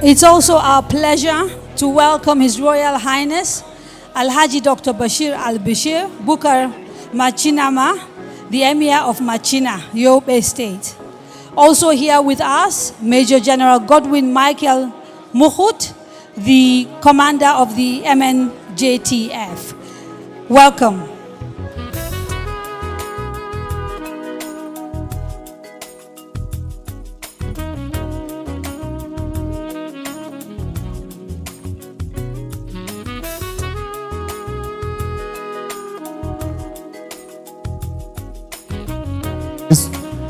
It's also our pleasure to welcome His Royal Highness Alhaji Dr. Bashir Al-Bashir Bukar Machinama, the Emir of Machina, Yobe State. Also here with us, Major General Godwin Michael Muhut, the commander of the MNJTF. Welcome.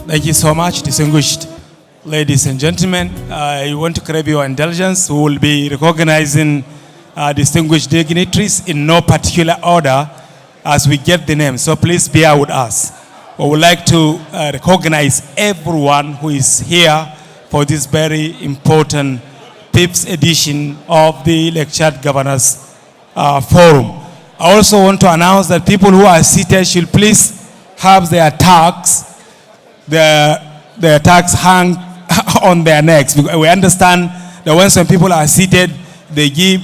Thank you so much, distinguished ladies and gentlemen. I want to crave your indulgence. We will be recognizing distinguished dignitaries in no particular order as we get the names. So please bear with us. We would like to recognize everyone who is here for this very important 5th edition of the Tchad Governors Forum. I also want to announce that people who are seated should please have their tags hang on their necks. We understand that when some people are seated, they give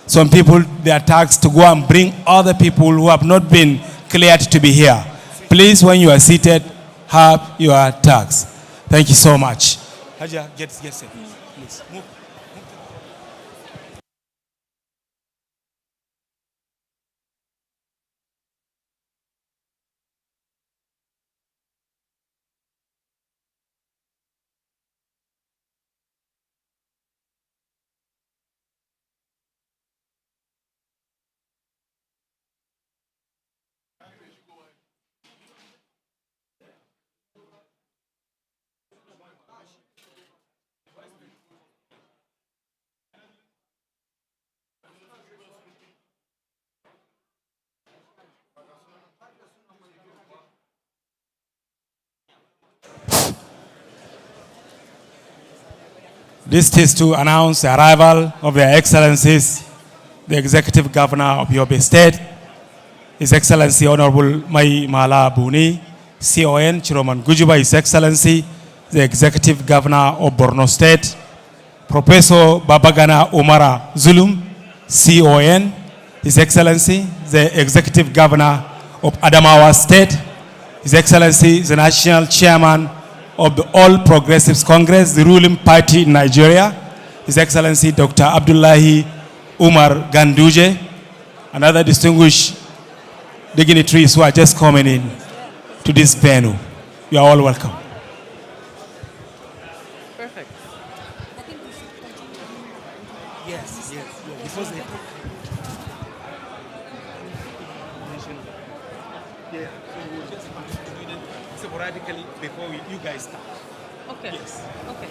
some people their tags to go and bring other people who have not been cleared to be here. Please, when you are seated, have your tags. Thank you so much. Haja, get set. Please move. This is to announce the arrival of Their Excellencies, the Executive Governor of Yobe State, His Excellency Honorable Mai Mala Buni, CON Chiroman Gujuba, His Excellency, the Executive Governor of Borno State, Professor Babagana Umara Zulum, CON, His Excellency, the Executive Governor of Adamawa State, His Excellency, the National Chairman of the All Progressives Congress, the ruling party in Nigeria, His Excellency Dr. Abdullahi Umar Ganduje, and other distinguished dignitaries who are just coming in to this venue. You are all welcome. Perfect. Yes. Because so we'll just continue it sporadically before you guys start. Okay. Yes. Okay.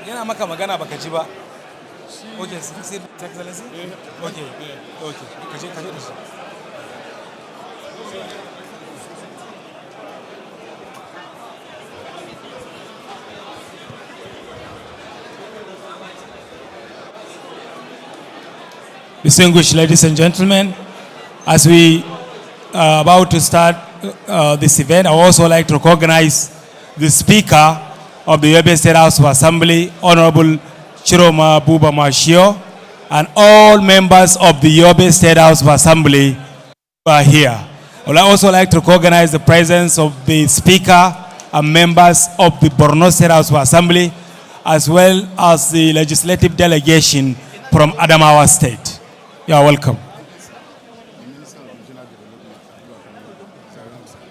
Yana maka magana baka ji ba. Okay, sai Excellency? Okay. Kaje da shi. Distinguished ladies and gentlemen, as we are about to start this event, I would also like to recognize the Speaker of the Yobe State House of Assembly, Honorable Chiroma Buba Mashio, and all members of the Yobe State House of Assembly who are here. I would also like to recognize the presence of the Speaker and members of the Borno State House of Assembly, as well as the legislative delegation from Adamawa State. You are welcome.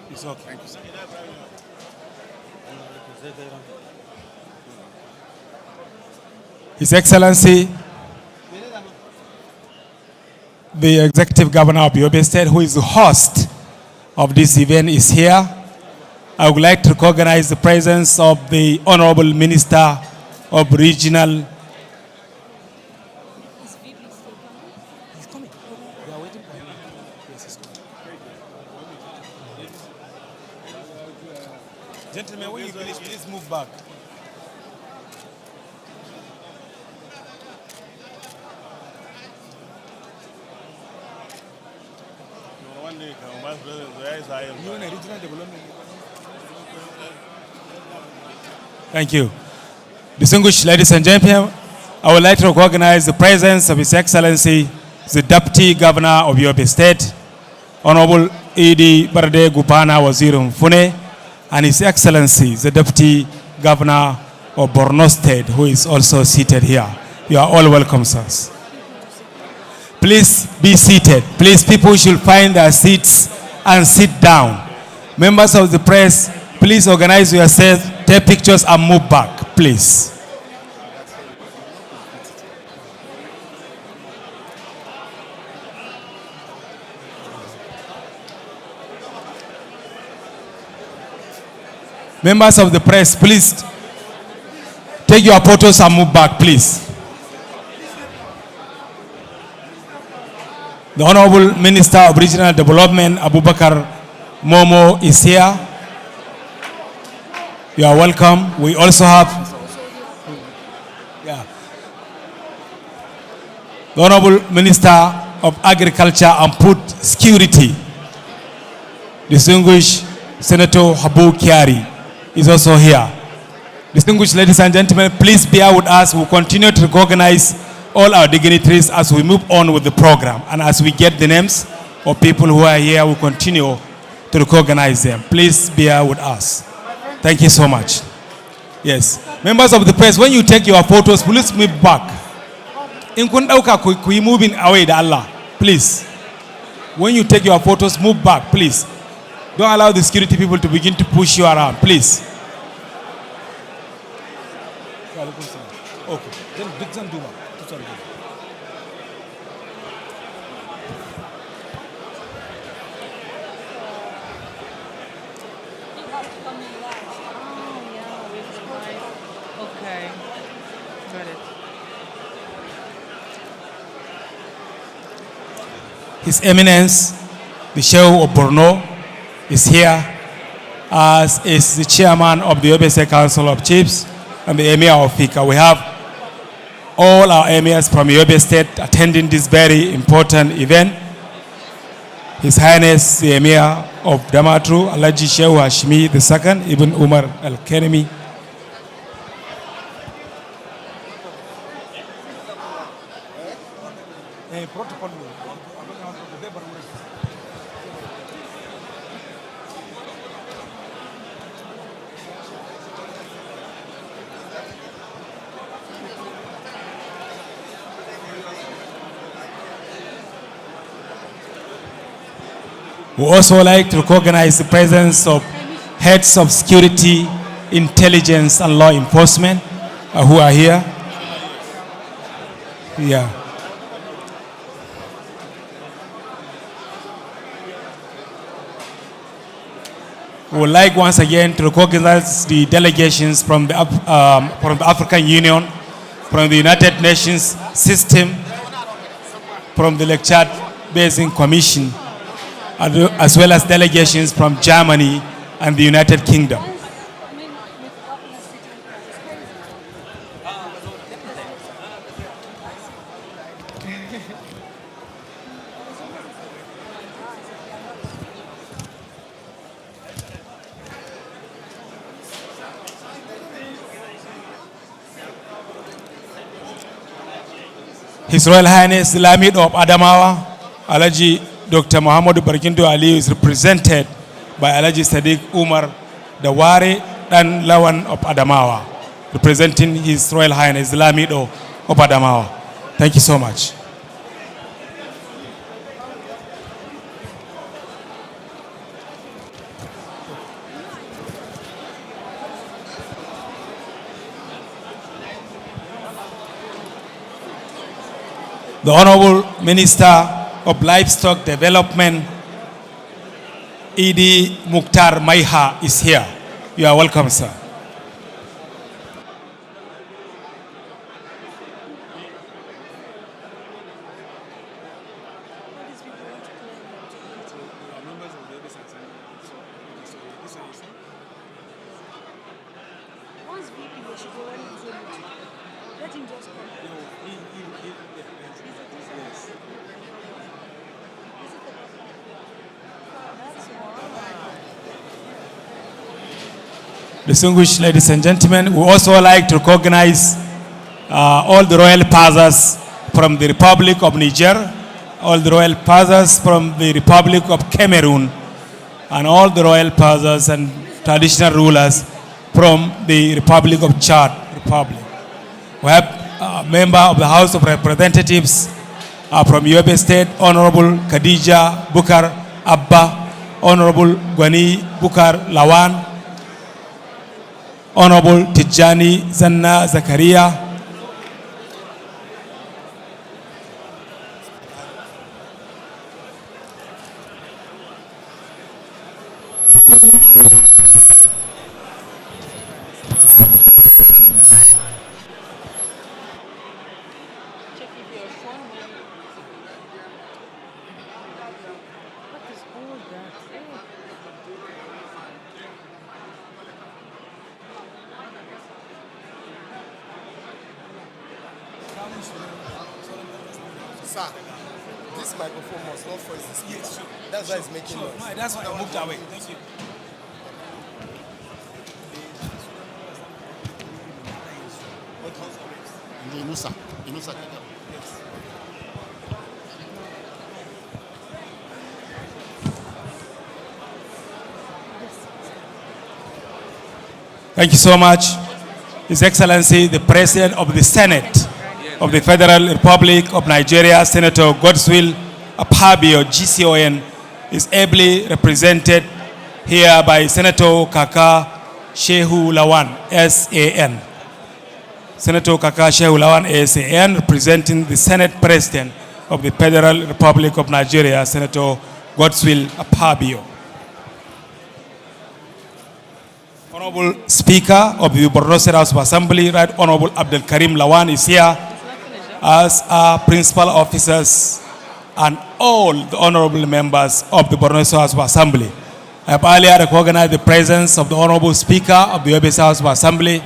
It's okay. Thank you, sir. His Excellency, the Executive Governor of Yobe State, who is the host of this event, is here. I would like to recognize the presence of the Honorable Minister of Regional. Gentlemen, when you finish, please Thank you. Distinguished ladies and gentlemen, I would like to recognize the presence of His Excellency, the Deputy Governor of Yobe State, Honorable Idi Barde Gupana Waziri Mfune, and His Excellency, the Deputy Governor of Borno State, who is also seated here. You are all welcome, sirs. Please be seated. Please, people should find their seats and sit down. Members of the press, please organize yourself, take pictures and move back, please. Members of the press, please take your photos and move back, please. The Honorable Minister of Regional Development, Abubakar Momo, is here. You are welcome. We also have the Honorable Minister of Agriculture and Food Security, distinguished Senator Habu Kiari, is also here. Distinguished ladies and gentlemen, please bear with us. We'll continue to recognize all our dignitaries as we move on with the program. And as we get the names of people who are here, we'll continue to recognize them. Please bear with us. Thank you so much. Yes. Members of the press, when you take your photos, please move back. In Kundauka, we moving away, Allah. Please. When you take your photos, move back, please. Don't allow the security people to begin to push you around, please. Okay. Okay. Got it. His Eminence, the Sheikh of Borno, is here, as is the chairman of the Yobe State Council of Chiefs and the Emir of Fika. We have all our emirs from Yobe State attending this very important event. His Highness the Emir of Damatru, Alhaji Shehu Hashimi II, Ibn Umar Al-Kenemi. We also like to recognize the presence of heads of security, intelligence, and law enforcement who are here. Yeah. We would like once again to recognize the delegations from the African Union, from the United Nations system, from the Tchad Basin Commission, as well as delegations from Germany and the United Kingdom. His Royal Highness the Lamid of Adamawa, Alhaji Dr. Muhammadu Barkindo Ali, is represented by Alhaji Sadiq Umar Daware Dan Lawan of Adamawa, representing His Royal Highness the Lamid of Adamawa. Thank you so much. The Honorable Minister of Livestock Development, Idi Mukhtar Maiha, is here. You are welcome, sir. distinguished ladies and gentlemen, we also like to recognize all the royal fathers from the Republic of Niger, all the royal fathers from the Republic of Cameroon, and all the royal fathers and traditional rulers from the Republic of Chad. We have a member of the House of Representatives from Yobe State, Honorable Khadija Bukar Abba, Honorable Gwani Bukar Lawan, Honorable Tijani Zanna Zakaria, Sir, this microphone must not face the speaker. Yes, sure. That's why it's making noise. No, that's why I moved away. Thank you. Inusa. Thank you so much. His Excellency, the President of the Senate of the Federal Republic of Nigeria, Senator Godswill Akpabio, GCON, is ably represented here by Senator Kaka Shehu Lawan, SAN. Senator Kaka Shehu Lawan, SAN, representing the Senate President of the Federal Republic of Nigeria, Senator Godswill Akpabio. Honorable Speaker of the Gouverneurs House of Assembly, Right Honorable Abdul Karim Lawan is here, as are principal officers and all the honorable members of the Gouverneurs House of Assembly. I have earlier recognized the presence of the Honorable Speaker of the Yobe House of Assembly,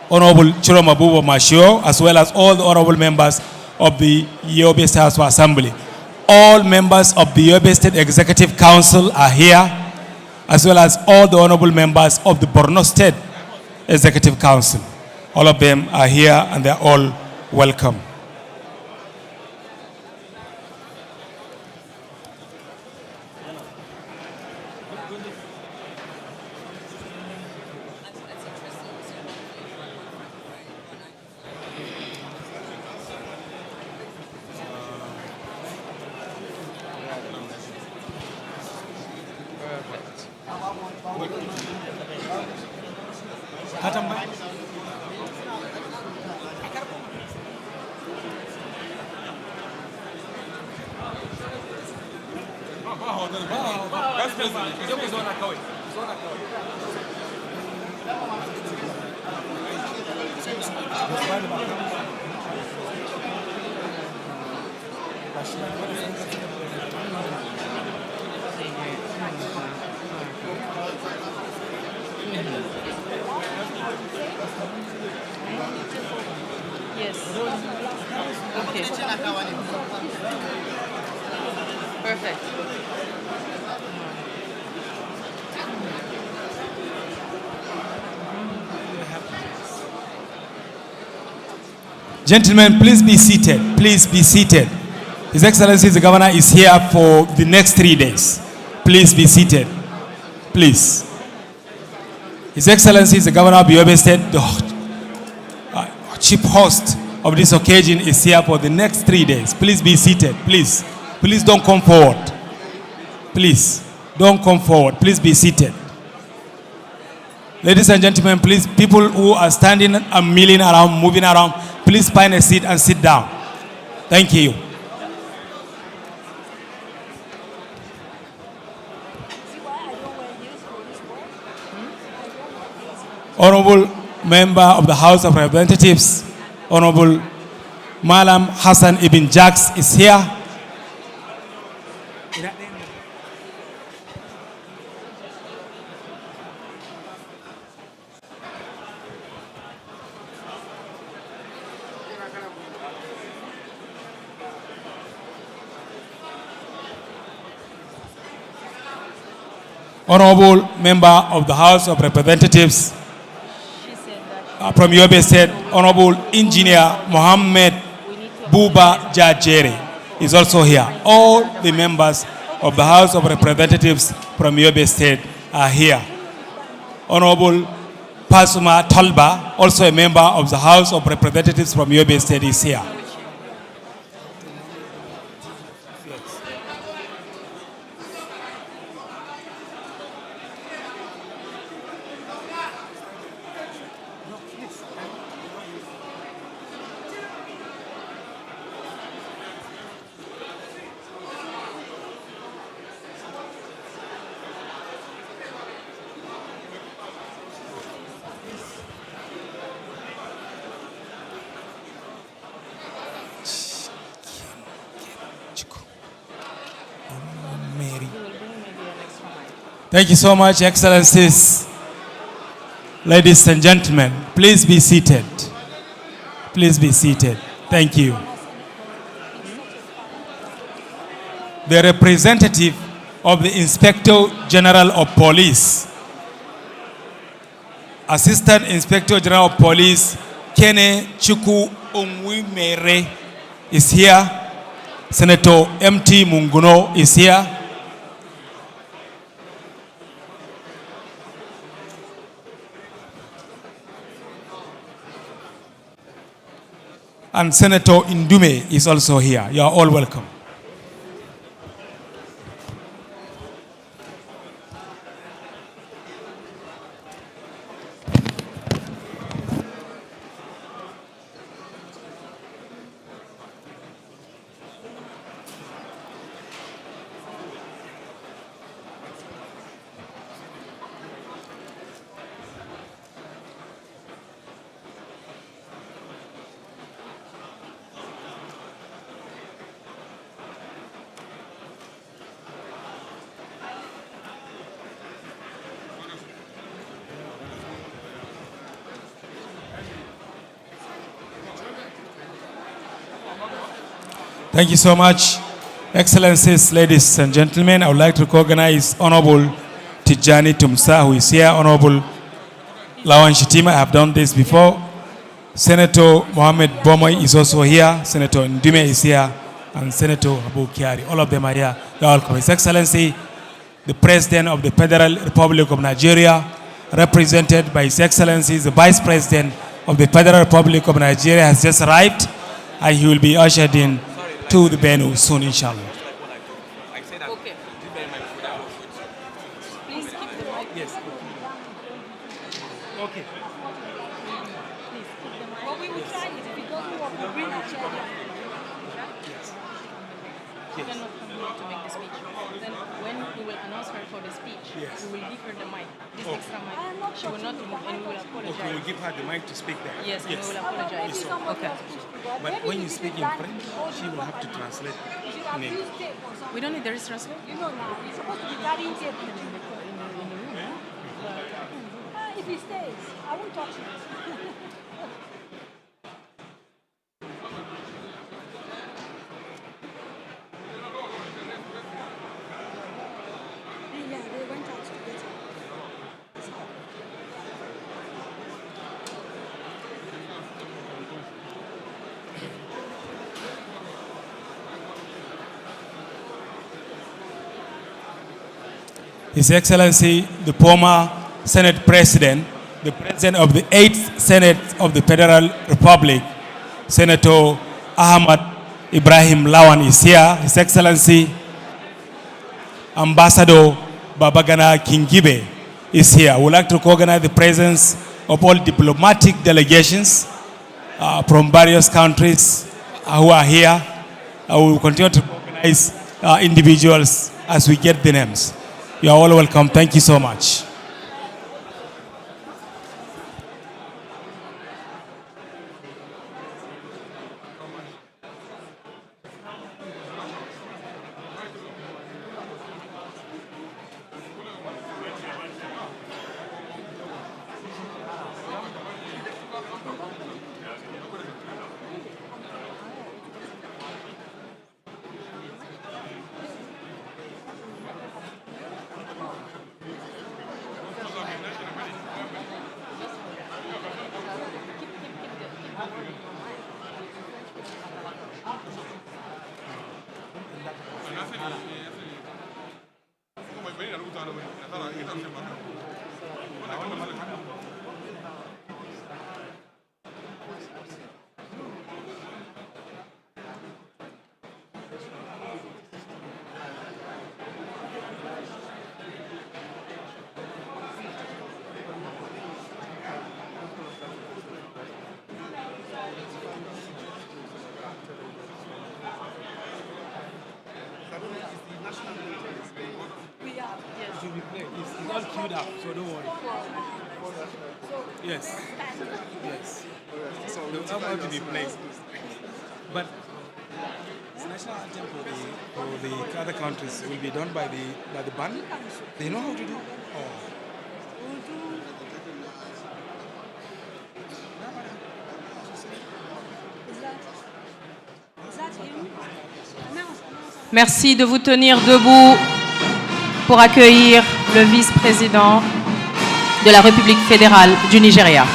Honorable Chiroma Bubo Mashio, as well as all the honorable members of the Yobe House of Assembly. All members of the Yobe State Executive Council are here, as well as all the honorable members of the Borno State Executive Council. All of them are here and they are all welcome. Yes. Okay. Perfect. Gentlemen, please be seated. Please be seated. His Excellency the Governor is here for the next 3 days. Please be seated. Please. His Excellency the Governor of Yobe State, the chief host of this occasion, is here for the next 3 days. Please be seated. Please. Please don't come forward. Please. Don't come forward. Please be seated. Ladies and gentlemen, please, people who are standing and milling around, moving around, please find a seat and sit down. Thank you. Honorable Member of the House of Representatives, Honorable Malam Hassan Ibn Jaks is here. Honorable Member of the House of Representatives from Yobe State, Honorable Engineer Mohammed Buba Jajere is also here. All the members of the House of Representatives from Yobe State are here. Honorable Pasuma Talba, also a member of the House of Representatives from Yobe State, is here. Thank you so much, Excellencies. Ladies and gentlemen, please be seated. Please be seated. Thank you. The representative of the Inspector General of Police, Assistant Inspector General of Police, Kene Chuku Onwimere is here. Senator M.T. Munguno is here. And Senator Indume is also here. You are all welcome. Thank you so much. Excellencies, ladies and gentlemen, I would like to recognize Honorable Tijani Tumsa, who is here. Honorable Lawan Shitima, I have done this before. Senator Mohammed Bomoy is also here. Senator Ndume is here. And Senator Abu Kiari. All of them are here. They are welcome. His Excellency, the President of the Federal Republic of Nigeria, represented by His Excellency, the Vice President of the Federal Republic of Nigeria, has just arrived, and he will be ushered in to the venue soon, inshallah. Okay. Please keep the mic. Yes. Okay. Please keep the mic. But we will try it. If it doesn't work, we'll bring a chair here. Yes. She cannot come here to make the speech. Then when we will announce her for the speech, Yes. we will give her the mic, this extra mic. She will not move and we will apologize. Okay, we'll give her the mic to speak there. Yes, and we will apologize. Okay. But when you speak in French, she will have to translate in English. We don't need the translation. No, it's supposed to be carrying tape in the room. If he stays, I won't touch it. Yeah, they went out to get it. His Excellency, the former Senate President, the President of the 8th Senate of the Federal Republic, Senator Ahmad Ibrahim Lawan is here. His Excellency, Ambassador Babagana Kingibe is here. I would like to recognize the presence of all diplomatic delegations from various countries who are here. I will continue to recognize individuals as we get the names. You are all welcome. Thank you so much. It will be played. It's all queued up, so don't worry. Yes. Yes. They will have to be played. But the national anthem for the other countries will be done by the band. They know how to do. Oh. Merci de vous tenir debout pour accueillir le vice-président de la République fédérale du Nigeria.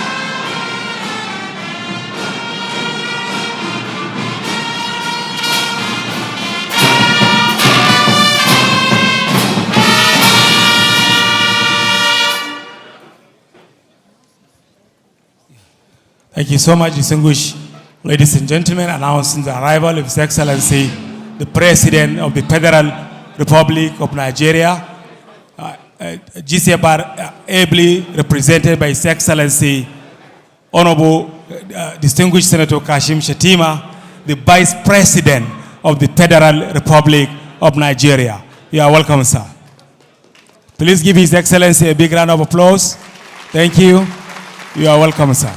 Thank you so much, distinguished ladies and gentlemen. Announcing the arrival of His Excellency, the President of the Federal Republic of Nigeria, GCFR, ably represented by His Excellency, Honorable Distinguished Senator Kashim Shettima, the Vice President of the Federal Republic of Nigeria. You are welcome, sir. Please give His Excellency a big round of applause. Thank you. You are welcome, sir.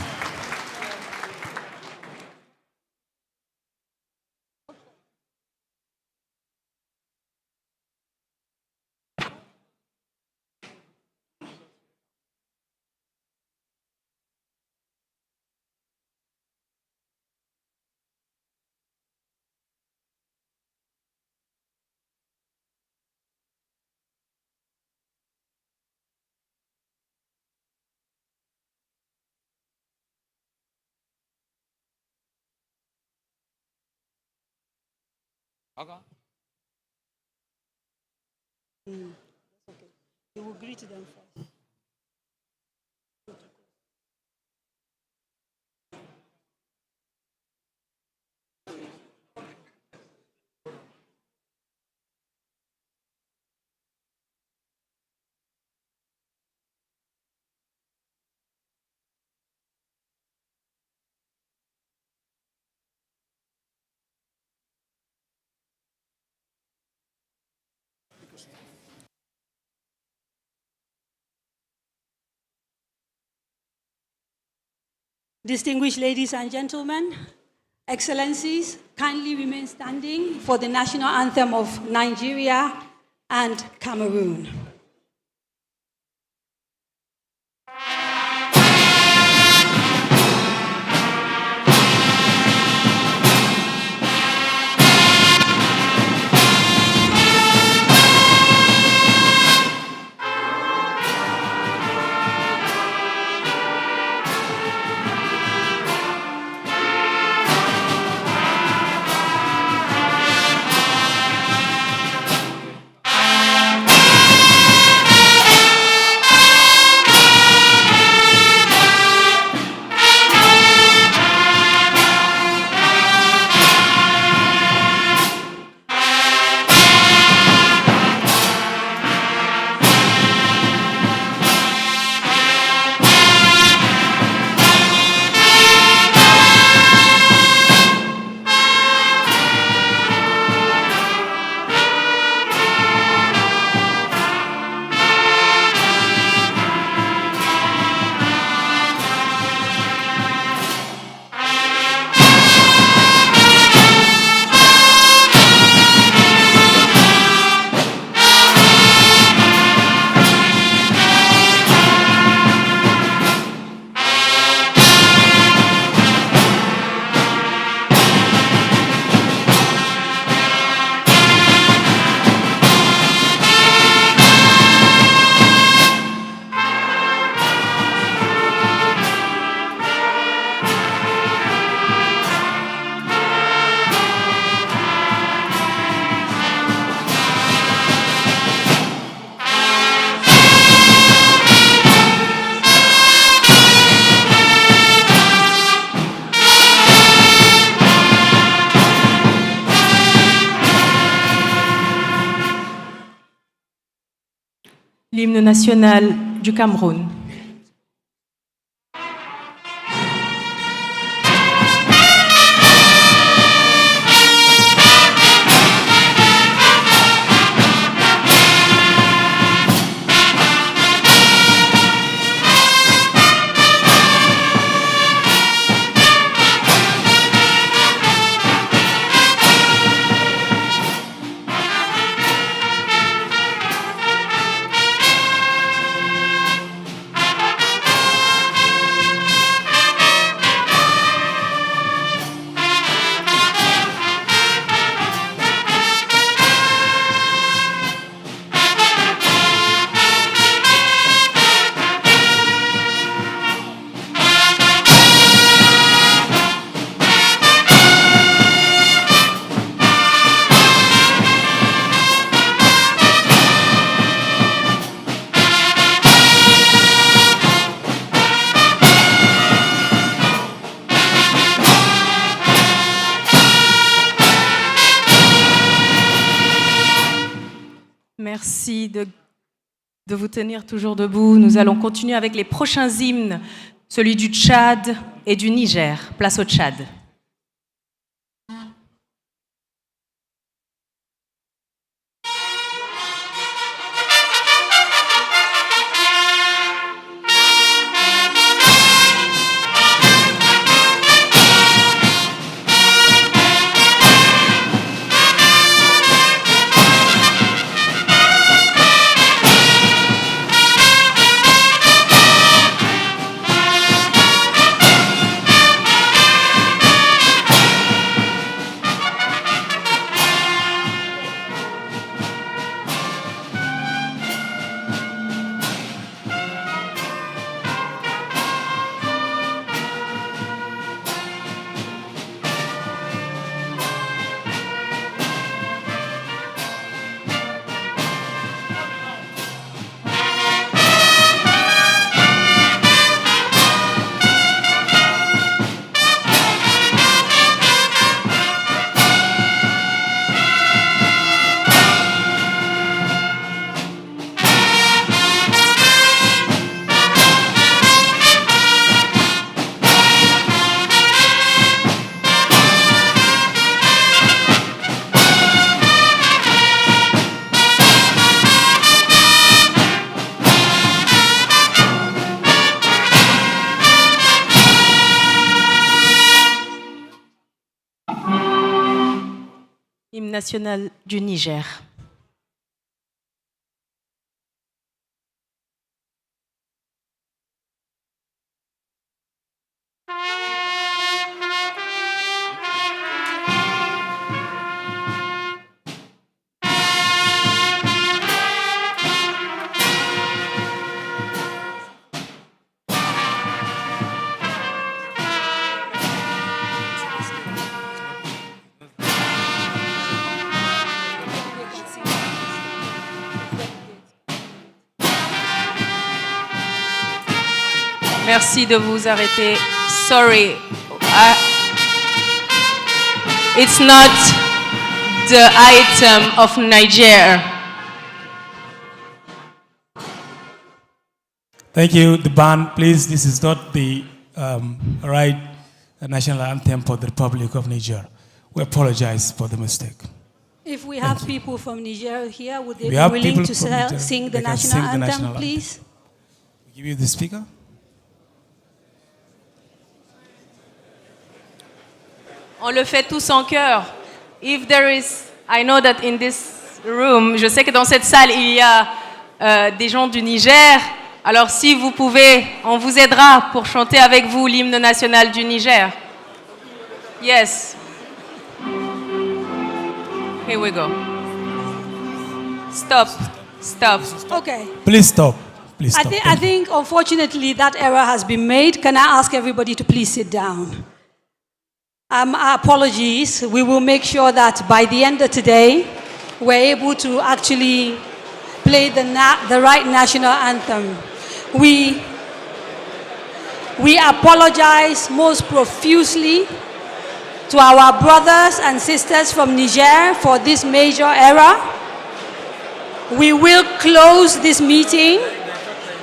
Okay. Okay. You will greet them first. Distinguished ladies and gentlemen, Excellencies, kindly remain standing for the national anthem of Nigeria and Cameroon. L'hymne national du Cameroun. Merci de vous tenir toujours debout. Nous allons continuer avec les prochains hymnes, celui du Tchad et du Niger. Place au Tchad. Hymne national du Niger. Merci de vous arrêter. Sorry. It's not the item of Niger. Thank you. The band, please. This is not the right national anthem for the Republic of Niger. We apologize for the mistake. If we have people from Niger here, would they We be have willing people to from Niger. sing They the can national sing the anthem, national anthem. please? Give you the speaker. On le fait tous en chœur. If there is, I know that in this room, je sais que dans cette salle, il y a des gens du Niger. Alors si vous pouvez, on vous aidera pour chanter avec vous l'hymne national du Niger. Yes. Here we go. Stop. Stop. Okay. Please stop. Please stop. I think, unfortunately, that error has been made. Can I ask everybody to please sit down? Apologies. We will make sure that by the end of today, we're able to actually play the right national anthem. We apologize most profusely to our brothers and sisters from Niger for this major error. we will close this meeting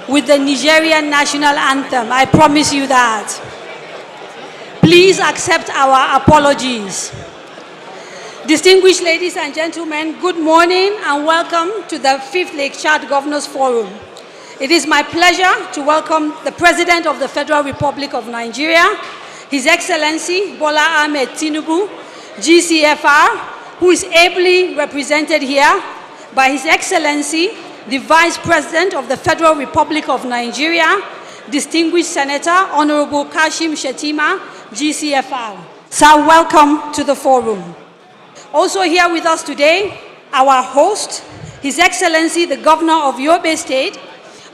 with the Nigerian national anthem. I promise you that. Please accept our apologies. Distinguished ladies and gentlemen, good morning and welcome to the 5th Lake Chad Governors Forum. It is my pleasure to welcome the President of the Federal Republic of Nigeria, His Excellency Bola Ahmed Tinubu, GCFR, who is ably represented here by His Excellency, the Vice President of the Federal Republic of Nigeria, Distinguished Senator Honorable Kashim Shettima, GCFR. Sir, welcome to the forum. Also here with us today, our host, His Excellency, the Governor of Yobe State,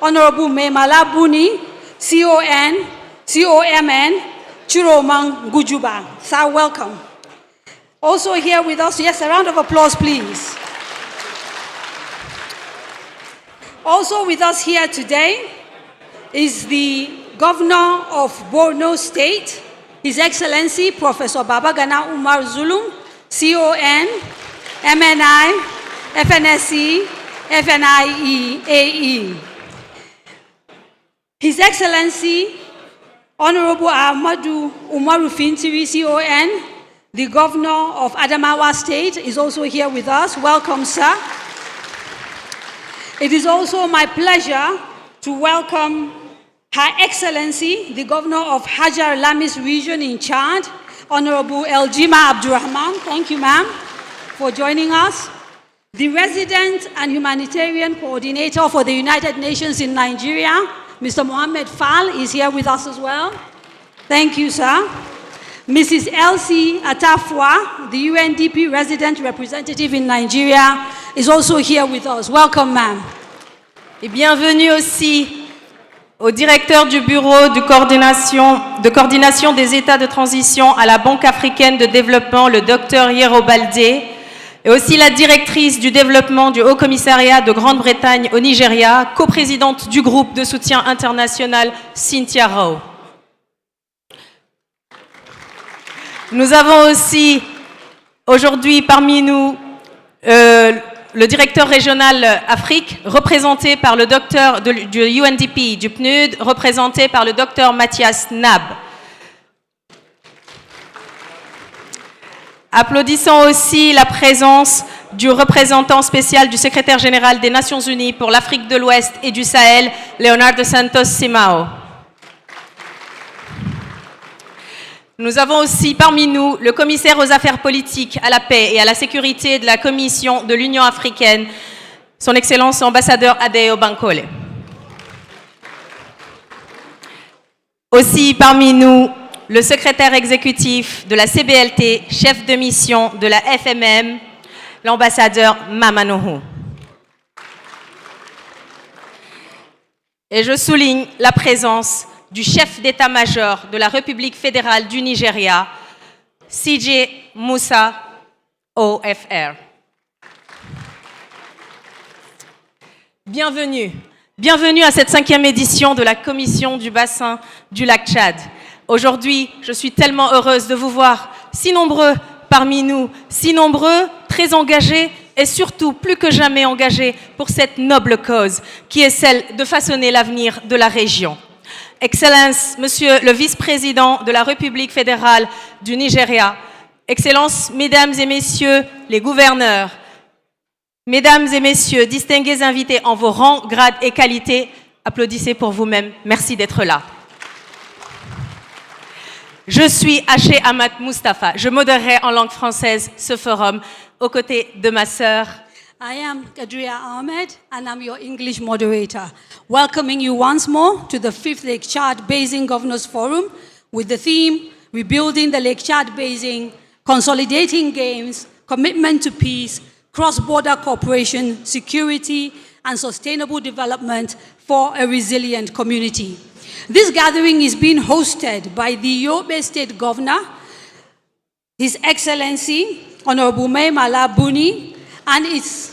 Honorable Maimala Buni, COMN, Chiromang Gujuba. Sir, welcome. Also here with us, yes, a round of applause, please. Also with us here today is the Governor of Borno State, His Excellency Professor Babagana Umar Zulum, CON, MNI, FNSC, FNIE, His Excellency Honorable Ahmadu Umaru Fintiri, CON, the Governor of Adamawa State, is also here with us. Welcome, sir. It is also my pleasure to welcome Her Excellency, the Governor of Hajar Lamis region in Chad, Honorable Eljima Abdurrahman. Thank you, ma'am, for joining us. The Resident and Humanitarian Coordinator for the United Nations in Nigeria, Mr. Mohammed Fall, is here with us as well. Thank you, sir. Mrs. Elsie Atafwa, the UNDP Resident Representative in Nigeria, is also here with us. Welcome, ma'am. Et bienvenue aussi au directeur du Bureau de coordination des États de transition à la Banque africaine de développement, le Dr Yero Baldé, et aussi la directrice du développement du Haut-Commissariat de Grande-Bretagne au Nigeria, coprésidente du groupe de soutien international, Cynthia Rowe. Nous avons aussi aujourd'hui parmi nous le directeur régional Afrique, représenté par le docteur du UNDP, du PNUD, représenté par le docteur Mathias Nab. Applaudissons aussi la présence du représentant spécial du secrétaire général des Nations Unies pour l'Afrique de l'Ouest et du Sahel, Leonardo Santos Simao. Nous avons aussi parmi nous le commissaire aux affaires politiques, à la paix et à la sécurité de la Commission de l'Union africaine, son Excellence ambassadeur Adeo Bankole. Aussi parmi nous, le secrétaire exécutif de la CBLT, chef de mission de la FMM, l'ambassadeur Mamanohu. Et je souligne la présence du chef d'état-major de la République fédérale du Nigeria, CJ Musa OFR. Bienvenue. Bienvenue à cette 5e édition de la Commission du Bassin du lac Tchad. Aujourd'hui, je suis tellement heureuse de vous voir si nombreux parmi nous, si nombreux, très engagés et surtout plus que jamais engagés pour cette noble cause qui est celle de façonner l'avenir de la région. Excellences, Monsieur le Vice-président de la République fédérale du Nigeria, Excellences, Mesdames et Messieurs les gouverneurs, Mesdames et Messieurs, distingués invités en vos rangs, grades et qualités, applaudissez pour vous-même. Merci d'être là. Je suis Haché Amat Mustafa. Je modérerai en langue française ce forum aux côtés de ma sœur. I am Kadria Ahmed, and I'm your English moderator, welcoming you once more to the 5th Lake Chad Basin Governors Forum with the theme, Rebuilding the Lake Chad Basin, Consolidating Gains, Commitment to Peace, Cross-Border Cooperation, Security, and Sustainable Development for a Resilient Community. This gathering is being hosted by the Yobe State Governor, His Excellency, Honorable Maimala Buni, and it's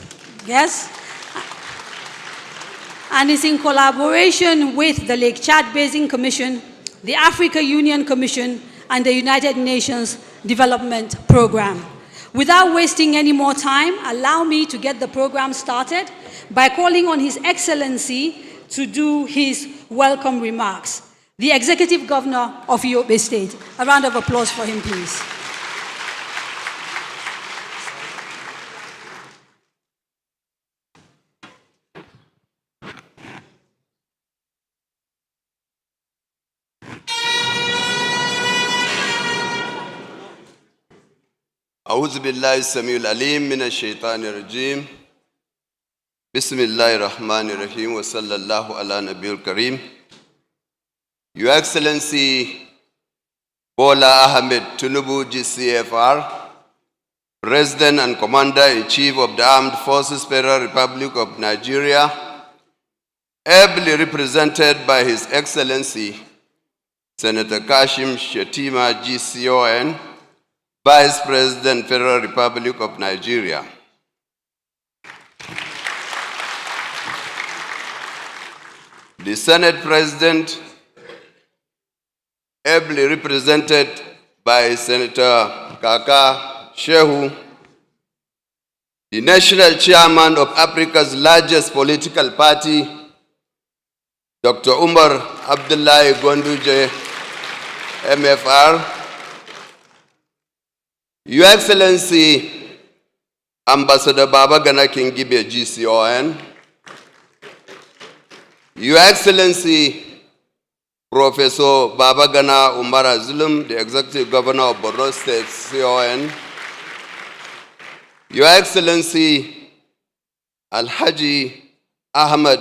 in collaboration with the Lake Chad Basin Commission, the Africa Union Commission, and the United Nations Development Program. Without wasting any more time, allow me to get the program started by calling on His Excellency to do his welcome remarks. The Executive Governor of Yobe State. A round of applause for him, please. أعوذ بالله السميع العليم من الشيطان الرجيم بسم الله الرحمن الرحيم وصلى الله على نبي الكريم. Your Excellency Bola Ahmed Tinubu GCFR, President and Commander-in-Chief of the Armed Forces Federal Republic of Nigeria, ably represented by His Excellency Senator Kashim Shettima GCON, Vice President, Federal Republic of Nigeria. The Senate President, ably represented by Senator Kaka Shehu, the National Chairman of Africa's largest political party, Dr. Umar Abdullahi Gonduje, MFR, Your Excellency, Ambassador Babagana Kingibe GCON, Your Excellency, Professor Babagana Umara Zulum, the Executive Governor of Borno State, CON, Your Excellency, Alhaji Ahmed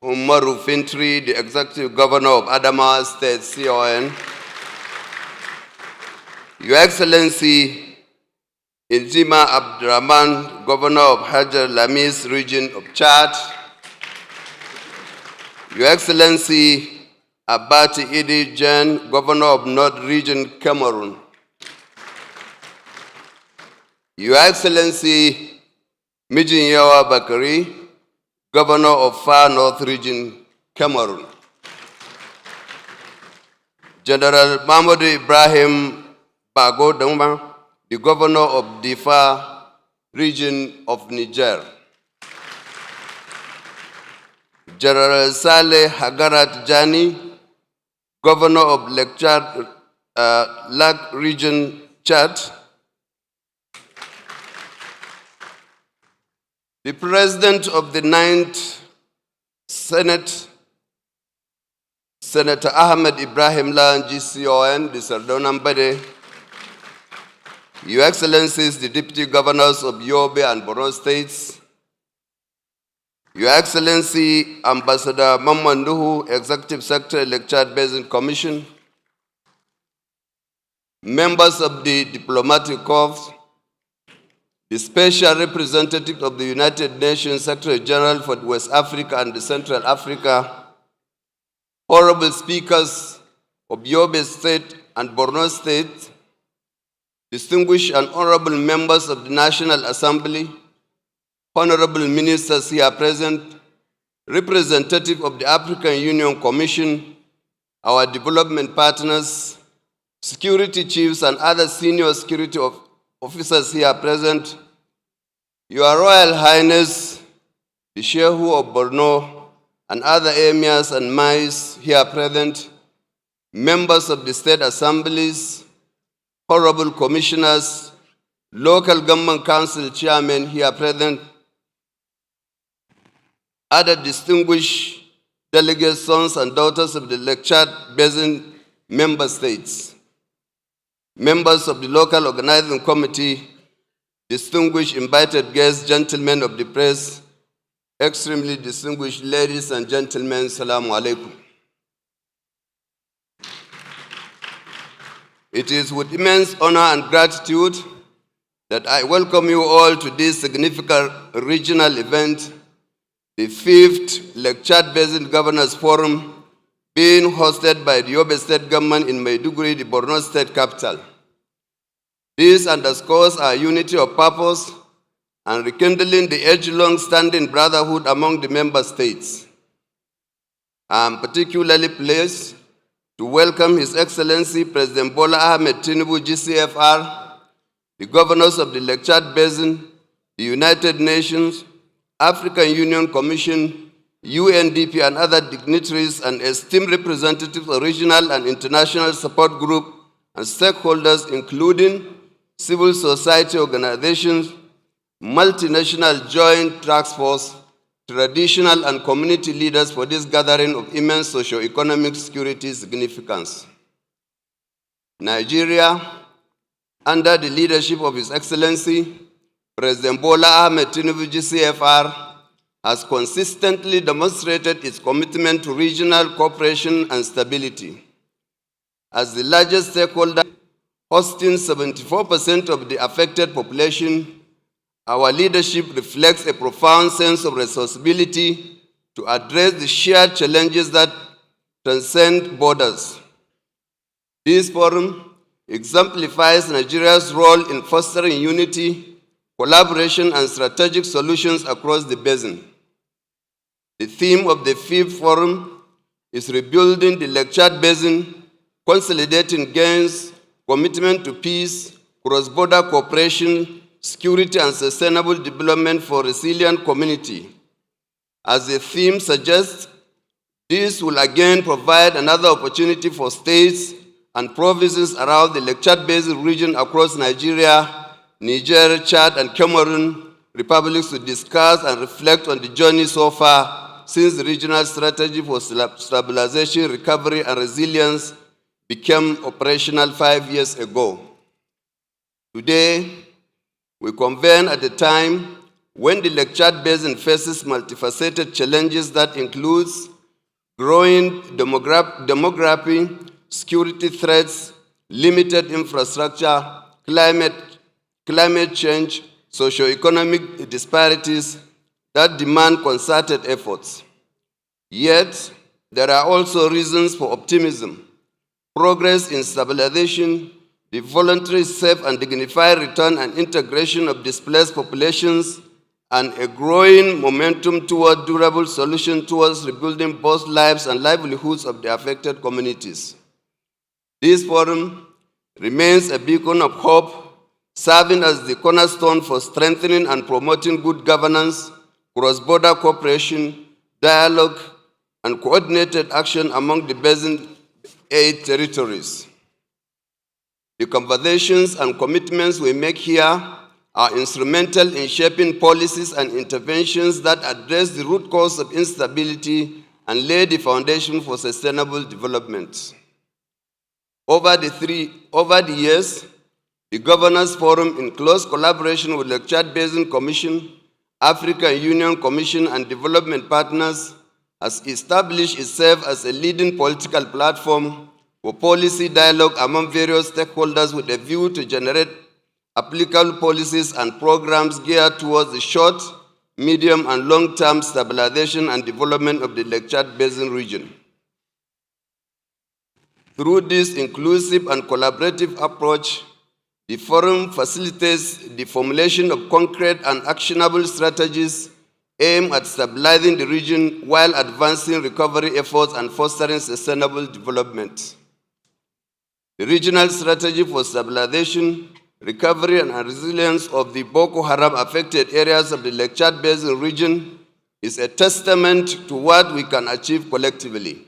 Umaru Fintri, the Executive Governor of Adamawa State, CON, Your Excellency, Inzima Abdurrahman, Governor of Hajar Lamis region of Chad, Your Excellency Abati Idi Jen, Governor of North Region, Cameroon, Your Excellency Mijinyawa Bakari, Governor of Far North Region, Cameroon, General Mahmoud Ibrahim Bago Dongba, the Governor of Difa region of Niger, General Saleh Hagarat Jani, Governor of Lag region, Chad, the President of the 9th Senate, Senator Ahmed Ibrahim Lan GCON, the Sardona Mbade, Your Excellencies, the Deputy Governors of Yobe and Borno States, Your Excellency, Ambassador Mamanduhu, Executive Secretary, Tchad Basin Commission, members of the Diplomatic Corps, the Special Representative of the United Nations Secretary General for West Africa and Central Africa, honorable speakers of Yobe State and Borno State, distinguished and honorable members of the National Assembly, honorable ministers here present, representative of the African Union Commission, our development partners, security chiefs and other senior security officers here present, Your Royal Highness, the Shehu of Borno, and other emirs and mais here present, members of the state assemblies, honorable commissioners, local government council chairmen here present, other distinguished delegates, sons and daughters of the Tchad Basin member states, members of the local organizing committee, distinguished invited guests, gentlemen of the press, extremely distinguished ladies and gentlemen, Assalamu alaikum. It is with immense honor and gratitude that I welcome you all to this significant regional event, the 5th Tchad Basin Governors Forum, being hosted by the Yobe State Government in Maiduguri, the Borno State capital. This underscores our unity of purpose and rekindling the age-long standing brotherhood among the member states. I am particularly pleased to welcome His Excellency President Bola Ahmed Tinubu GCFR, the governors of the Tchad Basin, the United Nations, African Union Commission, UNDP, and other dignitaries and esteemed representatives of regional and international support groups and stakeholders, including civil society organizations, multinational joint task force, traditional and community leaders for this gathering of immense socio-economic security significance. Nigeria, under the leadership of His Excellency, President Bola Ahmed Tinubu GCFR, has consistently demonstrated its commitment to regional cooperation and stability. As the largest stakeholder, hosting 74% of the affected population, our leadership reflects a profound sense of responsibility to address the shared challenges that transcend borders. This forum exemplifies Nigeria's role in fostering unity, collaboration, and strategic solutions across the basin. The theme of the fifth forum is rebuilding the Lake Chad Basin, consolidating gains, commitment to peace, cross-border cooperation, security, and sustainable development for a resilient community. As the theme suggests, this will again provide another opportunity for states and provinces around the Lake Chad Basin region across Nigeria, Niger, Chad, and Cameroon republics to discuss and reflect on the journey so far since the regional strategy for stabilization, recovery, and resilience became operational 5 years ago. Today, we convene at a time when the Lake Chad Basin faces multifaceted challenges that includes growing demography, security threats, limited infrastructure, climate change, socio-economic disparities that demand concerted efforts. Yet, there are also reasons for optimism. Progress in stabilization, the voluntary, safe, and dignified return and integration of displaced populations, and a growing momentum toward durable solutions towards rebuilding both lives and livelihoods of the affected communities. This forum remains a beacon of hope, serving as the cornerstone for strengthening and promoting good governance, cross-border cooperation, dialogue, and coordinated action among the Basin 8 territories. The conversations and commitments we make here are instrumental in shaping policies and interventions that address the root cause of instability and lay the foundation for sustainable development. Over the years, the Governors Forum, in close collaboration with the Tchad Basin Commission, African Union Commission, and development partners, has established itself as a leading political platform for policy dialogue among various stakeholders with a view to generate applicable policies and programs geared towards the short, medium, and long-term stabilization and development of the Lake Chad Basin region. Through this inclusive and collaborative approach, the Forum facilitates the formulation of concrete and actionable strategies aimed at stabilizing the region while advancing recovery efforts and fostering sustainable development. The regional strategy for stabilization, recovery, and resilience of the Boko Haram-affected areas of the Lake Chad Basin region is a testament to what we can achieve collectively.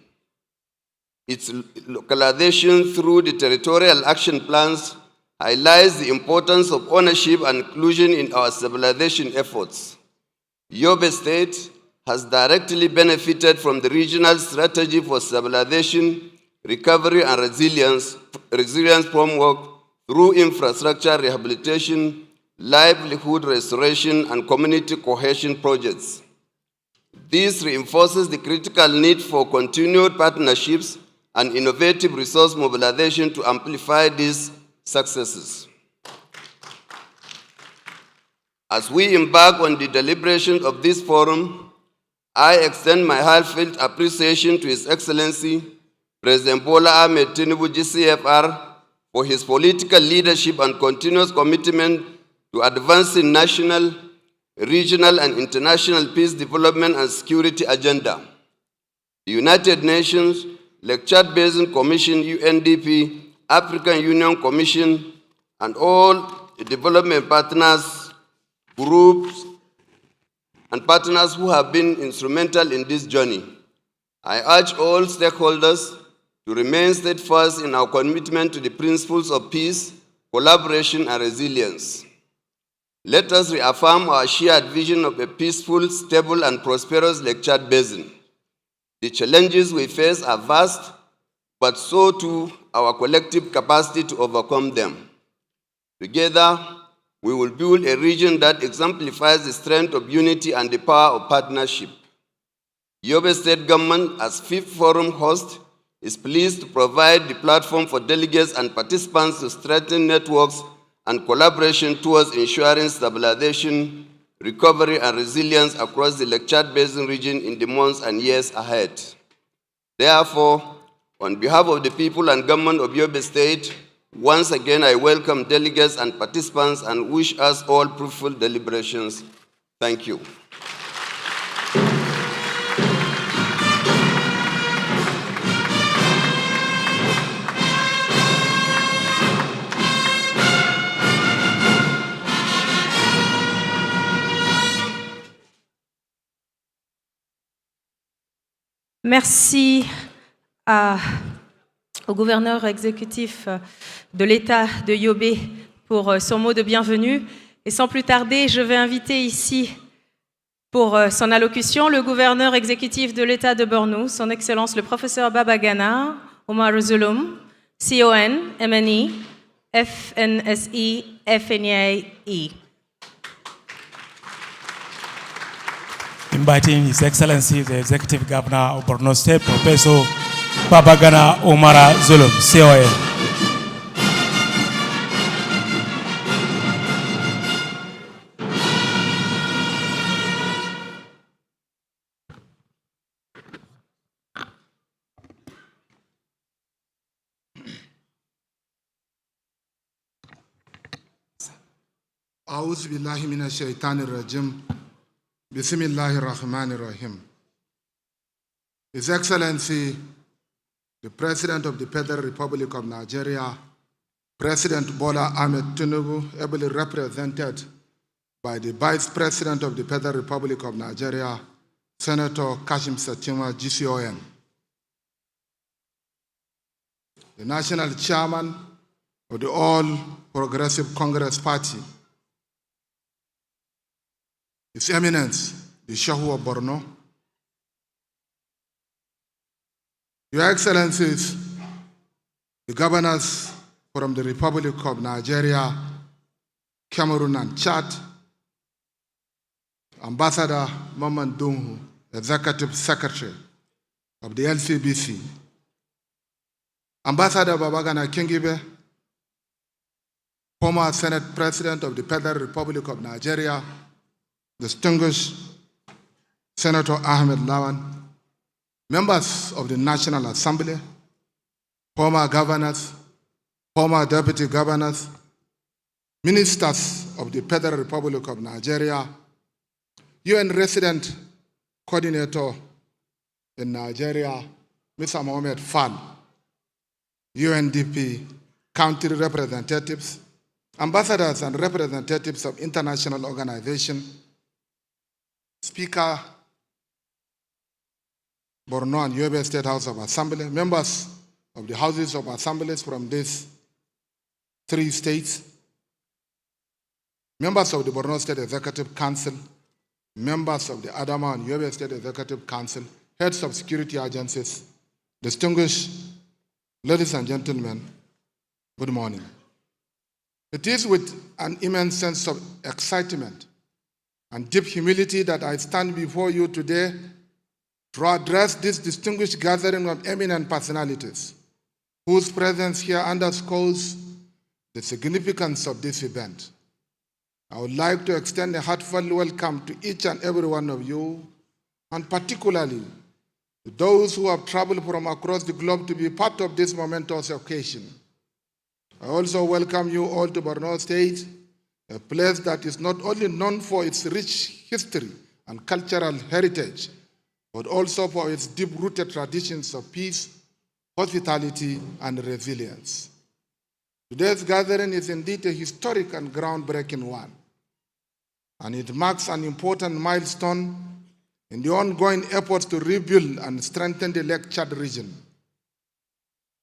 Its localization through the territorial action plans highlights the importance of ownership and inclusion in our stabilization efforts. Yobe State has directly benefited from the regional strategy for stabilization, recovery, and resilience framework through infrastructure rehabilitation, livelihood restoration, and community cohesion projects. This reinforces the critical need for continued partnerships and innovative resource mobilization to amplify these successes. As we embark on the deliberation of this forum, I extend my heartfelt appreciation to His Excellency, President Bola Ahmed Tinubu GCFR, for his political leadership and continuous commitment to advancing national, regional, and international peace, development, and security agenda. The United Nations, Lake Chad Basin Commission, UNDP, African Union Commission, and all the development partners, groups, and partners who have been instrumental in this journey. I urge all stakeholders to remain steadfast in our commitment to the principles of peace, collaboration, and resilience. Let us reaffirm our shared vision of a peaceful, stable, and prosperous Lake Chad Basin. The challenges we face are vast, but so too our collective capacity to overcome them. Together, we will build a region that exemplifies the strength of unity and the power of partnership. Yobe State Government, as fifth forum host, is pleased to provide the platform for delegates and participants to strengthen networks and collaboration towards ensuring stabilization, recovery, and resilience across the Lake Chad Basin region in the months and years ahead. Therefore, on behalf of the people and government of Yobe State, once again I welcome delegates and participants and wish us all fruitful deliberations. Thank you. Merci au gouverneur exécutif de l'État de Yobe pour son mot de bienvenue. Et sans plus tarder, je vais inviter ici pour son allocution le gouverneur exécutif de l'État de Borno, son Excellence le professeur Babagana Omar Zulum, CON, MNE, FNSE, FNAE. Inviting His Excellency, the Executive Governor of Borno State, Professor Babagana Omar Zulum, CON. أعوذ بالله من الشيطان الرجيم بسم الله الرحمن الرحيم. His Excellency, the President of the Federal Republic of Nigeria, President Bola Ahmed Tinubu, ably represented by the Vice President of the Federal Republic of Nigeria, Senator Kashim Shettima, GCON, the National Chairman of the All Progressive Congress Party, His Eminence, the Shehu of Borno, Your Excellencies, the Governors from the Republic of Nigeria, Cameroon, and Chad, Ambassador Maman Dunhu, Executive Secretary of the LCBC, Ambassador Babagana Kingibe, former Senate President of the Federal Republic of Nigeria, distinguished Senator Ahmed Lawan, members of the National Assembly, former governors, former deputy governors, ministers of the Federal Republic of Nigeria, UN resident coordinator in Nigeria, Mr. Mohamed Fall, UNDP country representatives, ambassadors and representatives of international organizations, Speaker, Borno and Yobe State House of Assembly, members of the Houses of Assemblies from these three states, members of the Borno State Executive Council, members of the Adama and Yobe State Executive Council, heads of security agencies, distinguished ladies and gentlemen, good morning. It is with an immense sense of excitement and deep humility that I stand before you today to address this distinguished gathering of eminent personalities whose presence here underscores the significance of this event. I would like to extend a heartfelt welcome to each and every one of you, and particularly to those who have traveled from across the globe to be part of this momentous occasion. I also welcome you all to Borno State, a place that is not only known for its rich history and cultural heritage, but also for its deep-rooted traditions of peace, hospitality, and resilience. Today's gathering is indeed a historic and groundbreaking one. and it marks an important milestone in the ongoing efforts to rebuild and strengthen the Lake Chad region,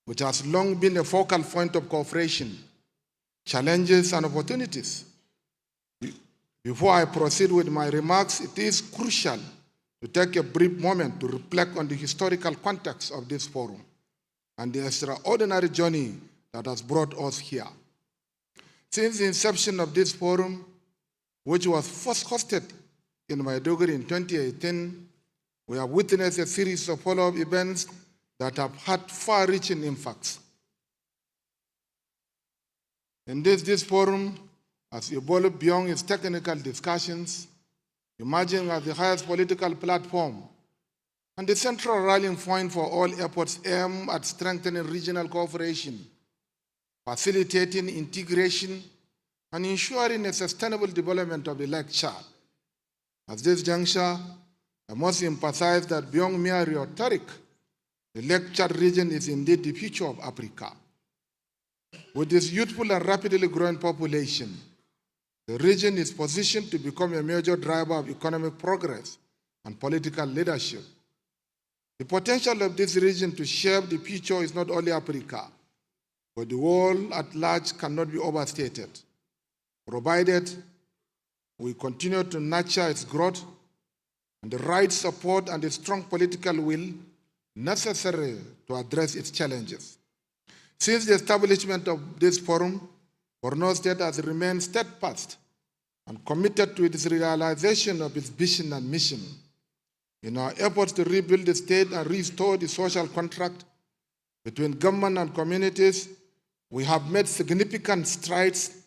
which has long been a focal point of cooperation, challenges, and opportunities. Before I proceed with my remarks, it is crucial to take a brief moment to reflect on the historical context of this forum and the extraordinary journey that has brought us here. Since the inception of this forum, which was first hosted in Maiduguri in 2018, we have witnessed a series of follow-up events that have had far-reaching impacts. In this forum has evolved beyond its technical discussions, emerging as the highest political platform and the central rallying point for all efforts aimed at strengthening regional cooperation, facilitating integration, and ensuring a sustainable development of the Lake Chad. At this juncture, I must emphasize that beyond mere rhetoric, the Lake Chad region is indeed the future of Africa. With its youthful and rapidly growing population, the region is positioned to become a major driver of economic progress and political leadership. The potential of this region to shape the future is not only Africa, but the world at large cannot be overstated, provided we continue to nurture its growth and the right support and the strong political will necessary to address its challenges. Since the establishment of this forum, Borno State has remained steadfast and committed to its realization of its vision and mission. In our efforts to rebuild the state and restore the social contract between government and communities, we have made significant strides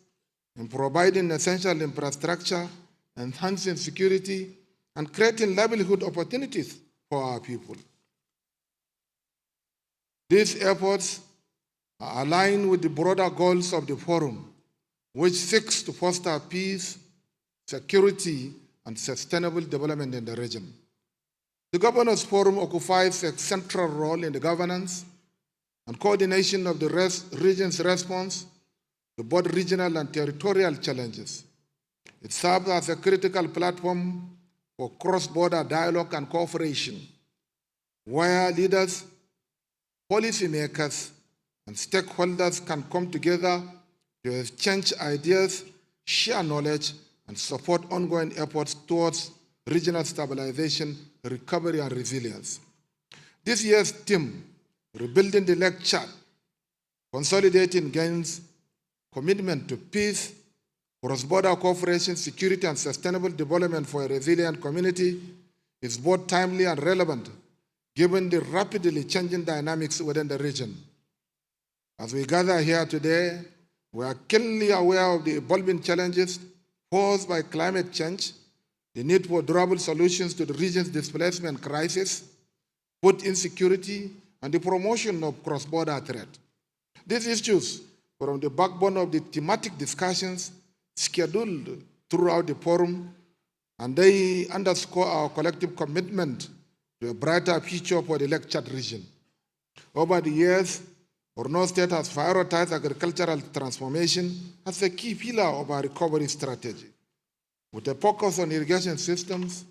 in providing essential infrastructure, enhancing security, and creating livelihood opportunities for our people. These efforts are aligned with the broader goals of the forum, which seeks to foster peace, security, and sustainable development in the region. The Governors Forum occupies a central role in the governance and coordination of the region's response to both regional and territorial challenges. It serves as a critical platform for cross-border dialogue and cooperation, where leaders, policymakers, and stakeholders can come together to exchange ideas, share knowledge, and support ongoing efforts towards regional stabilization, recovery, and resilience. This year's theme, Rebuilding the Lake Chad, consolidating gains, commitment to peace, cross-border cooperation, security, and sustainable development for a resilient community, is both timely and relevant given the rapidly changing dynamics within the region. As we gather here today, we are keenly aware of the evolving challenges posed by climate change, the need for durable solutions to the region's displacement crisis, food insecurity, and the promotion of cross-border trade. These issues form the backbone of the thematic discussions scheduled throughout the forum, and they underscore our collective commitment to a brighter future for the Lake Chad region. Over the years, Borno State has prioritized agricultural transformation as a key pillar of our recovery strategy. With a focus on irrigation systems,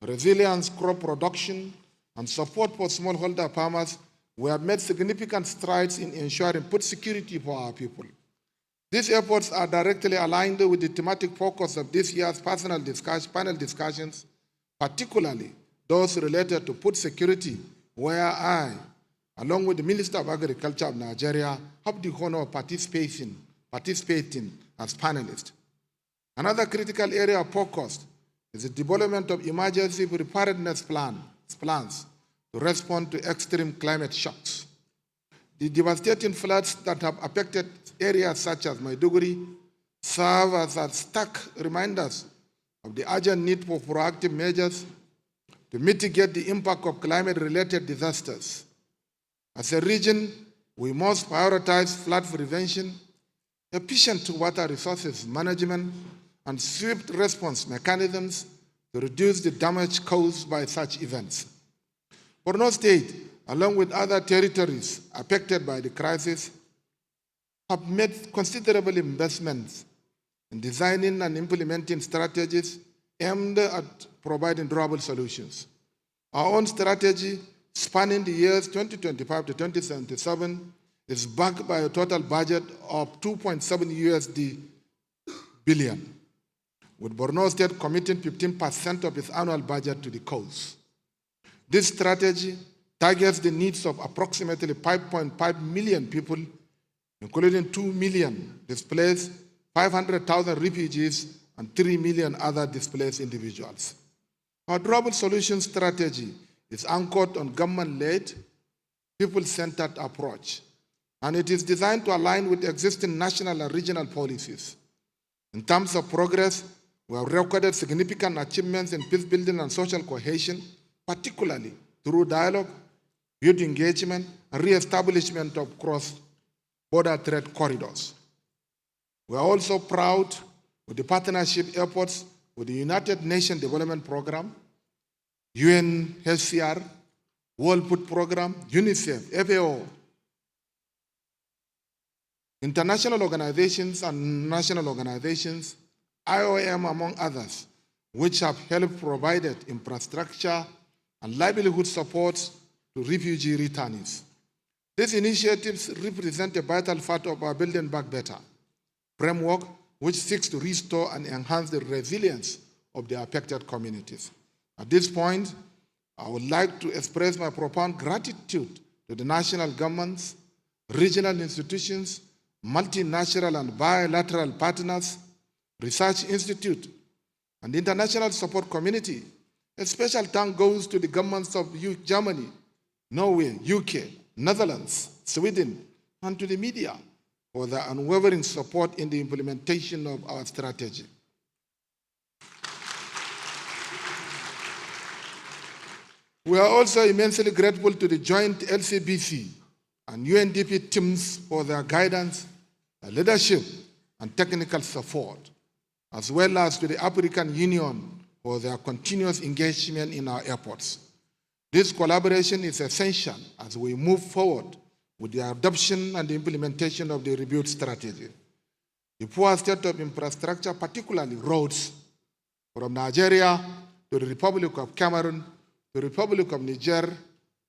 resilience crop production, and support for smallholder farmers, we have made significant strides in ensuring food security for our people. These efforts are directly aligned with the thematic focus of this year's panel discussions, particularly those related to food security, where I, along with the Minister of Agriculture of Nigeria, have the honor of participating as panelists. Another critical area of focus is the development of emergency preparedness plans to respond to extreme climate shocks. The devastating floods that have affected areas such as Maiduguri serve as stark reminders of the urgent need for proactive measures to mitigate the impact of climate-related disasters. As a region, we must prioritize flood prevention, efficient water resources management, and swift response mechanisms to reduce the damage caused by such events. Borno State, along with other territories affected by the crisis, have made considerable investments in designing and implementing strategies aimed at providing durable solutions. Our own strategy, spanning the years 2025 to 2077, is backed by a total budget of $2.7 billion, with Borno State committing 15% of its annual budget to the cause. This strategy targets the needs of approximately 5.5 million people, including 2 million displaced, 500,000 refugees, and 3 million other displaced individuals. Our durable solutions strategy is anchored on government-led, people-centered approach, and it is designed to align with existing national and regional policies. In terms of progress, we have recorded significant achievements in peace building and social cohesion, particularly through dialogue, youth engagement, and re-establishment of cross-border trade corridors. We are also proud with the partnership efforts with the United Nations Development Programme, UNHCR, World Food Programme, UNICEF, FAO, international organizations and national organizations, IOM among others, which have helped provided infrastructure and livelihood support to refugee returnees. These initiatives represent a vital part of our Building Back Better framework, which seeks to restore and enhance the resilience of the affected communities. At this point, I would like to express my profound gratitude to the national governments, regional institutions, multinational and bilateral partners, research institute, and the international support community. A special thank goes to the governments of Germany, Norway, UK, Netherlands, Sweden, and to the media for their unwavering support in the implementation of our strategy. We are also immensely grateful to the joint LCBC and UNDP teams for their guidance, their leadership, and technical support, as well as to the African Union for their continuous engagement in our efforts. This collaboration is essential as we move forward with the adoption and the implementation of the reviewed strategy. The poor state of infrastructure, particularly roads, from Nigeria to the Republic of Cameroon, to the Republic of Niger,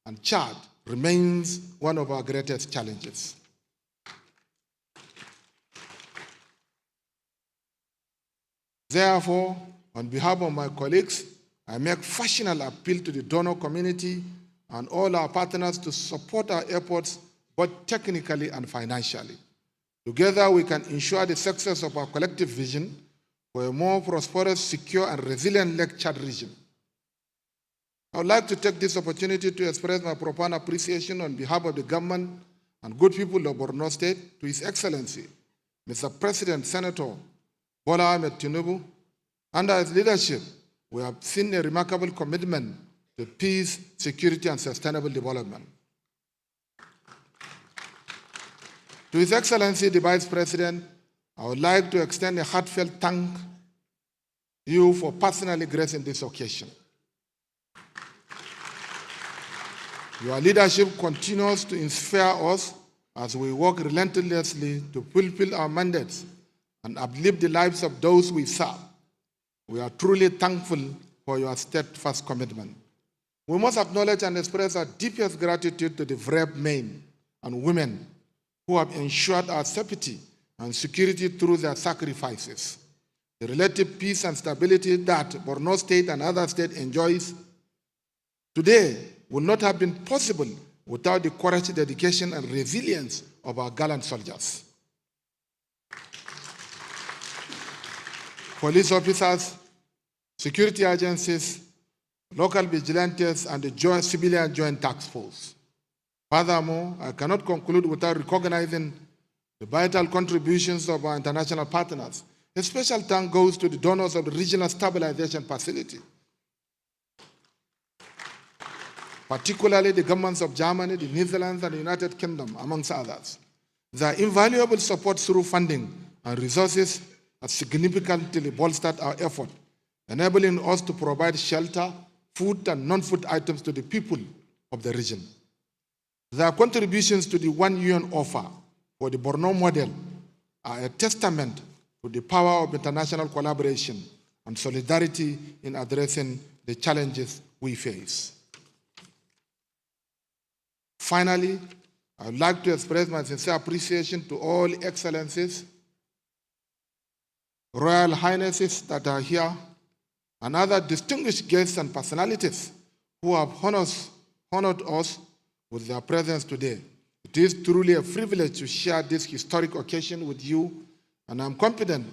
and Chad, remains one of our greatest challenges. Therefore, on behalf of my colleagues, I make personal appeal to the donor community and all our partners to support our efforts both technically and financially. Together, we can ensure the success of our collective vision for a more prosperous, secure, and resilient Lake Chad region. I would like to take this opportunity to express my profound appreciation on behalf of the government and good people of Borno State to His Excellency, Mr. President Senator Bola Ahmed Tinubu. Under his leadership, we have seen a remarkable commitment to peace, security, and sustainable development. To His Excellency, the Vice President, I would like to extend a heartfelt thank you for personally gracing this occasion. Your leadership continues to inspire us as we work relentlessly to fulfill our mandates and uplift the lives of those we serve. We are truly thankful for your steadfast commitment. We must acknowledge and express our deepest gratitude to the brave men and women who have ensured our safety and security through their sacrifices. The relative peace and stability that Borno State and other states enjoys today would not have been possible without the courage, dedication, and resilience of our gallant soldiers. Police officers, security agencies, local vigilantes, and the Civilian Joint Task Force. Furthermore, I cannot conclude without recognizing the vital contributions of our international partners. A special thank goes to the donors of the Regional Stabilization Facility, particularly the governments of Germany, the Netherlands, and the United Kingdom, amongst others. Their invaluable support through funding and resources has significantly bolstered our effort, enabling us to provide shelter, food, and non-food items to the people of the region. Their contributions to the One UN offer for the Borno model are a testament with the power of international collaboration and solidarity in addressing the challenges we face. Finally, I would like to express my sincere appreciation to all excellencies, royal highnesses that are here, and other distinguished guests and personalities who have honored us with their presence today. It is truly a privilege to share this historic occasion with you, and I'm confident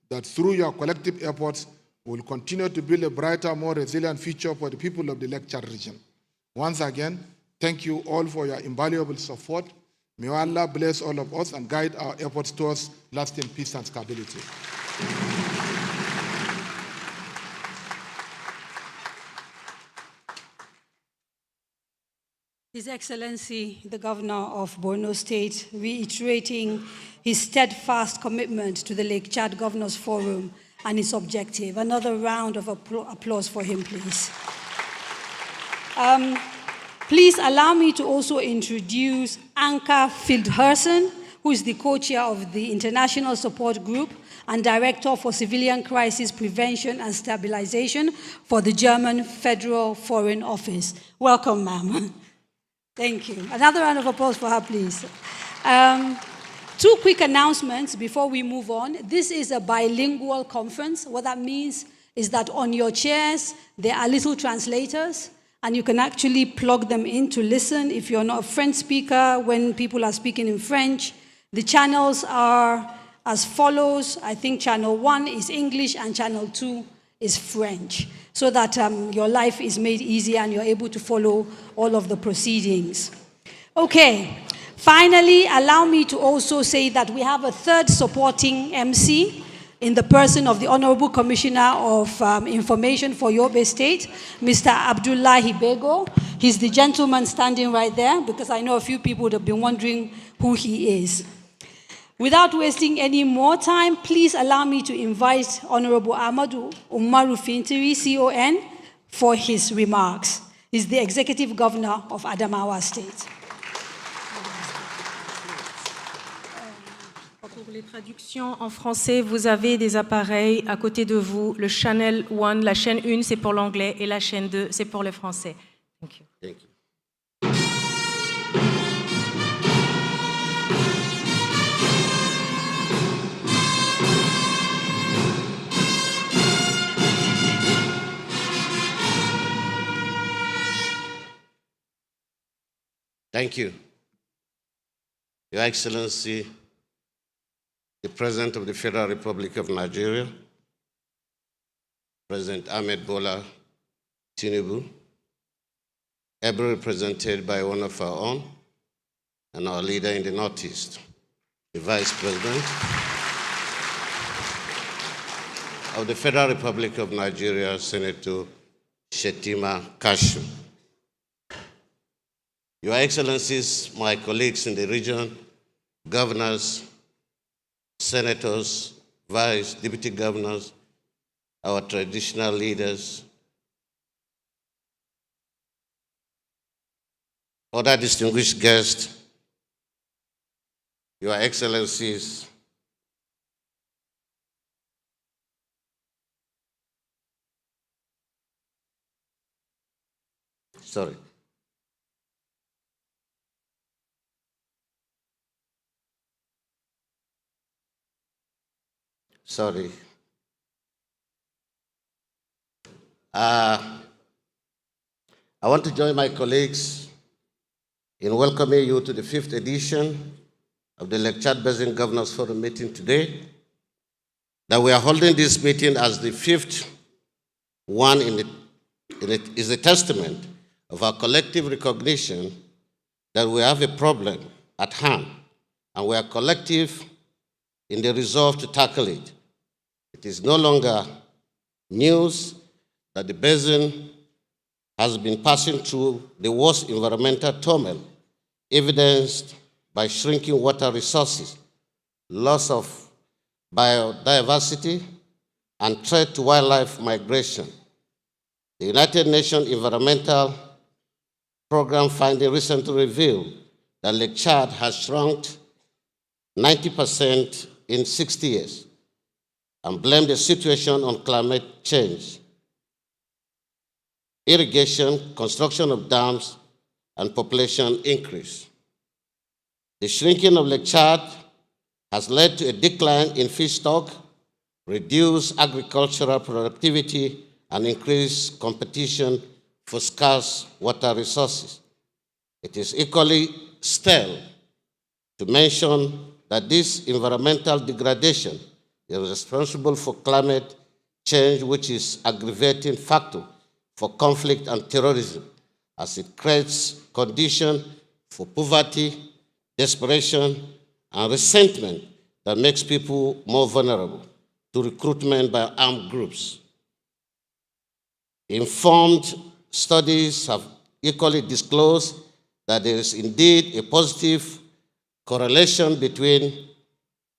that through your collective efforts, we will continue to build a brighter, more resilient future for the people of the Lake Chad region. Once again, thank you all for your invaluable support. May Allah bless all of us and guide our efforts towards lasting peace and stability. His Excellency, the Governor of Borno State, reiterating his steadfast commitment to the Lake Chad Governors Forum and its objective. Another round of applause for him, please. Please allow me to also introduce Anka Fieldhersen, who is the co-chair of the International Support Group and Director for Civilian Crisis Prevention and Stabilization for the German Federal Foreign Office. Welcome, ma'am. Thank you. Another round of applause for her, please. Two quick announcements before we move on. This is a bilingual conference. What that means is that on your chairs, there are little translators, and you can actually plug them in to listen. If you're not a French speaker, when people are speaking in French, the channels are as follows. I think channel 1 is English and channel 2 is French, so that your life is made easier and you're able to follow all of the proceedings. Okay, finally, allow me to also say that we have a third supporting MC in the person of the Honorable Commissioner of Information for Yobe State, Mr. Abdullahi Bego. He's the gentleman standing right there, because I know a few people would have been wondering who he is. Without wasting any more time, please allow me to invite Honorable Amadou Umaru Fintiri, CON, for his remarks. He's the Executive Governor of Adamawa State. Pour les traductions en français, vous avez des appareils à côté de vous. Le channel 1, la chaîne 1, c'est pour l'anglais, et la chaîne 2, c'est pour le français. Thank you. Thank you. Thank you. Your Excellency, the President of the Federal Republic of Nigeria, President Ahmed Bola Tinubu, ably represented by one of our own, and our leader in the Northeast, the Vice President of the Federal Republic of Nigeria, Senator Shetima Kashim. Your Excellencies, my colleagues in the region, governors, senators, vice, deputy governors, our traditional leaders, other distinguished guests, Your Excellencies, sorry. Sorry. I want to join my colleagues in welcoming you to the 5th edition of the Lake Chad Basin Governors Forum meeting today. That we are holding this meeting as the 5th one is a testament of our collective recognition that we have a problem at hand, and we are collective in the resolve to tackle it. It is no longer news that the basin has been passing through the worst environmental turmoil, evidenced by shrinking water resources, loss of biodiversity, and threat to wildlife migration. The United Nations Environmental Program finding recently revealed that Lake Chad has shrunk 90% in 60 years. and blame the situation on climate change, irrigation, construction of dams, and population increase. The shrinking of Lake Chad has led to a decline in fish stock, reduced agricultural productivity, and increased competition for scarce water resources. It is equally stale to mention that this environmental degradation is responsible for climate change, which is an aggravating factor for conflict and terrorism, as it creates conditions for poverty, desperation, and resentment that makes people more vulnerable to recruitment by armed groups. Informed studies have equally disclosed that there is indeed a positive correlation between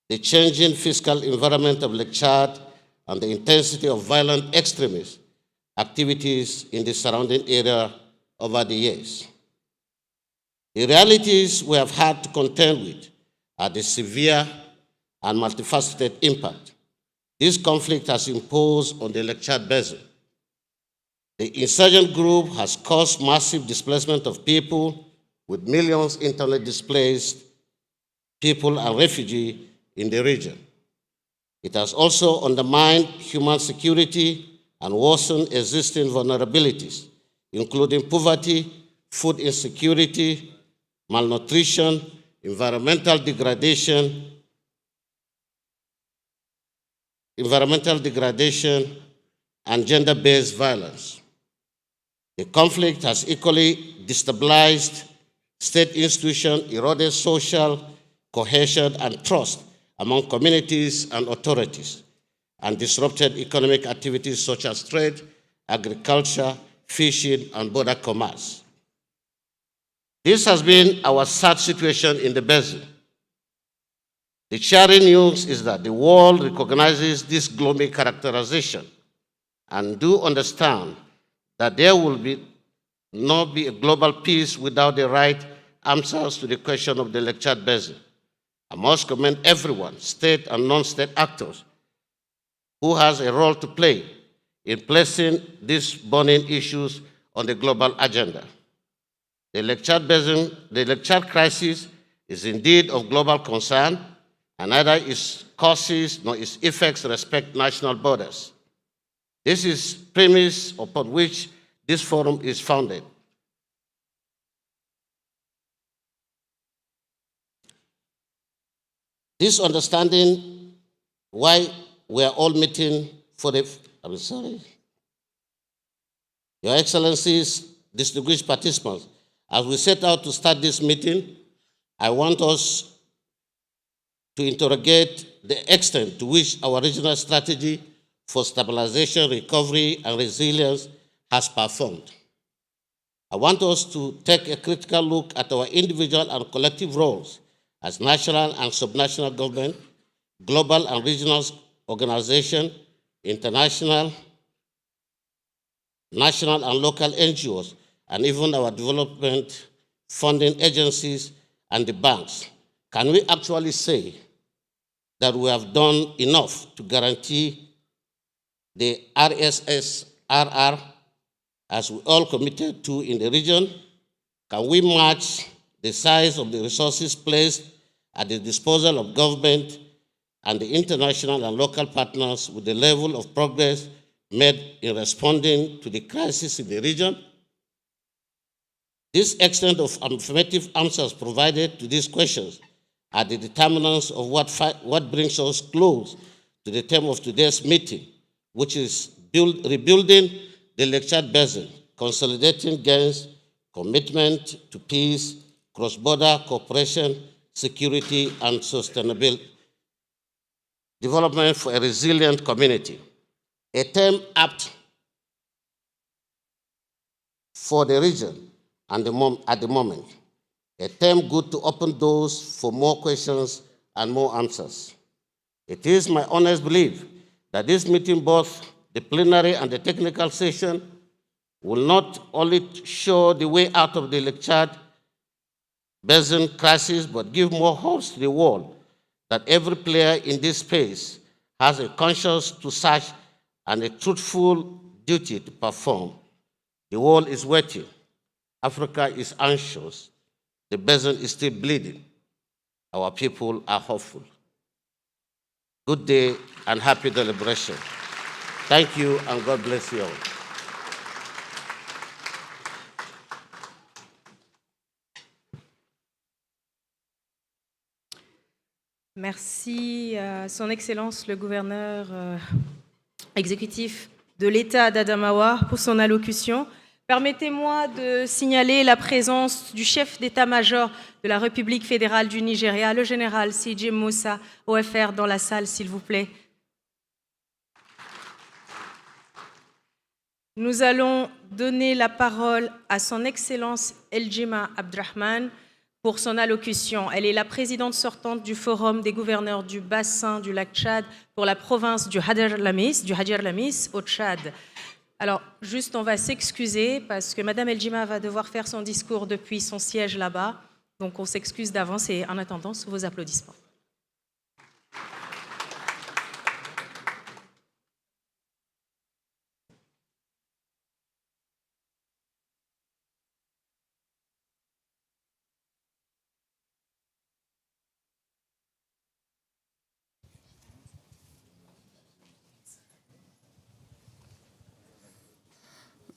the changing fiscal environment of Lake Chad and the intensity of violent extremist activities in the surrounding area over the years. The realities we have had to contend with are the severe and multifaceted impact this conflict has imposed on the Lake Chad Basin. The insurgent group has caused massive displacement of people, with millions internally displaced people and refugees in the region. It has also undermined human security and worsened existing vulnerabilities, including poverty, food insecurity, malnutrition, environmental degradation, and gender-based violence. The conflict has equally destabilized state institutions, eroded social cohesion and trust among communities and authorities, and disrupted economic activities such as trade, agriculture, fishing, and border commerce. This has been our sad situation in the basin. The cheering news is that the world recognizes this gloomy characterization and do understand that there will not be a global peace without the right answers to the question of the Lake Chad Basin. I must commend everyone, state and non-state actors, who has a role to play in placing these burning issues on the global agenda. The Lake Chad Basin, the Lake Chad crisis is indeed of global concern, and neither its causes nor its effects respect national borders. This is the premise upon which this forum is founded. This understanding why we are all meeting for the, Your Excellencies, distinguished participants, as we set out to start this meeting, I want us to interrogate the extent to which our regional strategy for stabilization, recovery, and resilience has performed. I want us to take a critical look at our individual and collective roles as national and subnational government, global and regional organizations, international, national and local NGOs, and even our development funding agencies and the banks. Can we actually say that we have done enough to guarantee the RSSRR as we all committed to in the region? Can we match the size of the resources placed at the disposal of government and the international and local partners with the level of progress made in responding to the crisis in the region? This extent of affirmative answers provided to these questions are the determinants of what brings us close to the theme of today's meeting, which is rebuilding the Lake Chad Basin, consolidating gains, commitment to peace, cross-border cooperation, security, and sustainable development for a resilient community. A term apt for the region and at the moment. A term good to open doors for more questions and more answers. It is my honest belief that this meeting, both the plenary and the technical session, will not only show the way out of the Lake Chad Basin crisis, but give more hope to the world that every player in this space has a conscience to search and a truthful duty to perform. The world is waiting. Africa is anxious. The Basin is still bleeding. Our people are hopeful. Good day and happy deliberation. Thank you and God bless you all. Merci à Son Excellence le gouverneur exécutif de l'État d'Adamawa pour son allocution. Permettez-moi de signaler la présence du chef d'état-major de la République fédérale du Nigeria, le général C.J. Moussa, OFR, dans la salle, s'il vous plaît. Nous allons donner la parole à Son Excellence Eljima Abdrahman pour son allocution. Elle est la présidente sortante du Forum des gouverneurs du Bassin du lac Tchad pour la province du Hadjer Lamis au Tchad. Alors, juste, on va s'excuser parce que Madame Eljima va devoir faire son discours depuis son siège là-bas. Donc, on s'excuse d'avance et en attendant, sous vos applaudissements.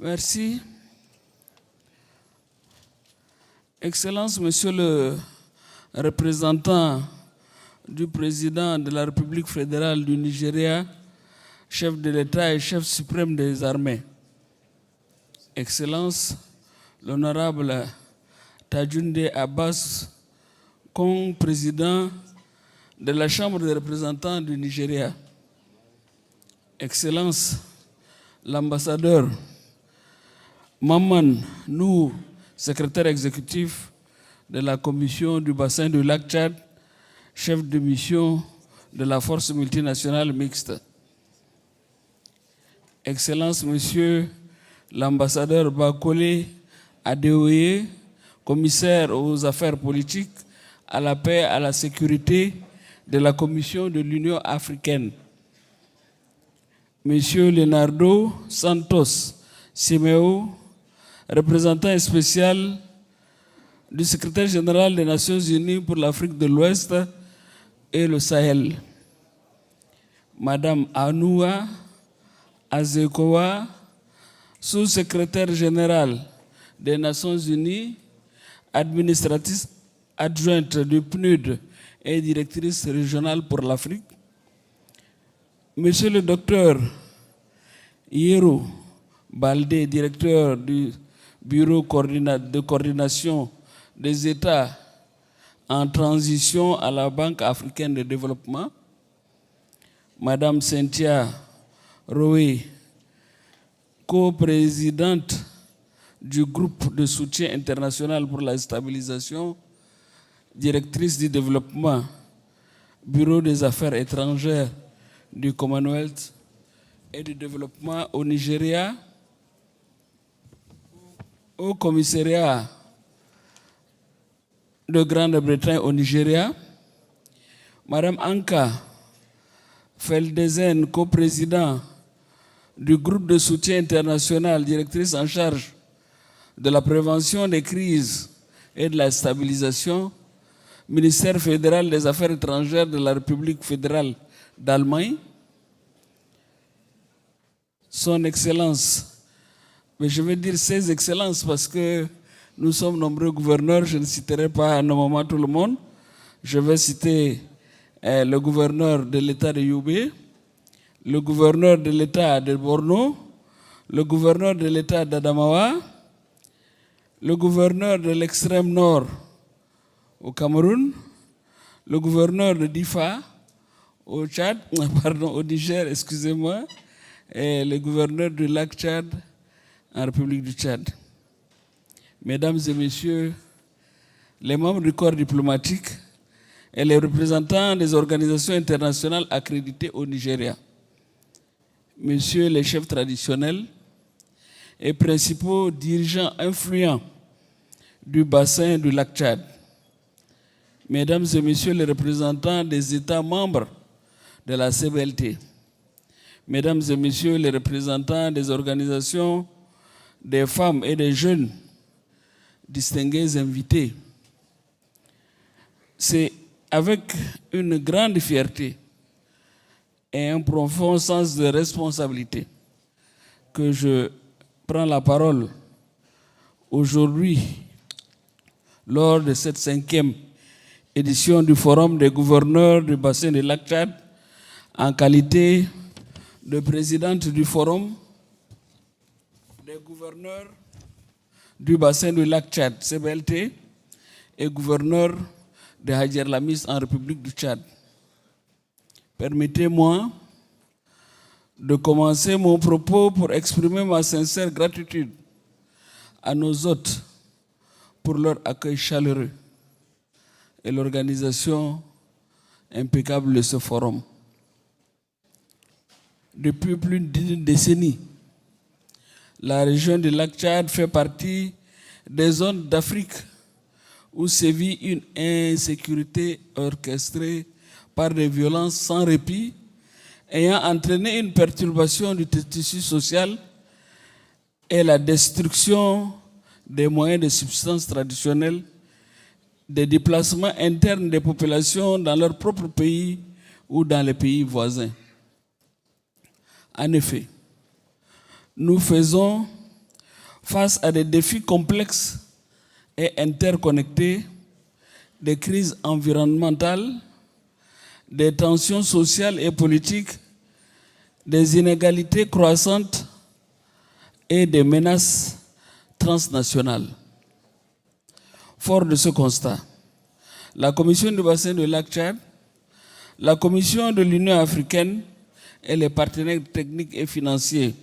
Merci. Excellence, Monsieur le représentant du président de la République fédérale du Nigeria, chef de l'État et chef suprême des armées. Excellence, l'honorable Tajunde Abbas, président de la Chambre des représentants du Nigeria. Excellence, l'ambassadeur Maman Nou, secrétaire exécutif de la Commission du Bassin du lac Tchad, chef de mission de la force multinationale mixte. Excellence, Monsieur l'ambassadeur Bakole Adeoye, commissaire aux affaires politiques, à la paix et à la sécurité de la Commission de l'Union africaine. Monsieur Leonardo Santos Simeo, représentant spécial du secrétaire général des Nations Unies pour l'Afrique de l'Ouest et le Sahel. Madame Anoua Azekowa, sous-secrétaire générale des Nations Unies, administratrice adjointe du PNUD et directrice régionale pour l'Afrique. Monsieur le docteur Yero Baldé, directeur du Bureau de coordination des États en transition à la Banque africaine de développement. Madame Cynthia Roé, coprésidente du groupe de soutien international pour la stabilisation, directrice du développement, Bureau des affaires étrangères du Commonwealth et du développement au Nigeria, au commissariat de Grande-Bretagne au Nigeria, Madame Anka Feldezen, coprésident du groupe de soutien international, directrice en charge de la prévention des crises et de la stabilisation, ministère fédéral des Affaires étrangères de la République fédérale d'Allemagne, Son Excellence, mais je vais dire ses excellences parce que nous sommes nombreux gouverneurs, je ne citerai pas à un moment tout le monde. Je vais citer le gouverneur de l'État de Yobe, le gouverneur de l'État de Borno, le gouverneur de l'État d'Adamawa, le gouverneur de l'extrême nord au Cameroun, le gouverneur de Difa au Tchad, pardon, au Niger, excusez-moi, et le gouverneur du lac Tchad en République du Tchad. Mesdames et messieurs, les membres du corps diplomatique et les représentants des organisations internationales accréditées au Nigeria, messieurs les chefs traditionnels et principaux dirigeants influents du bassin du lac Tchad, mesdames et messieurs les représentants des États membres de la CBLT, Mesdames et Messieurs les représentants des organisations des femmes et des jeunes, distingués invités, c'est avec une grande fierté et un profond sens de responsabilité que je prends la parole aujourd'hui lors de cette 5e édition du Forum des gouverneurs du bassin du lac Tchad en qualité de présidente du Forum des gouverneurs du bassin du lac Tchad, CBLT, et gouverneur de Hadjer Lamis en République du Tchad. Permettez-moi de commencer mon propos pour exprimer ma sincère gratitude à nos hôtes pour leur accueil chaleureux et l'organisation impeccable de ce forum. Depuis plus d'une décennie, la région du lac Tchad fait partie des zones d'Afrique où sévit une insécurité orchestrée par des violences sans répit, ayant entraîné une perturbation du tissu social et la destruction des moyens de subsistance traditionnels, des déplacements internes des populations dans leur propre pays ou dans les pays voisins. En effet, nous faisons face à des défis complexes et interconnectés, des crises environnementales, des tensions sociales et politiques, des inégalités croissantes et des menaces transnationales. Fort de ce constat, la Commission du bassin du lac Tchad, la Commission de l'Union africaine et les partenaires techniques et financiers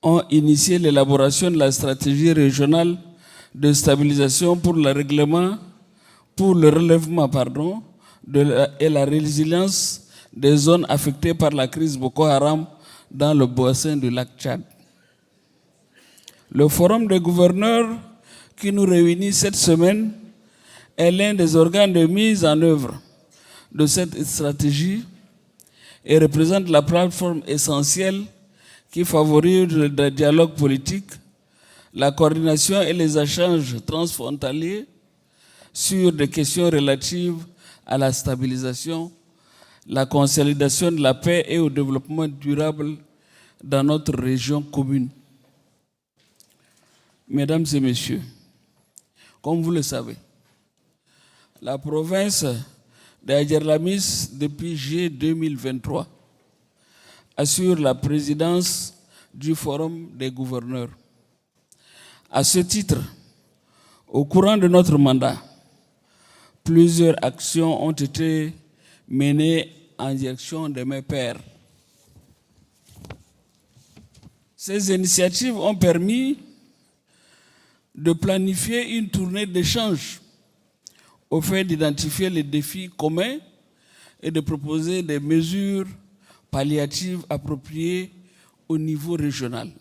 ont initié l'élaboration de la stratégie régionale de stabilisation pour le relèvement et la résilience des zones affectées par la crise Boko Haram dans le bassin du lac Tchad. Le Forum des gouverneurs qui nous réunit cette semaine est l'un des organes de mise en œuvre de cette stratégie et représente la plateforme essentielle qui favorise le dialogue politique, la coordination et les échanges transfrontaliers sur des questions relatives à la stabilisation, la consolidation de la paix et au développement durable dans notre région commune. Mesdames et messieurs, comme vous le savez, la province de Hadjer Lamis, depuis juillet 2023, assure la présidence du Forum des gouverneurs. À ce titre, au courant de notre mandat, plusieurs actions ont été menées en direction de mes pairs. Ces initiatives ont permis de planifier une tournée d'échange au fait d'identifier les défis communs et de proposer des mesures palliatives appropriées au niveau régional.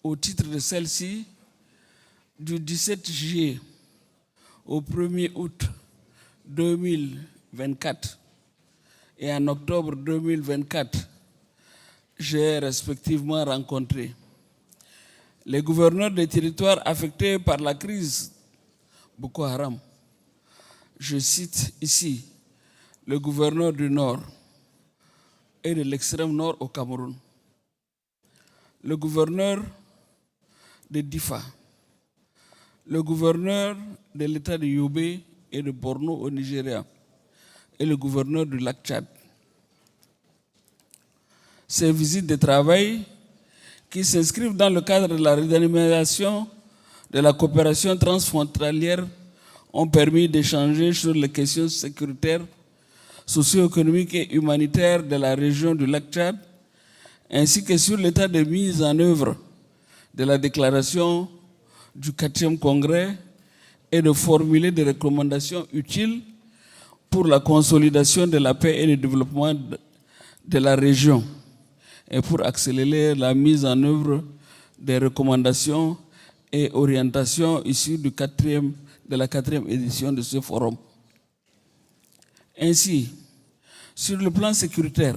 Au titre de celle-ci, du 17 juillet au 1er août 2024 et en octobre 2024, j'ai respectivement rencontré les gouverneurs des territoires affectés par la crise Boko Haram. Je cite ici le gouverneur du Nord et de l'extrême Nord au Cameroun, le gouverneur de Difa, le gouverneur de l'État de Yobe et de Borno au Nigeria et le gouverneur du lac Tchad. Ces visites de travail qui s'inscrivent dans le cadre de la redynamisation de la coopération transfrontalière ont permis d'échanger sur les questions sécuritaires, socio-économiques et humanitaires de la région du lac Tchad, ainsi que sur l'état de mise en œuvre de la déclaration du 4e congrès et de formuler des recommandations utiles pour la consolidation de la paix et le développement de la région et pour accélérer la mise en œuvre des recommandations et orientations issues de la 4e édition de ce forum. Ainsi, sur le plan sécuritaire,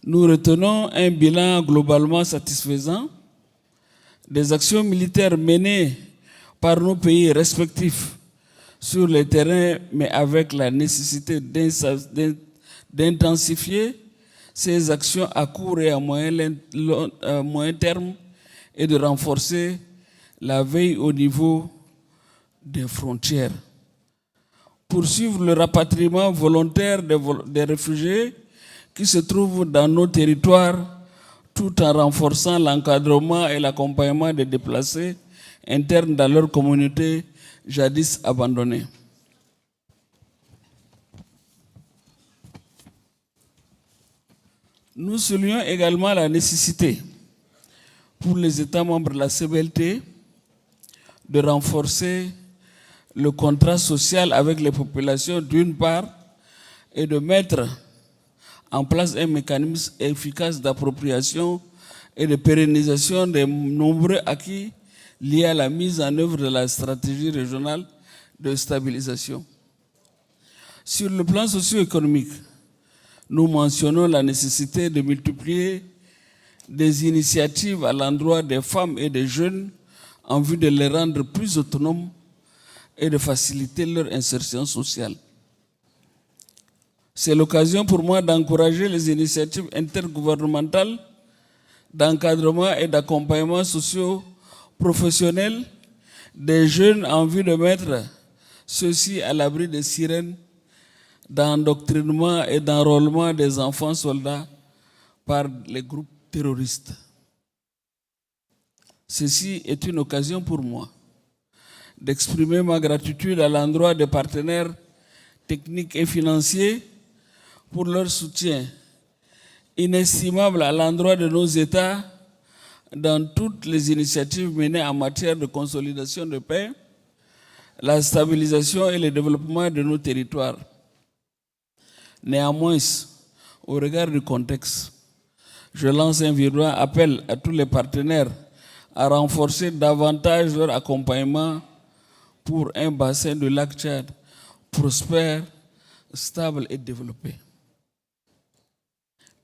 nous retenons un bilan globalement satisfaisant des actions militaires menées par nos pays respectifs sur le terrain, mais avec la nécessité d'intensifier ces actions à court et à moyen terme et de renforcer la veille au niveau des frontières. Poursuivre le rapatriement volontaire des réfugiés qui se trouvent dans nos territoires tout en renforçant l'encadrement et l'accompagnement des déplacés internes dans leur communauté jadis abandonnée. Nous soulignons également la nécessité pour les États membres de la CBLT de renforcer le contrat social avec les populations d'une part et de mettre en place un mécanisme efficace d'appropriation et de pérennisation des nombreux acquis liés à la mise en œuvre de la stratégie régionale de stabilisation. Sur le plan socio-économique, nous mentionnons la nécessité de multiplier des initiatives à l'endroit des femmes et des jeunes en vue de les rendre plus autonomes et de faciliter leur insertion sociale. C'est l'occasion pour moi d'encourager les initiatives intergouvernementales d'encadrement et d'accompagnement socio-professionnel des jeunes en vue de mettre ceux-ci à l'abri des sirènes d'endoctrinement et d'enrôlement des enfants soldats par les groupes terroristes. Ceci est une occasion pour moi d'exprimer ma gratitude à l'endroit des partenaires techniques et financiers pour leur soutien inestimable à l'endroit de nos États dans toutes les initiatives menées en matière de consolidation de paix, la stabilisation et le développement de nos territoires. Néanmoins, au regard du contexte, je lance un vibrant appel à tous les partenaires à renforcer davantage leur accompagnement pour un bassin du lac Tchad prospère, stable et développé.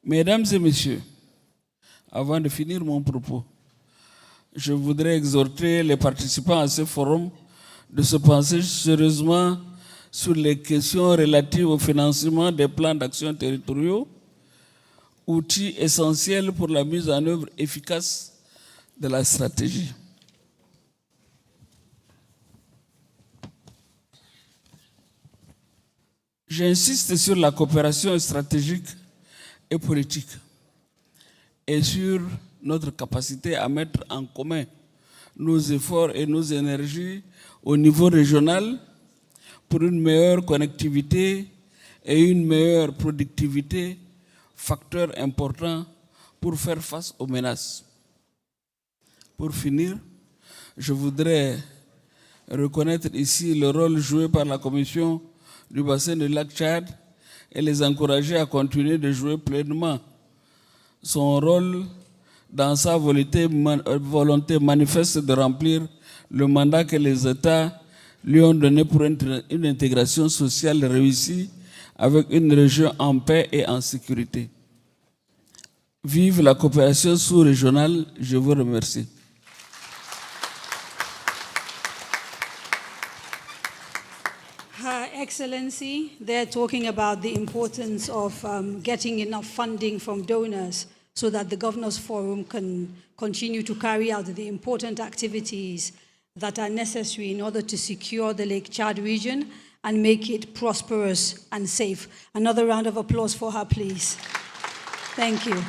Mesdames et messieurs, avant de finir mon propos, je voudrais exhorter les participants à ce forum de se pencher sérieusement sur les questions relatives au financement des plans d'action territoriaux, outils essentiels pour la mise en œuvre efficace de la stratégie. J'insiste sur la coopération stratégique et politique et sur notre capacité à mettre en commun nos efforts et nos énergies au niveau régional pour une meilleure connectivité et une meilleure productivité, facteur important pour faire face aux menaces. Pour finir, je voudrais reconnaître ici le rôle joué par la Commission du Bassin du lac Tchad et les encourager à continuer de jouer pleinement son rôle dans sa volonté manifeste de remplir le mandat que les États lui ont donné pour une intégration sociale réussie avec une région en paix et en sécurité. Vive la coopération sous-régionale, je vous remercie. Her Excellency, they're talking about the importance of getting enough funding from donors so that the Governors Forum can continue to carry out the important activities that are necessary in order to secure the Lake Chad region and make it prosperous and safe. Another round of applause for her, please. Thank you.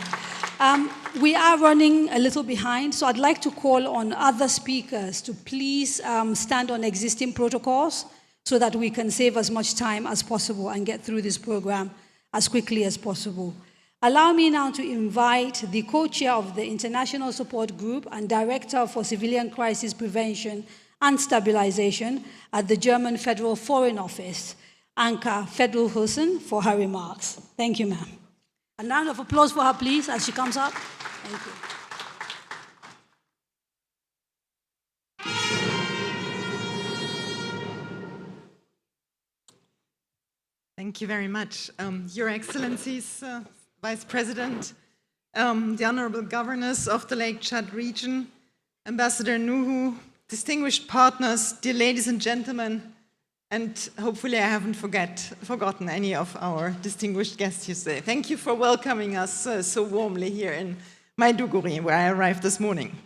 We are running a little behind, so I'd like to call on other speakers to please stand on existing protocols so that we can save as much time as possible and get through this program as quickly as possible. Allow me now to invite the co-chair of the International Support Group and Director for Civilian Crisis Prevention and Stabilization at the German Federal Foreign Office, Anka Fedlhusen, for her remarks. Thank you, ma'am. A round of applause for her, please, as she comes up. Thank you. Thank you very much. Your Excellencies, Vice President, the Honorable Governors of the Lake Chad region, Ambassador Nuhu, distinguished partners, dear ladies and gentlemen, and hopefully I haven't forgotten any of our distinguished guests here today. Thank you for welcoming us so warmly here in Maiduguri, where I arrived this morning.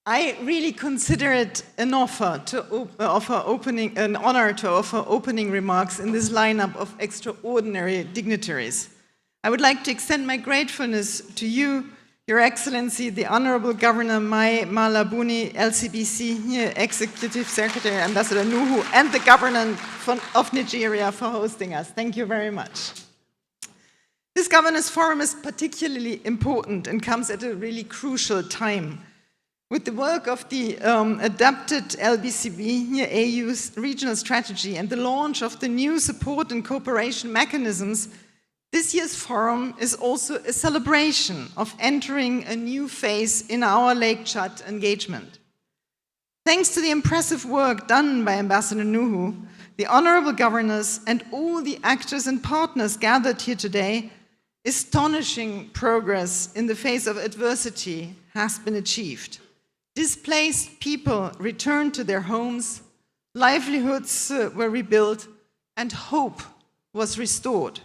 I really consider it an honor to offer opening remarks in this lineup of extraordinary dignitaries. I would like to extend my gratefulness to you, Your Excellency, the Honorable Governor Mai Malabuni, LCBC Executive Secretary, Ambassador Nuhu, and the Government of Nigeria for hosting us. Thank you very much. This Governors Forum is particularly important and comes at a really crucial time. With the work of the adapted LBCB, AU's regional strategy, and the launch of the new support and cooperation mechanisms, this year's forum is also a celebration of entering a new phase in our Lake Chad engagement. Thanks to the impressive work done by Ambassador Nuhu, the honorable governors, and all the actors and partners gathered here today, astonishing progress in the face of adversity has been achieved. Displaced people returned to their homes, livelihoods were rebuilt, and hope was restored.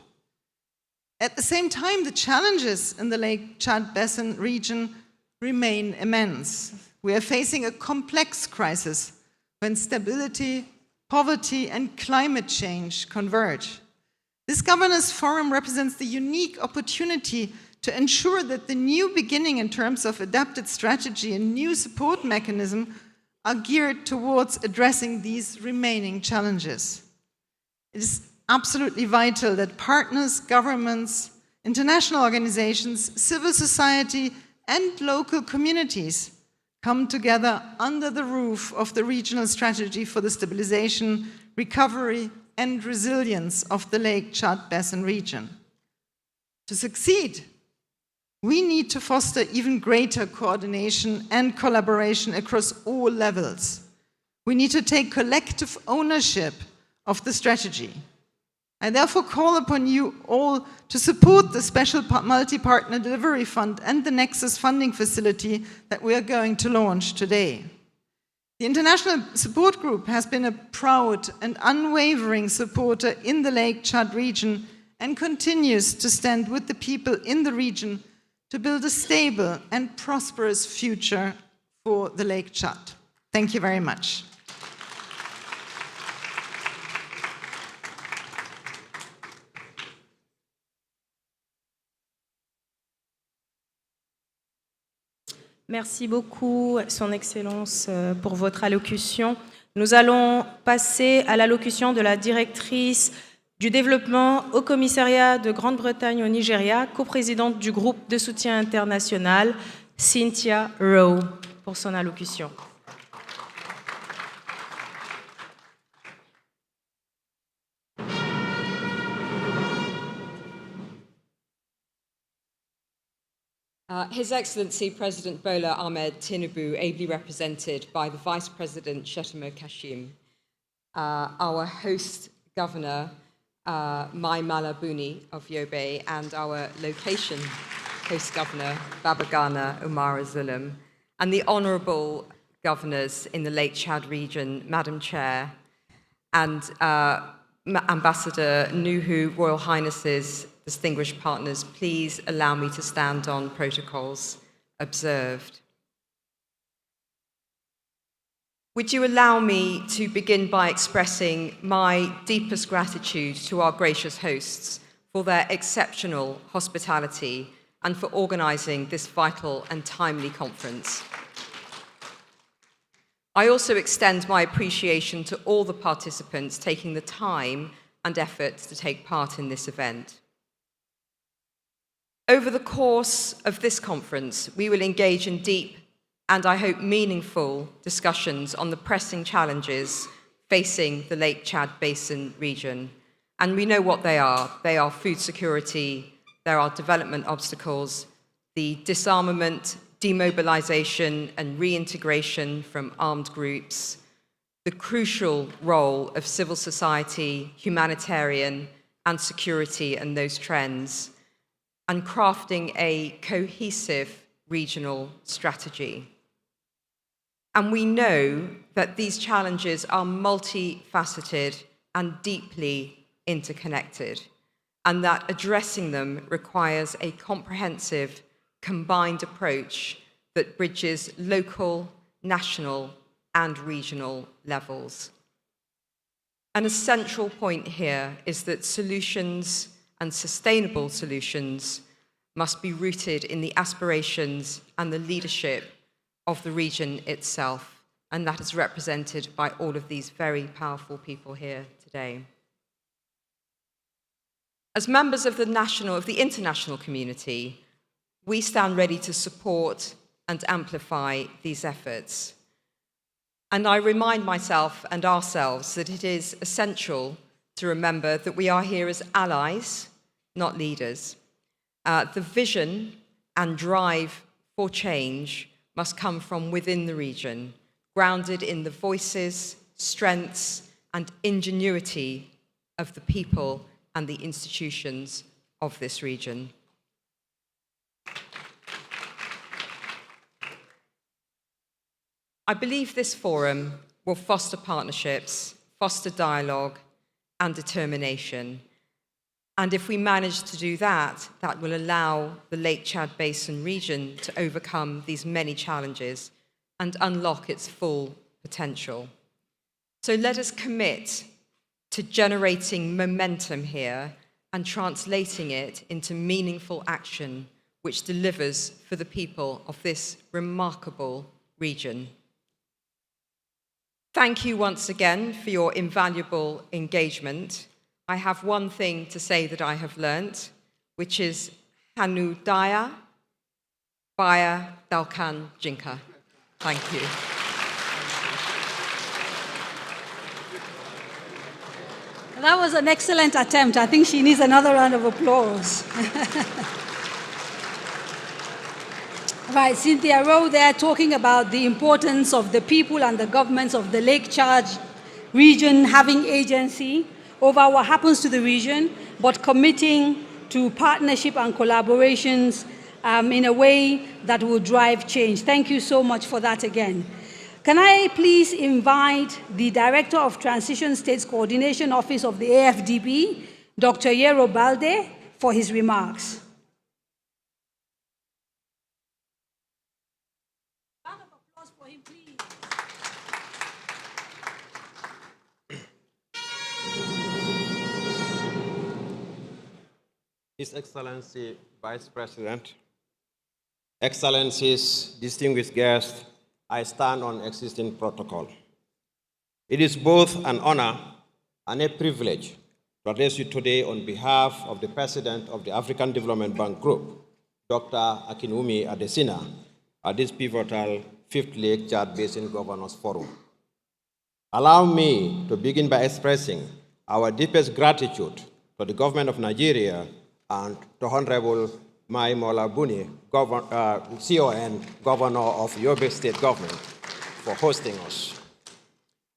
At the same time, the challenges in the Lake Chad Basin region remain immense. We are facing a complex crisis when stability, poverty, and climate change converge. This Governors Forum represents the unique opportunity to ensure that the new beginning in terms of adapted strategy and new support mechanism are geared towards addressing these remaining challenges. It is absolutely vital that partners, governments, international organizations, civil society, and local communities come together under the roof of the regional strategy for the stabilization, recovery, and resilience of the Lake Chad Basin region. To succeed, we need to foster even greater coordination and collaboration across all levels. We need to take collective ownership of the strategy. I therefore call upon you all to support the Special Multi-Partner Delivery Fund and the Nexus Funding Facility that we are going to launch today. The International Support Group has been a proud and unwavering supporter in the Lake Chad region and continues to stand with the people in the region to build a stable and prosperous future for the Lake Chad. Thank you very much. Merci beaucoup, Son Excellence, pour votre allocution. Nous allons passer à l'allocution de la directrice du développement au commissariat de Grande-Bretagne au Nigeria, coprésidente du groupe de soutien international, Cynthia Rowe, pour son allocution. His Excellency President Bola Ahmed Tinubu, ably represented by the Vice President Shettima Kashim, our host governor, Mai Malabuni of Yobe, and our location host governor, Babagana Umar Zulum, and the honourable governors in the Lake Chad region, Madam Chair, and Ambassador Nuhu, Royal Highnesses, distinguished partners, please allow me to stand on protocols observed. Would you allow me to begin by expressing my deepest gratitude to our gracious hosts for their exceptional hospitality and for organising this vital and timely conference. I also extend my appreciation to all the participants taking the time and effort to take part in this event. Over the course of this conference, we will engage in deep and I hope meaningful discussions on the pressing challenges facing the Lake Chad Basin region. And we know what they are. They are food security, there are development obstacles, the disarmament, demobilization and reintegration from armed groups, the crucial role of civil society, humanitarian and security and those trends, and crafting a cohesive regional strategy. And we know that these challenges are multifaceted and deeply interconnected, and that addressing them requires a comprehensive, combined approach that bridges local, national, and regional levels. And a central point here is that solutions and sustainable solutions must be rooted in the aspirations and the leadership of the region itself, and that is represented by all of these very powerful people here today. As members of the international community, we stand ready to support and amplify these efforts. And I remind myself and ourselves that it is essential to remember that we are here as allies, not leaders. The vision and drive for change must come from within the region, grounded in the voices, strengths, and ingenuity of the people and the institutions of this region. I believe this forum will foster partnerships, foster dialogue, and determination. And if we manage to do that, that will allow the Lake Chad Basin region to overcome these many challenges and unlock its full potential. So let us commit to generating momentum here and translating it into meaningful action which delivers for the people of this remarkable region. Thank you once again for your invaluable engagement. I have one thing to say that I have learnt, which is Hanu Daya, Baya Dalkan Jinka. Thank you. That was an excellent attempt. I think she needs another round of applause. Right, Cynthia Rowe there talking about the importance of the people and the governments of the Lake Chad region having agency over what happens to the region, but committing to partnership and collaborations in a way that will drive change. Thank you so much for that again. Can I please invite the Director of Transition States Coordination Office of the AFDB, Dr. Yero Balde, for his remarks. Round of applause for him, please. His Excellency Vice President, Excellencies, distinguished guests, I stand on existing protocol. It is both an honor and a privilege to address you today on behalf of the President of the African Development Bank Group, Dr. Akinwumi Adesina, at this pivotal 5th Lake Chad Basin Governors Forum. Allow me to begin by expressing our deepest gratitude to the government of Nigeria and to Honorable Mai Mola Buni, CON, Governor of Yobe State Government, for hosting us.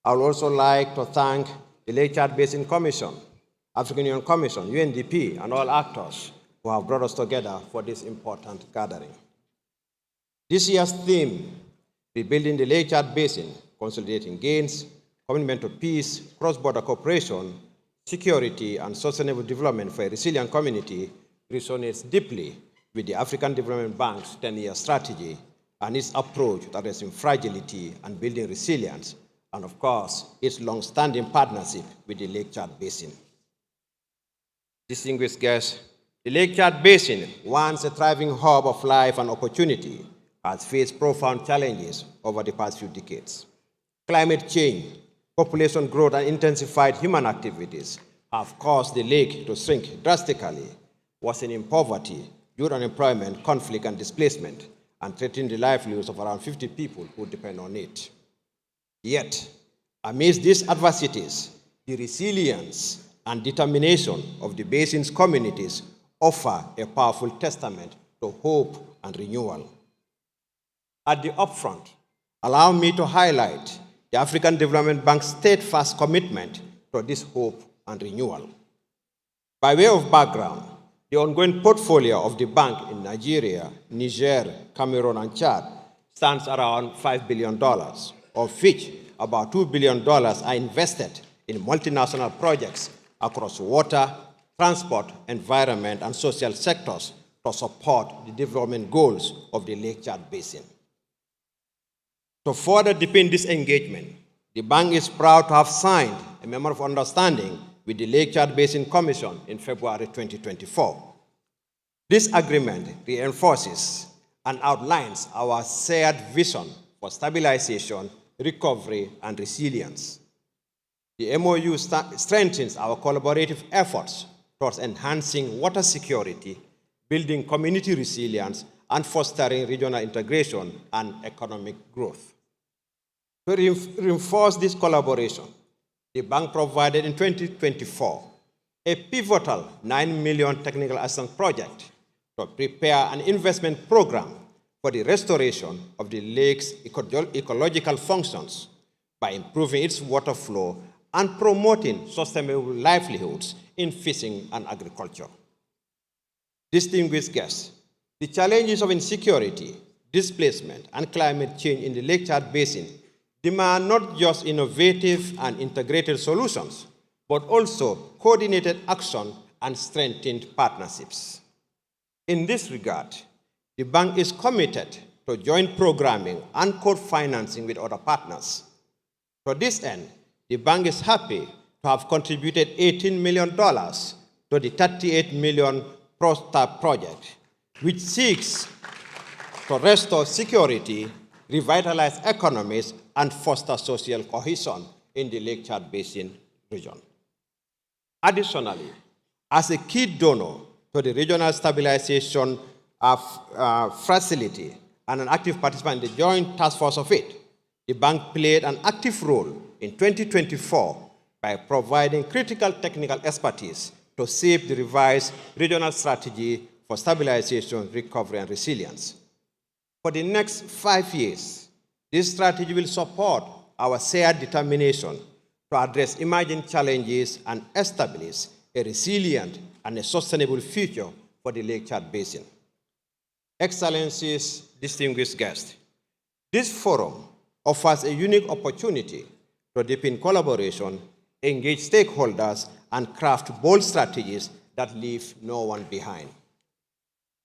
I would also like to thank the Lake Chad Basin Commission, African Union Commission, UNDP, and all actors who have brought us together for this important gathering. This year's theme, Rebuilding the Lake Chad Basin, Consolidating Gains, Commitment to Peace, Cross-Border Cooperation, Security, and Sustainable Development for a Resilient Community, resonates deeply with the African Development Bank's 10-year strategy and its approach to addressing fragility and building resilience, and of course, its long-standing partnership with the Lake Chad Basin. Distinguished guests, the Lake Chad Basin, once a thriving hub of life and opportunity, has faced profound challenges over the past few decades. Climate change, population growth, and intensified human activities have caused the lake to shrink drastically, worsening poverty, youth unemployment, conflict, and displacement, and threatening the livelihoods of around 50 people who depend on it. Yet, amidst these adversities, the resilience and determination of the basin's communities offer a powerful testament to hope and renewal. At the upfront, allow me to highlight the African Development Bank's steadfast commitment to this hope and renewal. By way of background, the ongoing portfolio of the bank in Nigeria, Niger, Cameroon, and Chad stands around $5 billion, of which about $2 billion are invested in multinational projects across water, transport, environment, and social sectors to support the development goals of the Lake Chad Basin. To further deepen this engagement, the bank is proud to have signed a memorandum of understanding with the Lake Chad Basin Commission in February 2024. This agreement reinforces and outlines our shared vision for stabilization, recovery, and resilience. The MOU strengthens our collaborative efforts towards enhancing water security, building community resilience, and fostering regional integration and economic growth. To reinforce this collaboration, the bank provided in 2024 a pivotal $9 million technical assistance project to prepare an investment program for the restoration of the lake's ecological functions by improving its water flow and promoting sustainable livelihoods in fishing and agriculture. Distinguished guests, the challenges of insecurity, displacement, and climate change in the Lake Chad Basin demand not just innovative and integrated solutions, but also coordinated action and strengthened partnerships. In this regard, the bank is committed to joint programming and co-financing with other partners. To this end, the bank is happy to have contributed $18 million to the $38 million ProStar project, which seeks to restore security, revitalize economies, and foster social cohesion in the Lake Chad Basin region. Additionally, as a key donor to the Regional Stabilization Facility and an active participant in the joint task force of it, the bank played an active role in 2024 by providing critical technical expertise to shape the revised regional strategy for stabilization, recovery, and resilience. For the next 5 years, this strategy will support our shared determination to address emerging challenges and establish a resilient and a sustainable future for the Lake Chad Basin. Excellencies, distinguished guests, this forum offers a unique opportunity to deepen collaboration, engage stakeholders, and craft bold strategies that leave no one behind.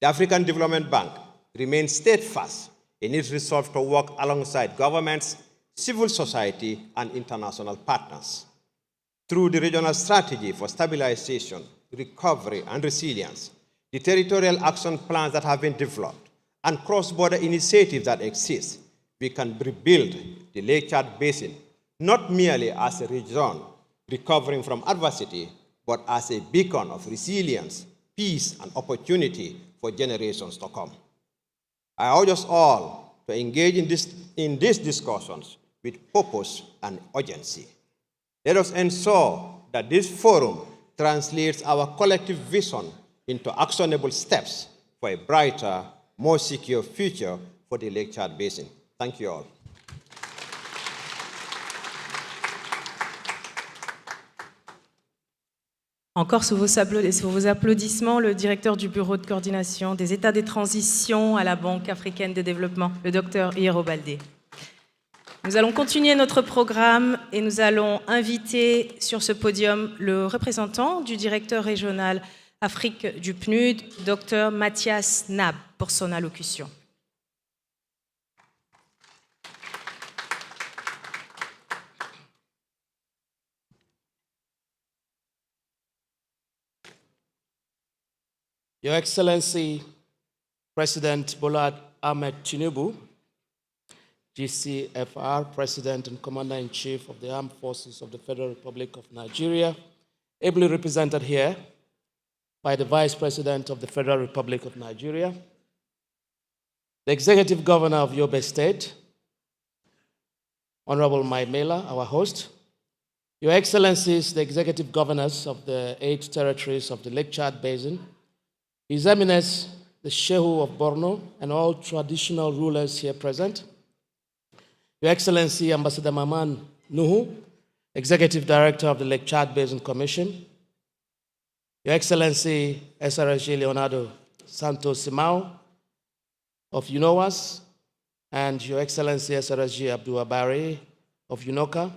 The African Development Bank remains steadfast in its resolve to work alongside governments, civil society, and international partners. Through the regional strategy for stabilization, recovery, and resilience, the territorial action plans that have been developed, and cross-border initiatives that exist, we can rebuild the Lake Chad Basin not merely as a region recovering from adversity, but as a beacon of resilience, peace, and opportunity for generations to come. I urge us all to engage in these discussions with purpose and urgency. Let us ensure that this forum translates our collective vision into actionable steps for a brighter, more secure future for the Lake Chad Basin. Thank you all. Encore sous vos applaudissements, le directeur du Bureau de coordination des États des transitions à la Banque africaine de développement, le Dr Hierro Baldé. Nous allons continuer notre programme et nous allons inviter sur ce podium le représentant du directeur régional Afrique du PNUD, Dr Mathias Nab, pour son allocution. Your Excellency, President Bola Ahmed Tinubu, GCFR, President and Commander-in-Chief of the Armed Forces of the Federal Republic of Nigeria, ably represented here by the Vice President of the Federal Republic of Nigeria, the Executive Governor of Yobe State, Honorable Maimela, our host, Your Excellencies, the Executive Governors of the 8 territories of the Lake Chad Basin, His Eminence, the Shehu of Borno, and all traditional rulers here present, Your Excellency, Ambassador Maman Nuhu, Executive Director of the Lake Chad Basin Commission, Your Excellency SRSG Leonardo Santos Simao of UNOWAS, and Your Excellency SRSG Abdul Abari of UNOCA.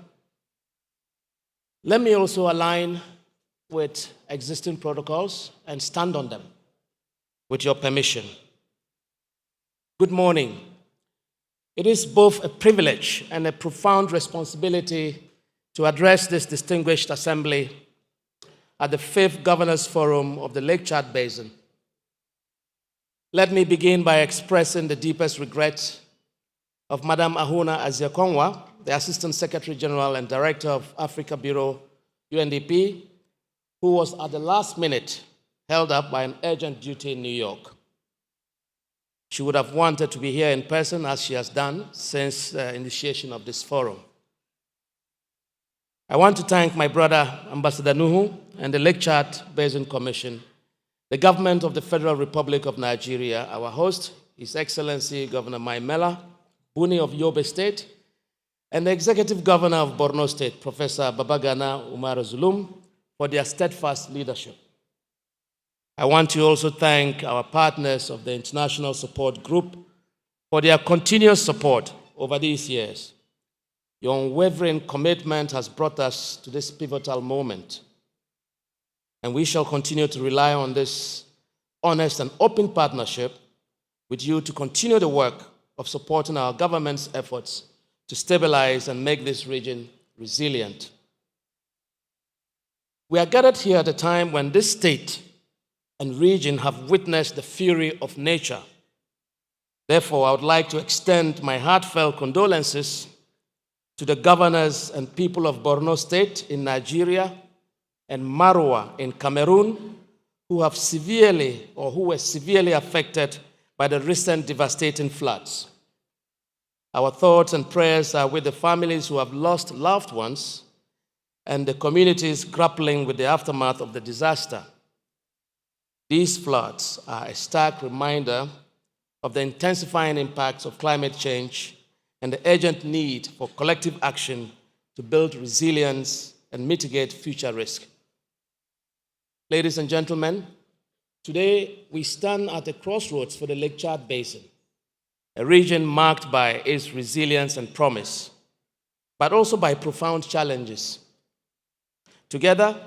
Let me also align with existing protocols and stand on them, with your permission. Good morning. It is both a privilege and a profound responsibility to address this distinguished assembly at the 5th Governors Forum of the Lake Chad Basin. Let me begin by expressing the deepest regret of Madam Ahuna Aziakongwa, the Assistant Secretary General and Director of Africa Bureau, UNDP, who was at the last minute held up by an urgent duty in New York. She would have wanted to be here in person, as she has done since the initiation of this forum. I want to thank my brother, Ambassador Nuhu, and the Lake Chad Basin Commission, the government of the Federal Republic of Nigeria, our host, His Excellency Governor Maimela Buni of Yobe State, and the Executive Governor of Borno State, Professor Babagana Umar Zulum, for their steadfast leadership. I want to also thank our partners of the International Support Group for their continuous support over these years. Your unwavering commitment has brought us to this pivotal moment, and we shall continue to rely on this honest and open partnership with you to continue the work of supporting our government's efforts to stabilize and make this region resilient. We are gathered here at a time when this state and region have witnessed the fury of nature. Therefore, I would like to extend my heartfelt condolences to the governors and people of Borno State in Nigeria and Marwa in Cameroon, who were severely affected by the recent devastating floods. Our thoughts and prayers are with the families who have lost loved ones and the communities grappling with the aftermath of the disaster. These floods are a stark reminder of the intensifying impacts of climate change and the urgent need for collective action to build resilience and mitigate future risk. Ladies and gentlemen, today we stand at a crossroads for the Lake Chad Basin, a region marked by its resilience and promise, but also by profound challenges. Together,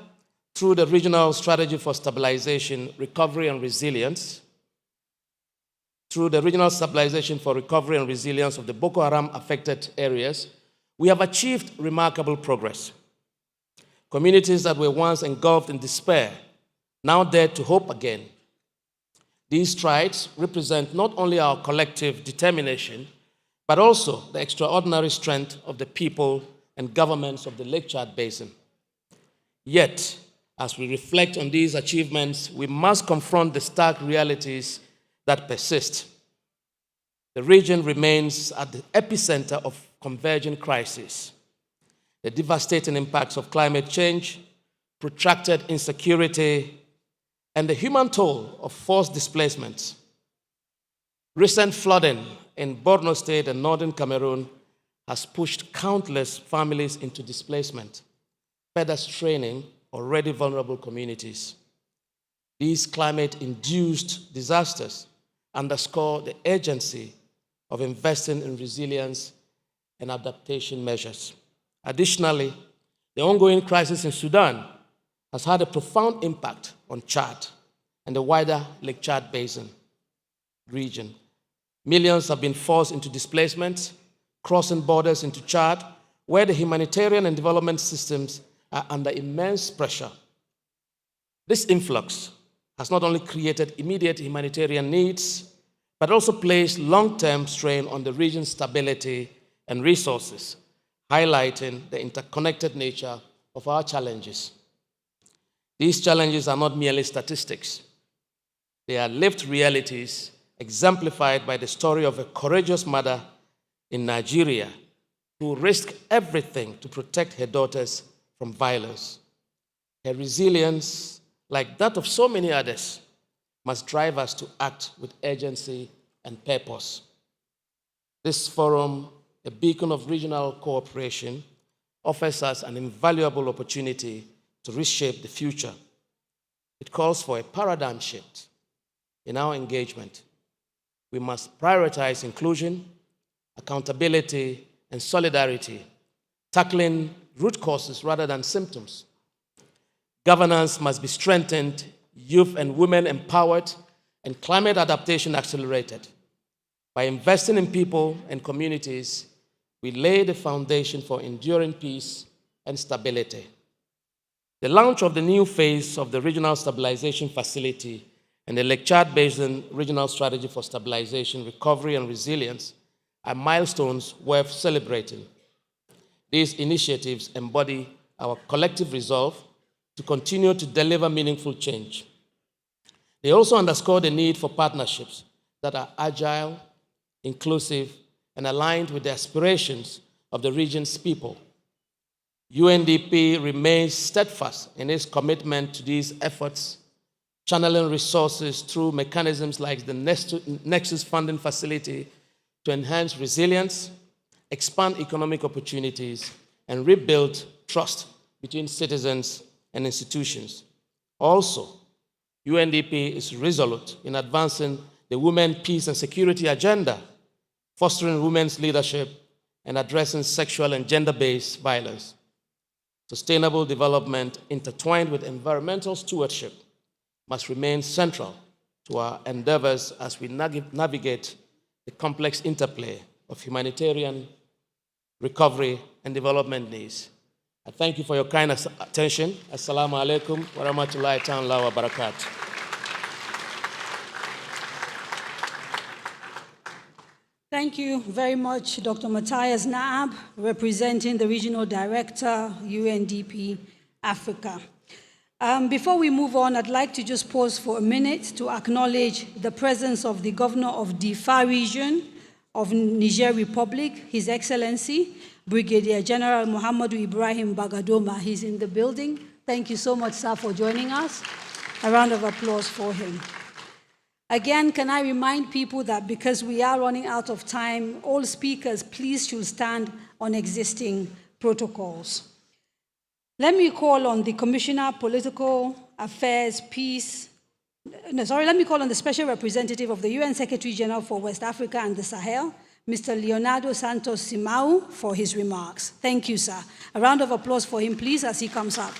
through the Regional Strategy for Stabilization, Recovery and Resilience, through the Regional Stabilization for Recovery and Resilience of the Boko Haram affected areas, we have achieved remarkable progress. Communities that were once engulfed in despair now dare to hope again. These strides represent not only our collective determination, but also the extraordinary strength of the people and governments of the Lake Chad Basin. Yet, as we reflect on these achievements, we must confront the stark realities that persist. The region remains at the epicenter of converging crises. The devastating impacts of climate change, protracted insecurity, and the human toll of forced displacements. Recent flooding in Borno State and northern Cameroon has pushed countless families into displacement, further straining already vulnerable communities. These climate-induced disasters underscore the urgency of investing in resilience and adaptation measures. Additionally, the ongoing crisis in Sudan has had a profound impact on Chad and the wider Lake Chad Basin region. Millions have been forced into displacement, crossing borders into Chad, where the humanitarian and development systems are under immense pressure. This influx has not only created immediate humanitarian needs, but also placed long-term strain on the region's stability and resources, highlighting the interconnected nature of our challenges. These challenges are not merely statistics. They are lived realities exemplified by the story of a courageous mother in Nigeria who risked everything to protect her daughters from violence. Her resilience, like that of so many others, must drive us to act with urgency and purpose. This forum, a beacon of regional cooperation, offers us an invaluable opportunity to reshape the future. It calls for a paradigm shift in our engagement. We must prioritize inclusion, accountability, and solidarity, tackling root causes rather than symptoms. Governance must be strengthened, youth and women empowered, and climate adaptation accelerated. By investing in people and communities, we lay the foundation for enduring peace and stability. The launch of the new phase of the Regional Stabilization Facility and the Lake Chad Basin Regional Strategy for Stabilization, Recovery, and Resilience are milestones worth celebrating. These initiatives embody our collective resolve to continue to deliver meaningful change. They also underscore the need for partnerships that are agile, inclusive, and aligned with the aspirations of the region's people. UNDP remains steadfast in its commitment to these efforts, channeling resources through mechanisms like the Nexus Funding Facility to enhance resilience, expand economic opportunities, and rebuild trust between citizens and institutions. Also, UNDP is resolute in advancing the Women, Peace, and Security agenda, fostering women's leadership, and addressing sexual and gender-based violence. Sustainable development intertwined with environmental stewardship must remain central to our endeavors as we navigate the complex interplay of humanitarian, recovery, and development needs. I thank you for your kind attention. Assalamu alaikum wa rahmatullahi ta'ala wa barakatuh. Thank you very much, Dr. Matthias Naab, representing the Regional Director, UNDP Africa. Before we move on, I'd like to just pause for a minute to acknowledge the presence of the Governor of Difa Region of Niger Republic, His Excellency, Brigadier General Muhammadu Ibrahim Bagadoma. He's in the building. Thank you so much, sir, for joining us. A round of applause for him. Again, can I remind people that because we are running out of time, all speakers, please should stand on existing protocols. Let me call on the Commissioner, Political Affairs, Peace, let me call on the Special Representative of the UN Secretary General for West Africa and the Sahel, Mr. Leonardo Santos Simao, for his remarks. Thank you, sir. A round of applause for him, please, as he comes up.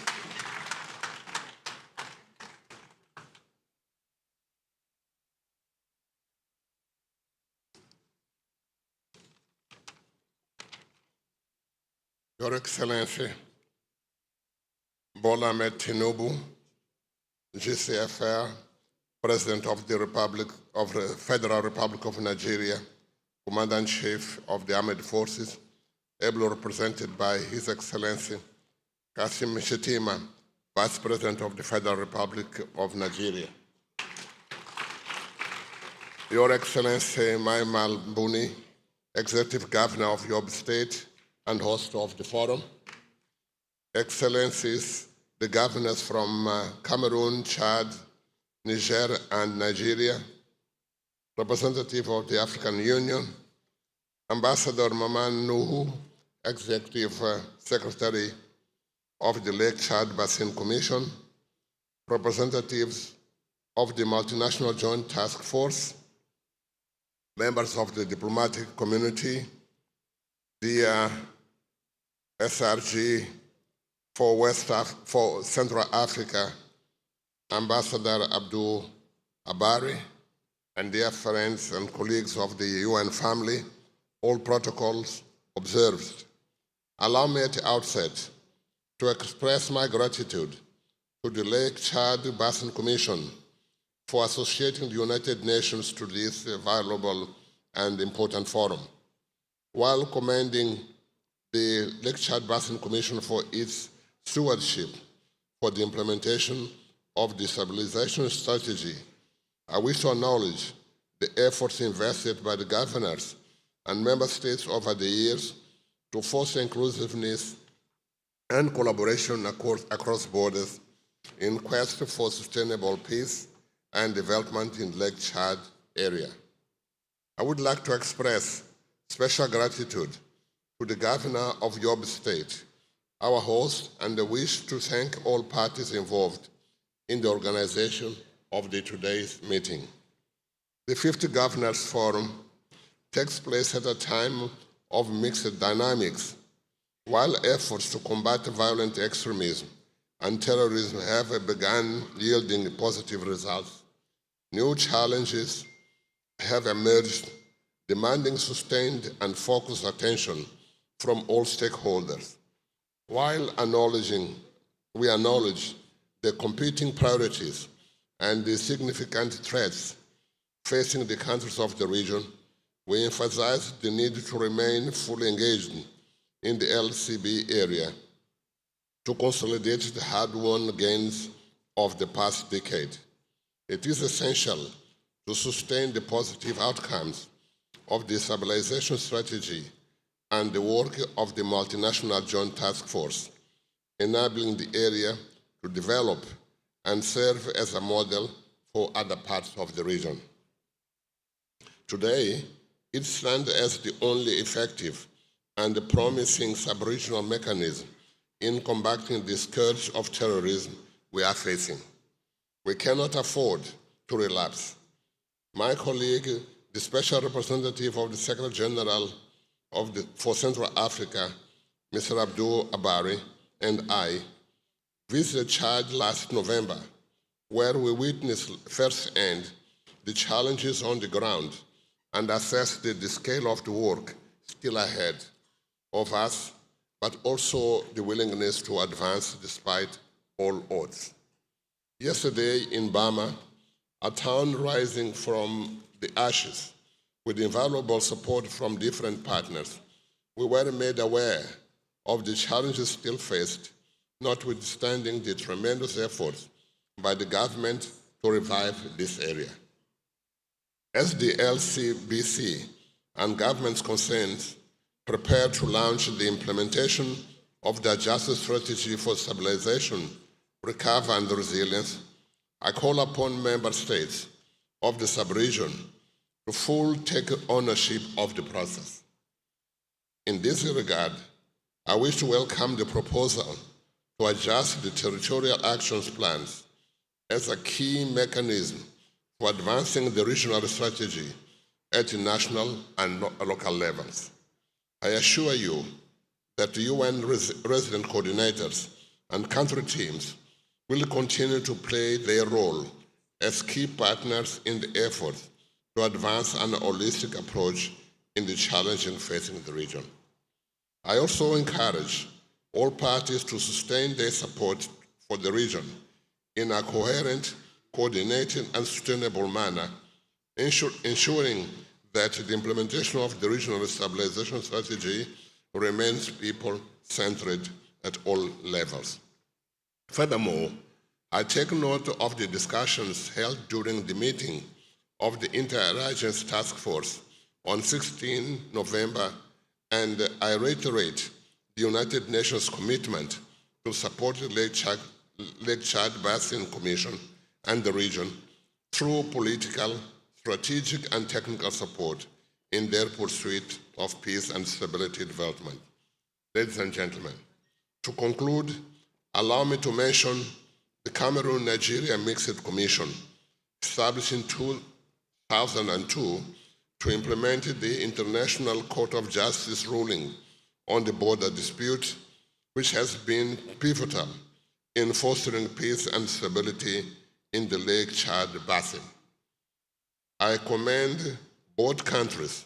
Your Excellency, Bola Ahmed Tinubu, GCFR, President of the Federal Republic of Nigeria, Commander-in-Chief of the Armed Forces, ably represented by His Excellency Kassim Shettima, Vice President of the Federal Republic of Nigeria. Your Excellency Maimal Buni, Executive Governor of Yobe State and host of the forum, Excellencies, the governors from Cameroon, Chad, Niger, and Nigeria, representative of the African Union, Ambassador Maman Nuhu, Executive Secretary of the Lake Chad Basin Commission, representatives of the Multinational Joint Task Force, members of the diplomatic community, the SRG for Central Africa, Ambassador Abdul Abari, and dear friends and colleagues of the UN family, all protocols observed. Allow me at the outset to express my gratitude to the Lake Chad Basin Commission for associating the United Nations to this valuable and important forum, while commending the Lake Chad Basin Commission for its stewardship for the implementation of the stabilization strategy. I wish to acknowledge the efforts invested by the governors and member states over the years to foster inclusiveness and collaboration across borders in quest for sustainable peace and development in Lake Chad area. I would like to express special gratitude to the Governor of Yobe State, our host, and the wish to thank all parties involved in the organization of today's meeting. The 50 Governors Forum takes place at a time of mixed dynamics. While efforts to combat violent extremism and terrorism have begun yielding positive results, new challenges have emerged, demanding sustained and focused attention from all stakeholders. While we acknowledge the competing priorities and the significant threats facing the countries of the region, we emphasize the need to remain fully engaged in the LCB area to consolidate the hard-won gains of the past decade. It is essential to sustain the positive outcomes of the stabilization strategy and the work of the multinational joint task force, enabling the area to develop and serve as a model for other parts of the region. Today, it stands as the only effective and promising sub-regional mechanism in combating the scourge of terrorism we are facing. We cannot afford to relapse. My colleague, the Special Representative of the Secretary General for Central Africa, Mr. Abdul Abari, and I visited Chad last November, where we witnessed firsthand the challenges on the ground and assessed the scale of the work still ahead of us, but also the willingness to advance despite all odds. Yesterday in Bama, a town rising from the ashes with invaluable support from different partners, we were made aware of the challenges still faced, notwithstanding the tremendous efforts by the government to revive this area. As the LCBC and governments concerned prepare to launch the implementation of the Justice Strategy for Stabilization, Recovery and Resilience, I call upon member states of the sub-region to fully take ownership of the process. In this regard, I wish to welcome the proposal to adjust the territorial actions plans as a key mechanism for advancing the regional strategy at the national and local levels. I assure you that the UN resident coordinators and country teams will continue to play their role as key partners in the effort to advance an holistic approach in the challenges facing the region. I also encourage all parties to sustain their support for the region in a coherent, coordinated, and sustainable manner, ensuring that the implementation of the regional stabilization strategy remains people-centered at all levels. Furthermore, I take note of the discussions held during the meeting of the Interagency Task Force on 16 November, and I reiterate the United Nations commitment to support the Lake Chad Basin Commission and the region through political, strategic, and technical support in their pursuit of peace and stability development. Ladies and gentlemen, to conclude, allow me to mention the Cameroon-Nigeria Mixed Commission, established in 2002 to implement the International Court of Justice ruling on the border dispute, which has been pivotal in fostering peace and stability in the Lake Chad Basin. I commend both countries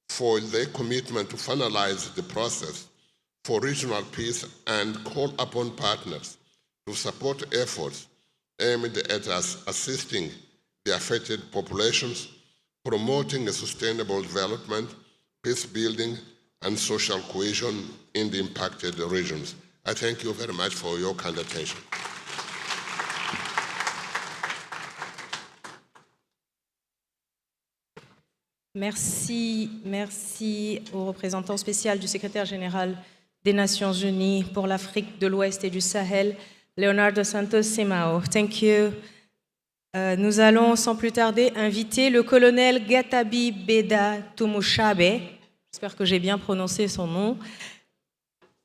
for their commitment to finalize the process for regional peace and call upon partners to support efforts aimed at assisting the affected populations, promoting a sustainable development, peace building, and social cohesion in the impacted regions. I thank you very much for your kind attention. Merci au représentant spécial du secrétaire général des Nations Unies pour l'Afrique de l'Ouest et du Sahel, Leonardo Santos Simao. Thank you. Nous allons sans plus tarder inviter le colonel Gatabi Beda Tumushabe, j'espère que j'ai bien prononcé son nom,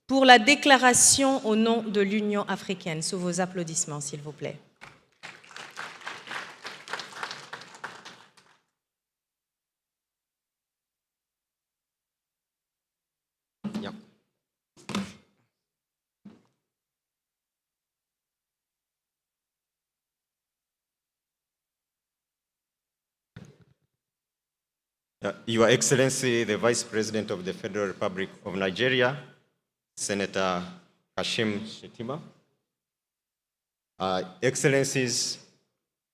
pour la déclaration au nom de l'Union africaine. Sous vos applaudissements, s'il vous plaît. Your Excellency, the Vice President of the Federal Republic of Nigeria, Senator Kashim Shettima, Excellencies,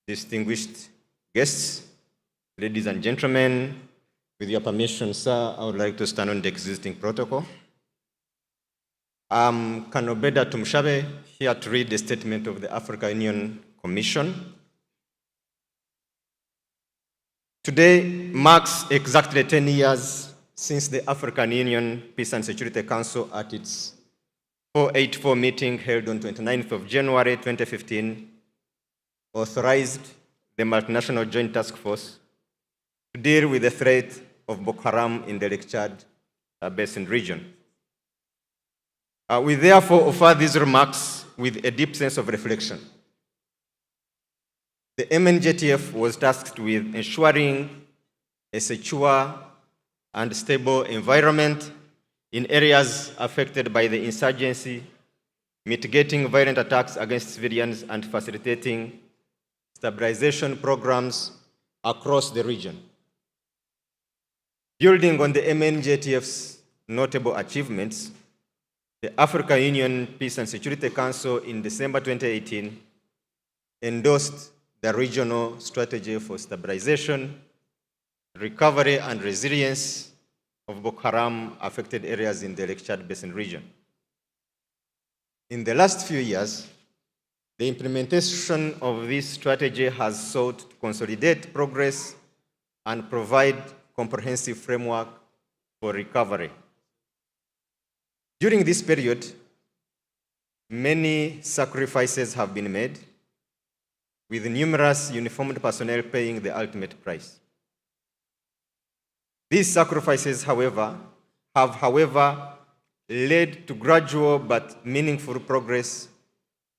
distinguished guests, ladies and gentlemen, with your permission, sir, I would like to stand on the existing protocol. I'm Kanobeda Tumshabe, here to read the statement of the African Union Commission. Today marks exactly 10 years since the African Union Peace and Security Council at its 484 meeting held on 29th of January 2015 authorized the multinational joint task force to deal with the threat of Boko Haram in the Lake Chad Basin region. We therefore offer these remarks with a deep sense of reflection. The MNJTF was tasked with ensuring a secure and stable environment in areas affected by the insurgency, mitigating violent attacks against civilians, and facilitating stabilization programs across the region. Building on the MNJTF's notable achievements, the African Union Peace and Security Council in December 2018 endorsed the regional strategy for stabilization, recovery, and resilience of Boko Haram affected areas in the Lake Chad Basin region. In the last few years, the implementation of this strategy has sought to consolidate progress and provide comprehensive framework for recovery. During this period, many sacrifices have been made, with numerous uniformed personnel paying the ultimate price. These sacrifices, have led to gradual but meaningful progress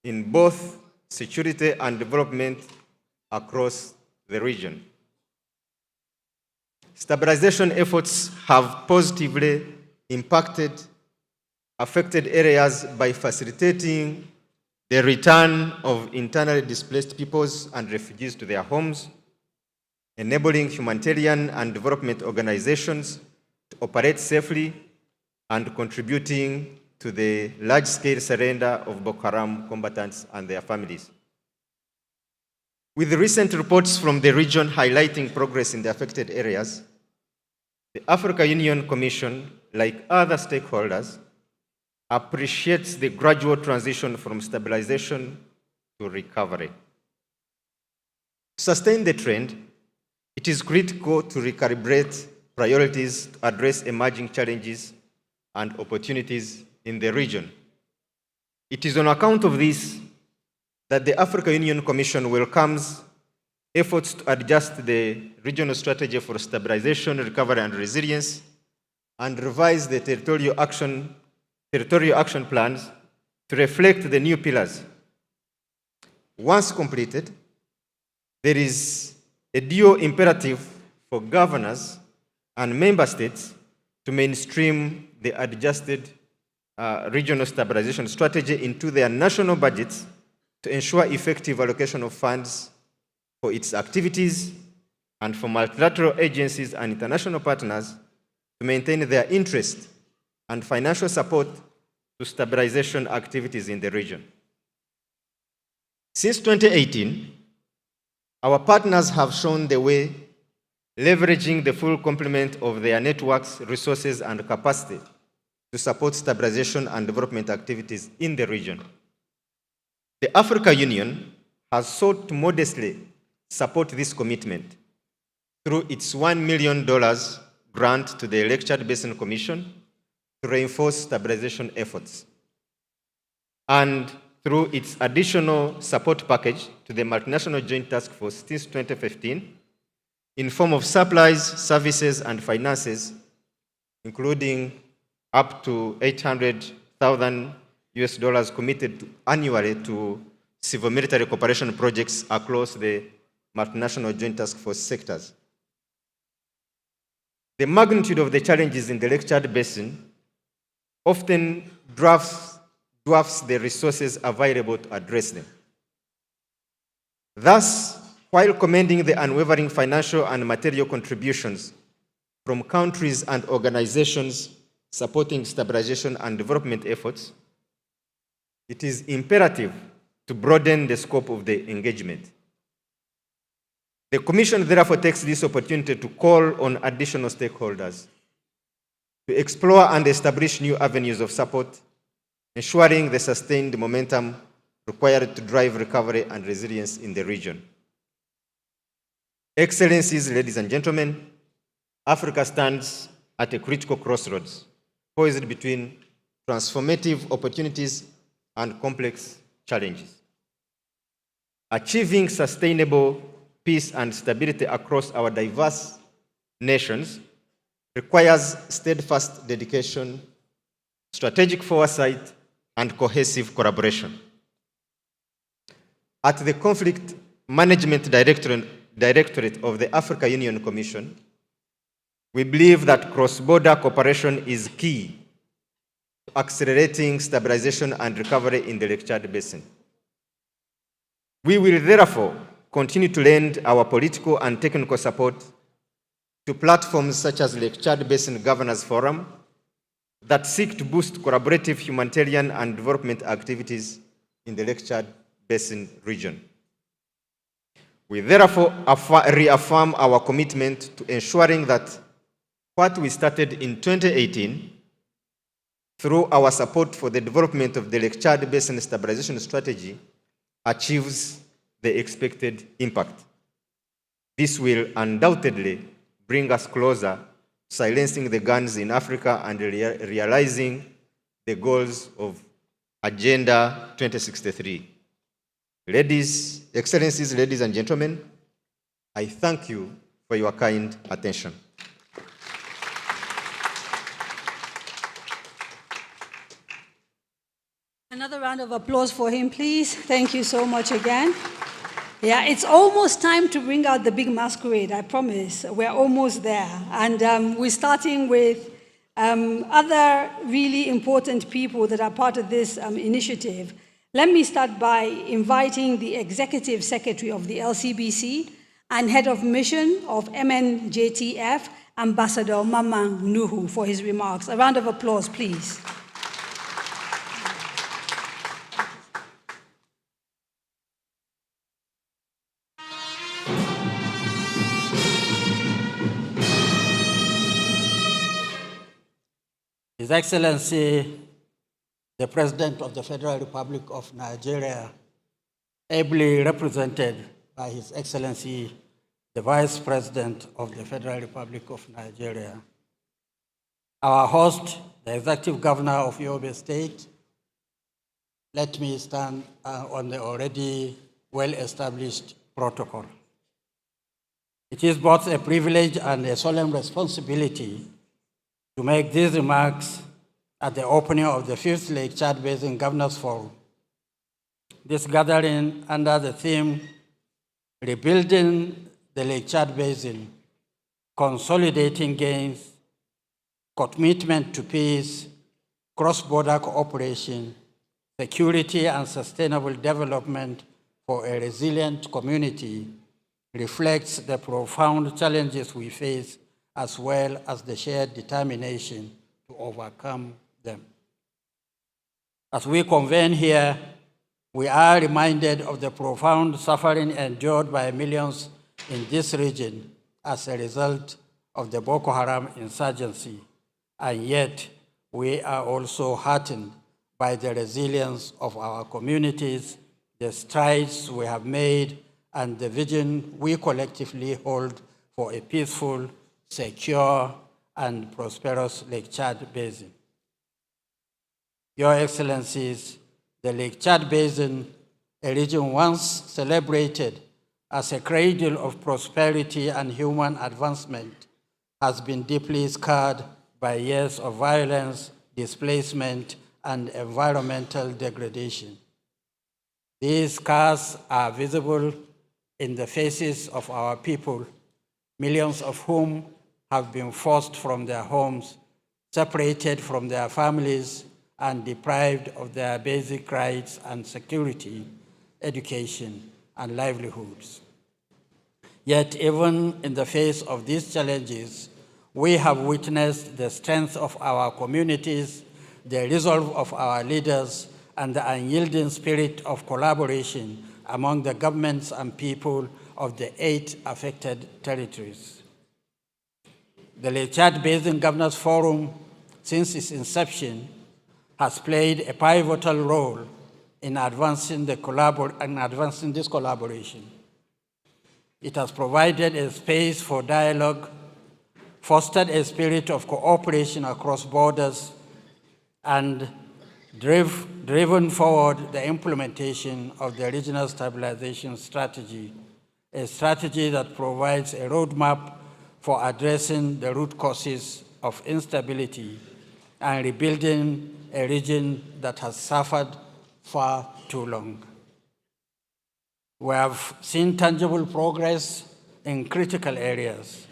in both security and development across the region. Stabilization efforts have positively impacted affected areas by facilitating the return of internally displaced peoples and refugees to their homes, enabling humanitarian and development organizations to operate safely, and contributing to the large-scale surrender of Boko Haram combatants and their families. With the recent reports from the region highlighting progress in the affected areas, the African Union Commission, like other stakeholders, appreciates the gradual transition from stabilization to recovery. To sustain the trend, it is critical to recalibrate priorities to address emerging challenges and opportunities in the region. It is on account of this that the African Union Commission welcomes efforts to adjust the regional strategy for stabilization, recovery, and resilience, and revise the territorial action plans to reflect the new pillars. Once completed, there is a dual imperative for governors and member states to mainstream the adjusted regional stabilization strategy into their national budgets to ensure effective allocation of funds for its activities, and for multilateral agencies and international partners to maintain their interest and financial support to stabilization activities in the region. Since 2018, our partners have shown the way, leveraging the full complement of their networks, resources, and capacity to support stabilization and development activities in the region. The African Union has sought to modestly support this commitment through its $1 million grant to the Lake Chad Basin Commission to reinforce stabilization efforts, and through its additional support package to the multinational joint task force since 2015 in form of supplies, services, and finances, including up to $800,000 committed annually to civil military cooperation projects across the multinational joint task force sectors. The magnitude of the challenges in the Lake Chad Basin often dwarfs the resources available to address them. Thus, while commending the unwavering financial and material contributions from countries and organizations supporting stabilization and development efforts, it is imperative to broaden the scope of the engagement. The Commission therefore takes this opportunity to call on additional stakeholders to explore and establish new avenues of support, ensuring the sustained momentum required to drive recovery and resilience in the region. Excellencies, ladies and gentlemen, Africa stands at a critical crossroads, poised between transformative opportunities and complex challenges. Achieving sustainable peace and stability across our diverse nations requires steadfast dedication, strategic foresight, and cohesive collaboration. At the Conflict Management Directorate of the Africa Union Commission, we believe that cross-border cooperation is key to accelerating stabilization and recovery in the Lake Chad Basin. We will therefore continue to lend our political and technical support to platforms such as Lake Chad Basin Governors Forum that seek to boost collaborative humanitarian and development activities in the Lake Chad Basin region. We therefore reaffirm our commitment to ensuring that what we started in 2018 through our support for the development of the Lake Chad Basin Stabilization Strategy achieves the expected impact. This will undoubtedly bring us closer to silencing the guns in Africa and realizing the goals of Agenda 2063. Excellencies, ladies and gentlemen, I thank you for your kind attention. Another round of applause for him, please. Thank you so much again. Yeah, it's almost time to bring out the big masquerade, I promise. We're almost there. And we're starting with other really important people that are part of this initiative. Let me start by inviting the Executive Secretary of the LCBC and Head of Mission of MNJTF, Ambassador Mamang Nuhu, for his remarks. A round of applause, please. His Excellency, the President of the Federal Republic of Nigeria, ably represented by His Excellency, the Vice President of the Federal Republic of Nigeria, our host, the Executive Governor of Yobe State. Let me stand on the already well-established protocol. It is both a privilege and a solemn responsibility to make these remarks at the opening of the 5th Lake Chad Basin Governors Forum. This gathering under the theme, Rebuilding the Lake Chad Basin, Consolidating Gains, Commitment to Peace, Cross-Border Cooperation, Security and Sustainable Development for a Resilient Community, reflects the profound challenges we face as well as the shared determination to overcome them. As we convene here, we are reminded of the profound suffering endured by millions in this region as a result of the Boko Haram insurgency, and yet we are also heartened by the resilience of our communities, the strides we have made, and the vision we collectively hold for a peaceful, secure, and prosperous Lake Chad Basin. Your Excellencies, the Lake Chad Basin, a region once celebrated as a cradle of prosperity and human advancement, has been deeply scarred by years of violence, displacement, and environmental degradation. These scars are visible in the faces of our people, millions of whom have been forced from their homes, separated from their families, and deprived of their basic rights and security, education, and livelihoods. Yet, even in the face of these challenges, We have witnessed the strength of our communities, the resolve of our leaders, and the unyielding spirit of collaboration among the governments and people of the 8 affected territories. The Lake Chad Basin Governors Forum, since its inception, has played a pivotal role in advancing this collaboration. It has provided a space for dialogue, fostered a spirit of cooperation across borders, and driven forward the implementation of the Regional Stabilization Strategy, a strategy that provides a roadmap for addressing the root causes of instability and rebuilding a region that has suffered far too long. We have seen tangible progress in critical areas.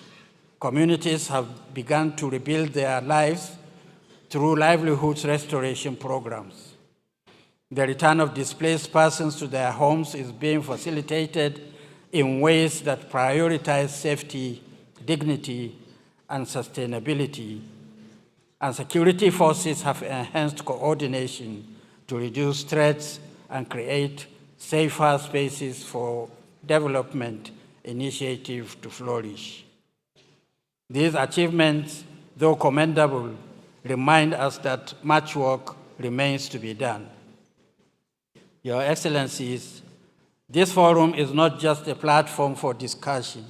Communities have begun to rebuild their lives through livelihoods restoration programs. The return of displaced persons to their homes is being facilitated in ways that prioritize safety, dignity, and sustainability. And security forces have enhanced coordination to reduce threats and create safer spaces for development initiatives to flourish. These achievements, though commendable, remind us that much work remains to be done. Your Excellencies, this forum is not just a platform for discussion.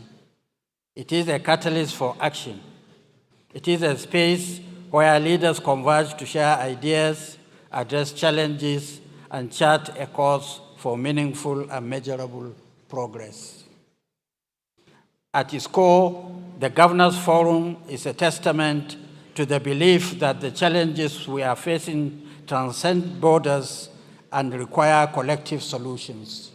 It is a catalyst for action. It is a space where leaders converge to share ideas, address challenges, and chart a course for meaningful and measurable progress. At its core, the Governors Forum is a testament to the belief that the challenges we are facing transcend borders and require collective solutions.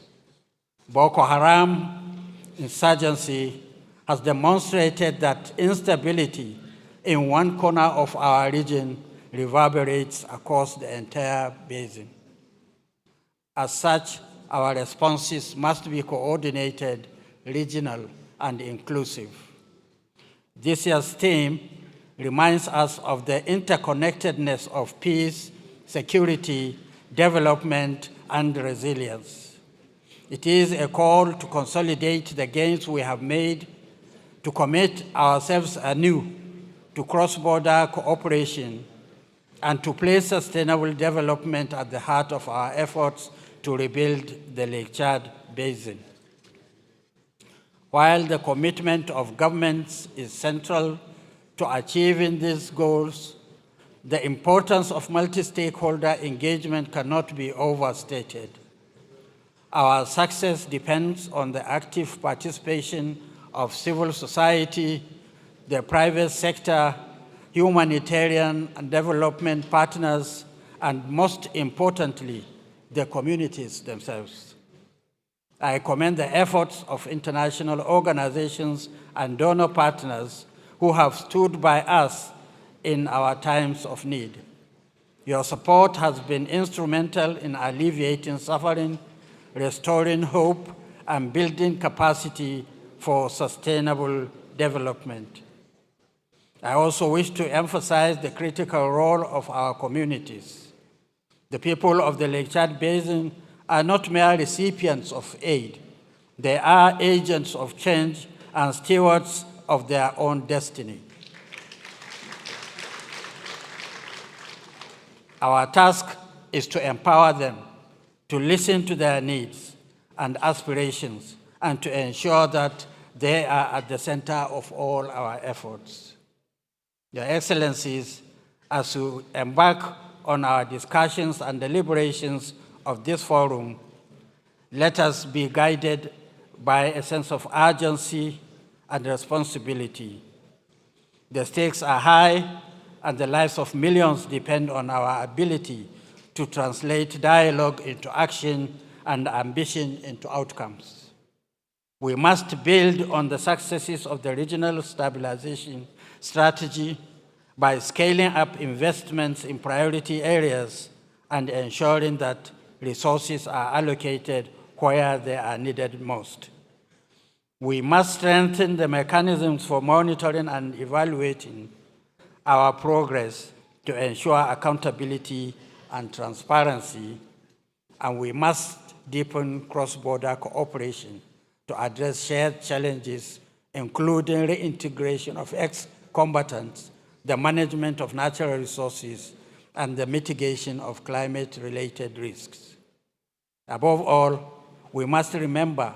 Boko Haram insurgency has demonstrated that instability in one corner of our region reverberates across the entire basin. As such, our responses must be coordinated, regional, and inclusive. This year's theme reminds us of the interconnectedness of peace, security, development, and resilience. It is a call to consolidate the gains we have made, to commit ourselves anew to cross-border cooperation, and to place sustainable development at the heart of our efforts to rebuild the Lake Chad Basin. While the commitment of governments is central to achieving these goals, the importance of multi-stakeholder engagement cannot be overstated. Our success depends on the active participation of civil society, the private sector, humanitarian and development partners, and most importantly, the communities themselves. I commend the efforts of international organizations and donor partners who have stood by us in our times of need. Your support has been instrumental in alleviating suffering, restoring hope, and building capacity for sustainable development. I also wish to emphasize the critical role of our communities. The people of the Lake Chad Basin are not mere recipients of aid. They are agents of change and stewards of their own destiny. Our task is to empower them, to listen to their needs and aspirations, and to ensure that they are at the center of all our efforts. Your Excellencies, as we embark on our discussions and deliberations of this forum, let us be guided by a sense of urgency and responsibility. The stakes are high, and the lives of millions depend on our ability to translate dialogue into action and ambition into outcomes. We must build on the successes of the regional stabilization strategy by scaling up investments in priority areas and ensuring that resources are allocated where they are needed most. We must strengthen the mechanisms for monitoring and evaluating our progress to ensure accountability and transparency, and we must deepen cross-border cooperation to address shared challenges, including reintegration of ex-combatants, the management of natural resources, and the mitigation of climate-related risks. Above all, we must remember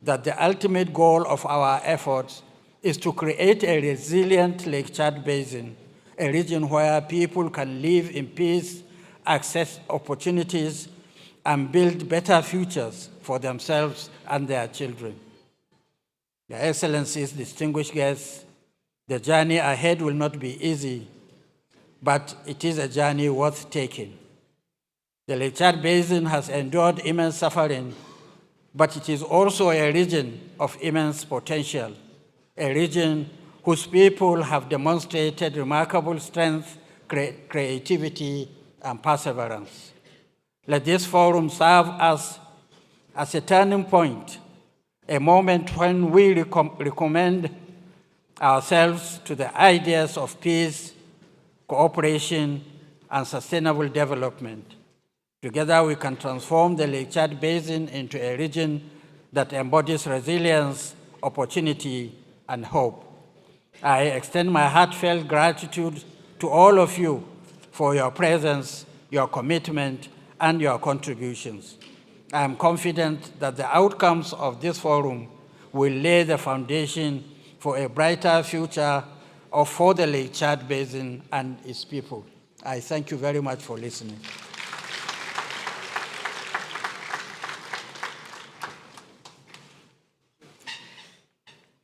that the ultimate goal of our efforts is to create a resilient Lake Chad Basin, a region where people can live in peace, access opportunities, and build better futures for themselves and their children. Your Excellencies, distinguished guests, the journey ahead will not be easy, but it is a journey worth taking. The Lake Chad Basin has endured immense suffering, but it is also a region of immense potential, a region whose people have demonstrated remarkable strength, creativity, and perseverance. Let this forum serve as a turning point, a moment when we recommend ourselves to the ideas of peace, cooperation, and sustainable development. Together, we can transform the Lake Chad Basin into a region that embodies resilience, opportunity, and hope. I extend my heartfelt gratitude to all of you for your presence, your commitment, and your contributions. I am confident that the outcomes of this forum will lay the foundation for a brighter future for the Lake Chad Basin and its people. I thank you very much for listening.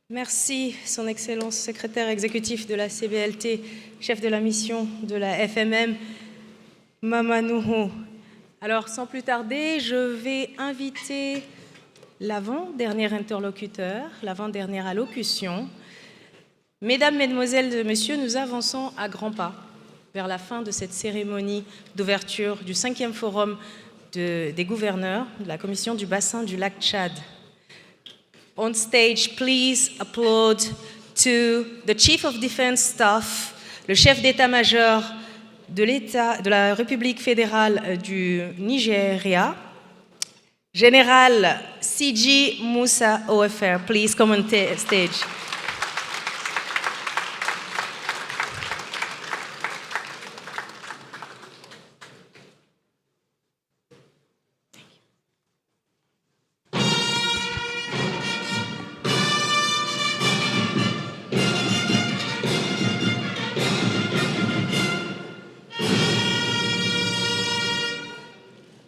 Merci, Son Excellence, secrétaire exécutif de la CBLT, chef de la mission de la FMM, Mamanouhou. Alors, sans plus tarder, je vais inviter l'avant-dernier interlocuteur, l'avant-dernière allocution. Mesdames, Mesdemoiselles et Messieurs, nous avançons à grands pas vers la fin de cette cérémonie d'ouverture du 5e forum des gouverneurs de la Commission du Bassin du lac Tchad. On stage, please applaud to the Chief of Defense Staff, le chef d'état-major de la République fédérale du Nigeria, Général C.G. Moussa OFR. Please come on stage.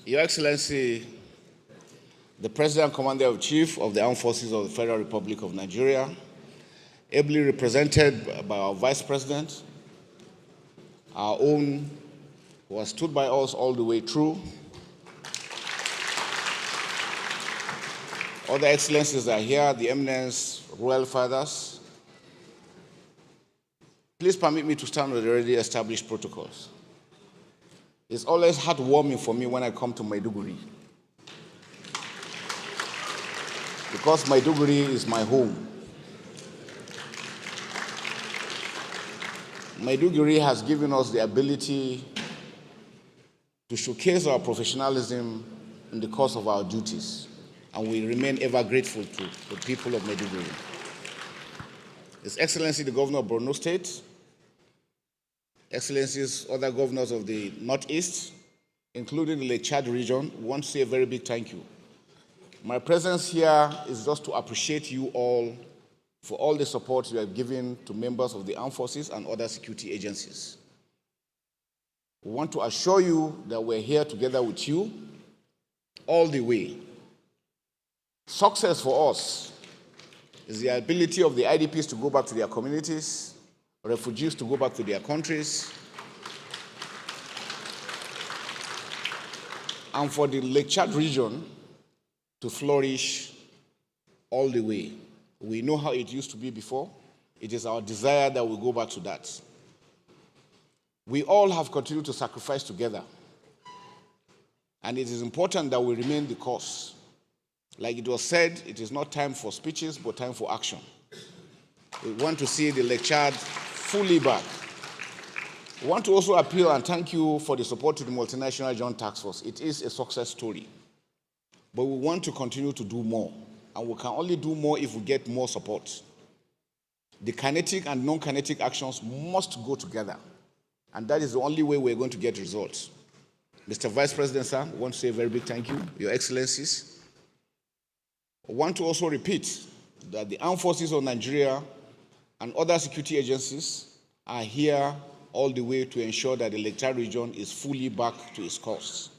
Your Excellency, the President Commander-in-Chief of the Armed Forces of the Federal Republic of Nigeria, ably represented by our Vice President, our own, who has stood by us all the way through. Other Excellencies are here, the eminence, Royal Fathers. Please permit me to stand with the already established protocols. It's always heartwarming for me when I come to Maiduguri, because Maiduguri is my home. Maiduguri has given us the ability to showcase our professionalism in the course of our duties, and we remain ever grateful to the people of Maiduguri. His Excellency, the Governor of Borno State, Excellencies, other governors of the Northeast, including the Lake Chad region, want to say a very big thank you. My presence here is just to appreciate you all for all the support you have given to members of the armed forces and other security agencies. We want to assure you that we're here together with you all the way. Success for us is the ability of the IDPs to go back to their communities, refugees to go back to their countries, and for the Lake Chad region to flourish all the way. We know how it used to be before. It is our desire that we go back to that. We all have continued to sacrifice together, and it is important that we remain the course. Like it was said, it is not time for speeches, but time for action. We want to see the Lake Chad fully back. We want to also appeal and thank you for the support to the Multinational Joint Task Force. It is a success story. But we want to continue to do more. And we can only do more if we get more support. The kinetic and non-kinetic actions must go together. And that is the only way we're going to get results. Mr. Vice President, sir, we want to say a very big thank you, Your Excellencies. I want to also repeat that the armed forces of Nigeria and other security agencies are here all the way to ensure that the Lake Chad region is fully back to its course.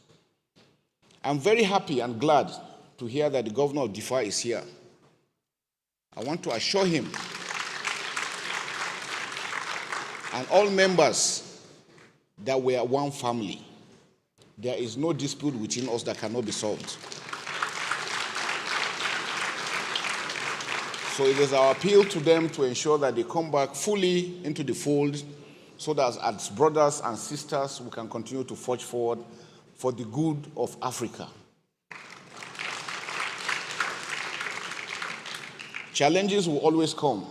I'm very happy and glad to hear that the governor of Diffa is here. I want to assure him and all members that we are one family. There is no dispute between us that cannot be solved. So it is our appeal to them to ensure that they come back fully into the fold so that as brothers and sisters, we can continue to forge forward for the good of Africa. Challenges will always come,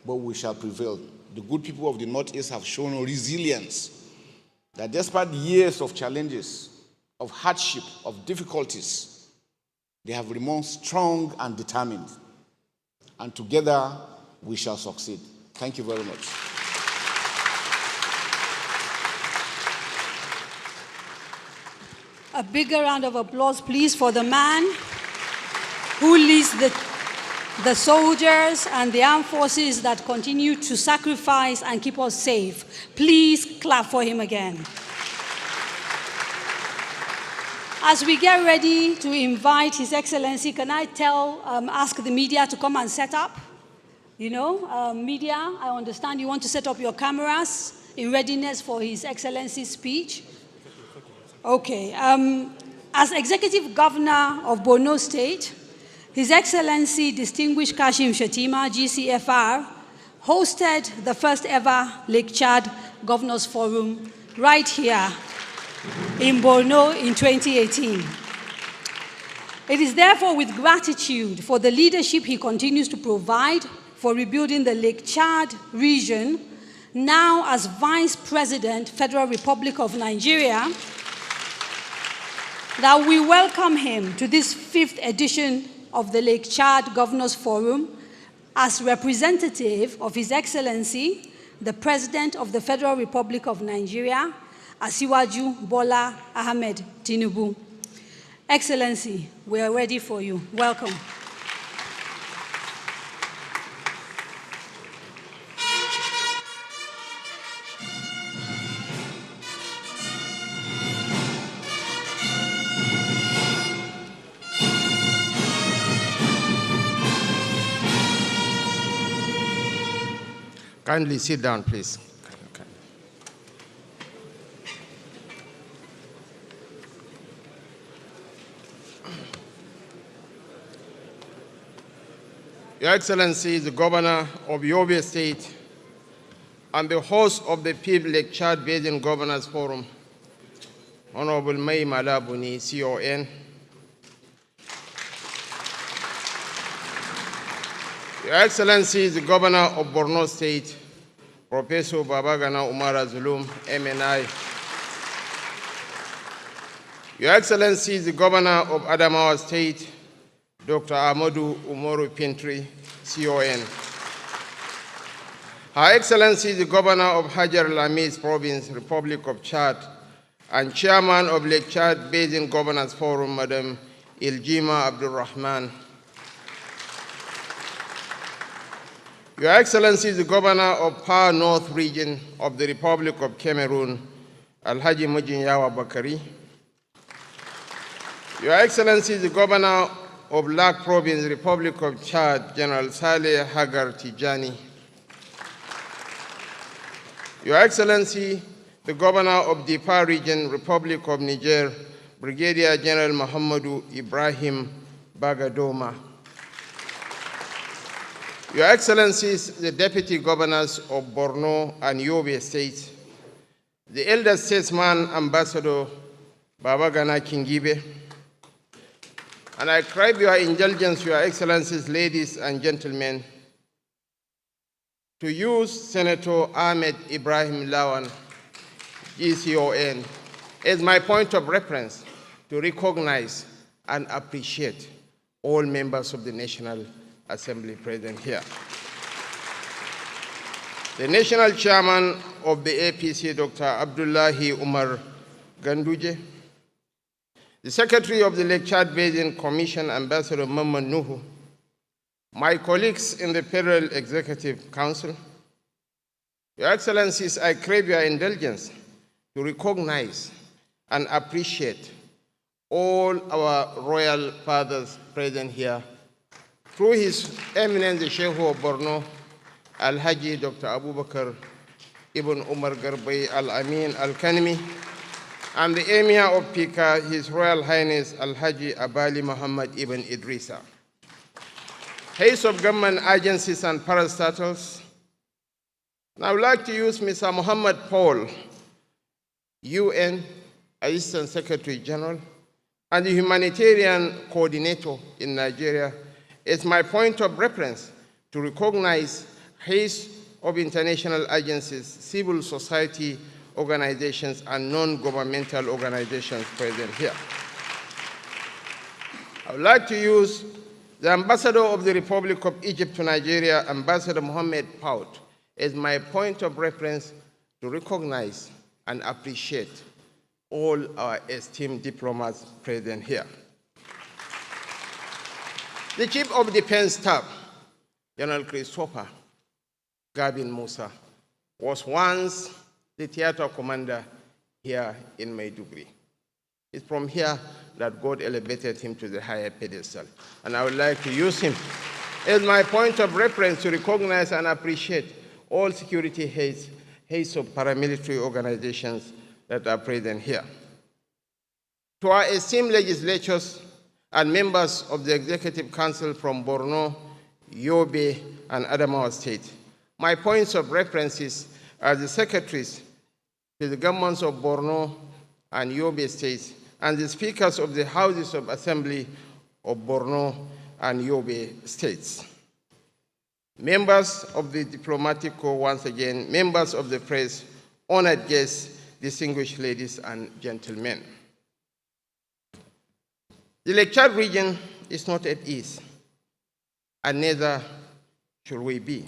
but we shall prevail. The good people of the Northeast have shown resilience, that despite years of challenges, of hardship, of difficulties, they have remained strong and determined. And together, we shall succeed. Thank you very much. A bigger round of applause, please, for the man who leads the soldiers and the armed forces that continue to sacrifice and keep us safe. Please clap for him again. As we get ready to invite His Excellency, can I ask the media to come and set up? Media, I understand you want to set up your cameras in readiness for His Excellency's speech. Okay. As Executive Governor of Borno State, His Excellency Distinguished Kashim Shettima, GCFR, hosted the first ever Lake Chad Governors Forum right here in Borno in 2018. It is therefore with gratitude for the leadership he continues to provide for rebuilding the Lake Chad region, now as Vice President, Federal Republic of Nigeria, that we welcome him to this 5th edition of the Lake Chad Governors Forum as representative of His Excellency, the President of the Federal Republic of Nigeria, Asiwaju Bola Ahmed Tinubu. Excellency, we are ready for you. Welcome. Kindly sit down, please. Your Excellency, the Governor of Yobe State and the host of the PIB Lake Chad Basin Governors Forum, Honorable Mai Malabuni, CON, Your Excellency, the Governor of Borno State, Professor Babagana Umara Zulum, MNI, Your Excellency, the Governor of Adamawa State, Dr. Amadou Umaru Pintri, CON, Her Excellency, the Governor of Hajar Lamis Province, Republic of Chad, and Chairman of Lake Chad Basin Governors Forum, Madam Iljima Abdul Rahman, Your Excellency, the Governor of Far North Region of the Republic of Cameroon, Alhaji Mujinyawa Bakari, Your Excellency, the Governor of Lak Province, Republic of Chad, General Saleh Hagar Tijani, Your Excellency, the Governor of Diffa Region, Republic of Niger, Brigadier General Muhammadu Ibrahim Bagadoma, Your Excellencies, the Deputy Governors of Borno and Yobe States, the Elder Statesman Ambassador Babagana Kingibe, and I crave your indulgence, Your Excellencies, ladies and gentlemen, to use Senator Ahmed Ibrahim Lawan, GCON, as my point of reference to recognize and appreciate all members of the National Assembly present here. The National Chairman of the APC, Dr. Abdullahi Umar Ganduje, the Secretary of the Lake Chad Basin Commission, Ambassador Mamman Nuhu, my colleagues in the Federal Executive Council, Your Excellencies, I crave your indulgence to recognize and appreciate all our royal fathers present here through His Eminence the Sheikh of Borno, Al-Haji Dr. Abubakar Ibn Umar Garbay Al-Amin Al-Kanimi, and the Emir of Pika, His Royal Highness Al-Haji Abali Muhammad Ibn Idrisa. Heads of government agencies and parastatals, and I would like to use Mr. Muhammad Paul, UN Assistant Secretary General, and the humanitarian coordinator in Nigeria as my point of reference to recognize heads of international agencies, civil society organizations, and non-governmental organizations present here. I would like to use the Ambassador of the Republic of Egypt to Nigeria, Ambassador Mohammed Pout, as my point of reference to recognize and appreciate all our esteemed diplomats present here. The Chief of Defense Staff, General Christopher Gabin Musa, was once the theater commander here in Maiduguri. It's from here that God elevated him to the higher pedestal. And I would like to use him as my point of reference to recognize and appreciate all security heads of paramilitary organizations that are present here. To our esteemed legislators and members of the Executive Council from Borno, Yobe, and Adamawa State, my points of references are the secretaries to the governments of Borno and Yobe states, and the speakers of the Houses of Assembly of Borno and Yobe states. Members of the diplomatic corps, once again, members of the press, honored guests, distinguished ladies and gentlemen. The Lake Chad region is not at ease, and neither should we be.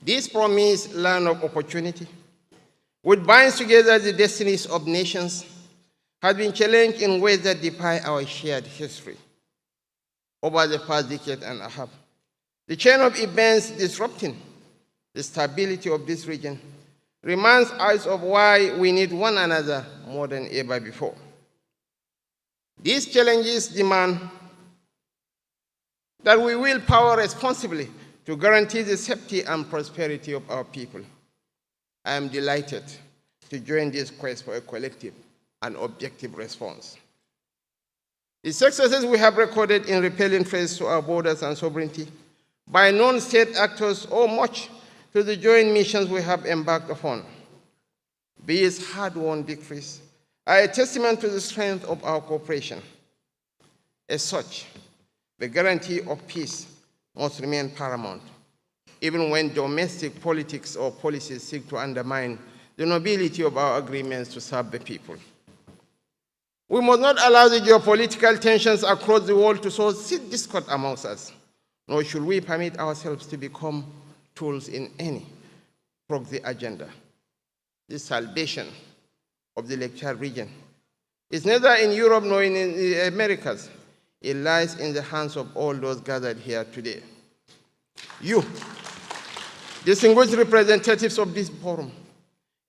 This promised land of opportunity, which binds together the destinies of nations, has been challenged in ways that defy our shared history. Over the past decade and a half, the chain of events disrupting the stability of this region reminds us of why we need one another more than ever before. These challenges demand that we will power responsibly to guarantee the safety and prosperity of our people. I am delighted to join this quest for a collective and objective response. The successes we have recorded in repelling threats to our borders and sovereignty by non-state actors owe much to the joint missions we have embarked upon. These hard-won victories are a testament to the strength of our cooperation. As such, the guarantee of peace must remain paramount, even when domestic politics or policies seek to undermine the nobility of our agreements to serve the people. We must not allow the geopolitical tensions across the world to sow discord amongst us, nor should we permit ourselves to become tools in any proxy agenda. The salvation of the Lake Chad region is neither in Europe nor in the Americas. It lies in the hands of all those gathered here today. You, distinguished representatives of this forum,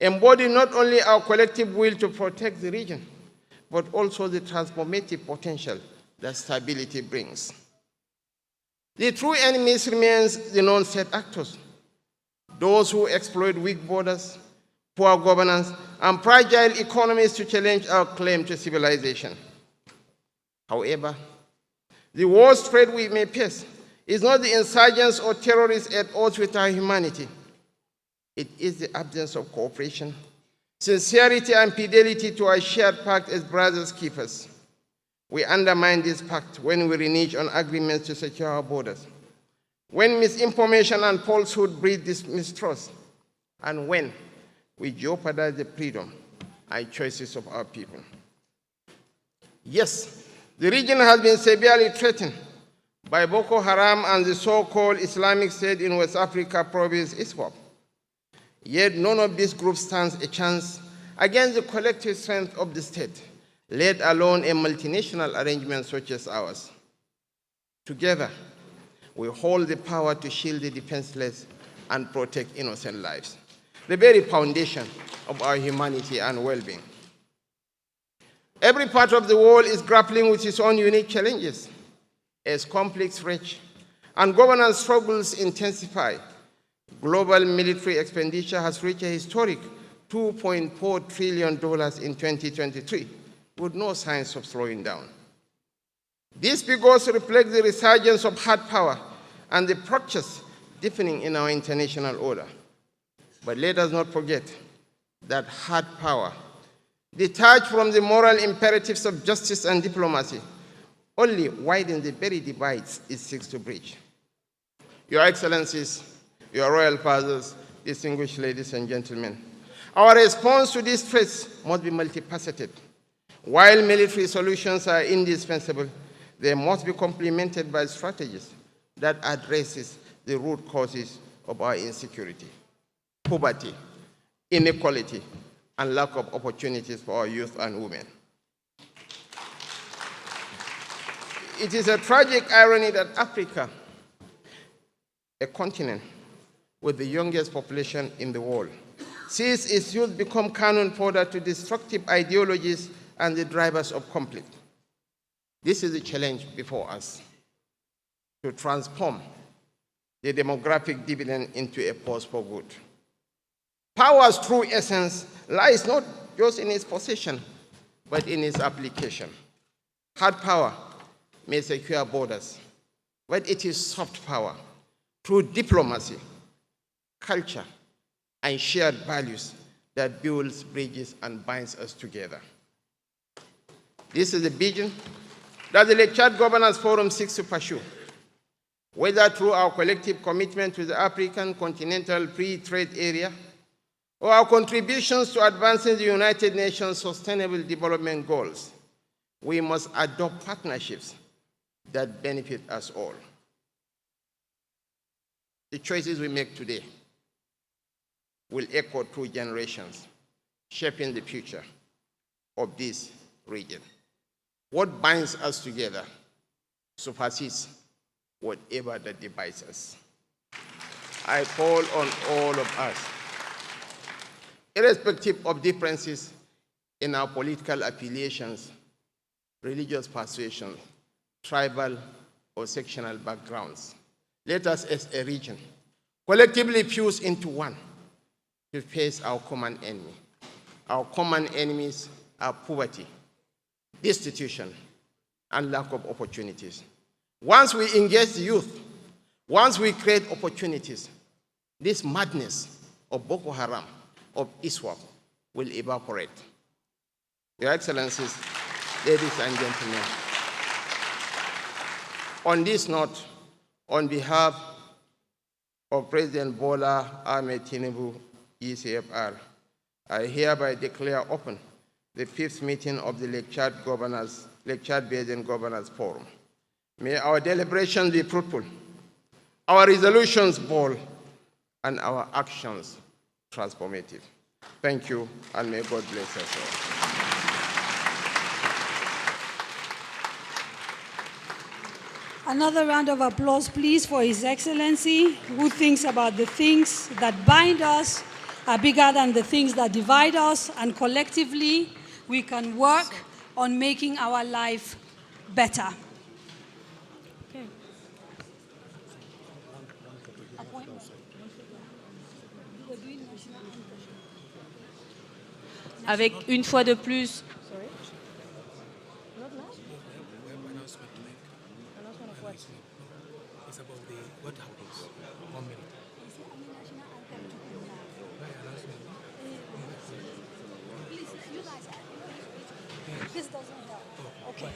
embody not only our collective will to protect the region, but also the transformative potential that stability brings. The true enemies remains the non-state actors, those who exploit weak borders, poor governance, and fragile economies to challenge our claim to civilization. However, the worst threat we may face is not the insurgents or terrorists at odds with our humanity. It is the absence of cooperation, sincerity, and fidelity to our shared pact as brothers keepers. We undermine this pact when we renege on agreements to secure our borders, when misinformation and falsehood breed this mistrust, and when we jeopardize the freedom and choices of our people. Yes, the region has been severely threatened by Boko Haram and the so-called Islamic State in West Africa province ISWAP. Yet none of these groups stands a chance against the collective strength of the state, let alone a multinational arrangement such as ours. Together, we hold the power to shield the defenseless and protect innocent lives, the very foundation of our humanity and well-being. Every part of the world is grappling with its own unique challenges. As conflicts rage and governance struggles intensify, global military expenditure has reached a historic $2.4 trillion in 2023, with no signs of slowing down. These figures reflect the resurgence of hard power and the fractures deepening in our international order. But let us not forget that hard power, detached from the moral imperatives of justice and diplomacy, only widens the very divides it seeks to bridge. Your Excellencies, your Royal Fathers, distinguished ladies and gentlemen, our response to these threats must be multifaceted. While military solutions are indispensable, they must be complemented by strategies that addresses the root causes of our insecurity: poverty, inequality, and lack of opportunities for our youth and women. It is a tragic irony that Africa, a continent with the youngest population in the world, sees its youth become cannon fodder to destructive ideologies and the drivers of conflict. This is the challenge before us: to transform the demographic dividend into a force for good. Power's true essence lies not just in its possession, but in its application. Hard power may secure borders, but it is soft power through diplomacy, culture, and shared values that builds bridges and binds us together. This is the vision that the Lake Chad Governors Forum seeks to pursue, whether through our collective commitment to the African Continental Free Trade Area or our contributions to advancing the United Nations Sustainable Development Goals. We must adopt partnerships that benefit us all. The choices we make today will echo through generations, shaping the future of this region. What binds us together supersedes whatever that divides us. I call on all of us, irrespective of differences in our political affiliations, religious persuasion, tribal or sectional backgrounds, let us as a region collectively fuse into one to face our common enemy. Our common enemies are poverty, destitution, and lack of opportunities. Once we engage the youth, once we create opportunities, this madness of Boko Haram, of ISWAP, will evaporate. Your Excellencies, ladies and gentlemen, on this note, on behalf of President Bola Ahmed Tinubu, ECFR, I hereby declare open the 5th meeting of the Lake Chad Basin Governors Forum. May our deliberations be fruitful, our resolutions bold, and our actions transformative. Thank you, and may God bless us all. Another round of applause, please, for His Excellency, who thinks about the things that bind us are bigger than the things that divide us, and collectively we can work on making our life better. Okay. Avec une fois de plus. This doesn't help. Okay.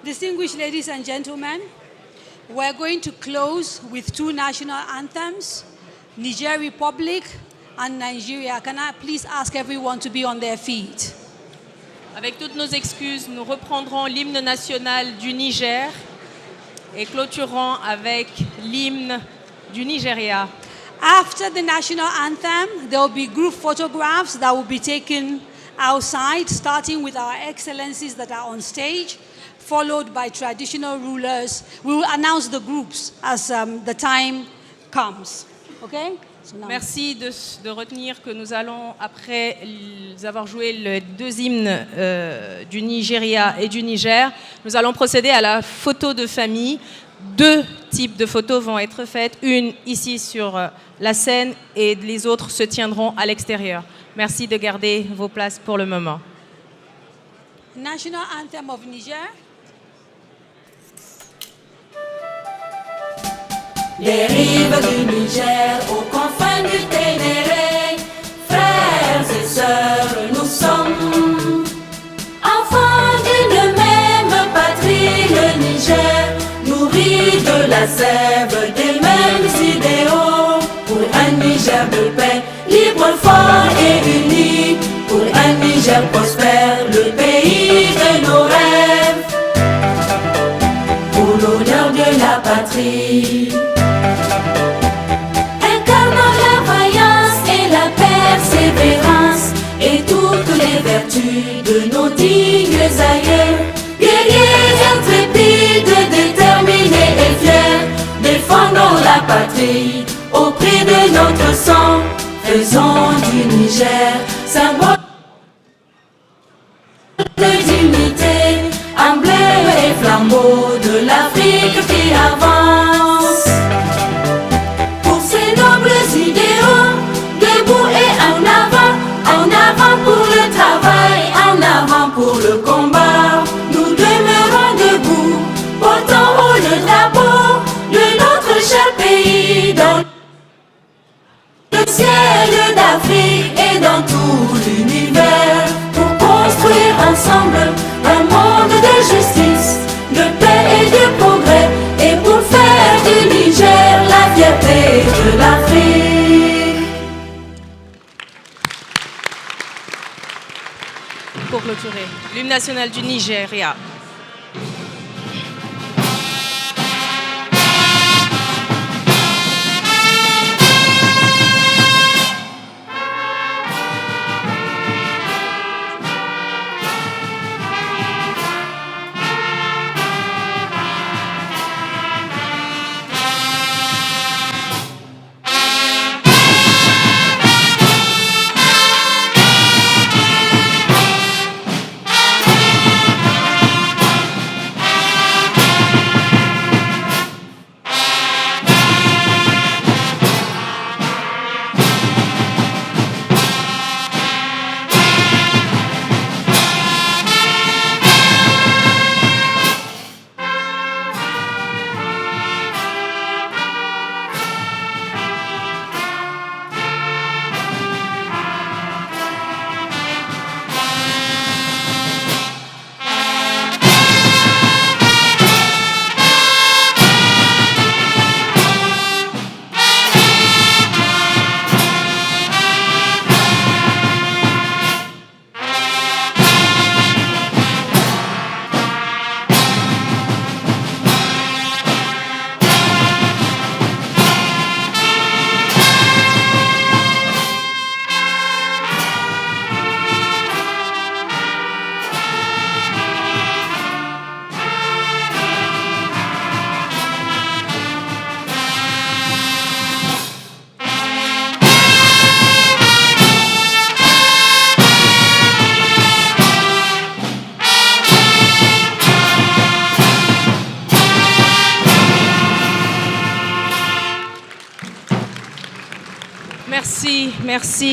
Distinguished ladies and gentlemen, we're going to close with 2 national anthems, Niger Republic and Nigeria. Can I please ask everyone to be on their feet? Avec toutes nos excuses, nous reprendrons l'hymne national du Niger et clôturerons avec l'hymne du Nigeria. After the national anthem, there will be group photographs that will be taken outside, starting with our excellencies that are on stage, followed by traditional rulers. We will announce the groups as the time comes. Okay? Merci de retenir que nous allons, après avoir joué les 2 hymnes du Nigeria et du Niger, nous allons procéder à la photo de famille. 2 types de photos vont être faites, une ici sur la scène et les autres se tiendront à l'extérieur. Merci de garder vos places pour le moment. National Anthem of Niger. Les rives du Niger, aux confins du Ténéré, frères et sœurs, nous sommes enfants d'une même patrie, le Niger, nourri de la sève des mêmes idéaux, pour un Niger de paix, libre, fort et uni, pour un Niger prospère, le pays de nos rêves, pour l'honneur de la patrie. Et toutes les vertus de nos dignes aïeux, guerriers intrépides, déterminés et fiers, défendons la patrie au prix de notre sang, faisons du Niger symbole de dignité, emblème et flambeau de l'Afrique qui avance. Pour ces nobles idéaux, debout et en avant pour le travail, en avant pour le combat. Nous demeurons debout, portant haut le drapeau de notre cher pays dans le ciel d'Afrique et dans tout l'univers, pour construire ensemble un monde de justice, de paix et de progrès, et pour faire du Niger la fierté de l'Afrique. Pour clôturer, l'hymne national du Nigeria.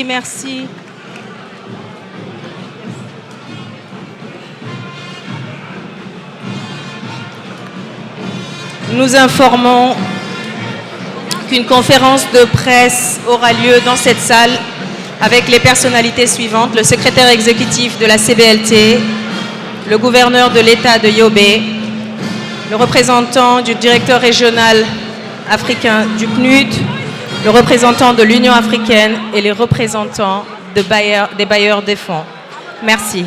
Merci. Nous informons qu'une conférence de presse aura lieu dans cette salle avec les personnalités suivantes: le secrétaire exécutif de la CBLT, le gouverneur de l'État de Yobe, le représentant du directeur régional africain du PNUD, le représentant de l'Union africaine et les représentants des bailleurs des fonds. Merci.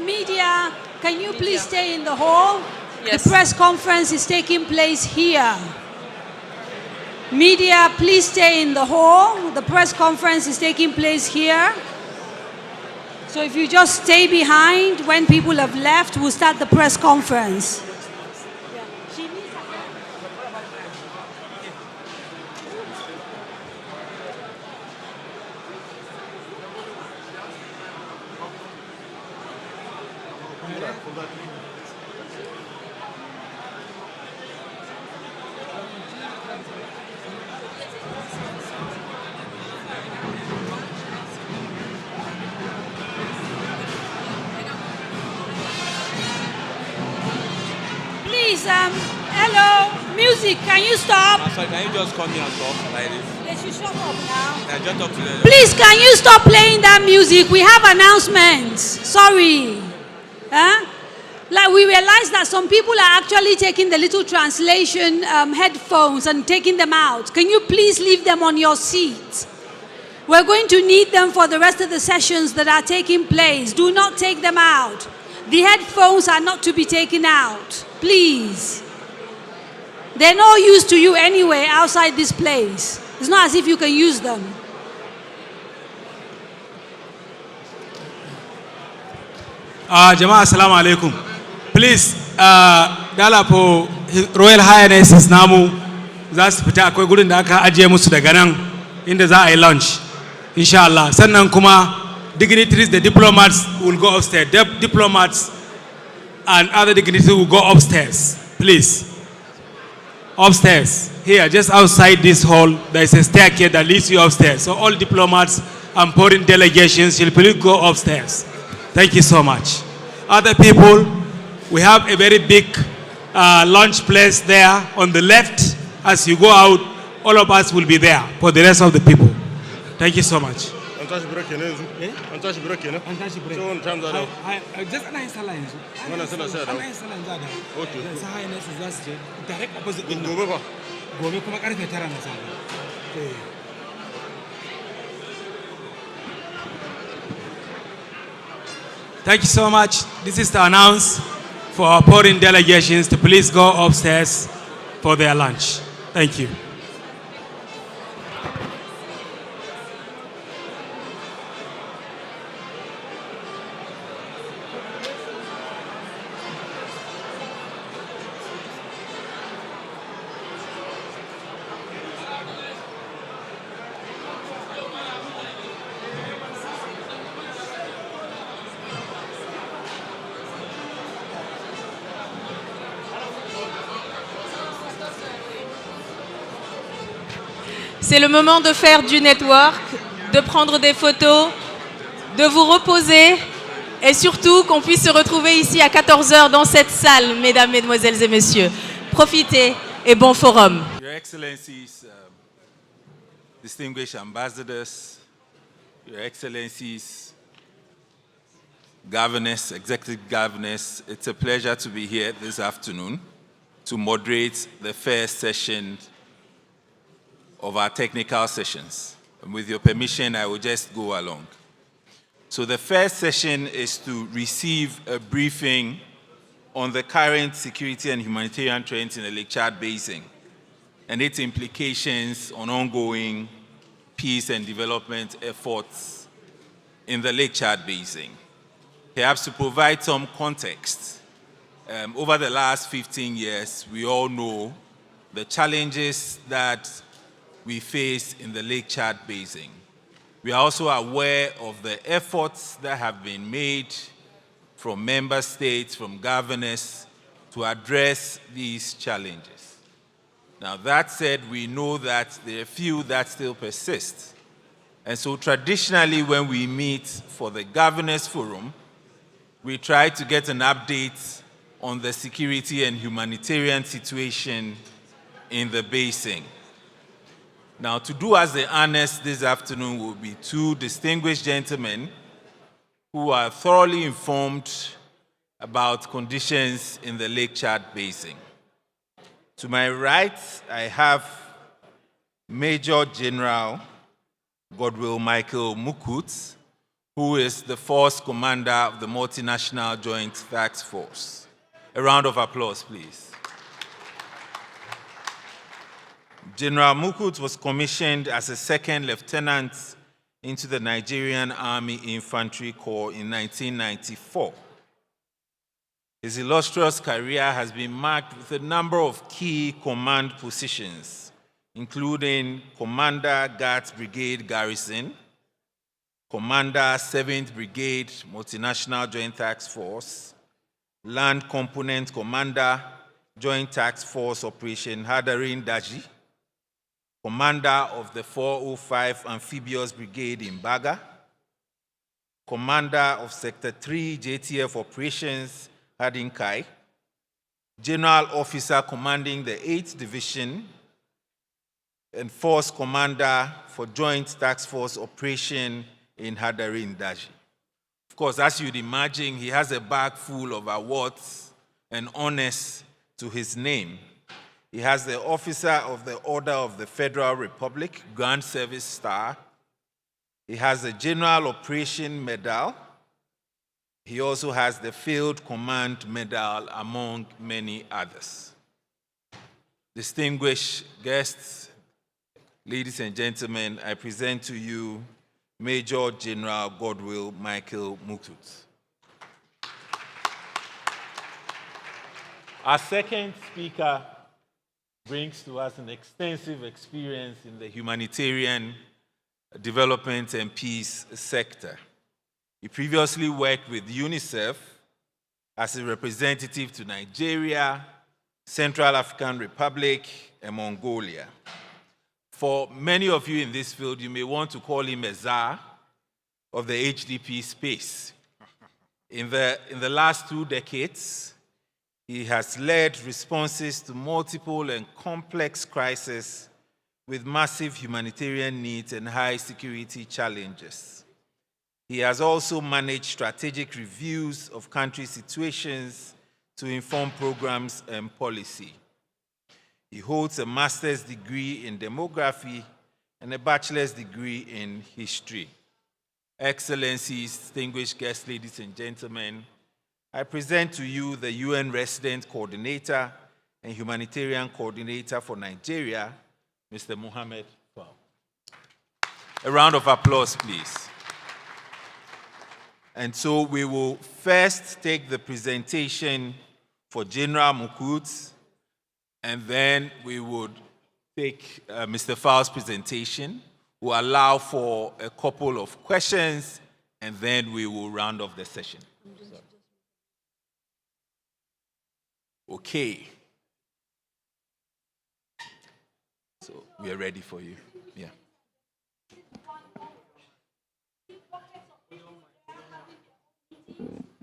Media, can you please stay in the hall? Yes. The press conference is taking place here. Media, please stay in the hall. The press conference is taking place here. So if you just stay behind, when people have left, we'll start the press conference. Please, hello, music, can you stop? Sorry, can you just come here and talk like this? They should shut up now. I just talk to them. Please, can you stop playing that music? We have announcements. Sorry. Huh? Like we realize that some people are actually taking the little translation headphones and taking them out. Can you please leave them on your seat? We're going to need them for the rest of the sessions that are taking place. Do not take them out. The headphones are not to be taken out. Please. They're no use to you anyway outside this place. It's not as if you can use them. Jama'a assalamu alaikum. Please, dala po Royal Highness namu za su fita akwai gurin da aka ajiye musu daga nan inda za a yi lunch. Insha Allah. Sannan kuma dignitaries, the diplomats will go upstairs. Diplomats and other dignitaries will go upstairs. Please. Upstairs. Here, just outside this hall, there is a staircase that leads you upstairs. So all diplomats and foreign delegations should please go upstairs. Thank you so much. Other people, we have a very big lunch place there on the left. As you go out, all of us will be there for the rest of the people. Thank you so much. An tashi break kenan yanzu? An tashi break kenan? An tashi break. So wani time za dawo? Just ana yin sallah yanzu. Wannan sallah sai a dawo? Ana yin sallah za a dawo. Okay. Sa highness za su je direct opposite din. Gobe fa? Gobe kuma karfe 9 na safe. Thank you so much. This is to announce for our foreign delegations to please go upstairs for their lunch. Thank you. C'est le moment de faire du network, de prendre des photos, de vous reposer et surtout qu'on puisse se retrouver ici à 14h dans cette salle, mesdames, mesdemoiselles et messieurs. Profitez et bon forum. Your Excellencies, distinguished ambassadors, Your Excellencies, governors, executive governors, it's a pleasure to be here this afternoon to moderate the first session of our technical sessions. And with your permission, I will just go along. So the first session is to receive a briefing on the current security and humanitarian trends in the Lake Chad Basin and its implications on ongoing peace and development efforts in the Lake Chad Basin. Perhaps to provide some context, over the last 15 years, we all know the challenges that we face in the Lake Chad Basin. We are also aware of the efforts that have been made from member states, from governors, to address these challenges. Now, that said, we know that there are a few that still persist. And so traditionally, when we meet for the Governors Forum, we try to get an update on the security and humanitarian situation in the basin. Now, to do us the honors this afternoon will be two distinguished gentlemen who are thoroughly informed about conditions in the Lake Chad Basin. To my right, I have Major General Godwill Michael Mukut, who is the Force Commander of the Multinational Joint Task Force. A round of applause, please. General Mukut was commissioned as a second lieutenant into the Nigerian Army Infantry Corps in 1994. His illustrious career has been marked with a number of key command positions, including Commander Guards Brigade Garrison, Commander 7th Brigade Multinational Joint Task Force, Land Component Commander Joint Task Force Operation Hadarin Daji, Commander of the 405 Amphibious Brigade in Baga, Commander of Sector 3 JTF Operations Hadinkai, General Officer commanding the 8th Division, and Force Commander for Joint Task Force Operation in Hadarin Daji. Of course, as you'd imagine, he has a bag full of awards and honors to his name. He has the Officer of the Order of the Federal Republic, Grand Service Star. He has the General Operation Medal. He also has the Field Command Medal, among many others. Distinguished guests, ladies and gentlemen, I present to you Major General Godwill Michael Mukut. Our second speaker brings to us an extensive experience in the humanitarian development and peace sector. He previously worked with UNICEF as a representative to Nigeria, Central African Republic, and Mongolia. For many of you in this field, you may want to call him a czar of the HDP space. In the last 2 decades, he has led responses to multiple and complex crises with massive humanitarian needs and high security challenges. He has also managed strategic reviews of country situations to inform programs and policy. He holds a master's degree in demography and a bachelor's degree in history. Excellencies, distinguished guests, ladies and gentlemen, I present to you the UN Resident Coordinator and Humanitarian Coordinator for Nigeria, Mr. Mohamed Fall. A round of applause, please. And so we will first take the presentation for General Mukut, and then we would take Mr. Fowl's presentation. We'll allow for a couple of questions, and then we will round off the session. Okay. So we are ready for you. Yeah.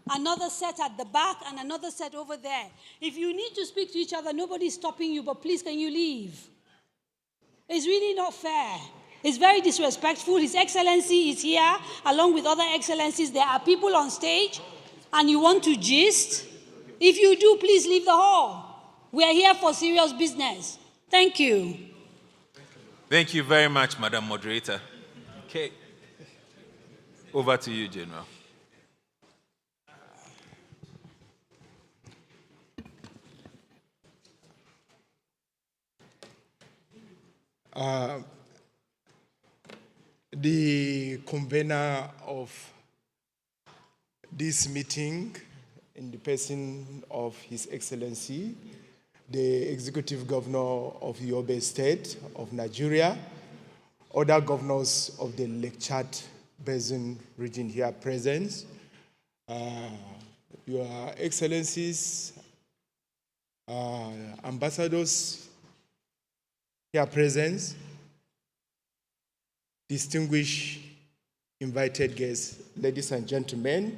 Another set at the back and another set over there. If you need to speak to each other, nobody's stopping you, but please, can you leave? It's really not fair. It's very disrespectful. His Excellency is here, along with other excellencies. There are people on stage, and you want to gist? If you do, please leave the hall. We are here for serious business. Thank you. Thank you very much, Madam Moderator. Okay. Over to you, General. The convener of this meeting, in the person of His Excellency, the Executive Governor of Yobe State of Nigeria, other governors of the Lake Chad Basin region here present, Your Excellencies, ambassadors here present, distinguished invited guests, ladies and gentlemen,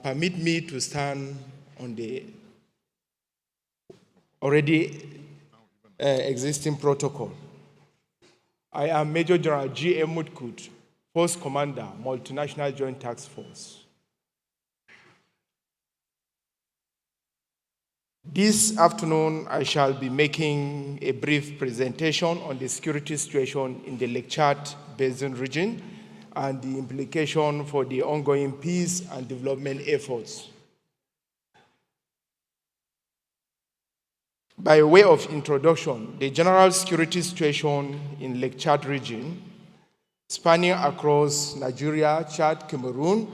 permit me to stand on the already existing protocol. I am Major General G.M. Mutkut, Force Commander, Multinational Joint Task Force. This afternoon, I shall be making a brief presentation on the security situation in the Lake Chad Basin region and the implication for the ongoing peace and development efforts. By way of introduction, the general security situation in Lake Chad region, spanning across Nigeria, Chad, Cameroon,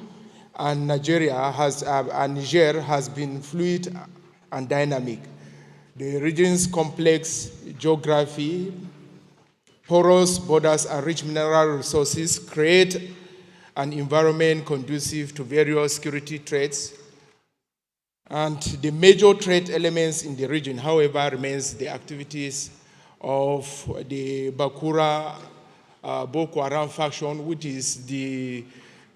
and Niger has been fluid and dynamic. The region's complex geography, porous borders, and rich mineral resources create an environment conducive to various security threats. And the major threat elements in the region, however, remains the activities of the Bakura Boko Haram faction, which is the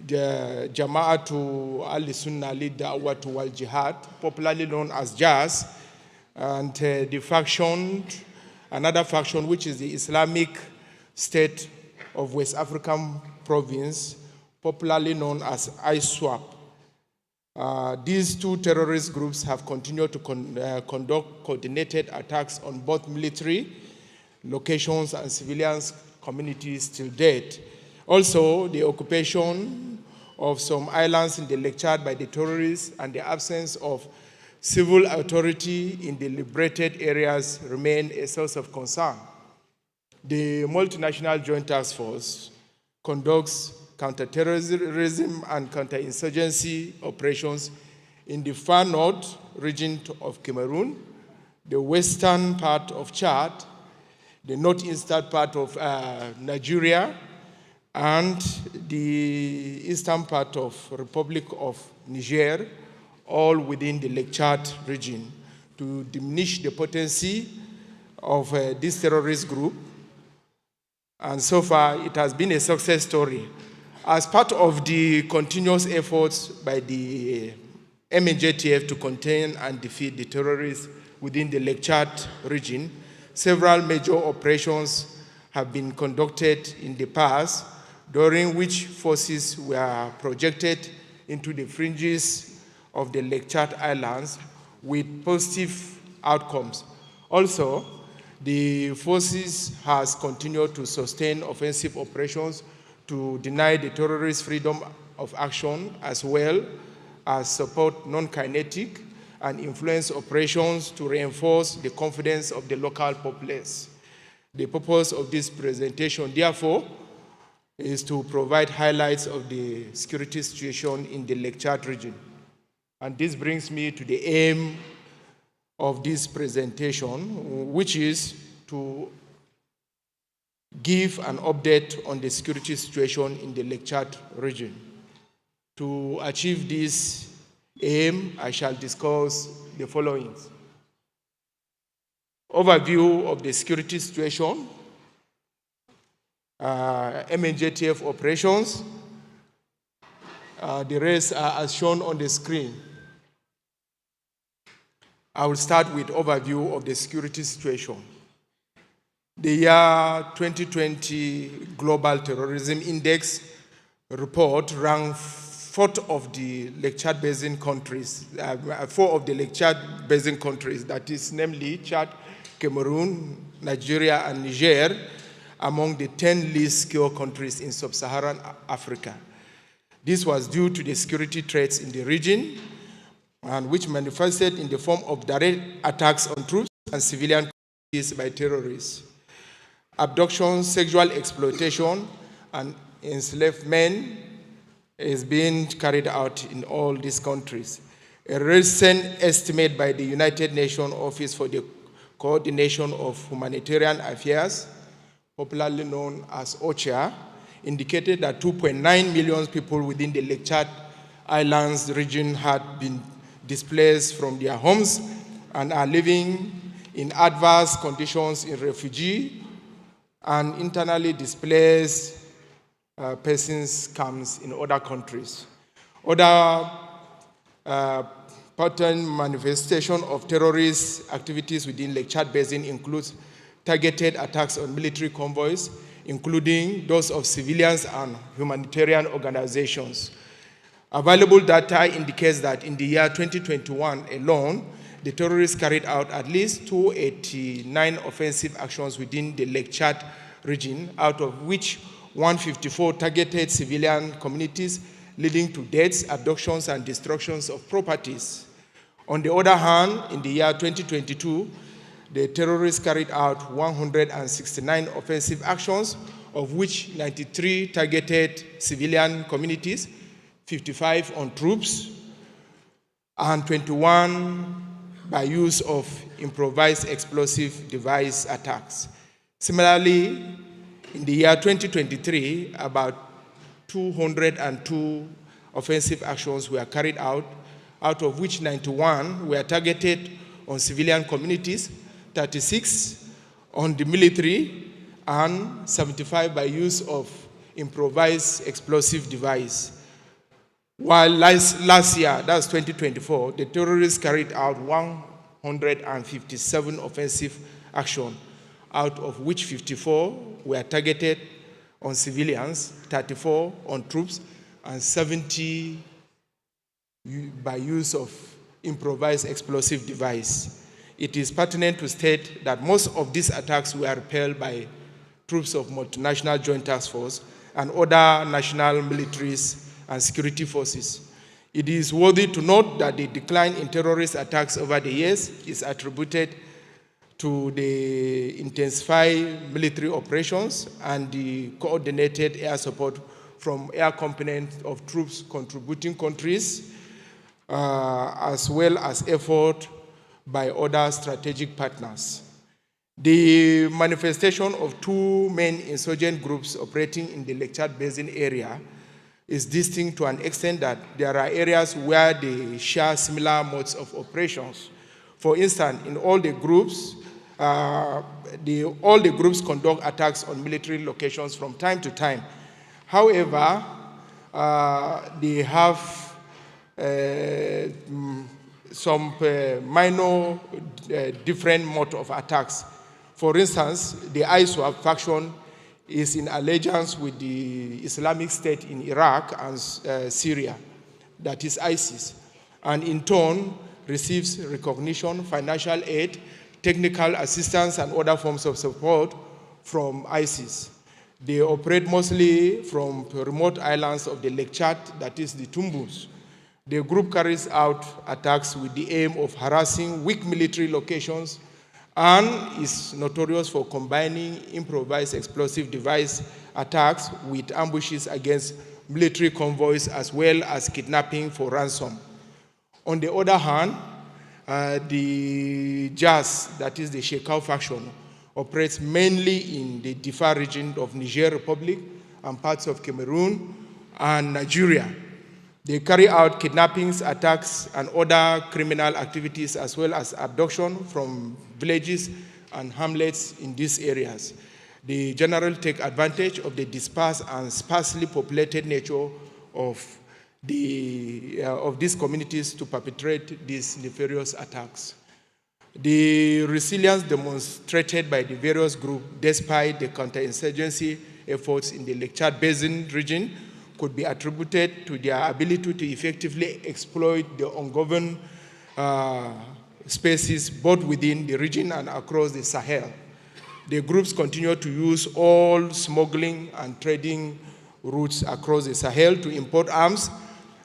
Jama'atu al-Sunnah Da'wat wal Jihad, popularly known as JAS, and another faction, which is the Islamic State of West African Province, popularly known as ISWAP. These two terrorist groups have continued to conduct coordinated attacks on both military locations and civilian communities till date. Also, the occupation of some islands in the Lake Chad by the terrorists and the absence of civil authority in the liberated areas remain a source of concern. The Multinational Joint Task Force conducts counterterrorism and counterinsurgency operations in the far north region of Cameroon, the western part of Chad, the northeastern part of Nigeria, and the eastern part of Republic of Niger, all within the Lake Chad region, to diminish the potency of this terrorist group. And so far, it has been a success story. As part of the continuous efforts by the MNJTF to contain and defeat the terrorists within the Lake Chad region, several major operations have been conducted in the past, during which forces were projected into the fringes of the Lake Chad Islands with positive outcomes. Also, the forces has continued to sustain offensive operations to deny the terrorists freedom of action, as well as support non-kinetic and influence operations to reinforce the confidence of the local populace. The purpose of this presentation, therefore, is to provide highlights of the security situation in the Lake Chad region. And this brings me to the aim of this presentation, which is to give an update on the security situation in the Lake Chad region. To achieve this aim, I shall discuss the following. Overview of the security situation, MNJTF operations. The rest are as shown on the screen. I will start with overview of the security situation. The year 2020 Global Terrorism Index report ranked four of the Lake Chad Basin countries, that is namely Chad, Cameroon, Nigeria, and Niger, among the 10 least secure countries in sub-Saharan Africa. This was due to the security threats in the region, and which manifested in the form of direct attacks on troops and civilian communities by terrorists. Abduction, sexual exploitation, and enslavement is being carried out in all these countries. A recent estimate by the United Nations Office for the Coordination of Humanitarian Affairs, popularly known as OCHA, indicated that 2.9 million people within the Lake Chad Islands region had been displaced from their homes and are living in adverse conditions in refugee and internally displaced persons camps in other countries. Other pattern manifestation of terrorist activities within Lake Chad Basin includes targeted attacks on military convoys, including those of civilians and humanitarian organizations. Available data indicates that in the year 2021 alone, the terrorists carried out at least 289 offensive actions within the Lake Chad region, out of which 154 targeted civilian communities, leading to deaths, abductions, and destructions of properties. On the other hand, in the year 2022, the terrorists carried out 169 offensive actions, of which 93 targeted civilian communities, 55 on troops, and 21 by use of improvised explosive device attacks. Similarly, in the year 2023, about 202 offensive actions were carried out of which 91 were targeted on civilian communities, 36 on the military, and 75 by use of improvised explosive device. While last year, that's 2024, the terrorists carried out 157 offensive actions, out of which 54 were targeted on civilians, 34 on troops, and 70 by use of improvised explosive device. It is pertinent to state that most of these attacks were repelled by troops of multinational joint task force and other national militaries and security forces. It is worthy to note that the decline in terrorist attacks over the years is attributed to the intensified military operations and the coordinated air support from air components of troops contributing countries, as well as effort by other strategic partners. The manifestation of two main insurgent groups operating in the Lake Chad Basin area is distinct to an extent that there are areas where they share similar modes of operations. For instance, in all the groups conduct attacks on military locations from time to time. However, they have some minor different mode of attacks. For instance, the ISWAP faction is in allegiance with the Islamic State in Iraq and Syria, that is ISIS, and in turn receives recognition, financial aid, technical assistance, and other forms of support from ISIS. They operate mostly from remote islands of the Lake Chad, that is the Tumbus. The group carries out attacks with the aim of harassing weak military locations and is notorious for combining improvised explosive device attacks with ambushes against military convoys, as well as kidnapping for ransom. On the other hand, the JAS, that is the Shekau faction, operates mainly in the Difa region of Niger Republic and parts of Cameroon and Nigeria. They carry out kidnappings, attacks, and other criminal activities, as well as abduction from villages and hamlets in these areas. They generally take advantage of the dispersed and sparsely populated nature of these communities to perpetrate these nefarious attacks. The resilience demonstrated by the various groups, despite the counterinsurgency efforts in the Lake Chad Basin region, could be attributed to their ability to effectively exploit the ungoverned spaces both within the region and across the Sahel. The groups continue to use all smuggling and trading routes across the Sahel to import arms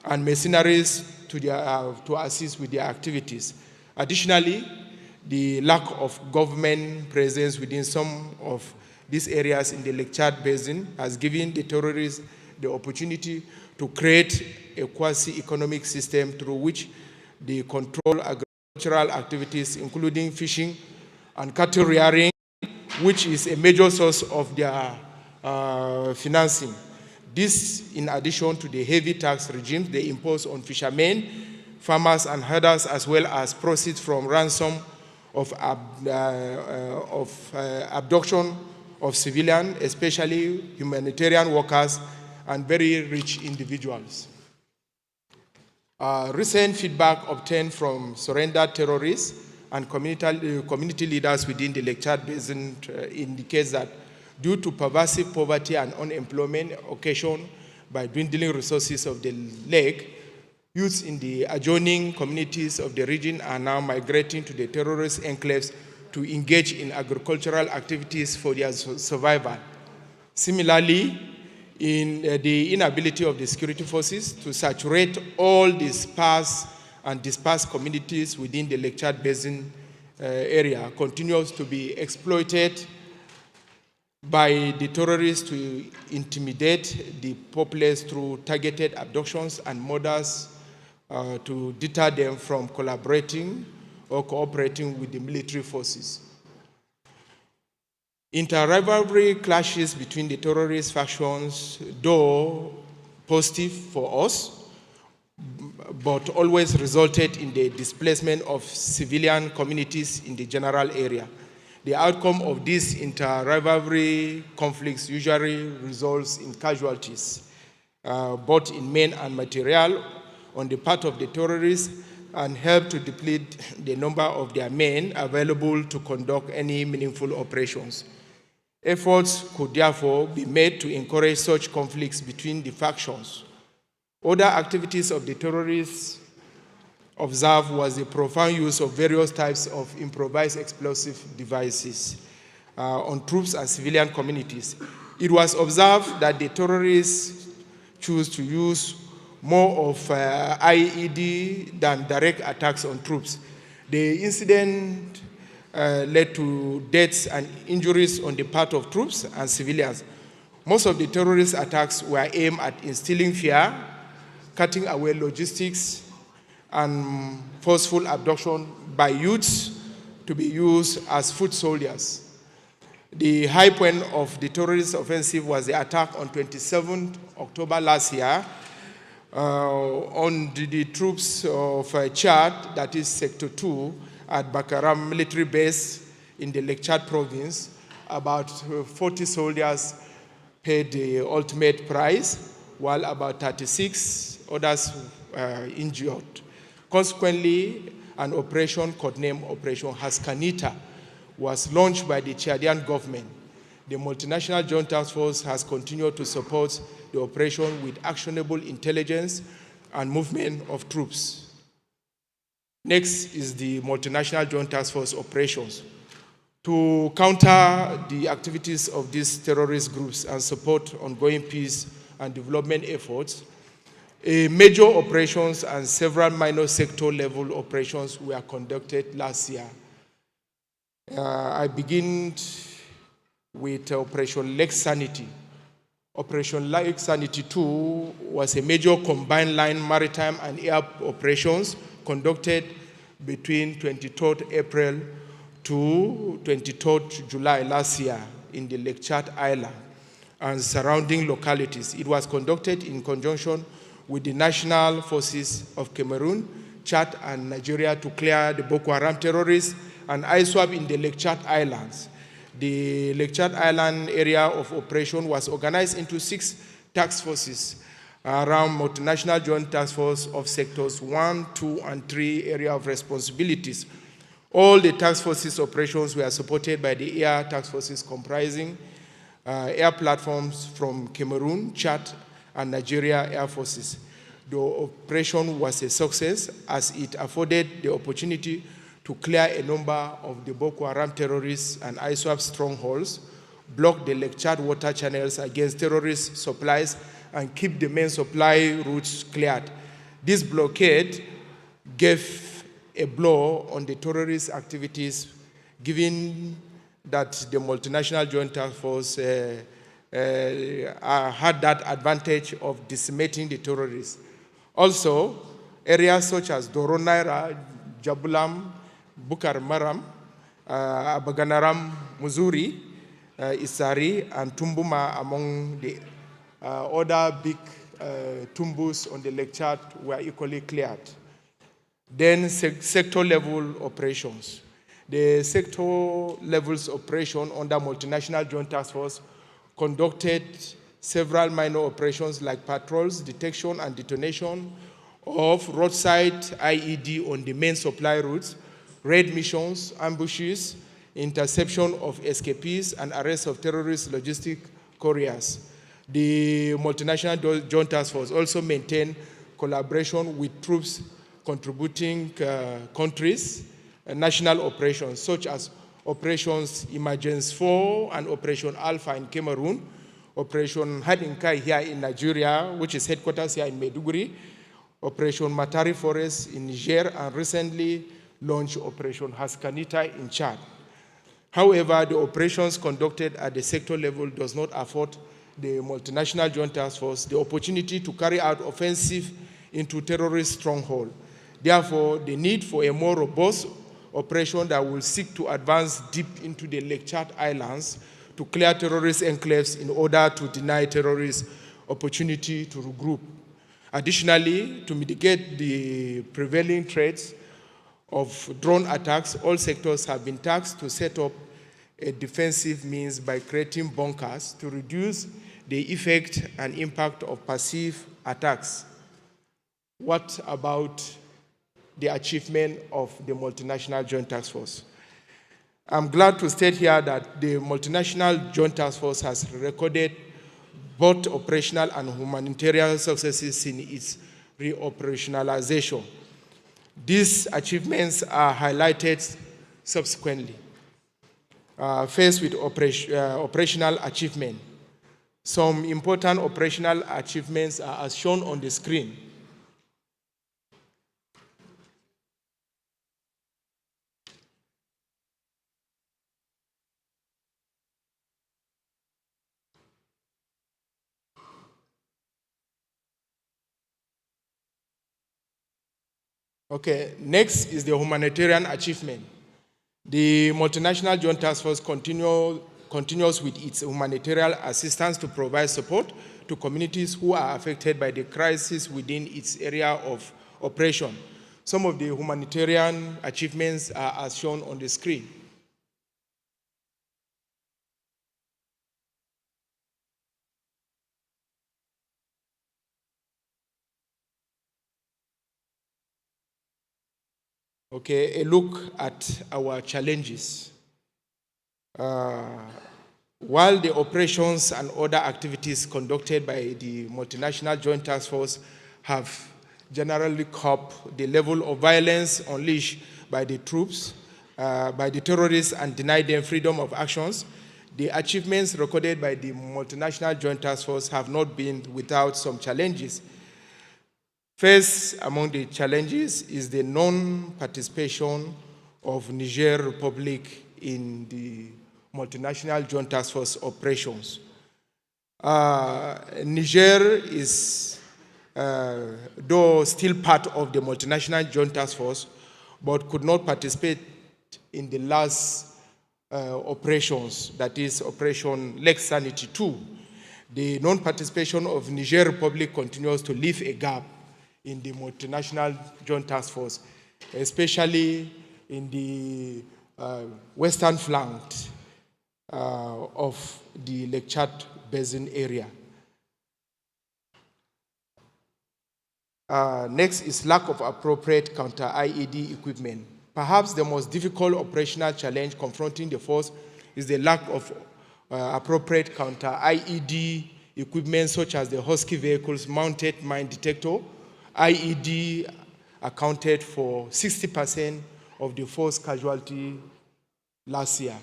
and mercenaries to assist with their activities. Additionally, the lack of government presence within some of these areas in the Lake Chad Basin has given the terrorists the opportunity to create a quasi-economic system through which they control agricultural activities, including fishing and cattle rearing, which is a major source of their financing. This, in addition to the heavy tax regimes they impose on fishermen, farmers, and herders, as well as proceeds from ransom of abduction of civilians, especially humanitarian workers and very rich individuals. Recent feedback obtained from surrendered terrorists and community leaders within the Lake Chad Basin indicates that due to pervasive poverty and unemployment occasioned by dwindling resources of the lake. Youths in the adjoining communities of the region are now migrating to the terrorist enclaves to engage in agricultural activities for their survival. Similarly, in the inability of the security forces to saturate all the sparse and dispersed communities within the Lake Chad Basin area continues to be exploited by the terrorists to intimidate the populace through targeted abductions and murders to deter them from collaborating or cooperating with the military forces. Inter-rivalry clashes between the terrorist factions, though positive for us, but always resulted in the displacement of civilian communities in the general area. The outcome of these inter-rivalry conflicts usually results in casualties, both in men and material, on the part of the terrorists, and help to deplete the number of their men available to conduct any meaningful operations. Efforts could therefore be made to encourage such conflicts between the factions. Other activities of the terrorists observed was the profound use of various types of improvised explosive devices on troops and civilian communities. It was observed that the terrorists choose to use more of IED than direct attacks on troops. The incident led to deaths and injuries on the part of troops and civilians. Most of the terrorist attacks were aimed at instilling fear, cutting away logistics, and forceful abduction by youths to be used as foot soldiers. The high point of the terrorist offensive was the attack on 27 October last year on the troops of Tchad, that is Sector 2, at Bakaram military base in the Lake Chad province. About 40 soldiers paid the ultimate price, while about 36 others were injured. Consequently, an operation codenamed Operation Haskanita was launched by the Chadian government. The multinational joint task force has continued to support the operation with actionable intelligence and movement of troops. Next is the multinational joint task force operations. To counter the activities of these terrorist groups and support ongoing peace and development efforts, major operations and several minor sector-level operations were conducted last year. I begin with Operation Lake Sanity. Operation Lake Sanity 2 was a major combined line maritime and air operations conducted between 23rd April to 23rd July last year in the Lake Chad Island and surrounding localities. It was conducted in conjunction with the national forces of Cameroon, Chad, and Nigeria to clear the Boko Haram terrorists and ISWAP in the Lake Chad Islands. The Lake Chad Island area of operation was organized into 6 task forces around multinational joint task force of sectors 1, 2, and 3 area of responsibilities. All the task forces operations were supported by the air task forces comprising air platforms from Cameroon, Chad, and Nigeria Air Forces. The operation was a success as it afforded the opportunity to clear a number of the Boko Haram terrorists and ISWAP strongholds, block the Lake Chad water channels against terrorist supplies, and keep the main supply routes cleared. This blockade gave a blow on the terrorist activities, given that the multinational joint task force had that advantage of decimating the terrorists. Also, areas such as Doronaira, Jabulam, Bukar Maram, Abaganaram, Muzuri, Isari, and Tumbuma among the other big tumbus on the Lake Chad were equally cleared. Then sector-level operations. The sector levels operation under multinational joint task force conducted several minor operations like patrols, detection and detonation of roadside IED on the main supply routes, raid missions, ambushes, interception of escapees, and arrest of terrorist logistic couriers. The multinational joint task force also maintained collaboration with troops contributing countries and national operations, such as Operations Emergence 4 and Operation Alpha in Cameroon, Operation Hadinkai here in Nigeria, which is headquarters here in Maiduguri, Operation Matari Forest in Niger, and recently launched Operation Haskanita in Chad. However, the operations conducted at the sector level does not afford the multinational joint task force the opportunity to carry out offensive into terrorist stronghold. Therefore, the need for a more robust operation that will seek to advance deep into the Lake Chad Islands to clear terrorist enclaves in order to deny terrorists opportunity to regroup. Additionally, to mitigate the prevailing threats of drone attacks, all sectors have been tasked to set up a defensive means by creating bunkers to reduce the effect and impact of passive attacks. What about the achievement of the multinational joint task force? I'm glad to state here that the multinational joint task force has recorded both operational and humanitarian successes in its reoperationalization. These achievements are highlighted subsequently. Faced with operational achievement, some important operational achievements are as shown on the screen. Okay, next is the humanitarian achievement. The multinational joint task force continues with its humanitarian assistance to provide support to communities who are affected by the crisis within its area of operation. Some of the humanitarian achievements are as shown on the screen. Okay, a look at our challenges. While the operations and other activities conducted by the multinational joint task force have generally coped the level of violence unleashed by the troops, by the terrorists, and denied them freedom of actions, the achievements recorded by the multinational joint task force have not been without some challenges. First among the challenges is the non-participation of Niger Republic in the multinational joint task force operations. Niger is, though still part of the multinational joint task force, but could not participate in the last operations, that is Operation Lake Sanity 2. The non-participation of Niger Republic continues to leave a gap in the multinational joint task force, especially in the western flank of the Lake Chad Basin area. Next is lack of appropriate counter-IED equipment. Perhaps the most difficult operational challenge confronting the force is the lack of appropriate counter-IED equipment, such as the Husky vehicles mounted mine detector. IED accounted for 60% of the force casualty last year.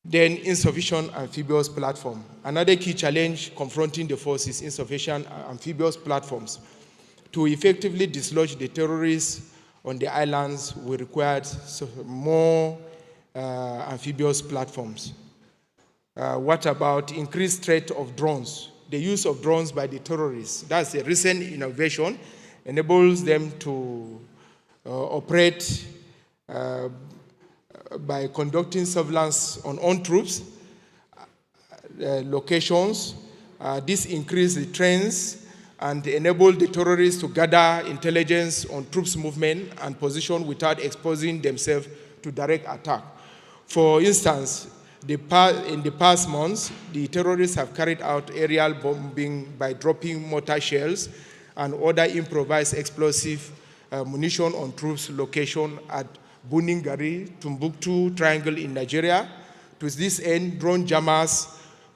Then insufficient amphibious platform. Another key challenge confronting the force is insufficient amphibious platforms. To effectively dislodge the terrorists on the islands, we required more amphibious platforms. What about increased threat of drones? The use of drones by the terrorists, that's a recent innovation, enables them to operate by conducting surveillance on own troops, locations. This increases the trends and enable the terrorists to gather intelligence on troops' movement and position without exposing themselves to direct attack. For instance, in the past months, the terrorists have carried out aerial bombing by dropping mortar shells and other improvised explosive munition on troops' location at Buningari, Timbuktu Triangle in Nigeria. To this end, drone jammers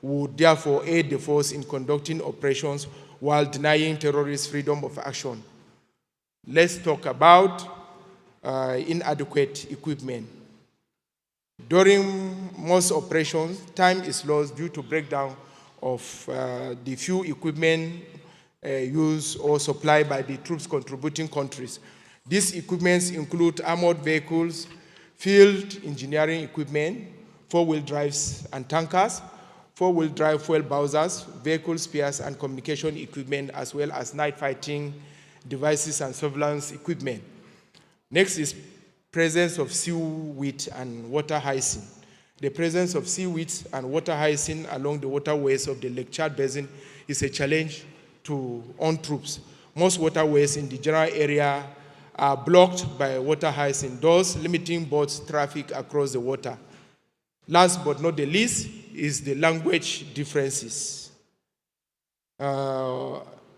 would therefore aid the force in conducting operations while denying terrorists freedom of action. Let's talk about inadequate equipment. During most operations, time is lost due to breakdown of the few equipment used or supplied by the troops contributing countries. These equipments include armored vehicles, field engineering equipment, four-wheel drives and tankers, four-wheel drive fuel bowsers, vehicle spares and communication equipment, as well as night fighting devices and surveillance equipment. Next is presence of seaweed and water hyacinth. The presence of seaweed and water hyacinth along the waterways of the Lake Chad Basin is a challenge to on troops. Most waterways in the general area are blocked by water hyacinth, thus limiting boat traffic across the water. Last but not the least is the language differences.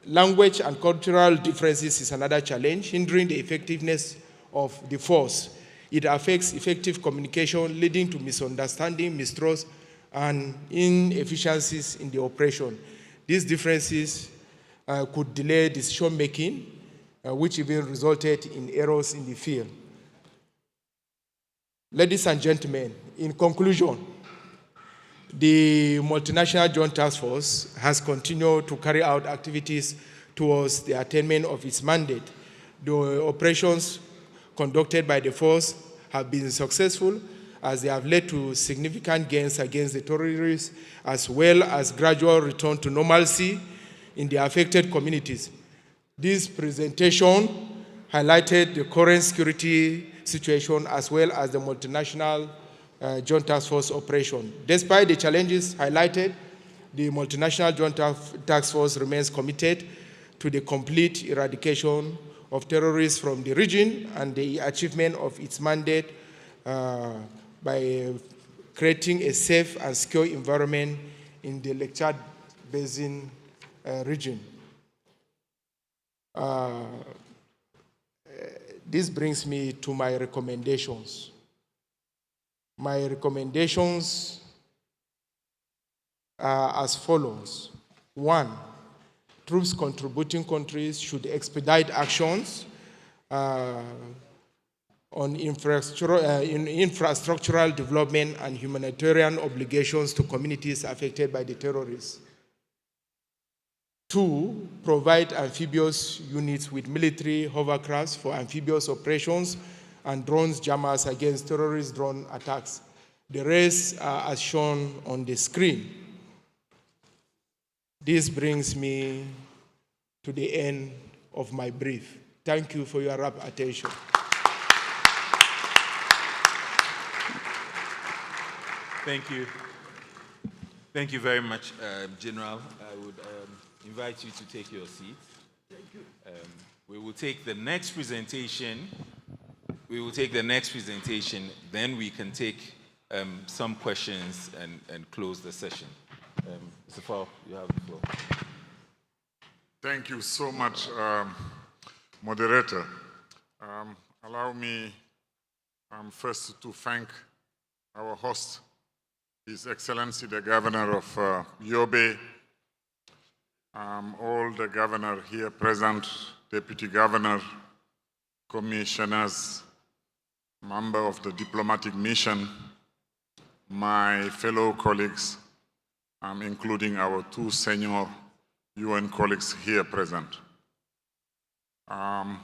Language and cultural differences is another challenge, hindering the effectiveness of the force. It affects effective communication, leading to misunderstanding, mistrust, and inefficiencies in the operation. These differences could delay decision-making, which even resulted in errors in the field. Ladies and gentlemen, in conclusion, the Multinational Joint Task Force has continued to carry out activities towards the attainment of its mandate. The operations conducted by the force have been successful, as they have led to significant gains against the terrorists, as well as gradual return to normalcy in the affected communities. This presentation highlighted the current security situation as well as the Multinational Joint Task Force operation. Despite the challenges highlighted, the Multinational Joint Task Force remains committed to the complete eradication of terrorists from the region and the achievement of its mandate by creating a safe and secure environment in the Lake Chad Basin region. This brings me to my recommendations. My recommendations are as follows. 1, troops contributing countries should expedite actions on infrastructural development and humanitarian obligations to communities affected by the terrorists. 2, provide amphibious units with military hovercrafts for amphibious operations and drones jammers against terrorist drone attacks. The rest are as shown on the screen. This brings me to the end of my brief. Thank you for your rapt attention. Thank you. Thank you very much, General. I would invite you to take your seat. Thank you. We will take the next presentation. Then we can take some questions and close the session. Mr. Fall, you have the floor. Thank you so much, moderator. Allow me first to thank our host, His Excellency the Governor of Yobe, all the governor here present, Deputy Governor, commissioners, member of the diplomatic mission, my fellow colleagues, including our 2 senior UN colleagues here present. I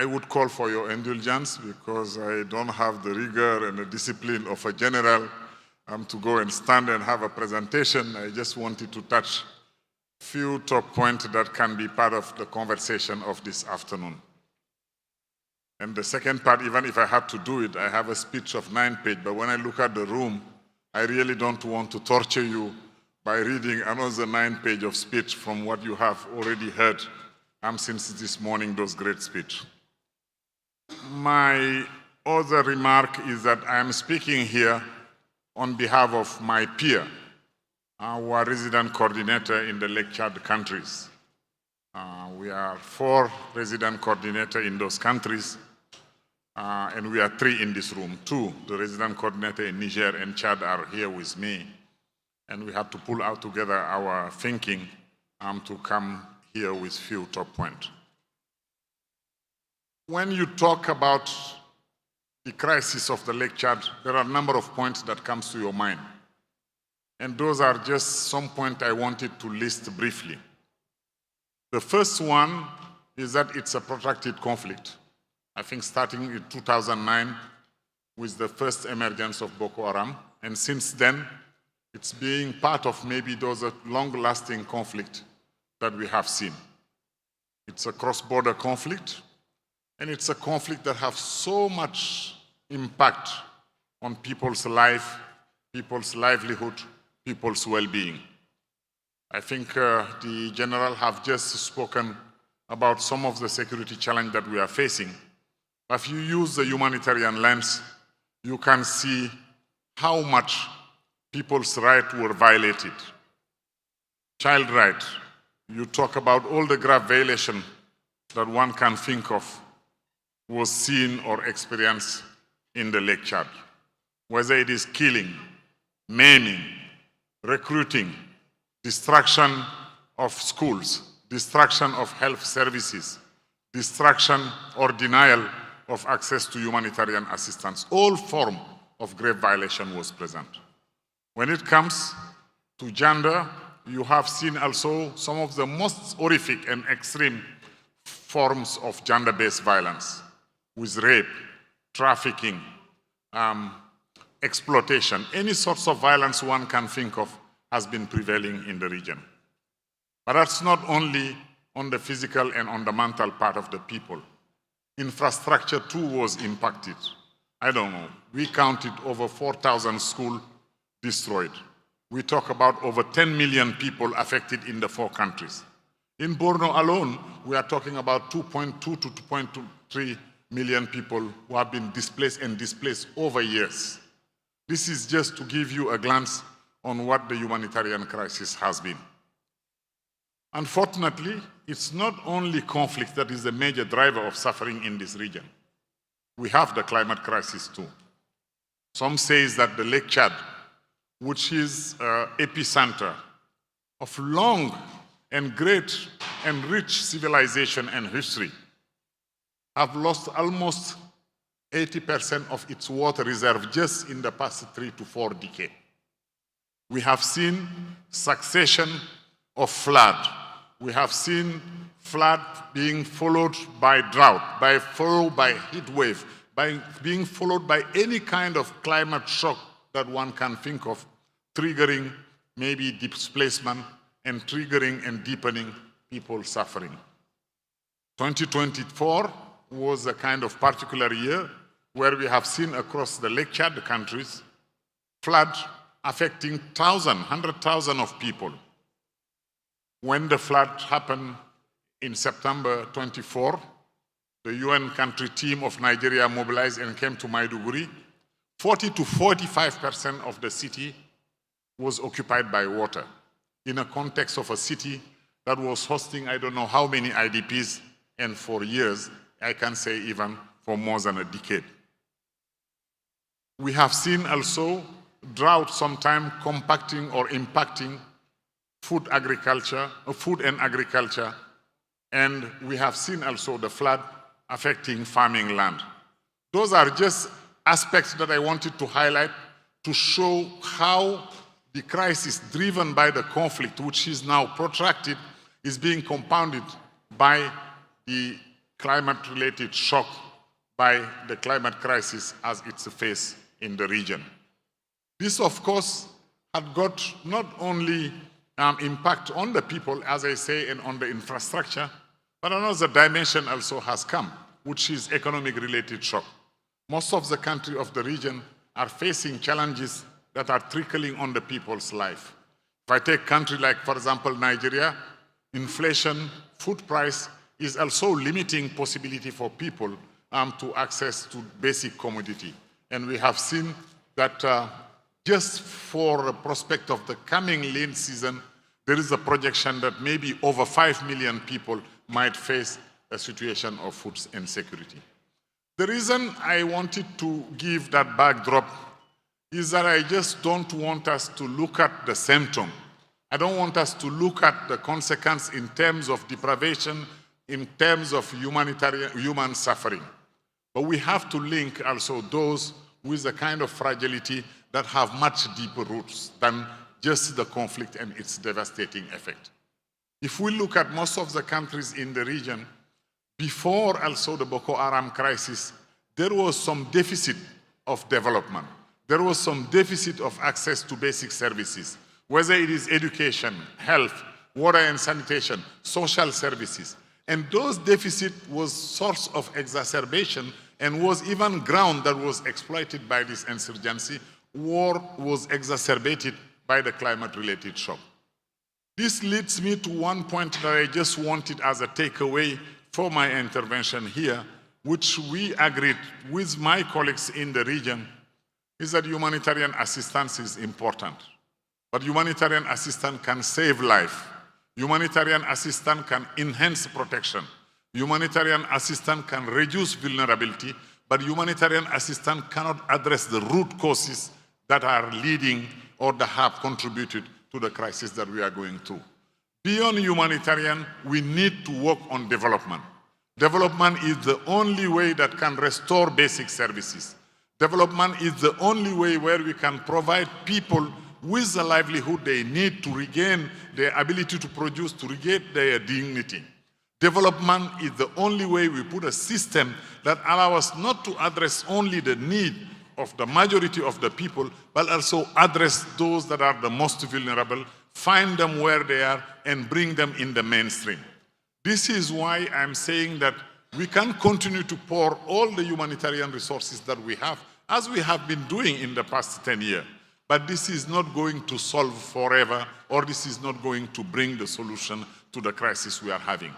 would call for your indulgence because I don't have the rigor and the discipline of a general to go and stand and have a presentation. I just wanted to touch a few top points that can be part of the conversation of this afternoon. And the second part, even if I had to do it, I have a speech of 9 pages, but when I look at the room, I really don't want to torture you by reading another 9 pages of speech from what you have already heard since this morning, those great speech. My other remark is that I am speaking here on behalf of my peer, our resident coordinator in the Lake Chad countries. We are 4 resident coordinators in those countries, and we are 3 in this room. 2, the resident coordinator in Niger and Chad are here with me. And we had to pull out together our thinking to come here with few top points. When you talk about the crisis of the Lake Chad, there are a number of points that comes to your mind. And those are just some points I wanted to list briefly. The first one is that it's a protracted conflict. I think starting in 2009 with the first emergence of Boko Haram, and since then, it's being part of maybe those long-lasting conflict that we have seen. It's a cross-border conflict, and it's a conflict that has so much impact on people's life, people's livelihood, people's well-being. I think the general have just spoken about some of the security challenge that we are facing. If you use the humanitarian lens, you can see how much people's rights were violated. Child rights, you talk about all the grave violation that one can think of was seen or experienced in the Lake Chad. Whether it is killing, maiming, recruiting, destruction of schools, destruction of health services, destruction or denial of access to humanitarian assistance. All form of grave violation was present. When it comes to gender, you have seen also some of the most horrific and extreme forms of gender-based violence, with rape, trafficking, exploitation. Any sorts of violence one can think of has been prevailing in the region. But that's not only on the physical and on the mental part of the people. Infrastructure too was impacted. I don't know, we counted over 4,000 schools destroyed. We talk about over 10 million people affected in the 4 countries. In Borno alone, we are talking about 2.2 to 2.3 million people who have been displaced and displaced over years. This is just to give you a glance on what the humanitarian crisis has been. Unfortunately, it's not only conflict that is the major driver of suffering in this region. We have the climate crisis too. Some say that the Lake Chad, which is an epicenter of long and great and rich civilization and history, have lost almost 80% of its water reserve just in the past 3 to 4 decades. We have seen succession of flood. We have seen flood being followed by drought, followed by heat wave, being followed by any kind of climate shock that one can think of, triggering maybe displacement and triggering and deepening people's suffering. 2024 was a kind of particular year where we have seen across the Lake Chad countries flood affecting 100,000 of people. When the flood happened in September 24, the UN country team of Nigeria mobilized and came to Maiduguri. 40 to 45% of the city was occupied by water in a context of a city that was hosting I don't know how many IDPs, and for years, I can say even for more than a decade. We have seen also drought sometime compacting or impacting food and agriculture, and we have seen also the flood affecting farming land. Those are just aspects that I wanted to highlight to show how the crisis driven by the conflict, which is now protracted, is being compounded by the climate-related shock, by the climate crisis as it's faced in the region. This, of course, had got not only impact on the people, as I say, and on the infrastructure, but another dimension also has come, which is economic-related shock. Most of the countries of the region are facing challenges that are trickling on the people's life. If I take a country like, for example, Nigeria, inflation, food price is also limiting possibility for people to access to basic commodity. And we have seen that just for the prospect of the coming lean season, there is a projection that maybe over 5 million people might face a situation of food insecurity. The reason I wanted to give that backdrop is that I just don't want us to look at the symptom. I don't want us to look at the consequence in terms of deprivation, in terms of human suffering. But we have to link also those with a kind of fragility that have much deeper roots than just the conflict and its devastating effect. If we look at most of the countries in the region, before also the Boko Haram crisis, there was some deficit of development. There was some deficit of access to basic services, whether it is education, health, water and sanitation, social services. And those deficits was source of exacerbation and was even ground that was exploited by this insurgency. War was exacerbated by the climate-related shock. This leads me to one point that I just wanted as a takeaway for my intervention here, which we agreed with my colleagues in the region, is that humanitarian assistance is important. But humanitarian assistance can save life. Humanitarian assistance can enhance protection. Humanitarian assistance can reduce vulnerability, but humanitarian assistance cannot address the root causes that are leading or that have contributed to the crisis that we are going through. Beyond humanitarian, we need to work on development. Development is the only way that can restore basic services. Development is the only way where we can provide people with the livelihood they need to regain their ability to produce, to regain their dignity. Development is the only way we put a system that allows us not to address only the need of the majority of the people, but also address those that are the most vulnerable, find them where they are, and bring them in the mainstream. This is why I'm saying that we can continue to pour all the humanitarian resources that we have, as we have been doing in the past 10 years. But this is not going to solve forever, or this is not going to bring the solution to the crisis we are having.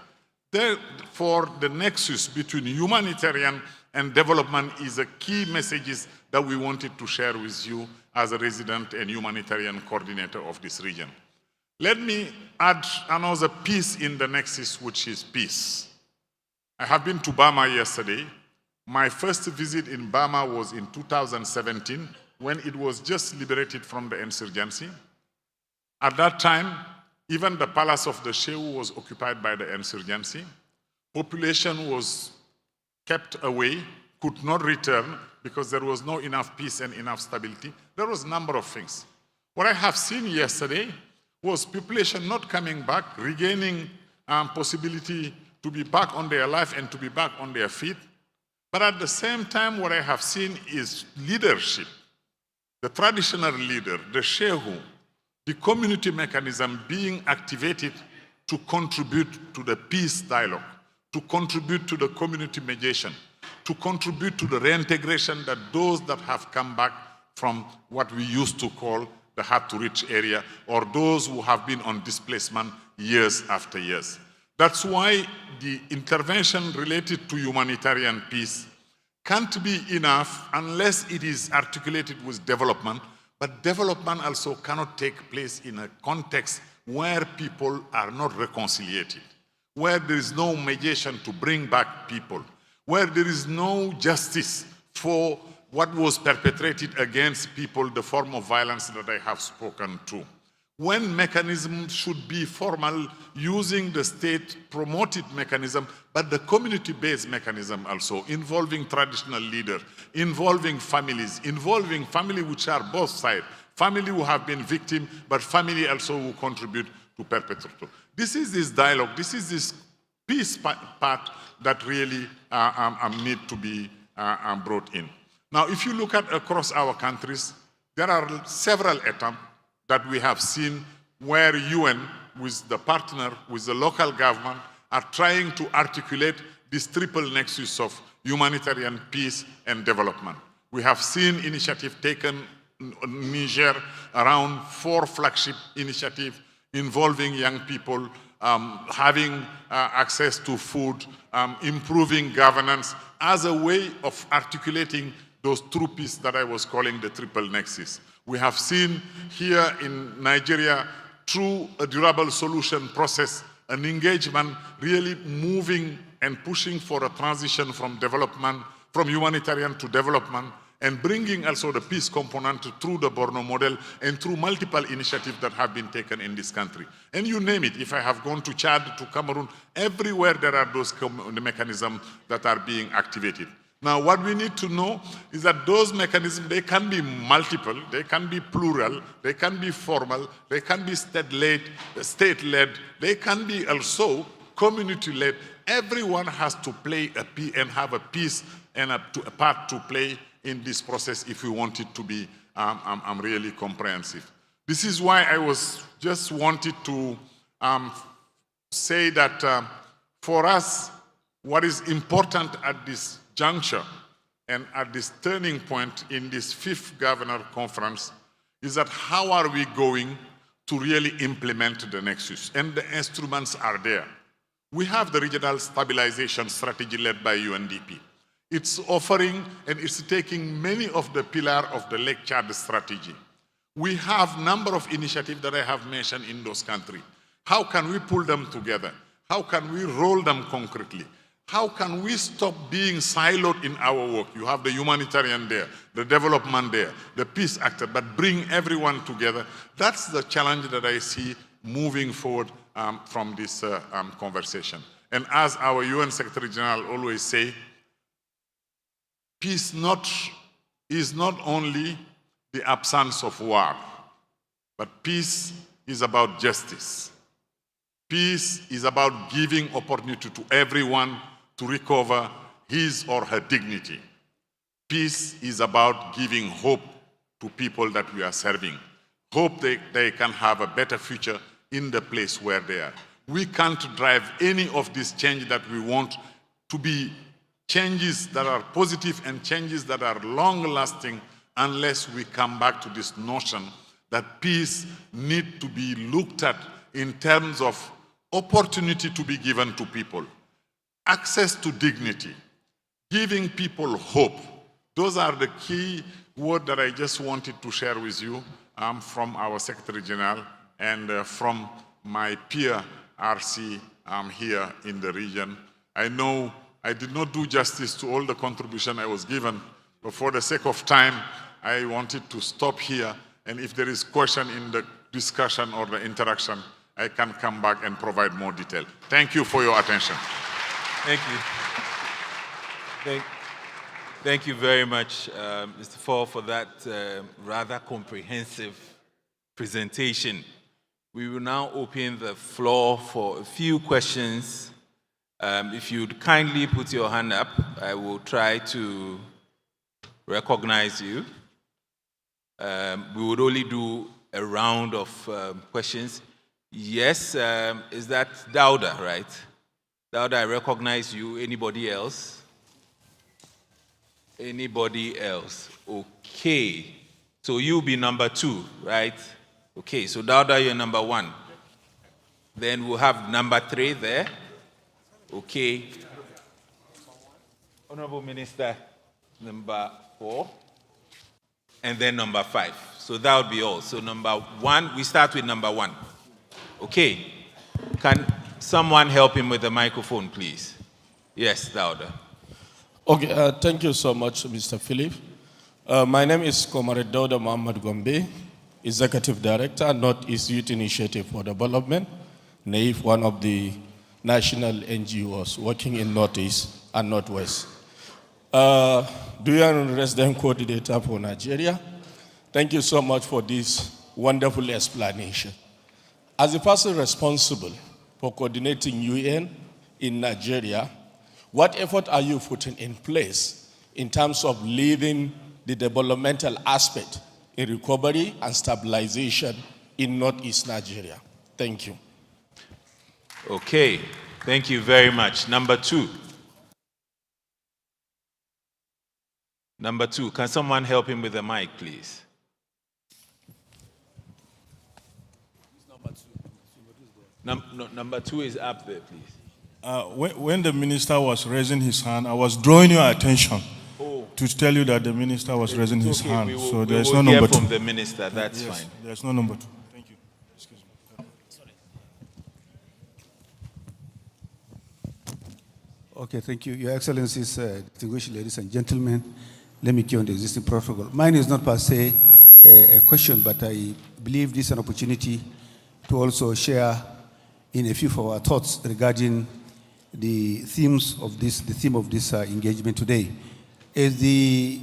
Therefore, the nexus between humanitarian and development is a key message that we wanted to share with you as a resident and humanitarian coordinator of this region. Let me add another piece in the nexus, which is peace. I have been to Burma yesterday. My first visit in Burma was in 2017, when it was just liberated from the insurgency. At that time, even the palace of the Shehu was occupied by the insurgency. Population was kept away, could not return because there was no enough peace and enough stability. There was a number of things. What I have seen yesterday was population not coming back, regaining possibility to be back on their life and to be back on their feet. But at the same time, what I have seen is leadership. The traditional leader, the Shehu, the community mechanism being activated to contribute to the peace dialogue, to contribute to the community mediation, to contribute to the reintegration that those that have come back from what we used to call the hard-to-reach area, or those who have been on displacement years after years. That's why the intervention related to humanitarian peace can't be enough unless it is articulated with development, but development also cannot take place in a context where people are not reconciliated, where there is no mediation to bring back people, where there is no justice for what was perpetrated against people, the form of violence that I have spoken to. When mechanisms should be formal, using the state-promoted mechanism, but the community-based mechanism also, involving traditional leaders, involving families which are both sides, family who have been victims, but family also who contribute to perpetrator. This is this dialogue, this is this peace part that really need to be brought in. Now, if you look at across our countries, there are several attempts that we have seen where UN, with the partner, with the local government, are trying to articulate this triple nexus of humanitarian peace and development. We have seen initiative taken in Niger around 4 flagship initiatives involving young people, having access to food, improving governance as a way of articulating those true peace that I was calling the triple nexus. We have seen here in Nigeria, through a durable solution process, an engagement really moving and pushing for a transition from development from humanitarian to development, and bringing also the peace component through the Borno model and through multiple initiatives that have been taken in this country. And you name it, if I have gone to Chad, to Cameroon, everywhere there are those mechanisms that are being activated. Now, what we need to know is that those mechanisms, they can be multiple, they can be plural, they can be formal, they can be state-led, they can be also community-led. Everyone has to play and have a piece and a part to play in this process if we want it to be really comprehensive. This is why I was just wanted to say that for us, what is important at this juncture and at this turning point in this 5th Governor Conference is that how are we going to really implement the Nexus? And the instruments are there. We have the Regional Stabilization Strategy led by UNDP. It's offering and it's taking many of the pillars of the Lake Chad strategy. We have a number of initiatives that I have mentioned in those countries. How can we pull them together? How can we roll them concretely? How can we stop being siloed in our work? You have the humanitarian there, the development there, the peace actor, but bring everyone together. That's the challenge that I see moving forward from this conversation. And as our UN Secretary General always say, peace is not only the absence of war, but peace is about justice. Peace is about giving opportunity to everyone to recover his or her dignity. Peace is about giving hope to people that we are serving. Hope they can have a better future in the place where they are. We can't drive any of this change that we want to be changes that are positive and changes that are long-lasting unless we come back to this notion that peace needs to be looked at in terms of opportunity to be given to people, access to dignity, giving people hope. Those are the key words that I just wanted to share with you from our Secretary General and from my peer RC here in the region. I know I did not do justice to all the contribution I was given, but for the sake of time, I wanted to stop here. And if there is question in the discussion or the interaction, I can come back and provide more detail. Thank you for your attention. Thank you. Thank you very much, Mr. Fall, for that rather comprehensive presentation. We will now open the floor for a few questions. If you'd kindly put your hand up, I will try to recognize you. We would only do a round of questions. Yes, is that Dauda, right? Dauda, I recognize you. Anybody else? Anybody else? Okay. So you'll be number 2, right? Okay, so Dauda, you're number 1. Then we'll have number 3 there. Okay. Honorable Minister, number 4. And then number 5. So that would be all. So number 1, we start with number 1. Okay. Can someone help him with the microphone, please? Yes, Dauda. Okay, thank you so much, Mr. Philip. My name is Comrade Dauda Muhammad Gombe, Executive Director, Northeast Youth Initiative for Development, NAIF, one of the national NGOs working in Northeast and Northwest. Duyan Resident Coordinator for Nigeria, thank you so much for this wonderful explanation. As the person responsible for coordinating UN in Nigeria, what effort are you putting in place in terms of leading the developmental aspect in recovery and stabilization in Northeast Nigeria? Thank you. Okay, thank you very much. Number 2. Number 2, can someone help him with the mic, please? Number 2 is up there, please. When the minister was raising his hand, I was drawing your attention to tell you that the minister was raising his hand. So there's no number 2. From the minister, that's fine. There's no number 2. Thank you. Excuse me. Okay, thank you. Your Excellencies, distinguished ladies and gentlemen, let me cue on the existing protocol. Mine is not per se a question, but I believe this is an opportunity to also share in a few of our thoughts regarding the theme of this engagement today. As the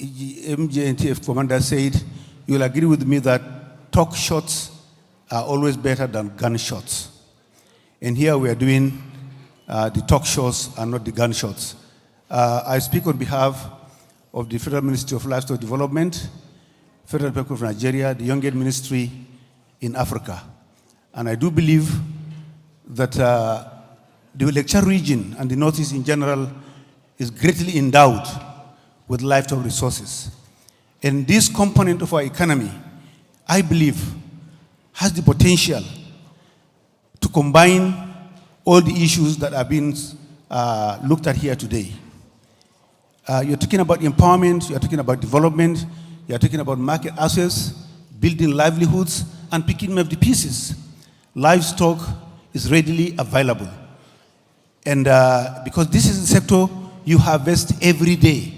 MJNTF commander said, you will agree with me that talk shots are always better than gunshots. And here we are doing the talk shots and not the gunshots. I speak on behalf of the Federal Ministry of Livestock Development, Federal Republic of Nigeria, the youngest ministry in Africa. And I do believe that the Lecture region and the Northeast in general is greatly endowed with livestock resources. And this component of our economy, I believe, has the potential to combine all the issues that are being looked at here today. You're talking about empowerment, you're talking about development, you're talking about market access, building livelihoods, and picking up the pieces. Livestock is readily available. And because this is a sector you harvest every day.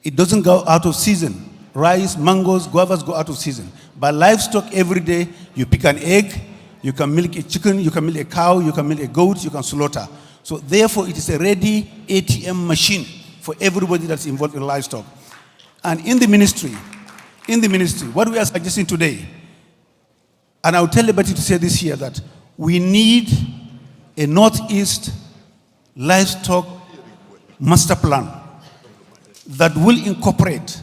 It doesn't go out of season. Rice, mangoes, guavas go out of season. But livestock every day, you pick an egg, you can milk a chicken, you can milk a cow, you can milk a goat, you can slaughter. So therefore, it is a ready ATM machine for everybody that's involved in livestock. And in the ministry, what we are suggesting today, and I'll tell everybody to say this here, that we need a Northeast livestock master plan that will incorporate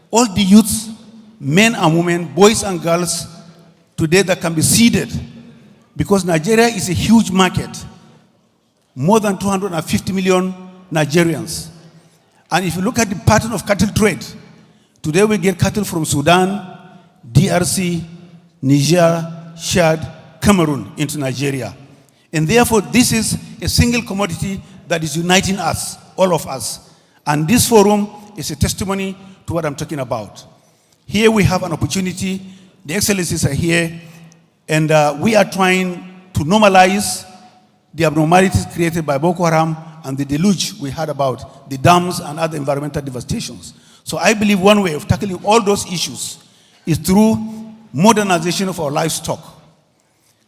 all the youths, men and women, boys and girls today that can be seeded, because Nigeria is a huge market, more than 250 million Nigerians. And if you look at the pattern of cattle trade, today we get cattle from Sudan, DRC, Niger, Chad, Cameroon into Nigeria. And therefore, this is a single commodity that is uniting us, all of us. And this forum is a testimony to what I'm talking about. Here we have an opportunity, the excellencies are here, and we are trying to normalize the abnormalities created by Boko Haram and the deluge we heard about, the dams and other environmental devastations. So I believe one way of tackling all those issues is through modernization of our livestock.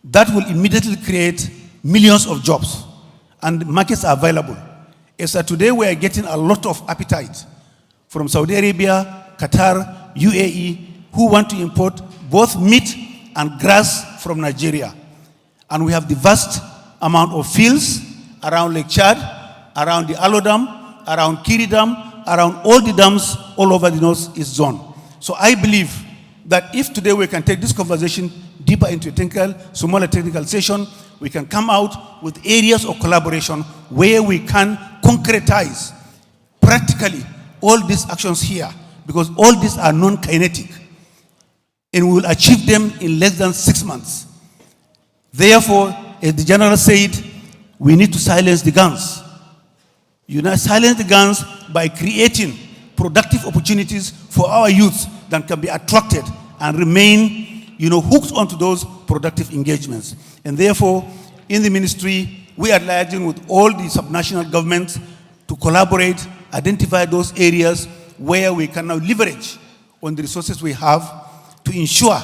That will immediately create millions of jobs, and markets are available. As today we are getting a lot of appetite from Saudi Arabia, Qatar, UAE, who want to import both meat and grass from Nigeria. And we have the vast amount of fields around Lake Chad, around the Alo Dam, around Kiri Dam, around all the dams all over the Northeast zone. So I believe that if today we can take this conversation deeper into a smaller technical session, we can come out with areas of collaboration where we can concretize practically all these actions here, because all these are non-kinetic, and we will achieve them in less than 6 months. Therefore, as the general said, we need to silence the guns. You know, silence the guns by creating productive opportunities for our youth that can be attracted and remain, hooked onto those productive engagements. And therefore, in the ministry, we are liaising with all the subnational governments to collaborate, identify those areas where we can now leverage on the resources we have to ensure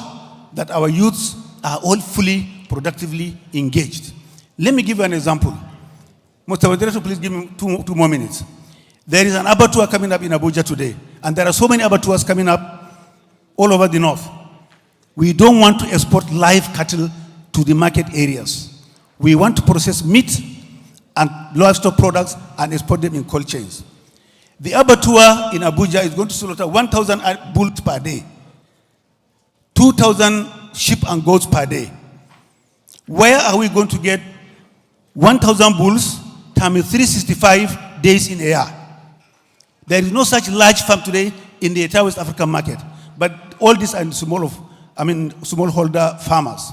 that our youths are all fully, productively engaged. Let me give you an example. Mr. Moderator, please give me two more minutes. There is an abattoir coming up in Abuja today, and there are so many abattoirs coming up all over the north. We don't want to export live cattle to the market areas. We want to process meat and livestock products and export them in cold chains. The abattoir in Abuja is going to slaughter 1,000 bulls per day, 2,000 sheep and goats per day. Where are we going to get 1,000 bulls times 365 days in a year? There is no such large farm today in the entire West African market, but all these are smallholder farmers.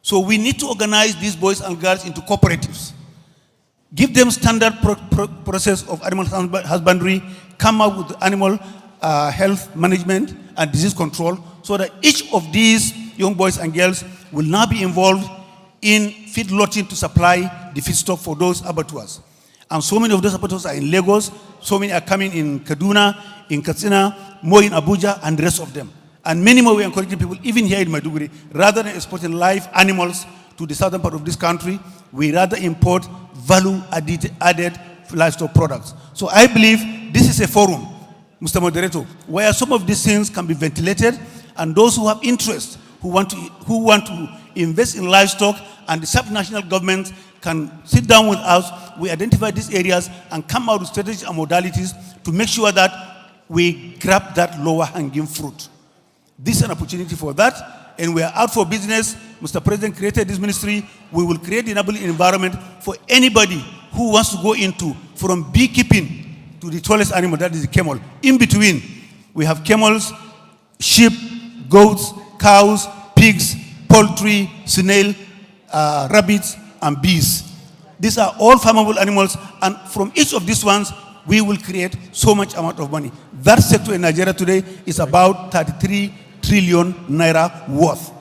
So we need to organize these boys and girls into cooperatives, give them standard process of animal husbandry, come up with animal health management and disease control, so that each of these young boys and girls will now be involved in feedlotting to supply the feedstock for those abattoirs. And so many of those operators are in Lagos, so many are coming in Kaduna, in Katsina, more in Abuja, and the rest of them. And many more, we're encouraging people, even here in Maiduguri, rather than exporting live animals to the southern part of this country, we rather import value-added livestock products. So I believe this is a forum, Mr. Moderator, where some of these things can be ventilated, and those who have interest, who want to invest in livestock, and the sub-national government can sit down with us, we identify these areas, and come out with strategies and modalities to make sure that we grab that lower-hanging fruit. This is an opportunity for that, and we are out for business. Mr. President created this ministry. We will create the enabling environment for anybody who wants to go into, from beekeeping to the tallest animal, that is the camel. In between, we have camels, sheep, goats, cows, pigs, poultry, snail, rabbits, and bees. These are all farmable animals, and from each of these ones, we will create so much amount of money. That sector in Nigeria today is about 33 trillion naira worth.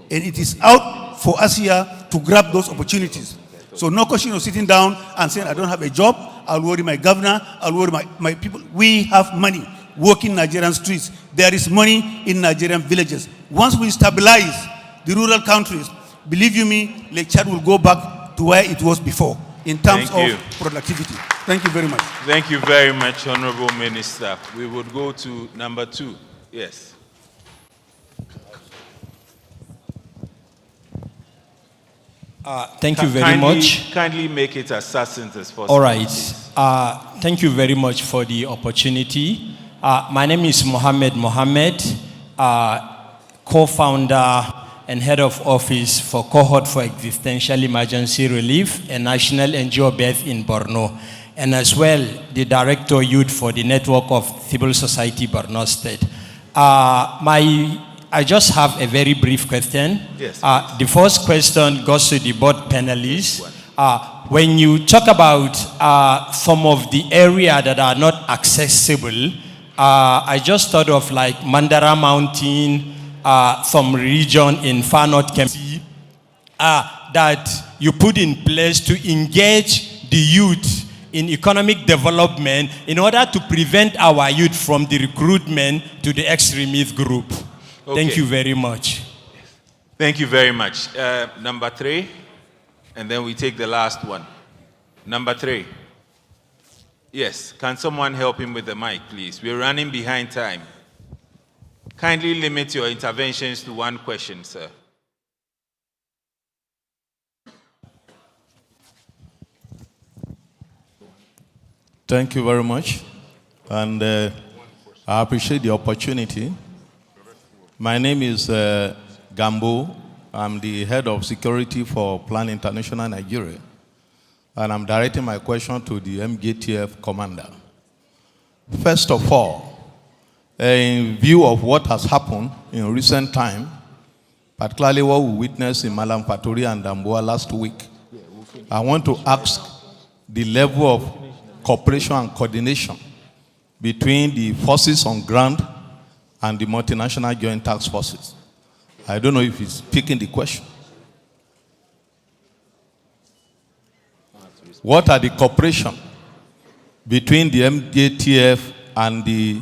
And it is out for us here to grab those opportunities. So no question of sitting down and saying, I don't have a job, I'll worry my governor, I'll worry my people. We have money working Nigerian streets. There is money in Nigerian villages. Once we stabilize the rural countries, believe you me, Lake Chad will go back to where it was before in terms of productivity. Thank you very much. Thank you very much, Honorable Minister. We would go to number 2. Yes. Thank you very much. Kindly make it as succinct as possible. All right. Thank you very much for the opportunity. My name is Mohammed, co-founder and head of office for Cohort for Existential Emergency Relief, a national NGO based in Borno, and as well the Director Youth for the Network of Civil Society Borno State. I just have a very brief question. Yes. The first question goes to the board panelists. When you talk about some of the area that are not accessible, I just thought of like Mandara Mountain, some region in far north Kemsi, that you put in place to engage the youth in economic development in order to prevent our youth from the recruitment to the extremist group. Okay. Thank you very much. Thank you very much. Number 3, and then we take the last one. Number 3. Yes, can someone help him with the mic, please? We're running behind time. Kindly limit your interventions to 1 question, sir. Thank you very much. And I appreciate the opportunity. My name is Gambo. I'm the head of security for Plan International Nigeria. And I'm directing my question to the MJTF commander. First of all, in view of what has happened in recent time, particularly what we witnessed in Malam Fatori and Damboa last week, I want to ask the level of cooperation and coordination between the forces on ground and the multinational joint task forces. I don't know if he's picking the question. What are the cooperation between the MJTF and the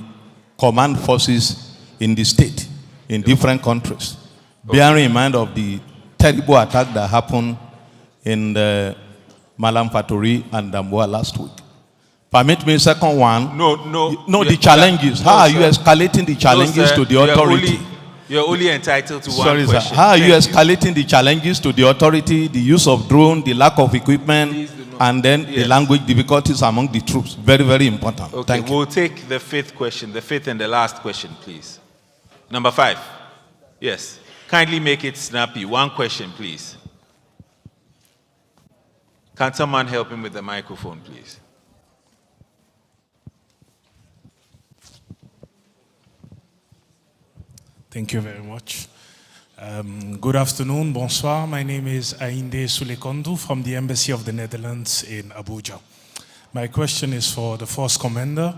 command forces in the state, in different countries, bearing in mind of the terrible attack that happened in the Malam Fatori and Damboa last week? Permit me, second one. No, the challenges. How are you escalating the challenges to the authority? You're only entitled to Sorry, one question. Sir. How are you escalating the challenges to the authority, the use of drone, the lack of equipment, and then the language difficulties among the troops? Very, very important. Okay, Thank you. we'll take the 5th question, the 5th and the last question, please. Number 5. Yes. Kindly make it snappy. 1 question, please. Can someone help him with the microphone, please? Thank you very much. Good afternoon, bonsoir. My name is Ainde Sulekondu from the Embassy of the Netherlands in Abuja. My question is for the Force Commander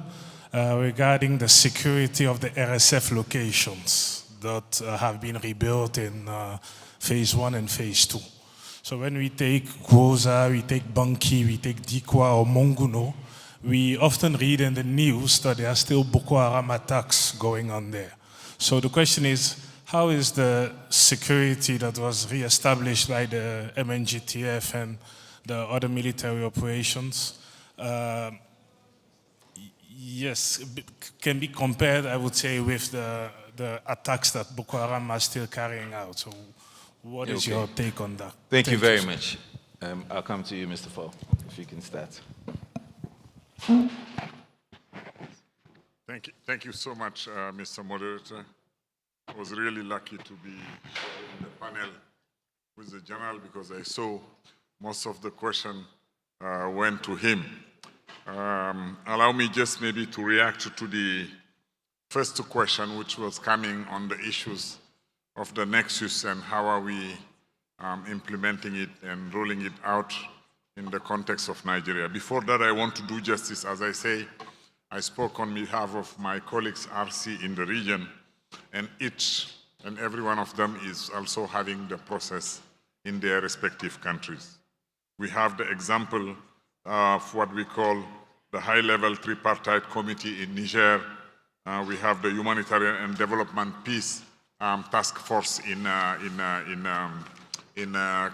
regarding the security of the RSF locations that have been rebuilt in Phase 1 and Phase 2. So when we take Gwoza, we take Banki, we take Dikwa or Monguno, we often read in the news that there are still Boko Haram attacks going on there. So the question is, how is the security that was re-established by the MNGTF and the other military operations, can be compared, I would say, with the attacks that Boko Haram are still carrying out. So what is your take on that? Thank you very much. I'll come to you, Mr. Fall, if you can start. Thank you so much, Mr. Moderator. I was really lucky to be in the panel with the General because I saw most of the question went to him. Allow me just maybe to react to the first question, which was coming on the issues of the nexus and how are we implementing it and rolling it out in the context of Nigeria. Before that, I want to do justice. As I say, I spoke on behalf of my colleagues RC in the region, and each and every one of them is also having the process in their respective countries. We have the example of what we call the high-level tripartite committee in Niger. We have the humanitarian and development peace task force in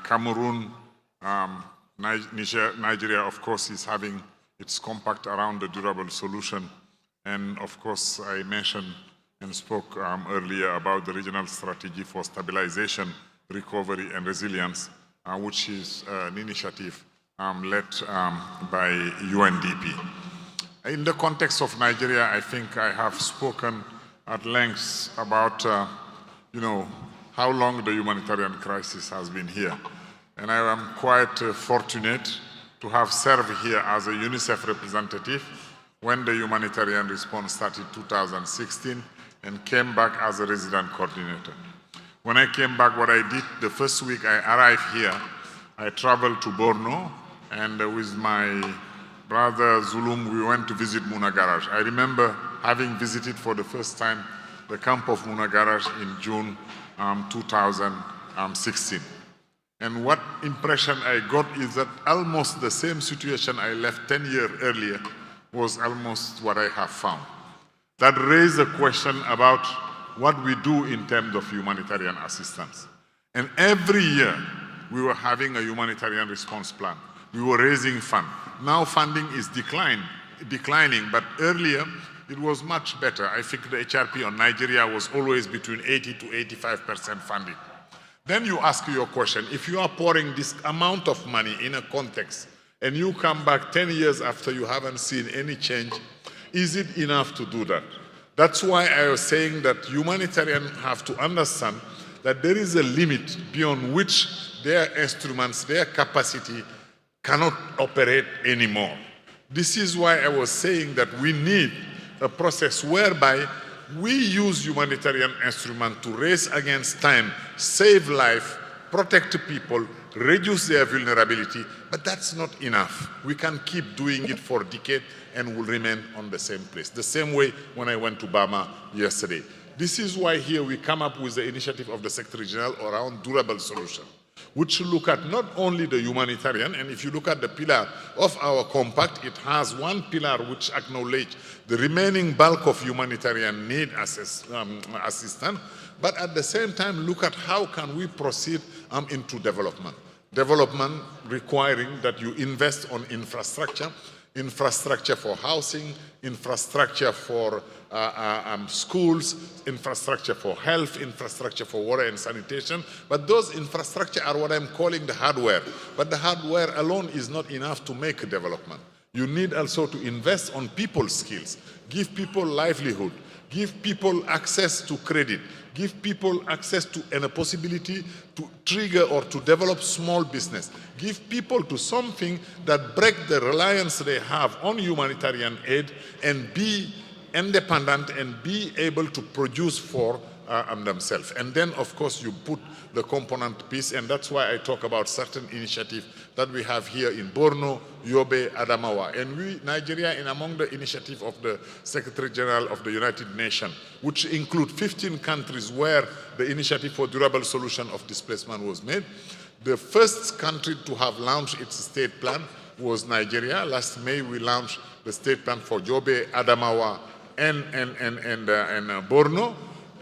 Cameroon. Nigeria, of course, is having its compact around the durable solution. And of course, I mentioned and spoke earlier about the regional strategy for stabilization, recovery, and resilience, which is an initiative led by UNDP. In the context of Nigeria, I think I have spoken at length about, how long the humanitarian crisis has been here. And I am quite fortunate to have served here as a UNICEF representative when the humanitarian response started in 2016 and came back as a resident coordinator. When I came back, what I did, the first week I arrived here, I traveled to Borno, and with my brother Zulum, we went to visit Munagaraj. I remember having visited for the first time the camp of Munagaraj in June 2016. And what impression I got is that almost the same situation I left 10 years earlier was almost what I have found. That raised a question about what we do in terms of humanitarian assistance. And every year, we were having a humanitarian response plan. We were raising funds. Now funding is declining, but earlier it was much better. I think the HRP on Nigeria was always between 80 to 85% funding. Then you ask your question, if you are pouring this amount of money in a context and you come back 10 years after you haven't seen any change, is it enough to do that? That's why I was saying that humanitarians have to understand that there is a limit beyond which their instruments, their capacity cannot operate anymore. This is why I was saying that we need a process whereby we use humanitarian instruments to race against time, save life, protect people, reduce their vulnerability, but that's not enough. We can keep doing it for decades and will remain on the same place. The same way when I went to Bama yesterday. This is why here we come up with the initiative of the Secretary General around durable solution, which look at not only the humanitarian, and if you look at the pillar of our compact, it has one pillar which acknowledges the remaining bulk of humanitarian need assistance, but at the same time look at how can we proceed into development. Development requiring that you invest on infrastructure, infrastructure for housing, infrastructure for schools, infrastructure for health, infrastructure for water and sanitation. But those infrastructure are what I'm calling the hardware. But the hardware alone is not enough to make development. You need also to invest on people's skills, give people livelihood, give people access to credit, give people access to and a possibility to trigger or to develop small business, give people to something that break the reliance they have on humanitarian aid and be independent and be able to produce for themselves. And then, of course, you put the component piece, and that's why I talk about certain initiatives that we have here in Borno, Yobe, Adamawa. And we, Nigeria, in among the initiative of the Secretary General of the United Nations, which include 15 countries where the initiative for durable solution of displacement was made, The first country to have launched its state plan was Nigeria. Last May, we launched the state plan for Yobe, Adamawa, and Borno.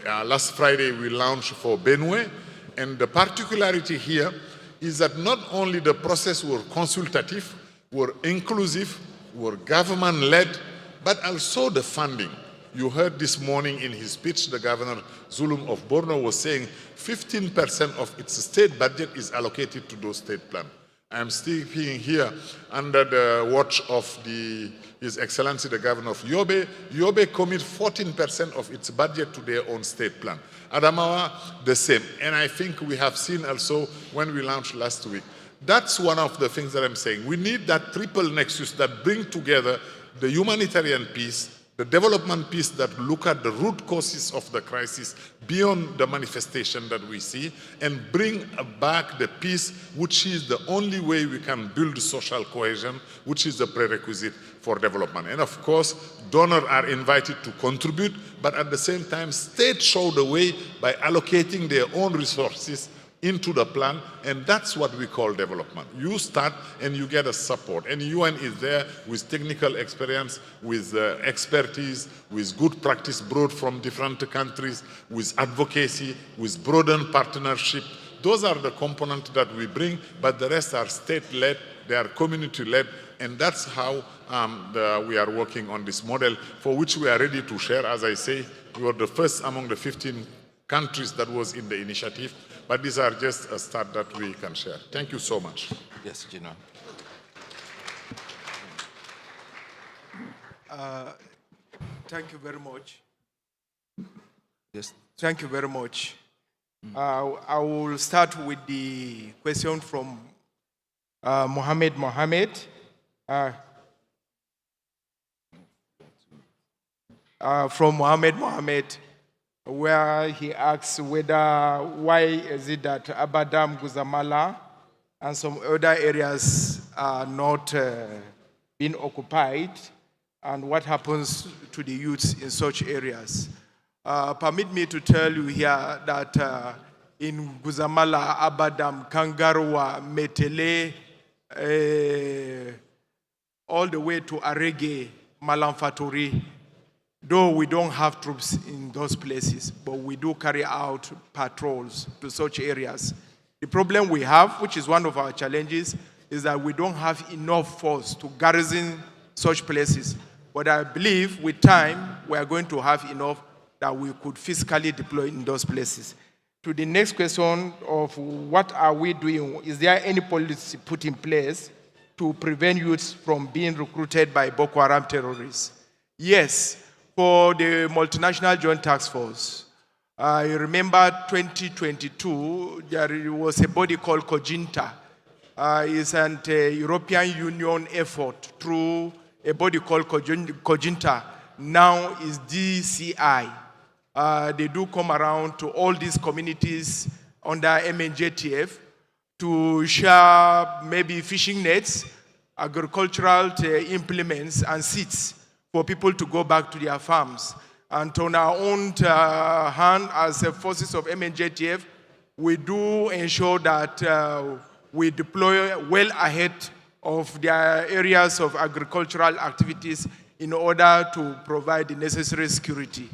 Last Friday, we launched for Benue. And the particularity here is that not only the process were consultative, were inclusive, were government-led, but also the funding. You heard this morning in his speech, the Governor Zulum of Borno was saying 15% of its state budget is allocated to those state plans. I'm speaking here under the watch of His Excellency, the Governor of Yobe. Yobe commits 14% of its budget to their own state plan. Adamawa, the same. And I think we have seen also when we launched last week. That's one of the things that I'm saying. We need that triple nexus that bring together the humanitarian peace, the development piece that look at the root causes of the crisis beyond the manifestation that we see, and bring back the peace, which is the only way we can build social cohesion, which is the prerequisite for development. And of course, donors are invited to contribute, but at the same time, states show the way by allocating their own resources into the plan, and that's what we call development. You start and you get a support, and UN is there with technical experience, with expertise, with good practice brought from different countries, with advocacy, with broadened partnership. Those are the components that we bring, but the rest are state-led, they are community-led, and that's how we are working on this model, for which we are ready to share. As I say, we were the first among the 15 countries that was in the initiative, but these are just a start that we can share. Thank you so much. Yes, General. Thank you very much. Yes. Thank you very much. I will start with the question from Mohammed. From Mohammed, where he asks why is it that Abadam, Guzamala, and some other areas are not being occupied, and what happens to the youths in such areas. Permit me to tell you here that in Guzamala, Abadam, Kangarwa, Metele, all the way to Arege, Malamfaturi, though we don't have troops in those places, but we do carry out patrols to such areas. The problem we have, which is one of our challenges, is that we don't have enough force to garrison such places. But I believe with time, we are going to have enough that we could physically deploy in those places. To the next question of what are we doing, is there any policy put in place to prevent youths from being recruited by Boko Haram terrorists? Yes. For the multinational joint task force, I remember 2022, there was a body called COGINTA. It's an European Union effort through a body called COGINTA. Now is DCI. They do come around to all these communities under MNJTF to share maybe fishing nets, agricultural implements, and seeds for people to go back to their farms. And on our own hand, as forces of MNJTF, we do ensure that we deploy well ahead of their areas of agricultural activities in order to provide the necessary security.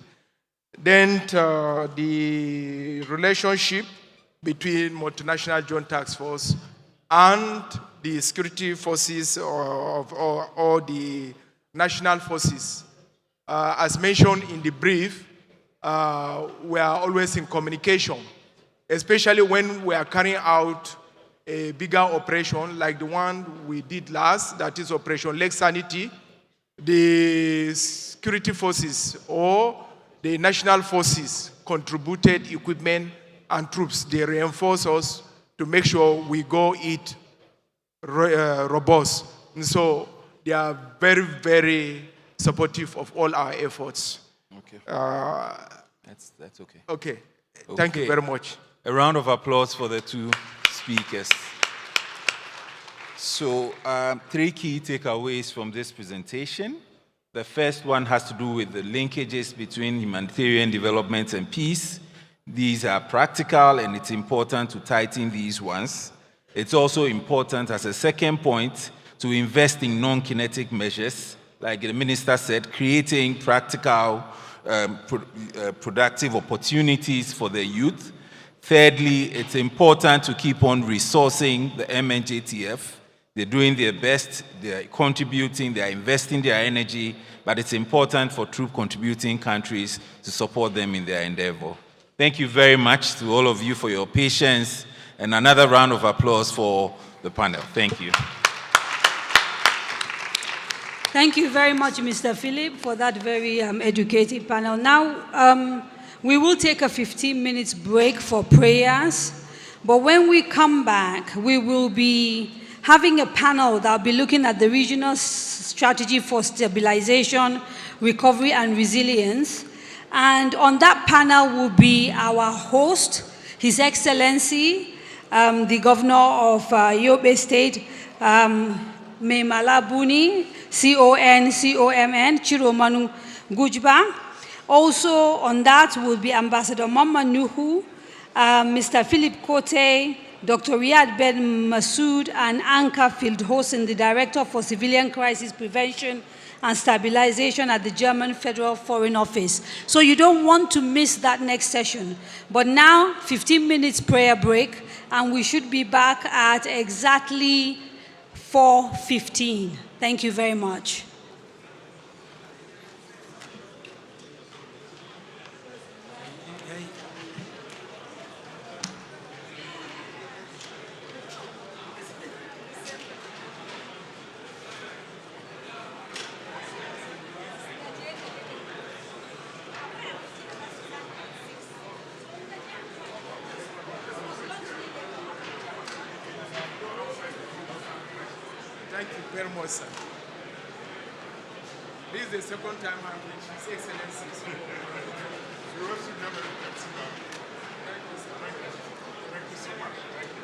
Then the relationship between multinational joint task force and the security forces or the national forces. As mentioned in the brief, we are always in communication, especially when we are carrying out a bigger operation like the one we did last, that is Operation Lake Sanity. The security forces or the national forces contributed equipment and troops. They reinforce us to make sure we go it robust. And so they are very, very supportive of all our efforts. Okay. That's okay. Okay. Thank you very much. A round of applause for the two speakers. So, 3 key takeaways from this presentation. The first one has to do with the linkages between humanitarian development and peace. These are practical, and it's important to tighten these ones. It's also important, as a second point, to invest in non-kinetic measures, like the minister said, creating practical, productive opportunities for the youth. Thirdly, it's important to keep on resourcing the MNJTF. They're doing their best, they're contributing, they're investing their energy, but it's important for troop contributing countries to support them in their endeavor. Thank you very much to all of you for your patience, and another round of applause for the panel. Thank you. Thank you very much, Mr. Philip, for that very educated panel. Now, we will take a 15 minutes break for prayers, but when we come back, we will be having a panel that will be looking at the regional strategy for stabilization, recovery, and resilience. And on that panel will be our host, His Excellency, the Governor of Yobe State, Mai Mala Buni, CON, Chiromanu Gujba. Also on that will be Ambassador Mama Nuhu, Mr. Philip Kote, Dr. Riyad Ben Masood, and Anka Fieldhosen, the Director for Civilian Crisis Prevention and Stabilization at the German Federal Foreign Office. So you don't want to miss that next session. But now, 15 minutes prayer break, and we should be back at exactly 4:15. Thank you very much. Thank you very much, sir. This is the second time I'm with His Excellency. You also never sit down. Thank you, sir. Thank you so much. Thank you.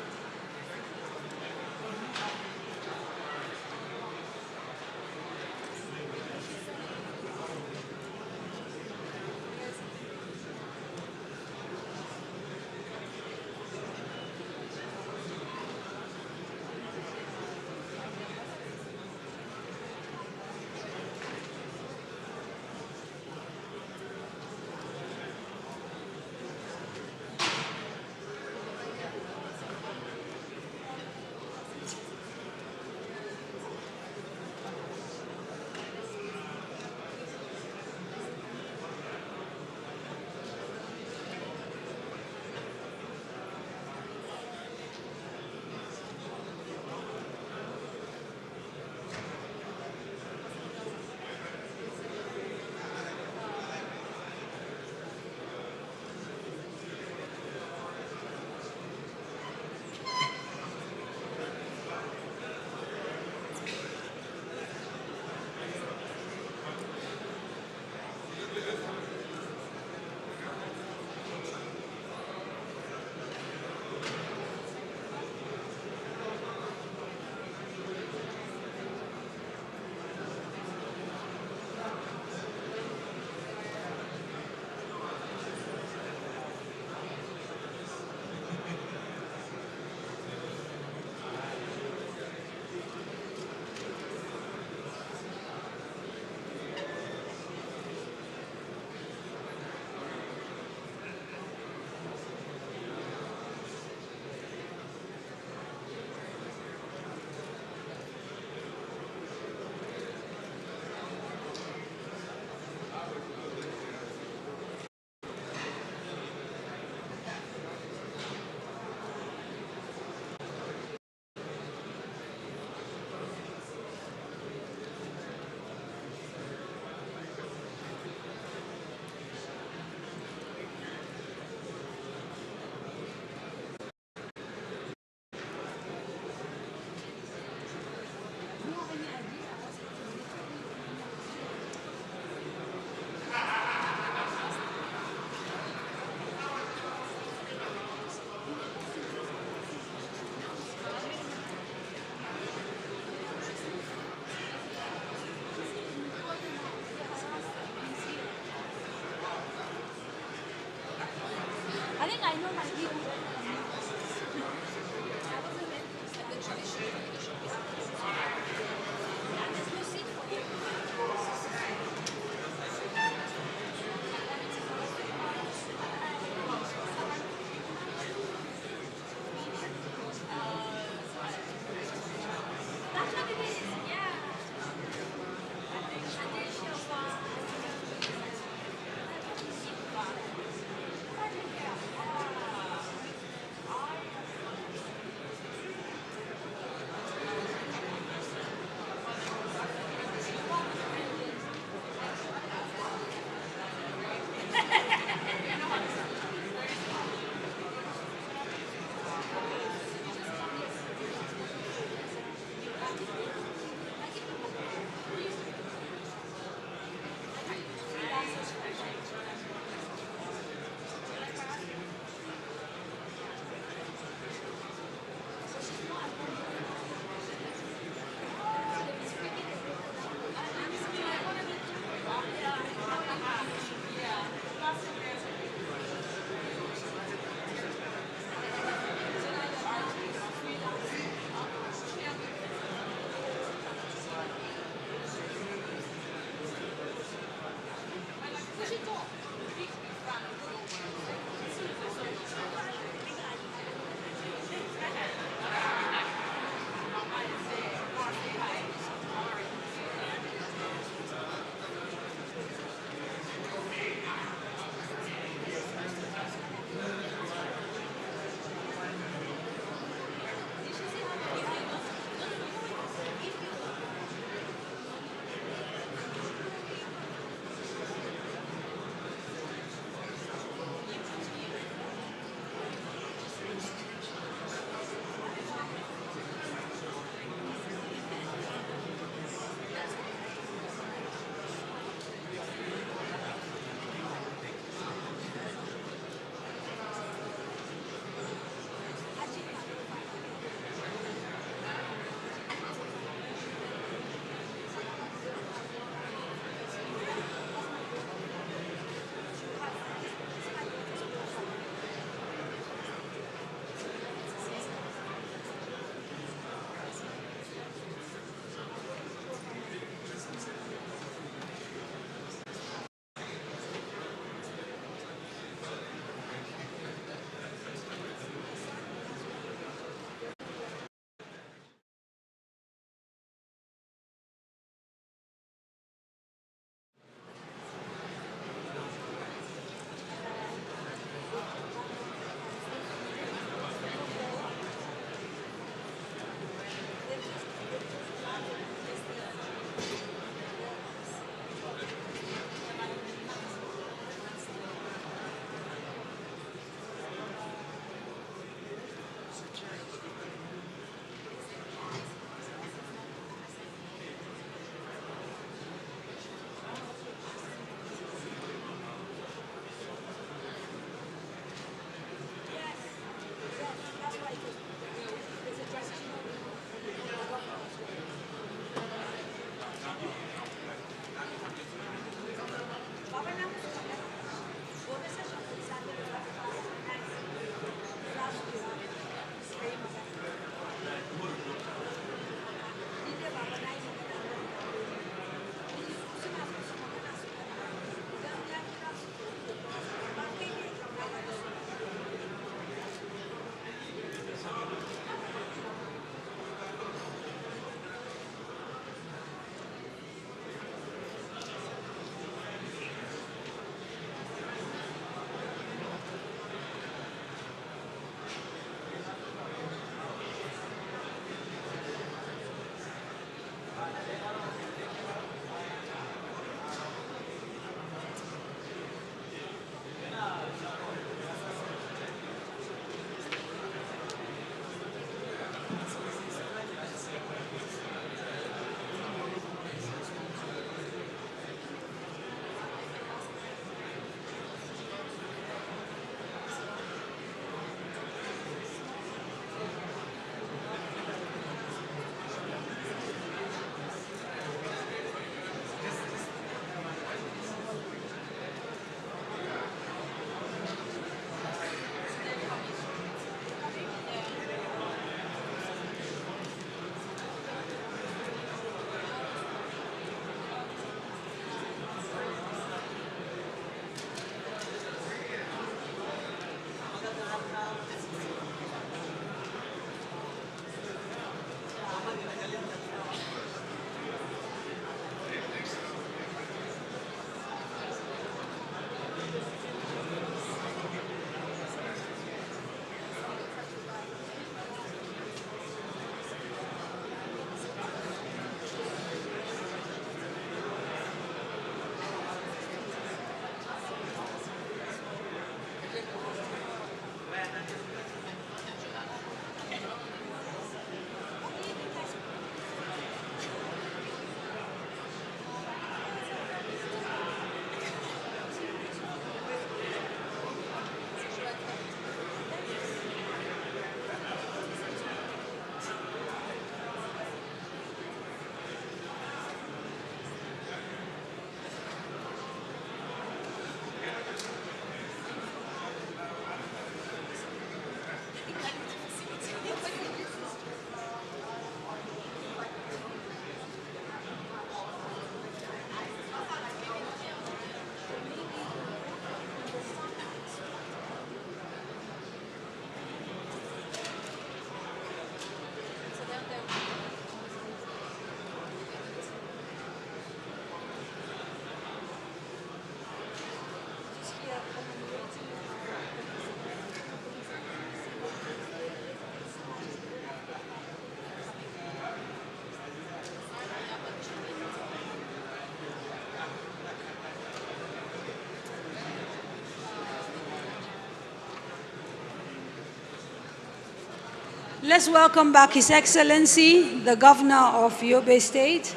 Let's welcome back His Excellency, the Governor of Yobe State,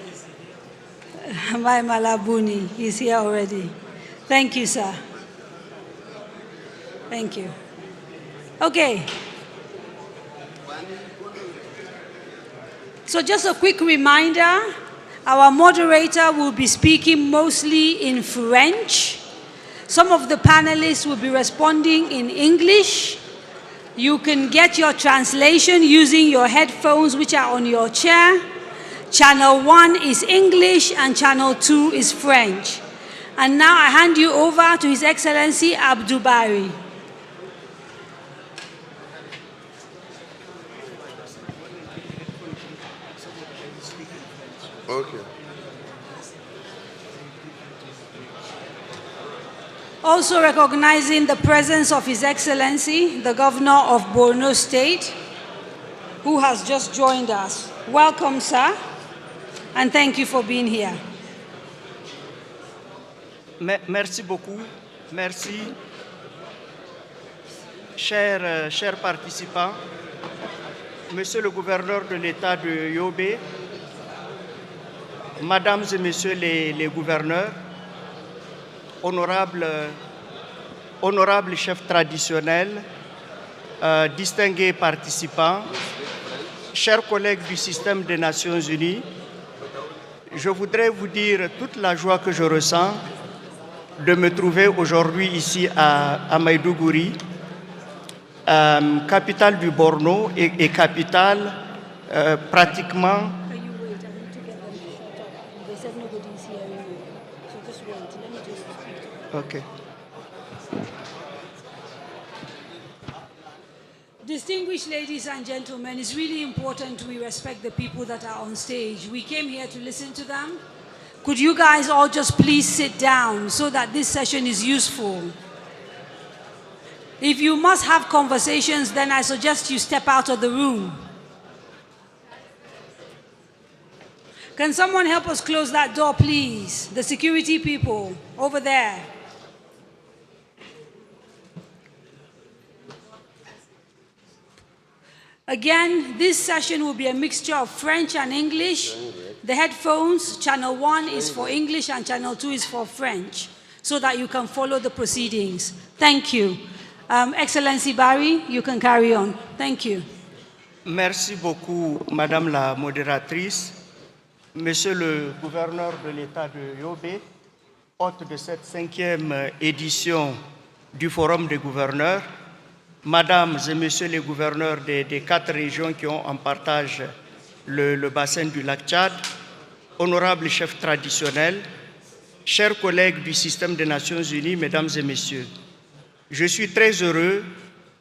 Mai Malabuni. He's here already. Thank you, sir. Thank you. Okay. So just a quick reminder, our moderator will be speaking mostly in French. Some of the panelists will be responding in English. You can get your translation using your headphones, which are on your chair. Channel 1 is English and Channel 2 is French. And now I hand you over to His Excellency Abdou Bari. Okay. Also recognizing the presence of His Excellency, the Governor of Borno State, who has just joined us. Welcome, sir, and thank you for being here. Merci beaucoup. Merci. Chers participants, Monsieur le gouverneur de l'État de Yobe, Mesdames et Messieurs les gouverneurs, honorables chefs traditionnels, distingués participants, chers collègues du système des Nations Unies, je voudrais vous dire toute la joie que je ressens de me trouver aujourd'hui ici à Maiduguri, capitale du Borno et capitale pratiquement. Okay. Distinguished ladies and gentlemen, it's really important we respect the people that are on stage. We came here to listen to them. Could you guys all just please sit down so that this session is useful? If you must have conversations, then I suggest you step out of the room. Can someone help us close that door, please? The security people over there. Again, this session will be a mixture of French and English. The headphones, channel 1 is for English and channel 2 is for French, so that you can follow the proceedings. Thank you. Excellency Barry, you can carry on. Thank you. Merci beaucoup, Madame la modératrice, Monsieur le gouverneur de l'État de Yobe, hôte de cette 5e édition du Forum des gouverneurs, Mesdames et Messieurs les gouverneurs des 4 régions qui ont en partage le bassin du lac Tchad, honorables chefs traditionnels, chers collègues du système des Nations Unies, Mesdames et Messieurs, je suis très heureux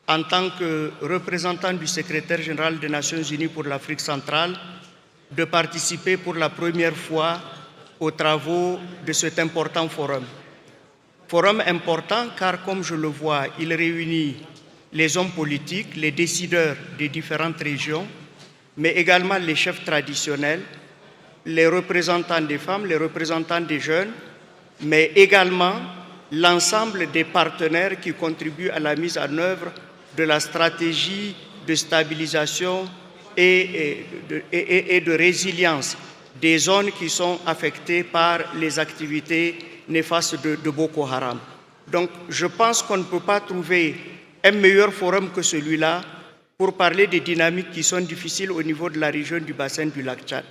en tant que représentant du secrétaire général des Nations Unies pour l'Afrique centrale de participer pour la première fois aux travaux de cet important forum. Forum important car, comme je le vois, il réunit les hommes politiques, les décideurs des différentes régions, mais également les chefs traditionnels, les représentants des femmes, les représentants des jeunes, mais également l'ensemble des partenaires qui contribuent à la mise en œuvre de la stratégie de stabilisation et de résilience des zones qui sont affectées par les activités néfastes de Boko Haram. Donc, je pense qu'on ne peut pas trouver un meilleur forum que celui-là pour parler des dynamiques qui sont difficiles au niveau de la région du bassin du lac Tchad.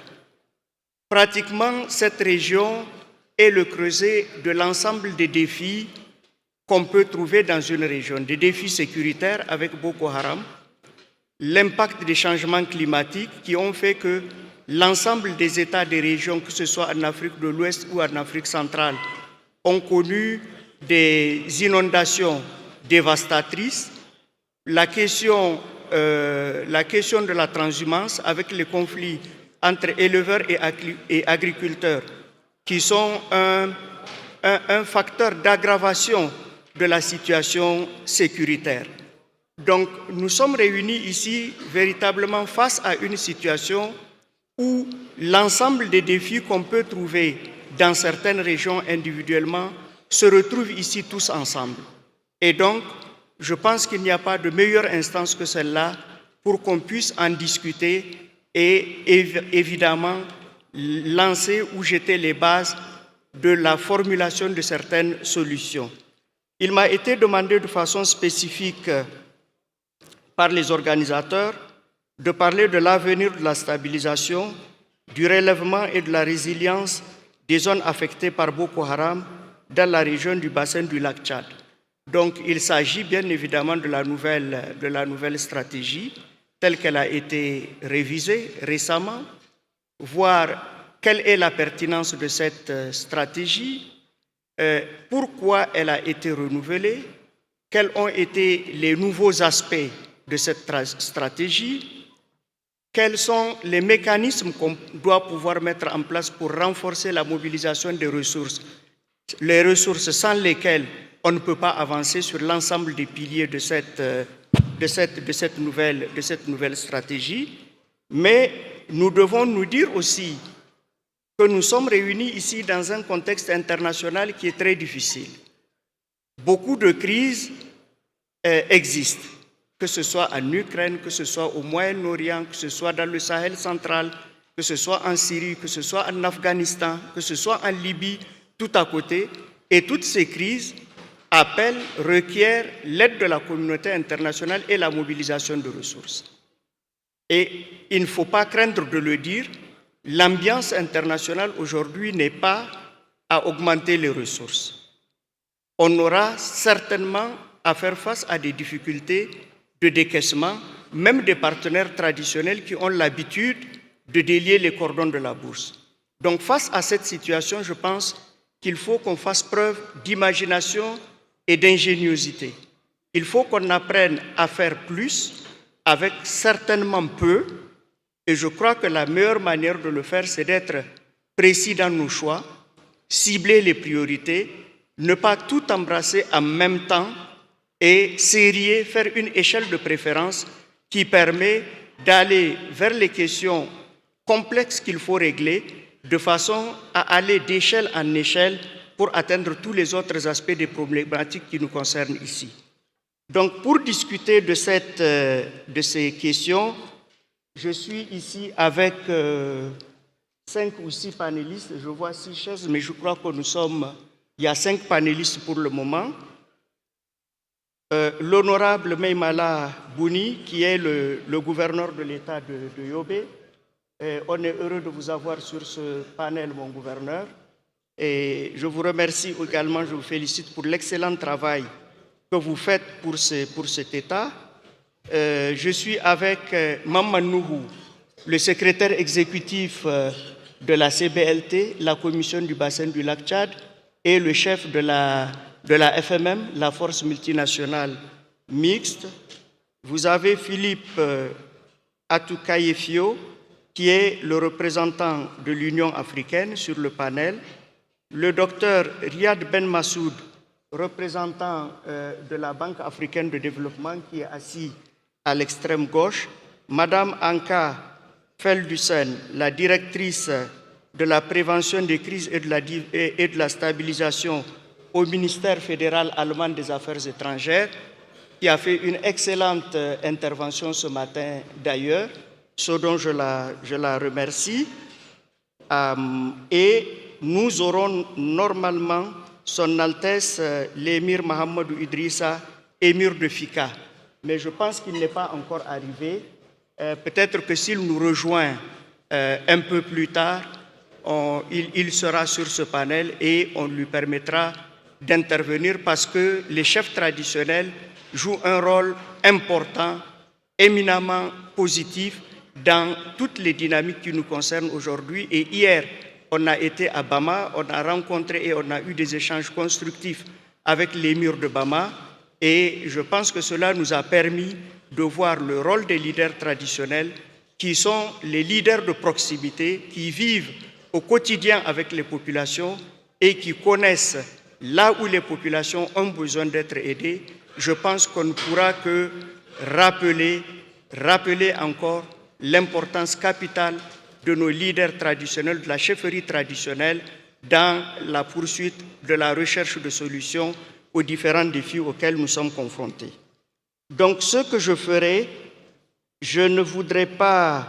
Pratiquement, cette région est le creuset de l'ensemble des défis qu'on peut trouver dans une région, des défis sécuritaires avec Boko Haram, l'impact des changements climatiques qui ont fait que l'ensemble des États des régions, que ce soit en Afrique de l'Ouest ou en Afrique centrale, ont connu des inondations dévastatrices, la question de la transhumance avec les conflits entre éleveurs et agriculteurs qui sont un facteur d'aggravation de la situation sécuritaire. Donc, nous sommes réunis ici véritablement face à une situation où l'ensemble des défis qu'on peut trouver dans certaines régions individuellement se retrouvent ici tous ensemble. Et donc, je pense qu'il n'y a pas de meilleure instance que celle-là pour qu'on puisse en discuter et évidemment lancer ou jeter les bases de la formulation de certaines solutions. Il m'a été demandé de façon spécifique par les organisateurs de parler de l'avenir de la stabilisation, du relèvement et de la résilience des zones affectées par Boko Haram dans la région du bassin du lac Tchad. Donc il s'agit bien évidemment de la nouvelle stratégie telle qu'elle a été révisée récemment, voir quelle est la pertinence de cette stratégie, pourquoi elle a été renouvelée, quels ont été les nouveaux aspects de cette stratégie, quels sont les mécanismes qu'on doit pouvoir mettre en place pour renforcer la mobilisation des ressources, les ressources sans lesquelles on ne peut pas avancer sur l'ensemble des piliers de cette nouvelle stratégie. Mais nous devons nous dire aussi que nous sommes réunis ici dans un contexte international qui est très difficile. Beaucoup de crises existent, que ce soit en Ukraine, que ce soit au Moyen-Orient, que ce soit dans le Sahel central, que ce soit en Syrie, que ce soit en Afghanistan, que ce soit en Libye, tout à côté. Et toutes ces crises requièrent l'aide de la communauté internationale et la mobilisation de ressources. Et il ne faut pas craindre de le dire, l'ambiance internationale aujourd'hui n'est pas à augmenter les ressources. On aura certainement à faire face à des difficultés de décaissement, même des partenaires traditionnels qui ont l'habitude de délier les cordons de la bourse. Donc face à cette situation, je pense qu'il faut qu'on fasse preuve d'imagination et d'ingéniosité. Il faut qu'on apprenne à faire plus avec certainement peu, et je crois que la meilleure manière de le faire, c'est d'être précis dans nos choix, cibler les priorités, ne pas tout embrasser en même temps et serrer, faire une échelle de préférence qui permet d'aller vers les questions complexes qu'il faut régler de façon à aller d'échelle en échelle pour atteindre tous les autres aspects des problématiques qui nous concernent ici. Donc, pour discuter de ces questions, je suis ici avec 5 ou 6 panélistes. Je vois 6 chaises, mais je crois que il y a 5 panélistes pour le moment. L'honorable Maïmala Bouni, qui est le gouverneur de l'État de Yobe. On est heureux de vous avoir sur ce panel, mon gouverneur. Et je vous remercie également, je vous félicite pour l'excellent travail que vous faites pour cet État. Je suis avec Maman Nuhu, le secrétaire exécutif de la CBLT, la commission du bassin du lac Tchad, et le chef de la FMM, la force multinationale mixte. Vous avez Philippe Atoukayefio, qui est le représentant de l'Union africaine sur le panel, le docteur Riyad Ben Massoud, représentant de la Banque africaine de développement, qui est assis à l'extrême gauche, Madame Anka Feldussen, la directrice de la prévention des crises et de la stabilisation au ministère fédéral allemand des Affaires étrangères, qui a fait une excellente intervention ce matin d'ailleurs, ce dont je la remercie. Et nous aurons normalement Son Altesse l'émir Mohamedou Idrissa, émir de Fika. Mais je pense qu'il n'est pas encore arrivé. Peut-être que s'il nous rejoint un peu plus tard, il sera sur ce panel et on lui permettra d'intervenir parce que les chefs traditionnels jouent un rôle important, éminemment positif dans toutes les dynamiques qui nous concernent aujourd'hui. Et hier, on a été à Bama, on a rencontré et on a eu des échanges constructifs avec l'émir de Bama. Et je pense que cela nous a permis de voir le rôle des leaders traditionnels qui sont les leaders de proximité, qui vivent au quotidien avec les populations et qui connaissent là où les populations ont besoin d'être aidées. Je pense qu'on ne pourra que rappeler encore l'importance capitale de nos leaders traditionnels, de la chefferie traditionnelle dans la poursuite de la recherche de solutions aux différents défis auxquels nous sommes confrontés. Donc ce que je ferai, je ne voudrais pas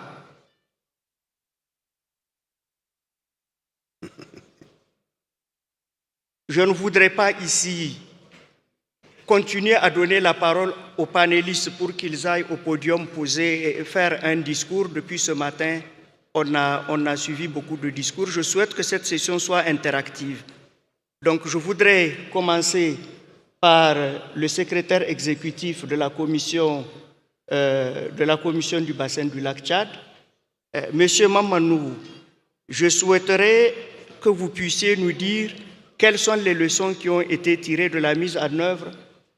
ici continuer à donner la parole aux panélistes pour qu'ils aillent au podium poser et faire un discours. Depuis ce matin, on a suivi beaucoup de discours. Je souhaite que cette session soit interactive. Donc, je voudrais commencer par le secrétaire exécutif de la commission du bassin du lac Tchad. Monsieur Mamanou, je souhaiterais que vous puissiez nous dire quelles sont les leçons qui ont été tirées de la mise en œuvre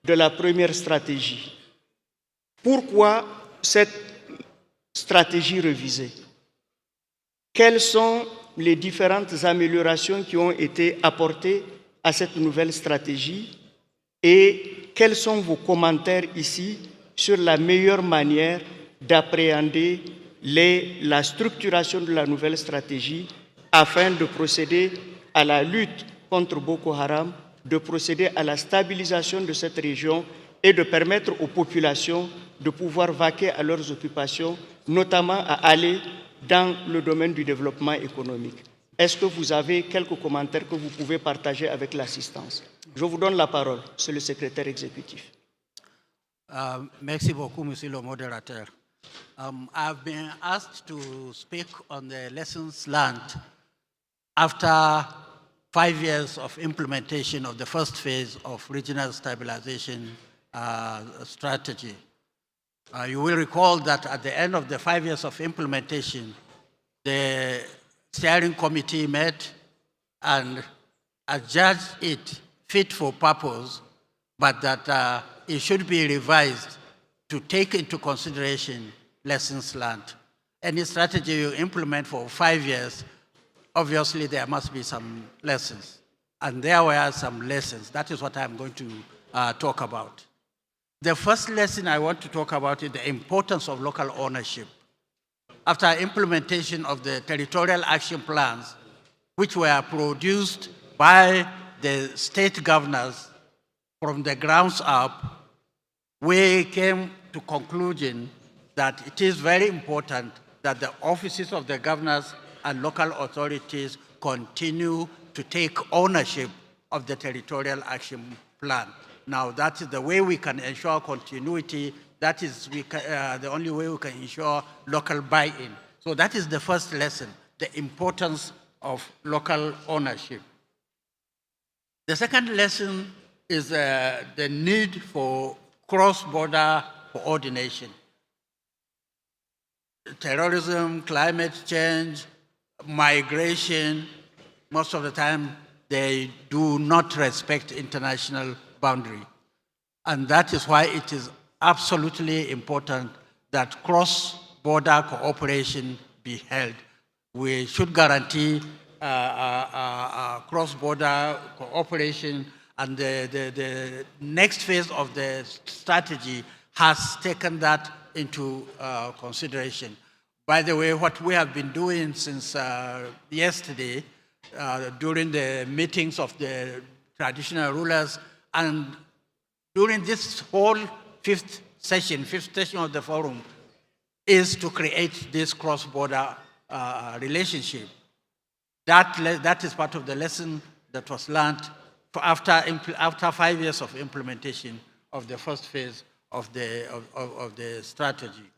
de la première stratégie. Pourquoi cette stratégie révisée? Quelles sont les différentes améliorations qui ont été apportées à cette nouvelle stratégie et quels sont vos commentaires ici sur la meilleure manière d'appréhender la structuration de la nouvelle stratégie afin de procéder à la lutte contre Boko Haram, de procéder à la stabilisation de cette région et de permettre aux populations de pouvoir vaquer à leurs occupations, notamment à aller dans le domaine du développement économique. Est-ce que vous avez quelques commentaires que vous pouvez partager avec l'assistance? Je vous donne la parole, c'est le secrétaire exécutif. Merci beaucoup, Monsieur le modérateur. I've been asked to speak on the lessons learned after 5 years of implementation of the first phase of regional stabilization strategy. You will recall that at the end of the 5 years of implementation, the steering committee met and adjudged it fit for purpose, but that it should be revised to take into consideration lessons learned. Any strategy you implement for 5 years, obviously there must be some lessons. And there were some lessons. That is what I'm going to talk about. The first lesson I want to talk about is the importance of local ownership. After implementation of the territorial action plans, which were produced by the state governors from the grounds up, we came to conclusion that it is very important that the offices of the governors and local authorities continue to take ownership of the territorial action plan. Now, that is the way we can ensure continuity. That is the only way we can ensure local buy-in. So that is the first lesson, the importance of local ownership. The second lesson is the need for cross-border coordination. Terrorism, climate change, migration, most of the time they do not respect international boundary. And that is why it is absolutely important that cross-border cooperation be held. We should guarantee cross-border cooperation, and the next phase of the strategy has taken that into consideration. By the way, what we have been doing since yesterday, during the meetings of the traditional rulers, and during this whole fifth session of the forum, is to create this cross-border relationship. That is part of the lesson that was learned after 5 years of implementation of the first phase of the strategy.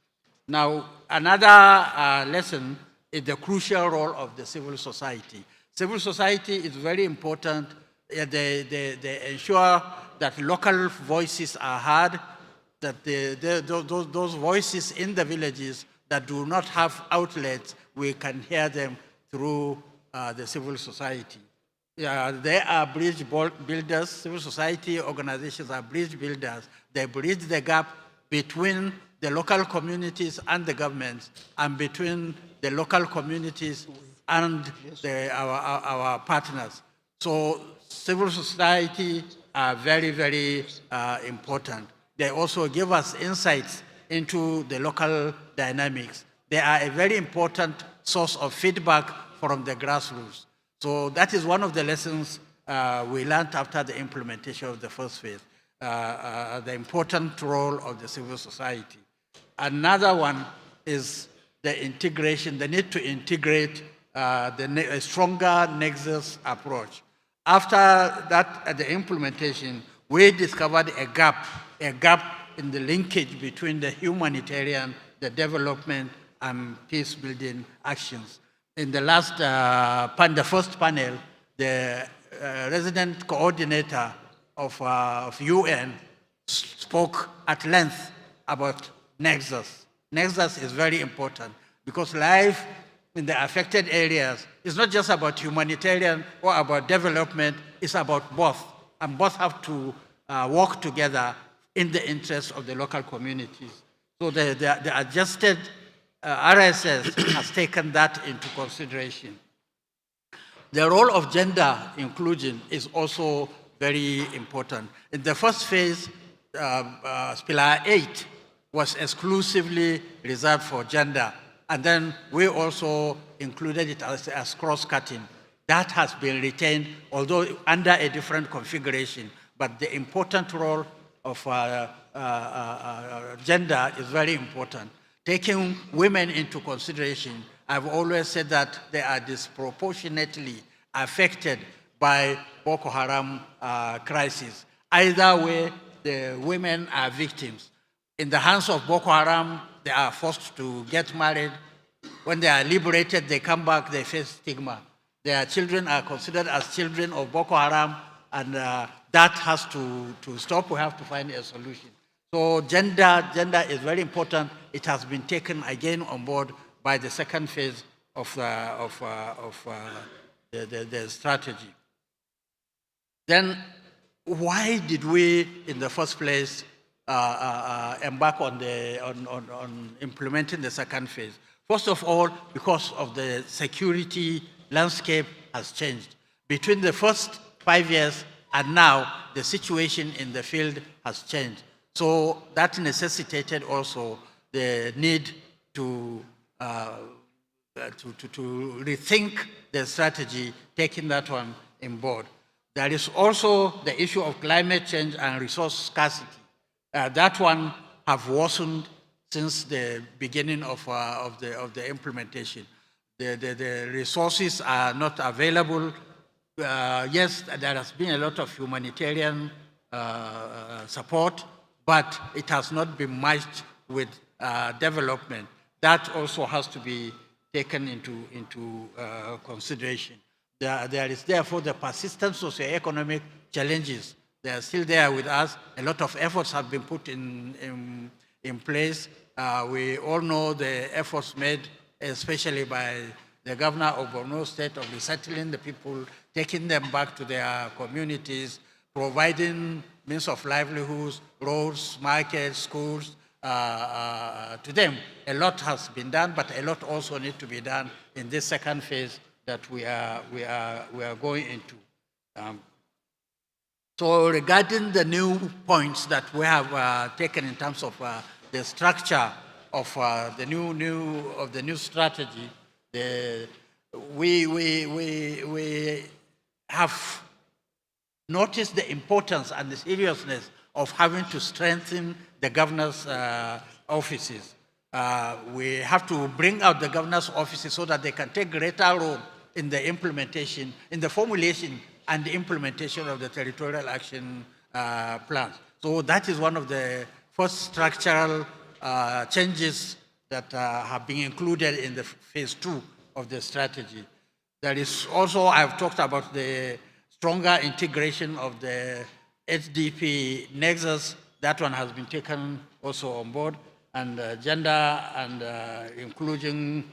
Now, another lesson is the crucial role of the civil society. Civil society is very important. They ensure that local voices are heard, that those voices in the villages that do not have outlets, we can hear them through the civil society. They are bridge builders. Civil society organizations are bridge builders. They bridge the gap between the local communities and the governments, and between the local communities and our partners. So civil society are very, very important. They also give us insights into the local dynamics. They are a very important source of feedback from the grassroots. So that is one of the lessons we learned after the implementation of the first phase, the important role of the civil society. Another one is the integration, the need to integrate a stronger nexus approach. After that, at the implementation, we discovered a gap in the linkage between the humanitarian, the development, and peace-building actions. In the last the first panel, the resident coordinator of UN spoke at length about nexus. Nexus is very important because life in the affected areas is not just about humanitarian or about development, it's about both. And both have to work together in the interest of the local communities. So the adjusted RSS has taken that into consideration. The role of gender inclusion is also very important. In the first phase, Pillar 8 was exclusively reserved for gender. And then we also included it as cross-cutting. That has been retained, although under a different configuration. But the important role of gender is very important. Taking women into consideration, I've always said that they are disproportionately affected by Boko Haram crisis. Either way, the women are victims. In the hands of Boko Haram, they are forced to get married. When they are liberated, they come back, they face stigma. Their children are considered as children of Boko Haram, and that has to stop. We have to find a solution. So gender is very important. It has been taken again on board by the second phase of the strategy. Then why did we, in the first place, embark on implementing the second phase? First of all, because of the security landscape has changed. Between the first 5 years and now, the situation in the field has changed. So that necessitated also the need to rethink the strategy, taking that one on board. There is also the issue of climate change and resource scarcity. That one have worsened since the beginning of the implementation. The resources are not available. Yes, there has been a lot of humanitarian support, but it has not been matched with development. That also has to be taken into consideration. There is therefore the persistent socioeconomic challenges. They are still there with us. A lot of efforts have been put in place. We all know the efforts made, especially by the governor of Borno State, of resettling the people, taking them back to their communities, providing means of livelihoods, roads, markets, schools to them. A lot has been done, but a lot also needs to be done in this second phase that we are going into. So regarding the new points that we have taken in terms of the structure of the new strategy, we have noticed the importance and the seriousness of having to strengthen the governors' offices. We have to bring out the governors' offices so that they can take greater role in the implementation, in the formulation and the implementation of the territorial action plans. So that is one of the first structural changes that have been included in the phase 2 of the strategy. There is also, I've talked about the stronger integration of the SDP nexus. That one has been taken also on board. And gender and inclusion,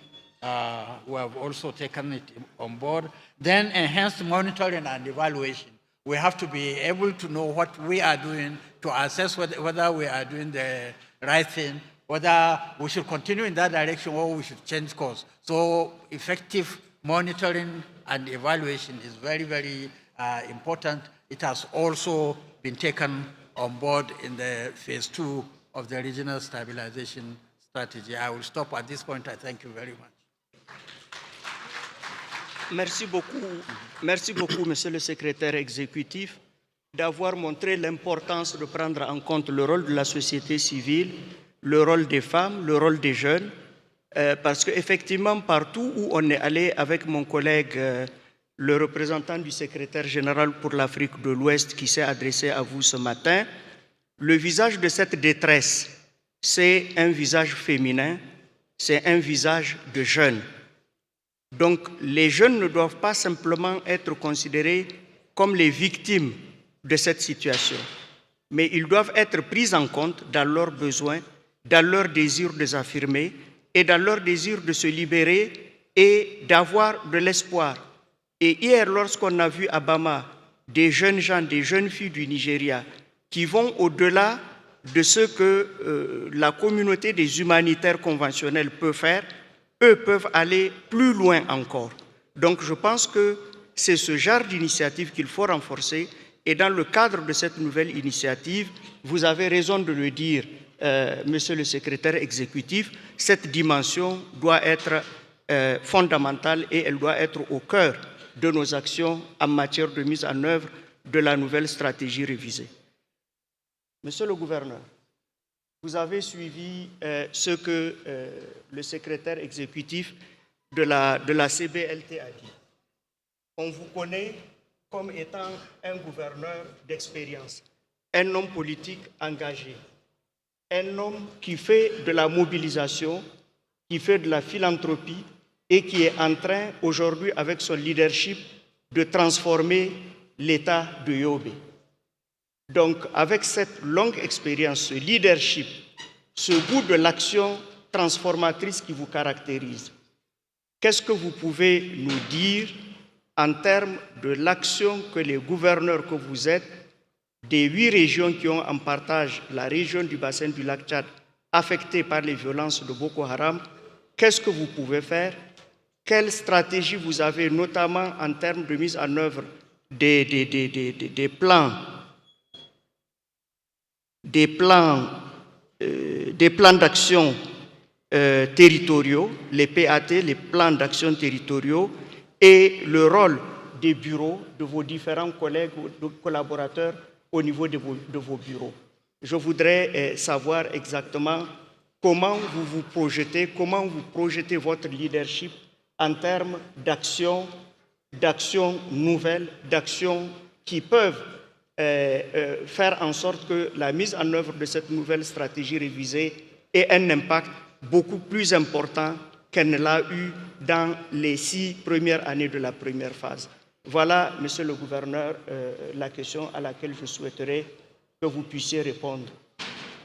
we have also taken it on board. Then enhanced monitoring and evaluation. We have to be able to know what we are doing to assess whether we are doing the right thing, whether we should continue in that direction or we should change course. So effective monitoring and evaluation is very, very important. It has also been taken on board in the phase 2 of the regional stabilization strategy. I will stop at this point. I thank you very much. Merci beaucoup, Monsieur le Secrétaire exécutif, d'avoir montré l'importance de prendre en compte le rôle de la société civile le rôle des femmes, le rôle des jeunes, parce qu'effectivement, partout où on est allé avec mon collègue, le représentant du secrétaire général pour l'Afrique de l'Ouest qui s'est adressé à vous ce matin, le visage de cette détresse, c'est un visage féminin, c'est un visage de jeunes. Donc, les jeunes ne doivent pas simplement être considérés comme les victimes de cette situation, mais ils doivent être pris en compte dans leurs besoins, dans leur désir de s'affirmer et dans leur désir de se libérer et d'avoir de l'espoir. Et hier, lorsqu'on a vu à Bama des jeunes gens, des jeunes filles du Nigeria qui vont au-delà de ce que la communauté des humanitaires conventionnels peut faire, eux peuvent aller plus loin encore. Donc je pense que c'est ce genre d'initiative qu'il faut renforcer. Et dans le cadre de cette nouvelle initiative, vous avez raison de le dire, Monsieur le secrétaire exécutif, cette dimension doit être fondamentale et elle doit être au cœur de nos actions en matière de mise en œuvre de la nouvelle stratégie révisée. Monsieur le gouverneur, vous avez suivi ce que le secrétaire exécutif de la CBLT a dit. On vous connaît comme étant un gouverneur d'expérience, un homme politique engagé, un homme qui fait de la mobilisation, qui fait de la philanthropie et qui est en train aujourd'hui avec son leadership de transformer l'État de Yobe. Donc avec cette longue expérience, ce leadership, ce goût de l'action transformatrice qui vous caractérise, qu'est-ce que vous pouvez nous dire en termes de l'action que les gouverneurs que vous êtes, des 8 régions qui ont en partage la région du bassin du lac Tchad affectée par les violences de Boko Haram, qu'est-ce que vous pouvez faire? Quelle stratégie vous avez, notamment en termes de mise en œuvre des plans d'action territoriaux, les PAT, les plans d'action territoriaux, et le rôle des bureaux, de vos différents collègues ou collaborateurs au niveau de vos bureaux. Je voudrais savoir exactement comment vous vous projetez, comment vous projetez votre leadership en termes d'actions nouvelles, d'actions qui peuvent faire en sorte que la mise en œuvre de cette nouvelle stratégie révisée ait un impact beaucoup plus important qu'elle ne l'a eu dans les 6 premières années de la première phase. Voilà, Monsieur le gouverneur, la question à laquelle je souhaiterais que vous puissiez répondre.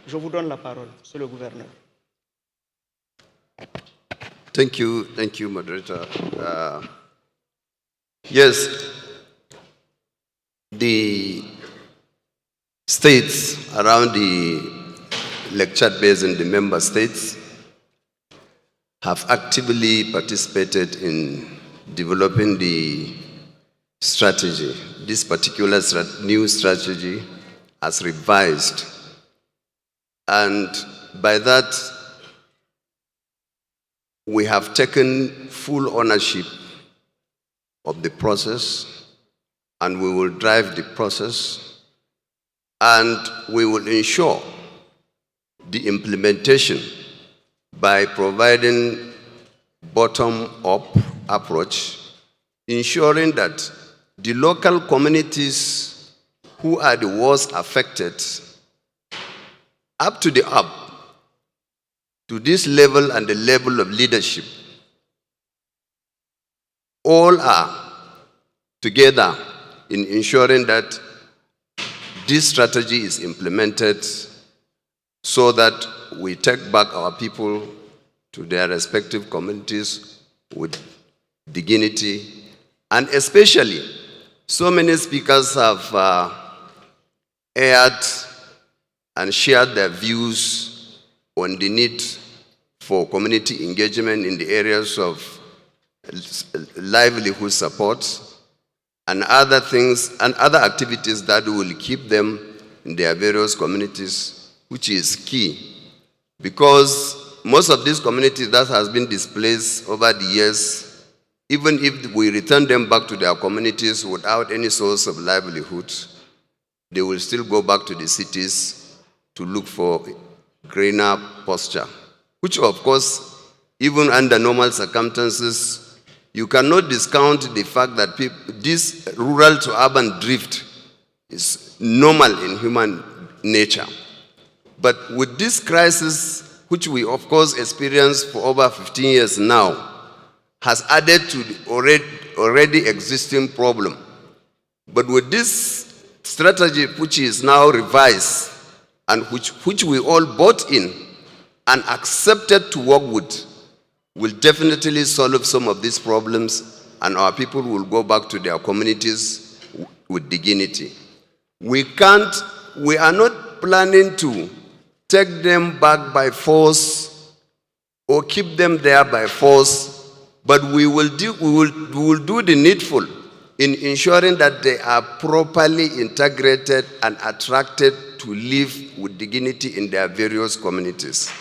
Je vous donne la parole, Monsieur le gouverneur. Thank you, moderator. Yes, the states around the Lake Chad Basin, the member states, have actively participated in developing the strategy. This particular new strategy as revised. And by that, we have taken full ownership of the process, and we will drive the process, and we will ensure the implementation by providing bottom-up approach, ensuring that the local communities who are the worst affected, up to this level and the level of leadership, all are together in ensuring that this strategy is implemented so that we take back our people to their respective communities with dignity. And especially, so many speakers have aired and shared their views on the need for community engagement in the areas of livelihood support and other things and other activities that will keep them in their various communities, which is key. Because most of these communities that has been displaced over the years, even if we return them back to their communities without any source of livelihood, they will still go back to the cities to look for greener posture, which of course, even under normal circumstances, you cannot discount the fact that this rural to urban drift is normal in human nature. But with this crisis, which we of course experienced for over 15 years now, has added to the already existing problem. But with this strategy, which is now revised and which we all bought in and accepted to work with, will definitely solve some of these problems, and our people will go back to their communities with dignity. We are not planning to take them back by force or keep them there by force, but we will do the needful in ensuring that they are properly integrated and attracted to live with dignity in their various communities.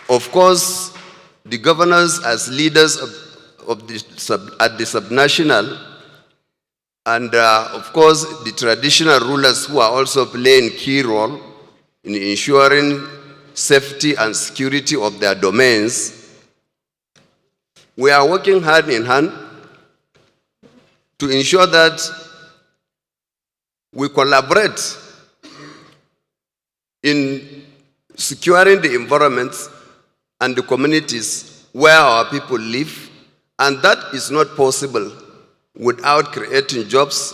Of course, the governors as leaders at the subnational, and of course the traditional rulers who are also playing key role in ensuring safety and security of their domains, we are working hand in hand to ensure that we collaborate in securing the environments and the communities where our people live, and that is not possible without creating jobs,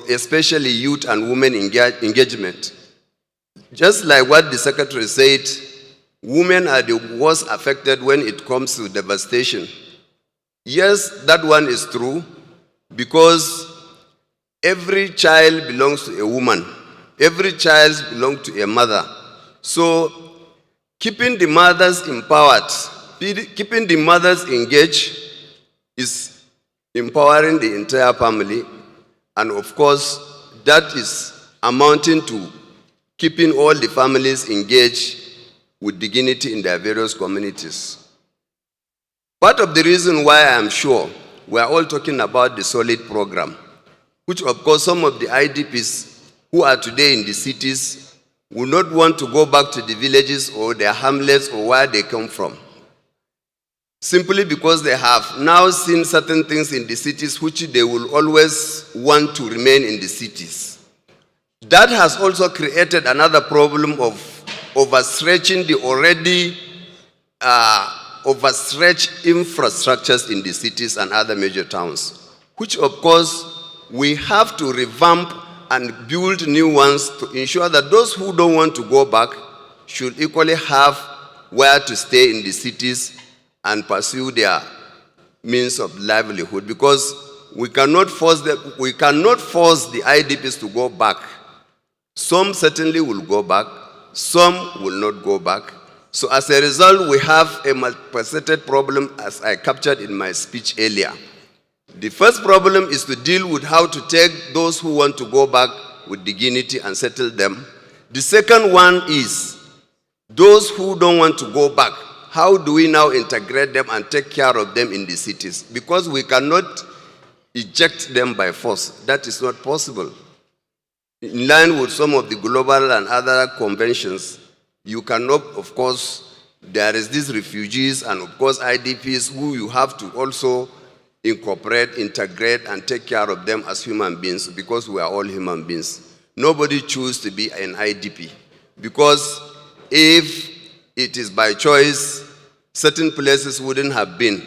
especially youth and women engagement. Just like what the Secretary said, women are the worst affected when it comes to devastation. Yes, that one is true, because every child belongs to a woman. Every child belongs to a mother. So keeping the mothers empowered, keeping the mothers engaged is empowering the entire family. And of course, that is amounting to keeping all the families engaged with dignity in their various communities. Part of the reason why I am sure we are all talking about the solid program, which of course some of the IDPs who are today in the cities will not want to go back to the villages or their hamlets or where they come from, simply because they have now seen certain things in the cities which they will always want to remain in the cities. That has also created another problem of overstretching the already overstretched infrastructures in the cities and other major towns, which of course we have to revamp and build new ones to ensure that those who don't want to go back should equally have where to stay in the cities and pursue their means of livelihood, because we cannot force the IDPs to go back. Some certainly will go back, some will not go back. So as a result, we have a multifaceted problem, as I captured in my speech earlier. The first problem is to deal with how to take those who want to go back with dignity and settle them. The second one is those who don't want to go back. How do we now integrate them and take care of them in the cities? Because we cannot eject them by force. That is not possible. In line with some of the global and other conventions, you cannot, of course, there is these refugees and of course IDPs who you have to also incorporate, integrate, and take care of them as human beings, because we are all human beings. Nobody chooses to be an IDP, because if it is by choice, certain places wouldn't have been.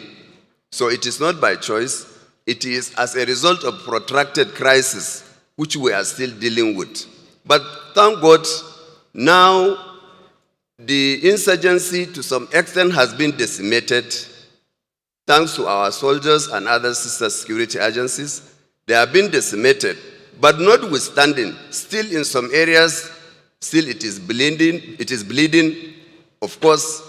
So it is not by choice, it is as a result of protracted crisis, which we are still dealing with. But thank God, now the insurgency to some extent has been decimated. Thanks to our soldiers and other sister security agencies, they have been decimated. But notwithstanding, still in some areas, still it is bleeding. Of course,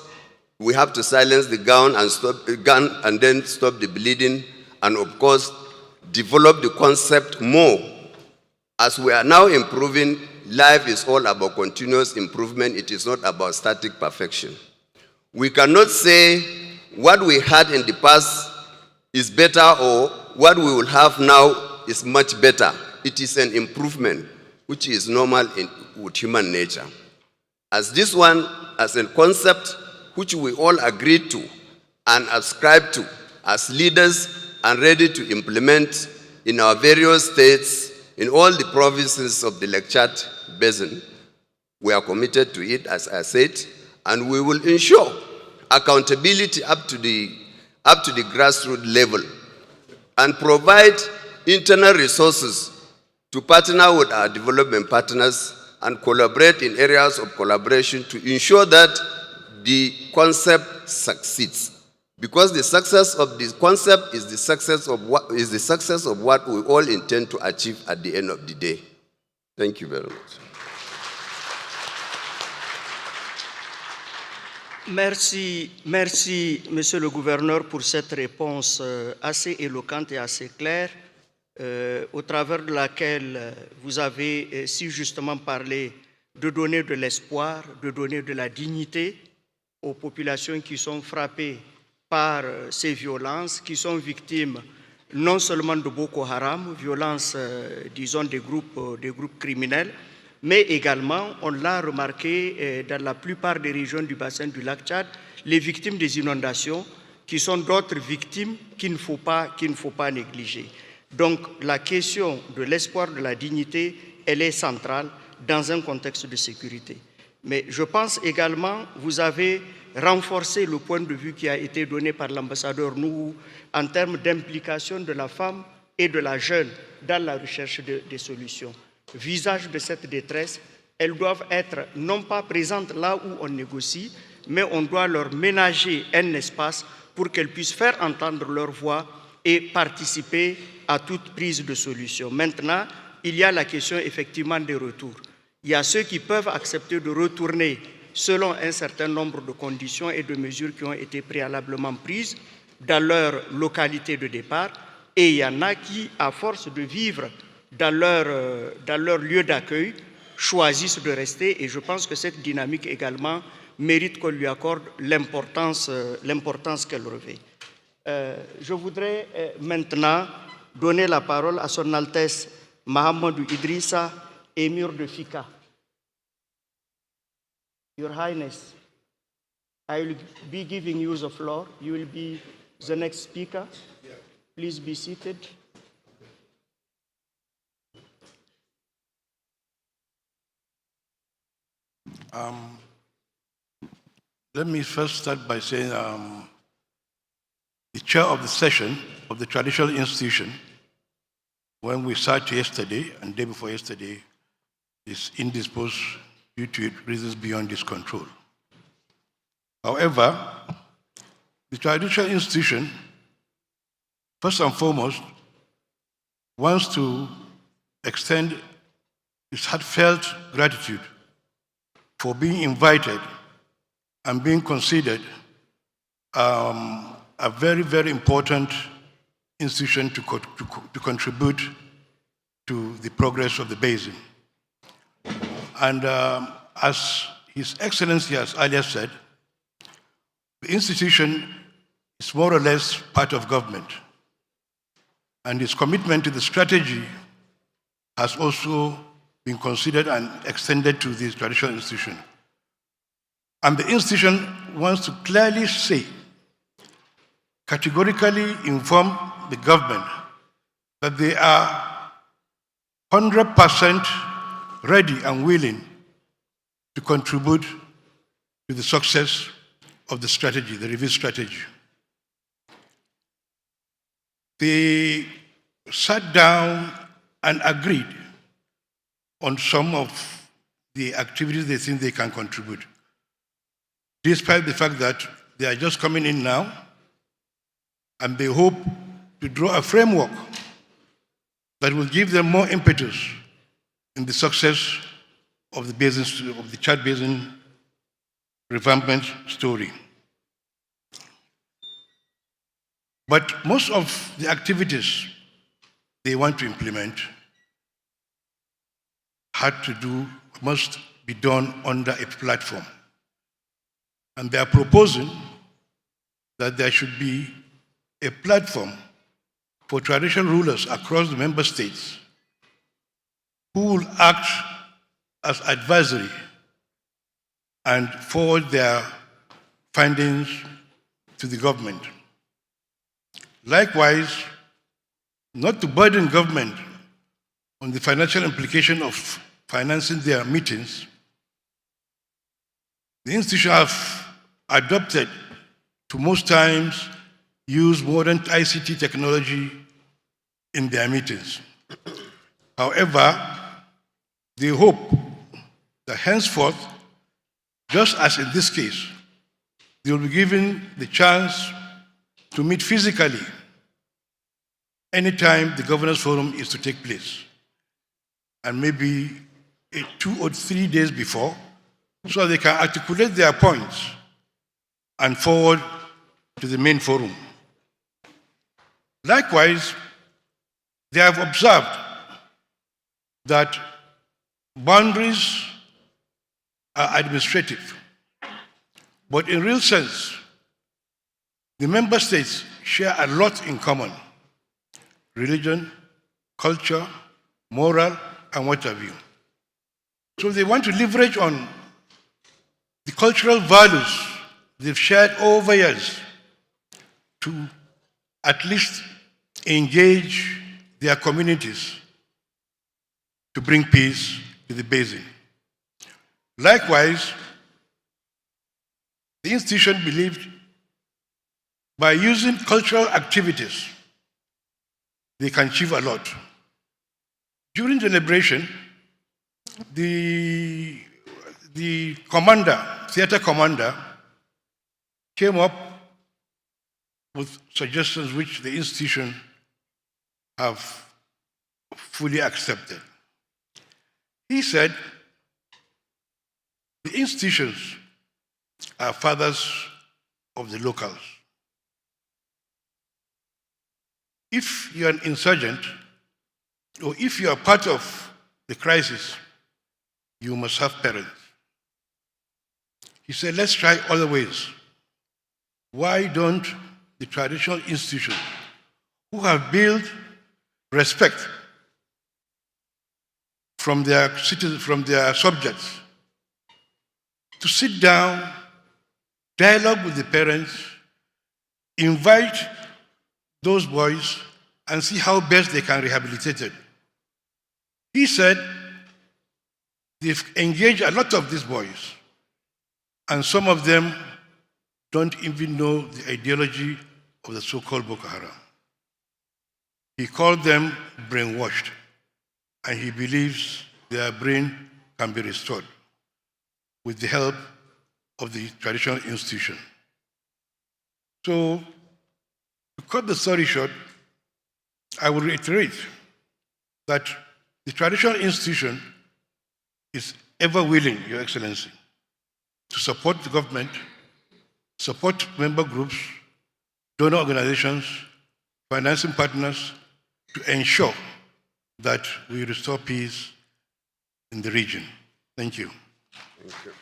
we have to silence the gun and then stop the bleeding, and of course, develop the concept more. As we are now improving, life is all about continuous improvement. It is not about static perfection. We cannot say what we had in the past is better or what we will have now is much better. It is an improvement. which is normal with human nature. As this one, as a concept which we all agreed to and ascribe to as leaders and ready to implement in our various states, in all the provinces of the Lake Chad Basin. We are committed to it, as I said, and we will ensure accountability up to the grassroots level and provide internal resources to partner with our development partners and collaborate in areas of collaboration to ensure that the concept succeeds. Because the success of this concept is the success of what we all intend to achieve at the end of the day. Thank you very much. Merci, Monsieur le Gouverneur, pour cette réponse assez éloquente et assez claire, au travers de laquelle vous avez si justement parlé de donner de l'espoir, de donner de la dignité aux populations qui sont frappées par ces violences, qui sont victimes non seulement de Boko Haram, violences, disons, des groupes criminels, mais également, on l'a remarqué dans la plupart des régions du bassin du lac Tchad, les victimes des inondations, qui sont d'autres victimes qu'il ne faut pas négliger. Donc, la question de l'espoir, de la dignité, elle est centrale dans un contexte de sécurité. Mais je pense également, vous avez renforcé le point de vue qui a été donné par l'ambassadeur Nourou en termes d'implication de la femme et de la jeune dans la recherche des solutions. Visage de cette détresse, elles doivent être non pas présentes là où on négocie, mais on doit leur ménager un espace pour qu'elles puissent faire entendre leur voix et participer à toute prise de solution. Maintenant, il y a la question effectivement des retours. Il y a ceux qui peuvent accepter de retourner selon un certain nombre de conditions et de mesures qui ont été préalablement prises dans leur localité de départ, et il y en a qui, à force de vivre dans leur lieu d'accueil, choisissent de rester, et je pense que cette dynamique également mérite qu'on lui accorde l'importance qu'elle revêt. Je voudrais maintenant donner la parole à son Altesse Mahamadou Idrissa, Émir de Fika. Your Highness, I will be giving you the floor. You will be the next speaker. Please be seated. Let me first start by saying the chair of the session of the traditional institution, when we sat yesterday and the day before yesterday, is indisposed due to reasons beyond his control. However, the traditional institution, first and foremost, wants to extend its heartfelt gratitude for being invited and being considered a very, very important institution to contribute to the progress of the basin. And as His Excellency has earlier said, the institution is more or less part of government. And its commitment to the strategy has also been considered and extended to this traditional institution. And the institution wants to clearly say, categorically inform the government that they are 100% ready and willing to contribute to the success of the strategy, the review strategy. They sat down and agreed on some of the activities they think they can contribute, despite the fact that they are just coming in now, and they hope to draw a framework that will give them more impetus in the success of the basin, of the Chad Basin revampment story. But most of the activities they want to implement must be done under a platform. And they are proposing that there should be a platform for traditional rulers across the member states who will act as advisory and forward their findings to the government. Likewise, not to burden government on the financial implication of financing their meetings, the institution have adopted to most times use modern ICT technology in their meetings. However, they hope that henceforth, just as in this case, they will be given the chance to meet physically anytime the Governors Forum is to take place, and maybe 2 or 3 days before, so they can articulate their points and forward to the main forum. Likewise, they have observed that boundaries are administrative, but in real sense, the member states share a lot in common: religion, culture, moral, and what have you. So they want to leverage on the cultural values they've shared over years to at least engage their communities to bring peace to the basin. Likewise, the institution believed by using cultural activities, they can achieve a lot. During the liberation, the theater commander, came up with suggestions which the institution have fully accepted. He said, the institutions are fathers of the locals. If you're an insurgent, or if you are part of the crisis, you must have parents. He said, let's try other ways. Why don't the traditional institutions, who have built respect from their citizens, from their subjects, to sit down, dialogue with the parents, invite those boys, and see how best they can rehabilitate it. He said they've engaged a lot of these boys, and some of them don't even know the ideology of the so-called Boko Haram. He called them brainwashed, and he believes their brain can be restored with the help of the traditional institution. So, to cut the story short, I will reiterate that the traditional institution is ever willing, Your Excellency, to support the government, support member groups, donor organizations, financing partners, to ensure that we restore peace in the region. Thank you. Thank you.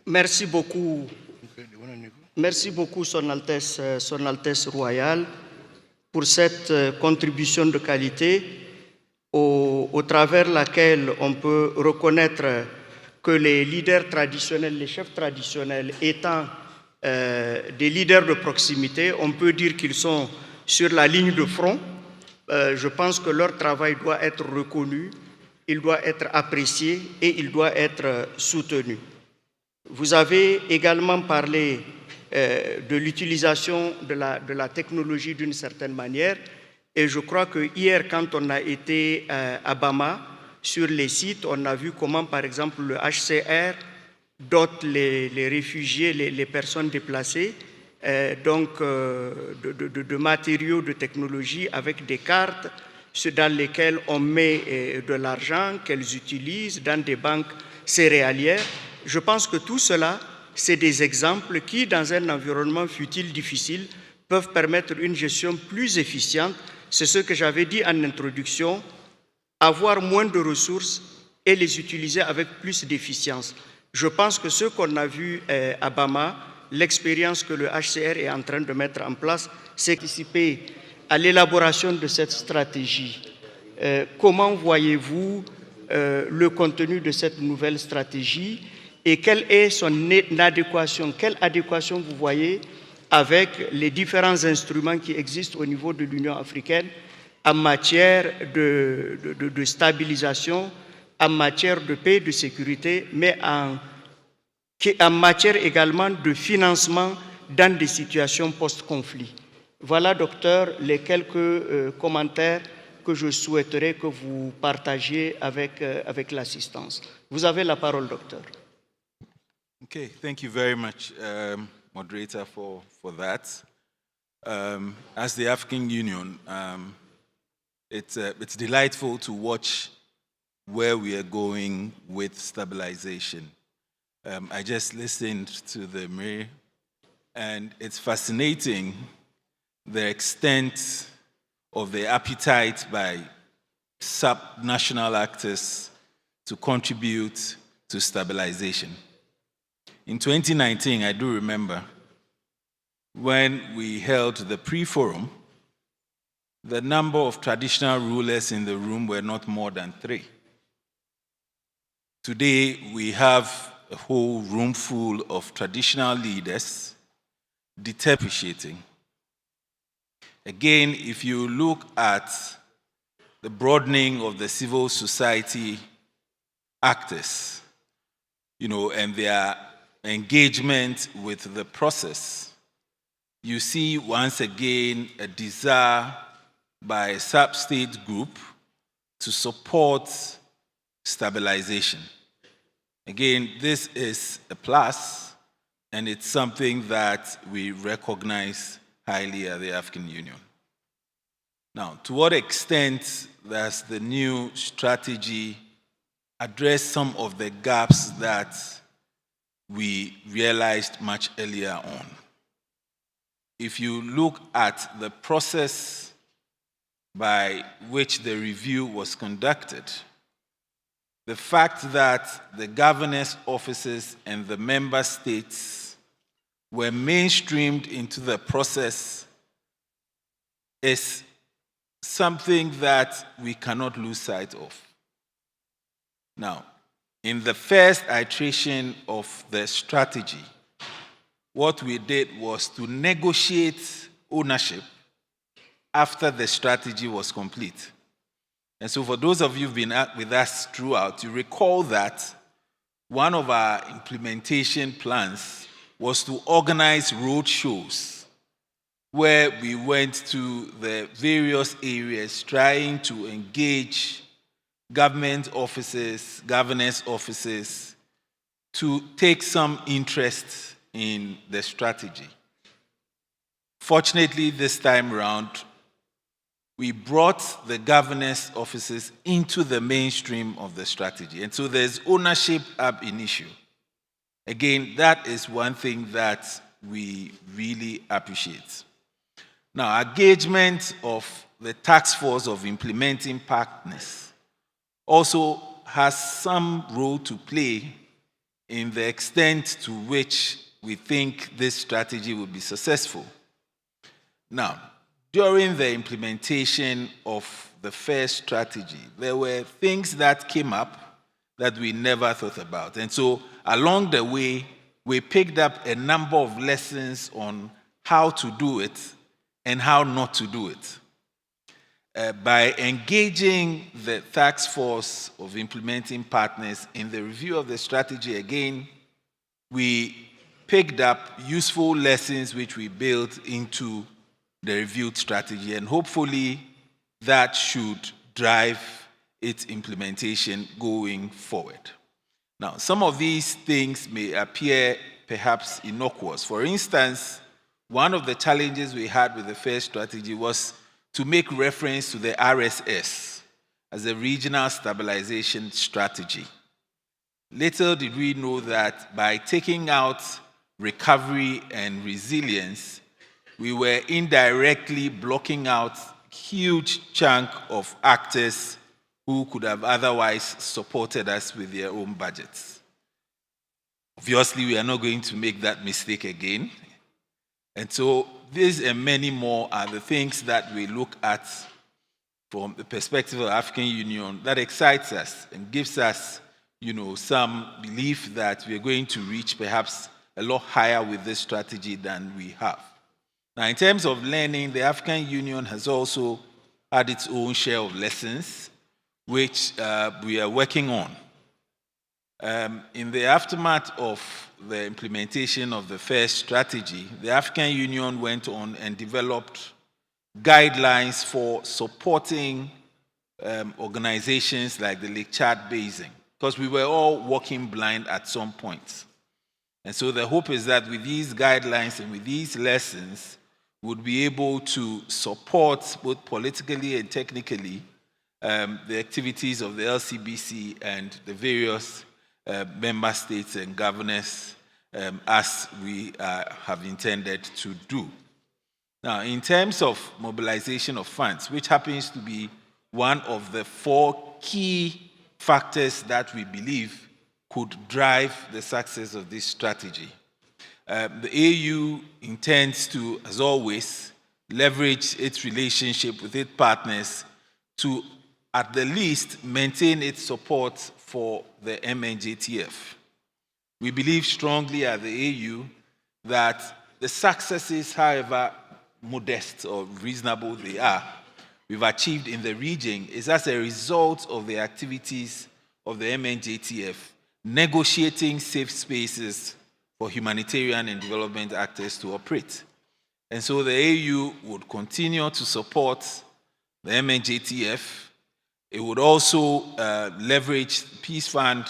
Merci beaucoup. Merci beaucoup, Son Altesse Royale, pour cette contribution de qualité au travers laquelle on peut reconnaître que les leaders traditionnels, les chefs traditionnels étant des leaders de proximité, on peut dire qu'ils sont sur la ligne de front. Je pense que leur travail doit être reconnu, il doit être apprécié et il doit être soutenu. Vous avez également parlé de l'utilisation de la technologie d'une certaine manière, et je crois que hier, quand on a été à Bama, sur les sites, on a vu comment, par exemple, le HCR dote les réfugiés, les personnes déplacées, de matériaux de technologie avec des cartes dans lesquelles on met de l'argent qu'elles utilisent dans des banques céréalières. Je pense que tout cela, c'est des exemples qui, dans un environnement fut-il difficile, peuvent permettre une gestion plus efficiente. C'est ce que j'avais dit en introduction, avoir moins de ressources et les utiliser avec plus d'efficience. Je pense que ce qu'on a vu à Bama, l'expérience que le HCR est en train de mettre en place, c'est participer à l'élaboration de cette stratégie. Comment voyez-vous le contenu de cette nouvelle stratégie et quelle est son adéquation, quelle adéquation vous voyez avec les différents instruments qui existent au niveau de l'Union africaine en matière de stabilisation, en matière de paix et de sécurité, mais en matière également de financement dans des situations post-conflit. Voilà, docteur, les quelques commentaires que je souhaiterais que vous partagiez avec l'assistance. Vous avez la parole, docteur. Okay, thank you very much, moderator, for that. As the African Union, it's delightful to watch where we are going with stabilization. I just listened to the mayor, and it's fascinating the extent of the appetite by sub-national actors to contribute to stabilization. In 2019, I do remember, when we held the pre-forum, the number of traditional rulers in the room were not more than 3. Today, we have a whole room full of traditional leaders depreciating. Again, if you look at the broadening of the civil society actors, and their engagement with the process, you see once again a desire by a sub-state group to support stabilization. Again, this is a plus, and it's something that we recognize highly at the African Union. Now, to what extent does the new strategy address some of the gaps that we realized much earlier on? If you look at the process by which the review was conducted, the fact that the governors' offices and the member states were mainstreamed into the process is something that we cannot lose sight of. Now, in the first iteration of the strategy, what we did was to negotiate ownership after the strategy was complete. And so for those of you who've been with us throughout, you recall that one of our implementation plans was to organize road shows where we went to the various areas trying to engage government offices, governors' offices, to take some interest in the strategy. Fortunately, this time around, we brought the governors' offices into the mainstream of the strategy. And so there's ownership ab initio. Again, that is one thing that we really appreciate. Now, engagement of the task force of implementing partners also has some role to play in the extent to which we think this strategy will be successful. Now, during the implementation of the first strategy, there were things that came up that we never thought about. And so along the way, we picked up a number of lessons on how to do it and how not to do it. By engaging the task force of implementing partners in the review of the strategy again, we picked up useful lessons which we built into the reviewed strategy, and hopefully that should drive its implementation going forward. Now, some of these things may appear perhaps innocuous. For instance, one of the challenges we had with the first strategy was to make reference to the RSS as a regional stabilization strategy. Little did we know that by taking out recovery and resilience, we were indirectly blocking out a huge chunk of actors who could have otherwise supported us with their own budgets. Obviously, we are not going to make that mistake again. And so these and many more are the things that we look at from the perspective of the African Union that excites us and gives us, some belief that we're going to reach perhaps a lot higher with this strategy than we have. Now, in terms of learning, the African Union has also had its own share of lessons, which we are working on. In the aftermath of the implementation of the first strategy, the African Union went on and developed guidelines for supporting organizations like the Lake Chad Basin, because we were all walking blind at some point. And so the hope is that with these guidelines and with these lessons, we'll be able to support both politically and technically the activities of the LCBC and the various member states and governors as we have intended to do. Now, in terms of mobilization of funds, which happens to be one of the 4 key factors that we believe could drive the success of this strategy, the AU intends to, as always, leverage its relationship with its partners to, at the least, maintain its support for the MNJTF. We believe strongly at the AU that the successes, however modest or reasonable they are, we've achieved in the region is as a result of the activities of the MNJTF negotiating safe spaces for humanitarian and development actors to operate. And so the AU would continue to support the MNJTF. It would also leverage the Peace Fund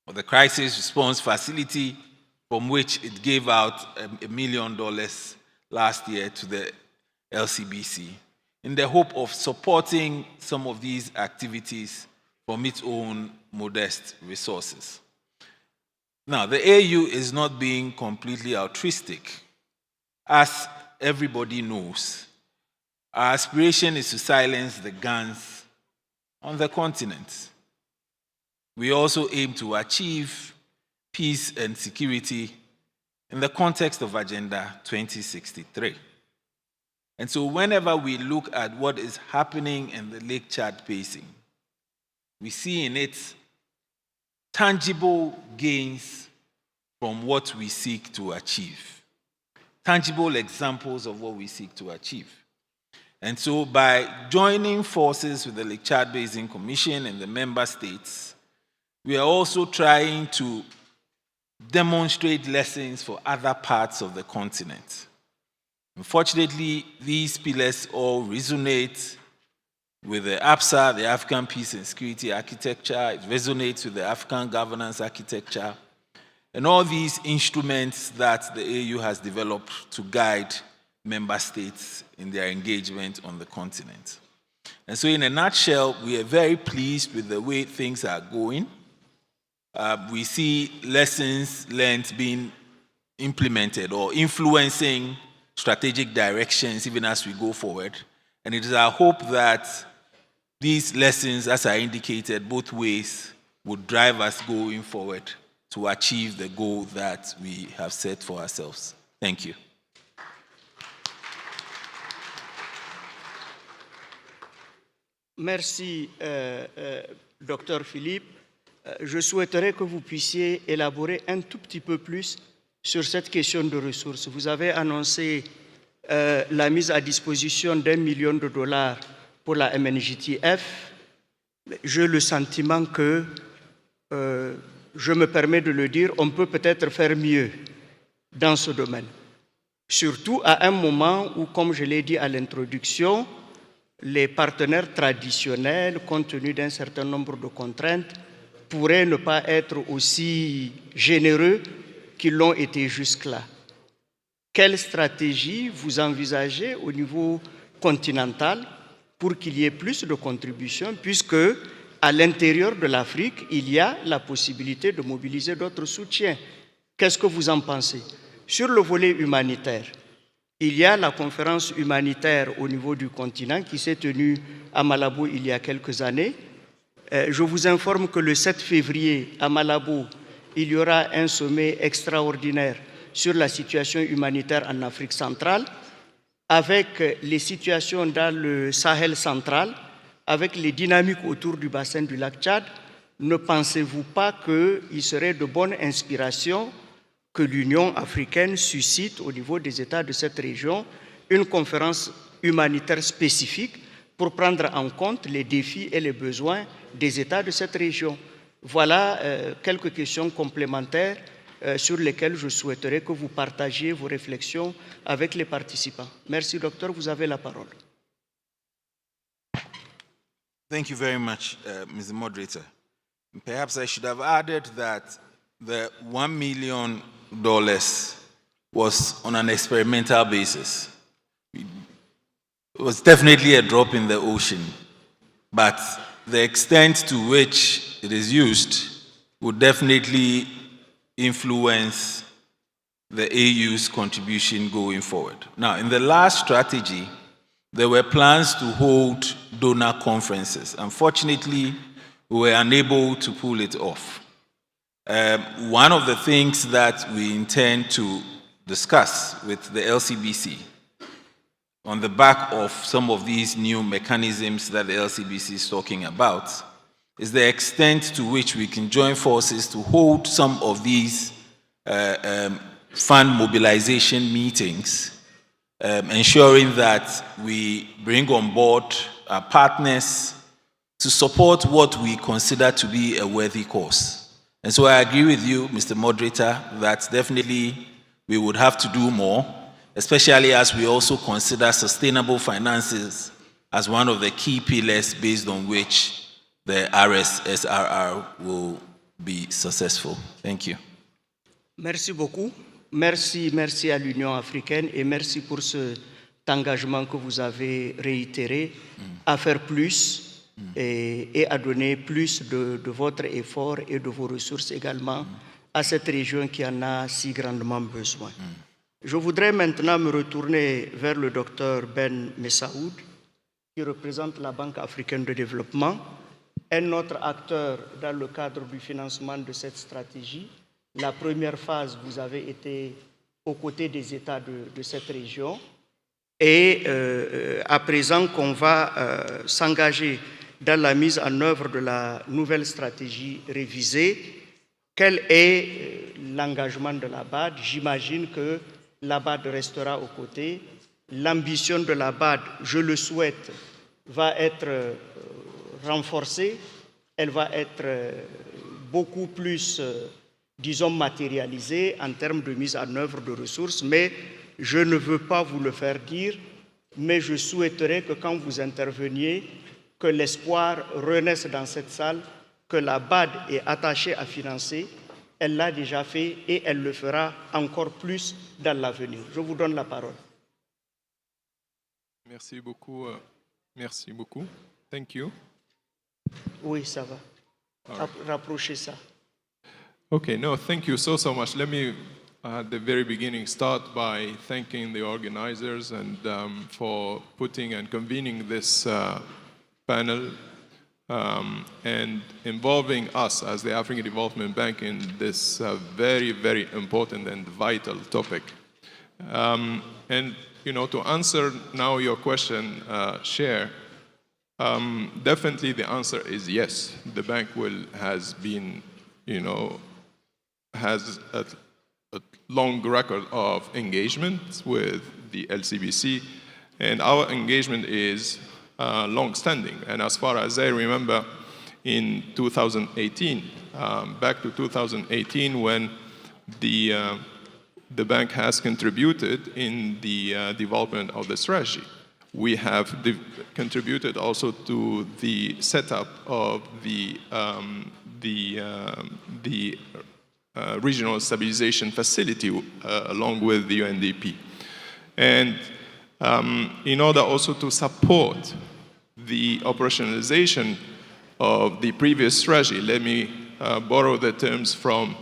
or the Crisis Response Facility, from which it gave out $1 million last year to the LCBC, in the hope of supporting some of these activities from its own modest resources. Now, the AU is not being completely altruistic. As everybody knows, our aspiration is to silence the guns on the continent. We also aim to achieve peace and security in the context of Agenda 2063. And so whenever we look at what is happening in the Lake Chad Basin, we see in it tangible gains from what we seek to achieve. Tangible examples of what we seek to achieve. And so by joining forces with the Lake Chad Basin Commission and the member states, we are also trying to demonstrate lessons for other parts of the continent. Unfortunately, these pillars all resonate with the APSA, the African Peace and Security Architecture. It resonates with the African Governance Architecture, and all these instruments that the AU has developed to guide member states in their engagement on the continent. And so in a nutshell, we are very pleased with the way things are going. We see lessons learned being implemented or influencing strategic directions even as we go forward. And it is our hope that these lessons, as I indicated, both ways, would drive us going forward to achieve the goal that we have set for ourselves. Thank you. Merci, Dr. Philippe. Je souhaiterais que vous puissiez élaborer un tout petit peu plus sur cette question de ressources. Vous avez annoncé la mise à disposition d'1 million de dollars pour la MNJTF. J'ai le sentiment que, je me permets de le dire, on peut peut-être faire mieux dans ce domaine. Surtout à un moment où, comme je l'ai dit à l'introduction, les partenaires traditionnels, compte tenu d'un certain nombre de contraintes, pourraient ne pas être aussi généreux qu'ils l'ont été jusque-là. Quelle stratégie vous envisagez au niveau continental pour qu'il y ait plus de contributions, puisque à l'intérieur de l'Afrique, il y a la possibilité de mobiliser d'autres soutiens? Qu'est-ce que vous en pensez? Sur le volet humanitaire, il y a la conférence humanitaire au niveau du continent qui s'est tenue à Malabo il y a quelques années. Je vous informe que le 7 février, à Malabo, il y aura un sommet extraordinaire sur la situation humanitaire en Afrique centrale, avec les situations dans le Sahel central, avec les dynamiques autour du bassin du lac Tchad, ne pensez-vous pas qu'il serait de bonne inspiration que l'Union africaine suscite au niveau des États de cette région une conférence humanitaire spécifique pour prendre en compte les défis et les besoins des États de cette région? Voilà quelques questions complémentaires sur lesquelles je souhaiterais que vous partagiez vos réflexions avec les participants. Merci, docteur. Vous avez la parole. Thank you very much, Mr. Moderator. Perhaps I should have added that the $1 million was on an experimental basis. It was definitely a drop in the ocean, but the extent to which it is used would definitely influence the AU's contribution going forward. Now, in the last strategy, there were plans to hold donor conferences. Unfortunately, we were unable to pull it off. One of the things that we intend to discuss with the LCBC on the back of some of these new mechanisms that the LCBC is talking about is the extent to which we can join forces to hold some of these fund mobilization meetings, ensuring that we bring on board our partners to support what we consider to be a worthy cause. And so I agree with you, Mr. Moderator, that definitely we would have to do more, especially as we also consider sustainable finances as one of the key pillars based on which the RSSRR will be successful. Thank you. Merci beaucoup. Merci à l'Union africaine et merci pour cet engagement que vous avez réitéré à faire plus et à donner plus de votre effort et de vos ressources également à cette région qui en a si grandement besoin. Je voudrais maintenant me retourner vers le docteur Ben Messaoud, qui représente la Banque africaine de développement, un autre acteur dans le cadre du financement de cette stratégie. La première phase, vous avez été aux côtés des États de cette région. Et à présent qu'on va s'engager dans la mise en œuvre de la nouvelle stratégie révisée, quel est l'engagement de la BAD? J'imagine que la BAD restera aux côtés. L'ambition de la BAD, je le souhaite, va être renforcée. Elle va être beaucoup plus, disons, matérialisée en termes de mise en œuvre de ressources. Mais je ne veux pas vous le faire dire, mais je souhaiterais que quand vous interveniez, que l'espoir renaisse dans cette salle, que la BAD est attachée à financer. Elle l'a déjà fait et elle le fera encore plus dans l'avenir. Je vous donne la parole. Merci beaucoup. Merci beaucoup. Thank you. Oui, ça va. Rapprochez ça. Okay, no, thank you so much. Let me, at the very beginning, start by thanking the organizers and for putting and convening this panel and involving us as the African Development Bank in this very, very important and vital topic. And, you know, to answer now your question, Chair, definitely the answer is yes. The bank has been, you know, has a long record of engagement with the LCBC, and our engagement is long-standing. And as far as I remember, in 2018, back to 2018, when the bank has contributed in the development of the strategy. We have contributed also to the setup of the regional stabilization facility along with the UNDP. And in order also to support the operationalization of the previous strategy, let me borrow the terms from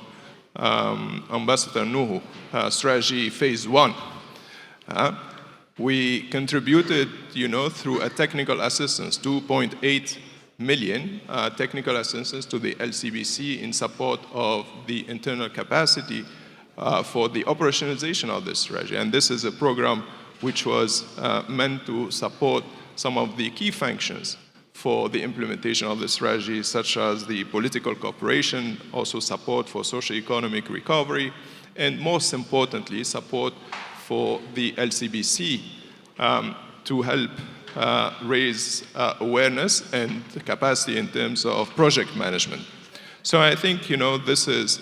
Ambassador Nuhu, strategy phase 1. We contributed, you know, through a technical assistance, 2.8 million technical assistance to the LCBC in support of the internal capacity for the operationalization of this strategy. And this is a program which was meant to support some of the key functions for the implementation of the strategy, such as the political cooperation, also support for socio-economic recovery, and most importantly, support for the LCBC to help raise awareness and capacity in terms of project management. So I think, this is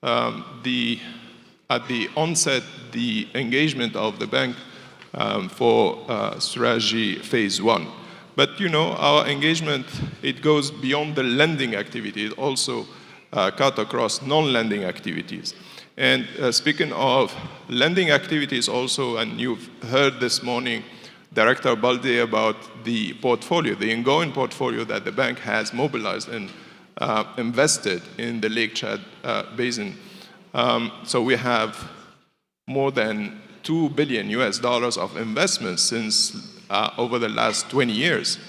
at the onset, the engagement of the bank for strategy phase 1. But our engagement, it goes beyond the lending activity. It also cut across non-lending activities. And speaking of lending activities also, and you've heard this morning Director Balde about the portfolio, the ongoing portfolio that the bank has mobilized and invested in the Lake Chad Basin. So we have more than $2 billion of investments since over the last 20 years.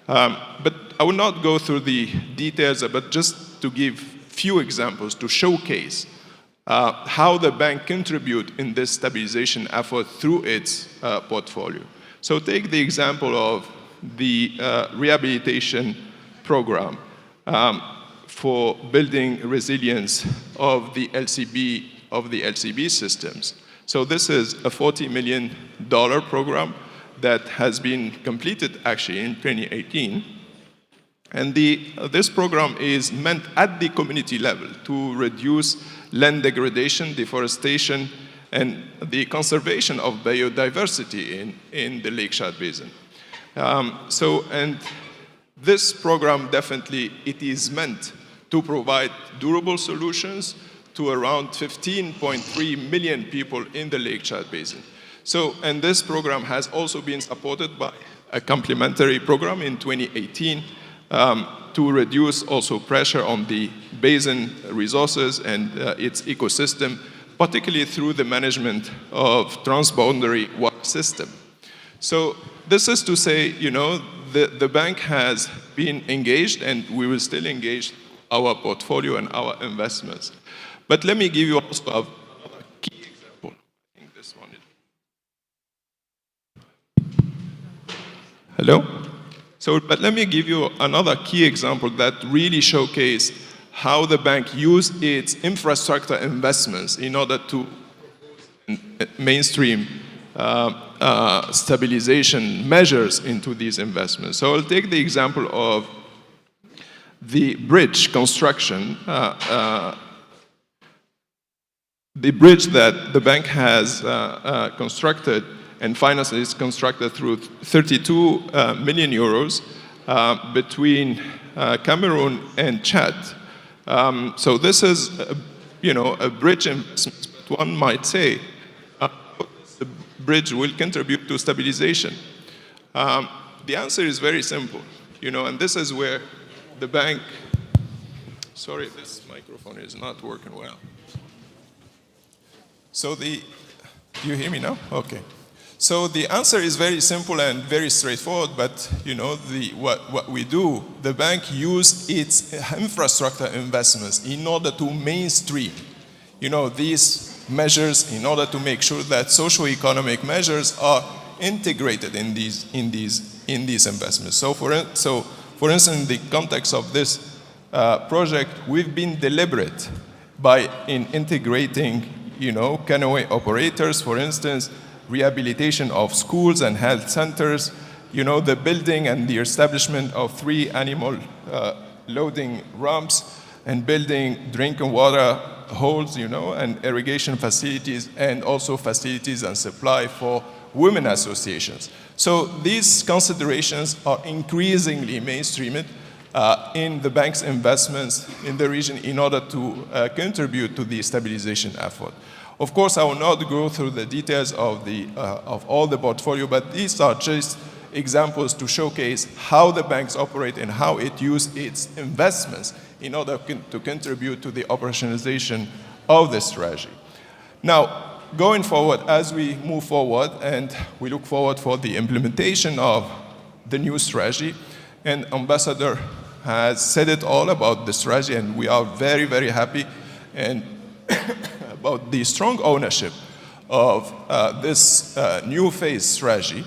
But I will not go through the details, but just to give few examples to showcase how the bank contribute in this stabilization effort through its portfolio. So take the example of the rehabilitation program for building resilience of the LCB systems. So this is a $40 million program that has been completed actually in 2018. And this program is meant at the community level to reduce land degradation, deforestation, and the conservation of biodiversity in the Lake Chad Basin. And this program definitely, it is meant to provide durable solutions to around 15.3 million people in the Lake Chad Basin. So, and this program has also been supported by a complementary program in 2018 to reduce also pressure on the basin resources and its ecosystem, particularly through the management of transboundary water system. So this is to say, the bank has been engaged and we will still engage our portfolio and our investments. But let me give you also a key example. I think this one is... Hello? So, but let me give you another key example that really showcases how the bank used its infrastructure investments in order to mainstream stabilization measures into these investments. So I'll take the example of the bridge construction, the bridge that the bank has constructed and financed is constructed through 32 million euros between Cameroon and Chad. So this is, a bridge investment. But one might say the bridge will contribute to stabilization. The answer is very simple, and this is where the bank. Sorry, this microphone is not working well. So do you hear me now? Okay. So the answer is very simple and very straightforward, but what we do, the bank uses its infrastructure investments in order to mainstream, these measures in order to make sure that socio-economic measures are integrated in these investments. So for instance, in the context of this project, we've been deliberate in integrating, canoe operators, for instance, rehabilitation of schools and health centers, the building and the establishment of 3 animal loading ramps, and building drinking water holes, and irrigation facilities, and also facilities and supply for women associations. So these considerations are increasingly mainstreamed in the bank's investments in the region in order to contribute to the stabilization effort. Of course, I will not go through the details of all the portfolio, but these are just examples to showcase how the banks operate and how it uses its investments in order to contribute to the operationalization of the strategy. Now, going forward, as we move forward and we look forward for the implementation of the new strategy, and Ambassador has said it all about the strategy, and we are very, very happy and about the strong ownership of this new phase strategy,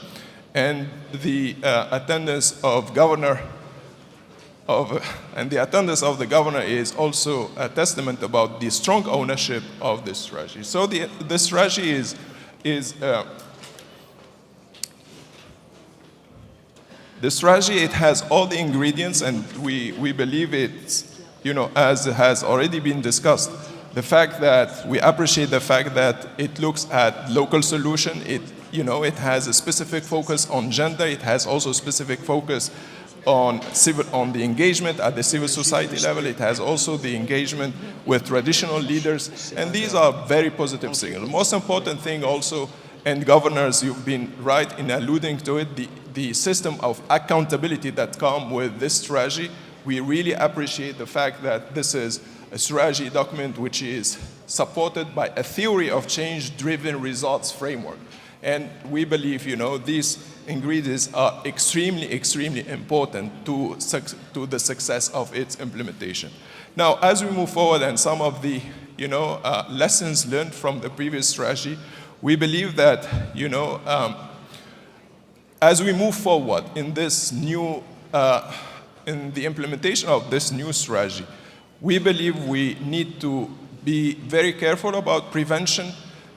and the attendance of the attendance of the governor is also a testament about the strong ownership of this strategy. So the strategy is the strategy, it has all the ingredients, and we believe it's, as has already been discussed, the fact that we appreciate the fact that it looks at local solution. It has a specific focus on gender. It has also specific focus on the engagement at the civil society level. It has also the engagement with traditional leaders, and these are very positive signals. The most important thing also, and governors, you've been right in alluding to it, the system of accountability that comes with this strategy. We really appreciate the fact that this is a strategy document which is supported by a theory of change-driven results framework. And we believe, these ingredients are extremely, extremely important to the success of its implementation. Now, as we move forward and some of the, lessons learned from the previous strategy, we believe that, as we move forward in this new, in the implementation of this new strategy, we believe we need to be very careful about prevention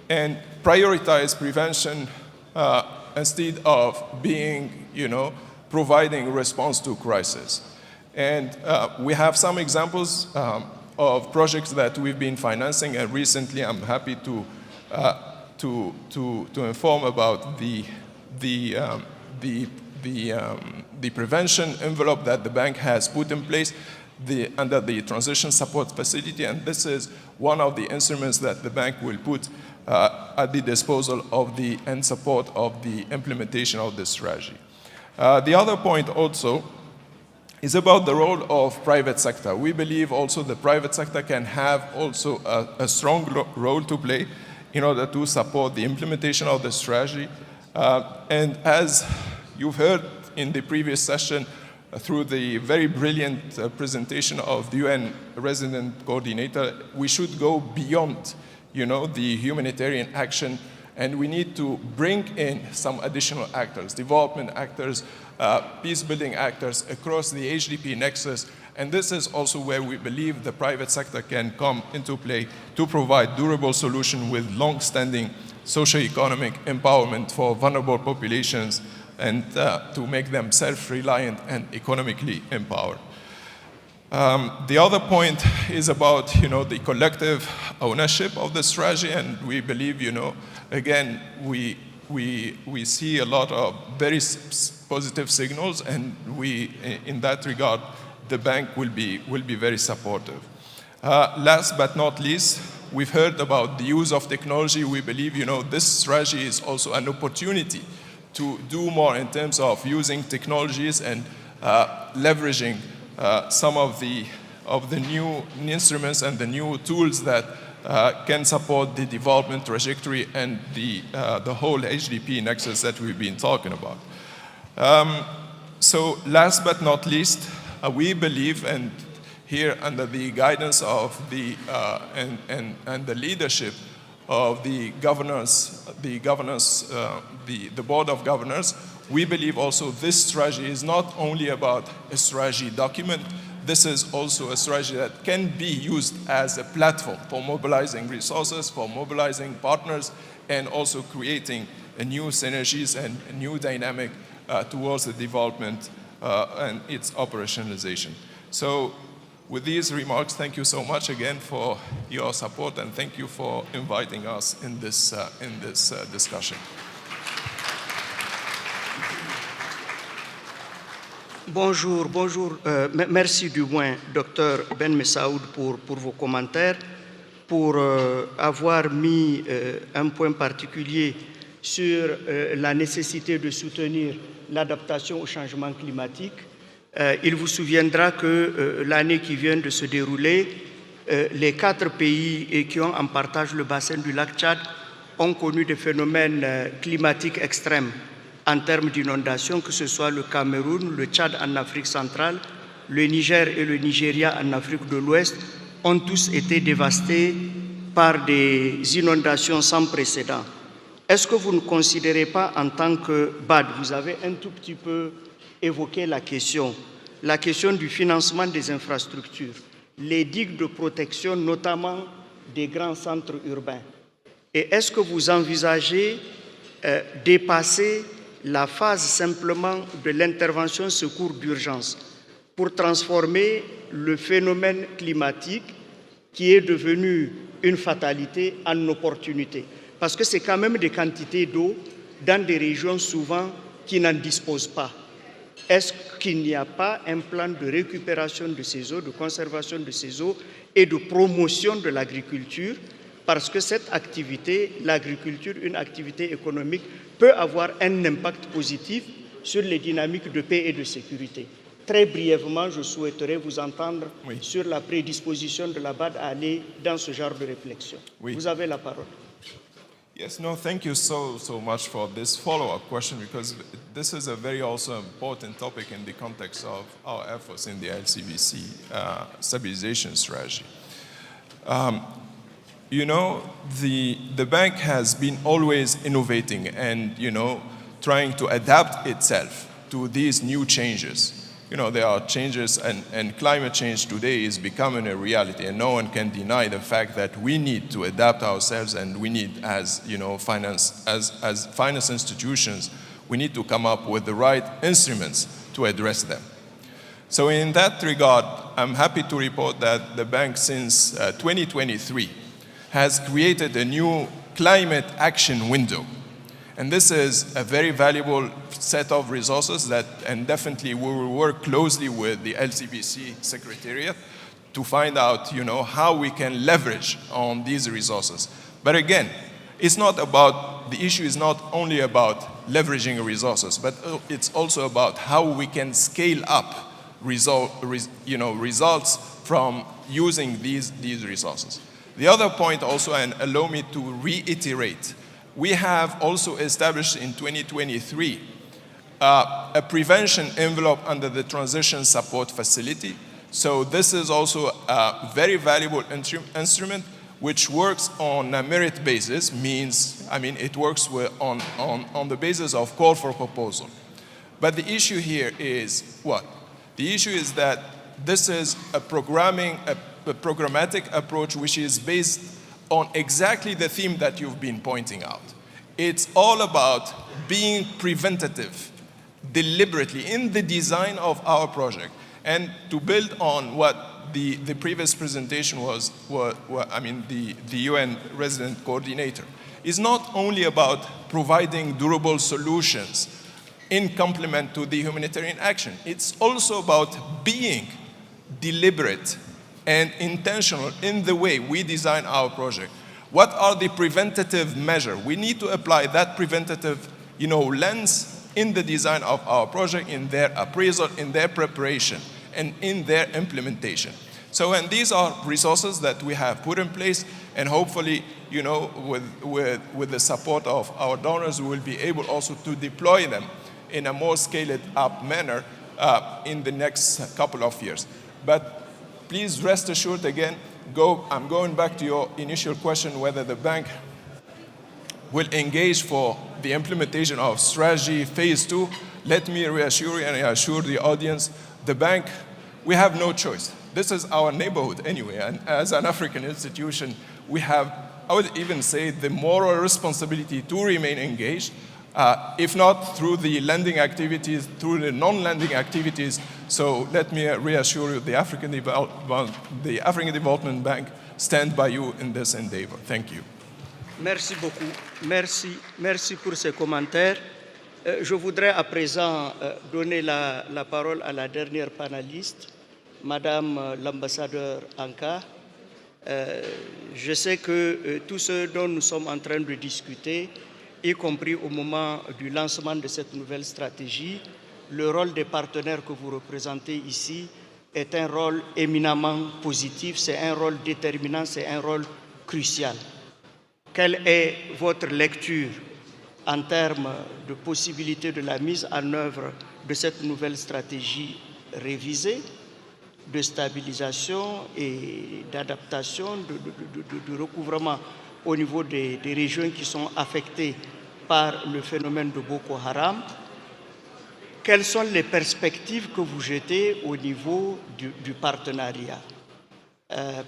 and prioritize prevention instead of being, providing response to crisis. And we have some examples of projects that we've been financing, and recently I'm happy to inform about the prevention envelope that the bank has put in place under the transition support facility, and this is one of the instruments that the bank will put at the disposal of the and support of the implementation of this strategy. The other point also is about the role of private sector. We believe also the private sector can have also a strong role to play in order to support the implementation of the strategy. And as you've heard in the previous session, through the very brilliant presentation of the UN resident coordinator, we should go beyond, the humanitarian action, and we need to bring in some additional actors, development actors, peace-building actors across the HDP nexus, and this is also where we believe the private sector can come into play to provide durable solutions with long-standing socio-economic empowerment for vulnerable populations and to make them self-reliant and economically empowered. The other point is about, the collective ownership of the strategy, and we believe, again, we see a lot of very positive signals, and in that regard, the bank will be very supportive. Last but not least, we've heard about the use of technology. We believe, this strategy is also an opportunity to do more in terms of using technologies and leveraging some of the new instruments and the new tools that can support the development trajectory and the whole HDP nexus that we've been talking about. So last but not least, we believe, and here under the guidance of the and the leadership of the governors, the board of governors, we believe also this strategy is not only about a strategy document. This is also a strategy that can be used as a platform for mobilizing resources, for mobilizing partners, and also creating a new synergies and a new dynamic towards the development and its operationalization. So with these remarks, thank you so much again for your support, and thank you for inviting us in this discussion. Bonjour. Merci du moins, Dr Ben Messaoud, pour vos commentaires, pour avoir mis un point particulier sur la nécessité de soutenir l'adaptation au changement climatique. Il vous souviendra que l'année qui vient de se dérouler, les 4 pays qui ont en partage le bassin du lac Tchad ont connu des phénomènes climatiques extrêmes en termes d'inondation, que ce soit le Cameroun, le Tchad en Afrique centrale, le Niger et le Nigeria en Afrique de l'Ouest, ont tous été dévastés par des inondations sans précédent. Est-ce que vous ne considérez pas en tant que BAD, vous avez un tout petit peu évoqué la question du financement des infrastructures, les digues de protection, notamment des grands centres urbains. Et est-ce que vous envisagez dépasser la phase simplement de l'intervention secours d'urgence pour transformer le phénomène climatique qui est devenu une fatalité en opportunité? Parce que c'est quand même des quantités d'eau dans des régions souvent qui n'en disposent pas. Est-ce qu'il n'y a pas un plan de récupération de ces eaux, de conservation de ces eaux et de promotion de l'agriculture? Parce que cette activité, l'agriculture, une activité économique, peut avoir un impact positif sur les dynamiques de paix et de sécurité. Très brièvement, je souhaiterais vous entendre sur la prédisposition de la BAD à aller dans ce genre de réflexion. Vous avez la parole. Yes, no, thank you so much for this follow-up question, because this is a very also important topic in the context of our efforts in the LCBC stabilization strategy. You know, the bank has been always innovating and, you know, trying to adapt itself to these new changes. You know, there are changes, and climate change today is becoming a reality, and no one can deny the fact that we need to adapt ourselves, and we need, as you know, as finance institutions, we need to come up with the right instruments to address them. So in that regard, I'm happy to report that the bank since 2023 has created a new climate action window. And this is a very valuable set of resources and definitely we will work closely with the LCBC Secretariat to find out, you know, how we can leverage on these resources. But again, the issue is not only about leveraging resources, but it's also about how we can scale up results from using these resources. The other point also, and allow me to reiterate, we have also established in 2023 a prevention envelope under the Transition Support Facility. So this is also a very valuable instrument which works on a merit basis, it works on the basis of call for proposal. But the issue here is what? The issue is that this is a programmatic approach which is based on exactly the theme that you've been pointing out. It's all about being preventative, deliberately, in the design of our project. And to build on what the previous presentation was, the UN resident coordinator, is not only about providing durable solutions in complement to the humanitarian action. It's also about being deliberate and intentional in the way we design our project. What are the preventative measures? We need to apply that preventative, lens in the design of our project, in their appraisal, in their preparation, and in their implementation. So, and these are resources that we have put in place, and hopefully, with the support of our donors, we will be able also to deploy them in a more scaled up manner in the next couple of years. But please rest assured again, I'm going back to your initial question whether the bank will engage for the implementation of strategy phase 2. Let me reassure you and I assure the audience, the bank, we have no choice. This is our neighborhood anyway, and as an African institution, we have, I would even say, the moral responsibility to remain engaged, if not through the lending activities, through the non-lending activities. So let me reassure you, the African Development Bank stands by you in this endeavor. Thank you. Merci beaucoup. Merci pour ces commentaires. Je voudrais à présent donner la parole à la dernière panéliste, Madame l'ambassadeur Anka. Je sais que tout ce dont nous sommes en train de discuter, y compris au moment du lancement de cette nouvelle stratégie, le rôle des partenaires que vous représentez ici est un rôle éminemment positif, c'est un rôle déterminant, c'est un rôle crucial. Quelle est votre lecture en termes de possibilité de la mise en œuvre de cette nouvelle stratégie révisée? de stabilisation et d'adaptation, de recouvrement au niveau des régions qui sont affectées par le phénomène de Boko Haram. Quelles sont les perspectives que vous jetez au niveau du partenariat?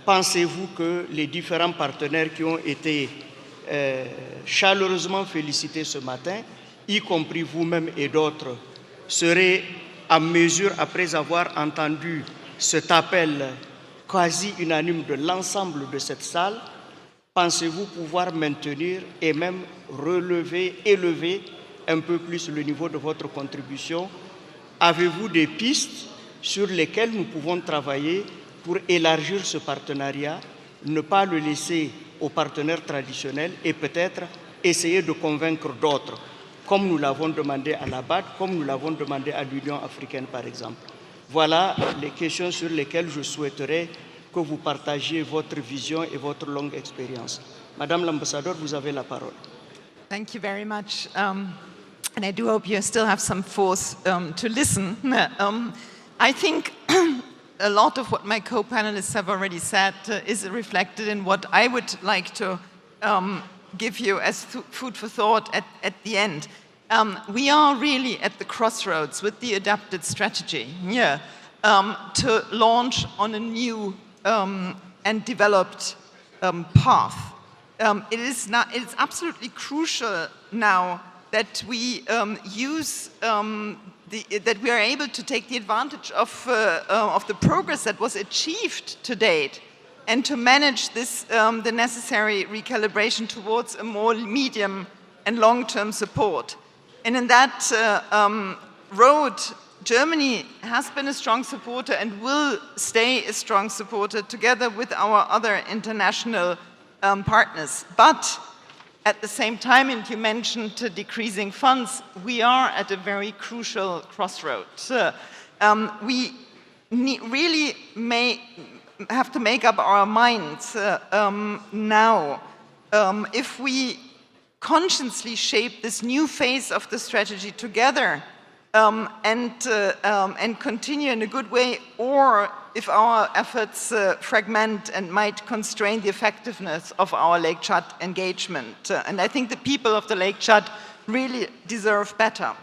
Pensez-vous que les différents partenaires qui ont été chaleureusement félicités ce matin, y compris vous-même et d'autres, seraient en mesure, après avoir entendu cet appel quasi unanime de l'ensemble de cette salle, pensez-vous pouvoir maintenir et même élever un peu plus le niveau de votre contribution? Avez-vous des pistes sur lesquelles nous pouvons travailler pour élargir ce partenariat, ne pas le laisser aux partenaires traditionnels et peut-être essayer de convaincre d'autres, comme nous l'avons demandé à la BAD, comme nous l'avons demandé à l'Union africaine par exemple? Voilà les questions sur lesquelles je souhaiterais que vous partagiez votre vision et votre longue expérience. Madame l'ambassadeur, vous avez la parole. Thank you very much. And I do hope you still have some force to listen. I think a lot of what my co-panelists have already said is reflected in what I would like to give you as food for thought at the end. We are really at the crossroads with the adapted strategy to launch on a new and developed path. It's absolutely crucial now that we that we are able to take the advantage of the progress that was achieved to date and to manage this, the necessary recalibration towards a more medium and long-term support. And in that road, Germany has been a strong supporter and will stay a strong supporter together with our other international partners. But at the same time, and you mentioned decreasing funds, we are at a very crucial crossroads. We really have to make up our minds now if we consciously shape this new phase of the strategy together and continue in a good way, or if our efforts fragment and might constrain the effectiveness of our Lake Chad engagement. And I think the people of the Lake Chad really deserve better.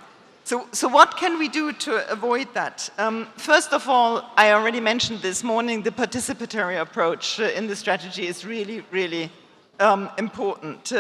So what can we do to avoid that? First of all, I already mentioned this morning, the participatory approach in the strategy is really, really important.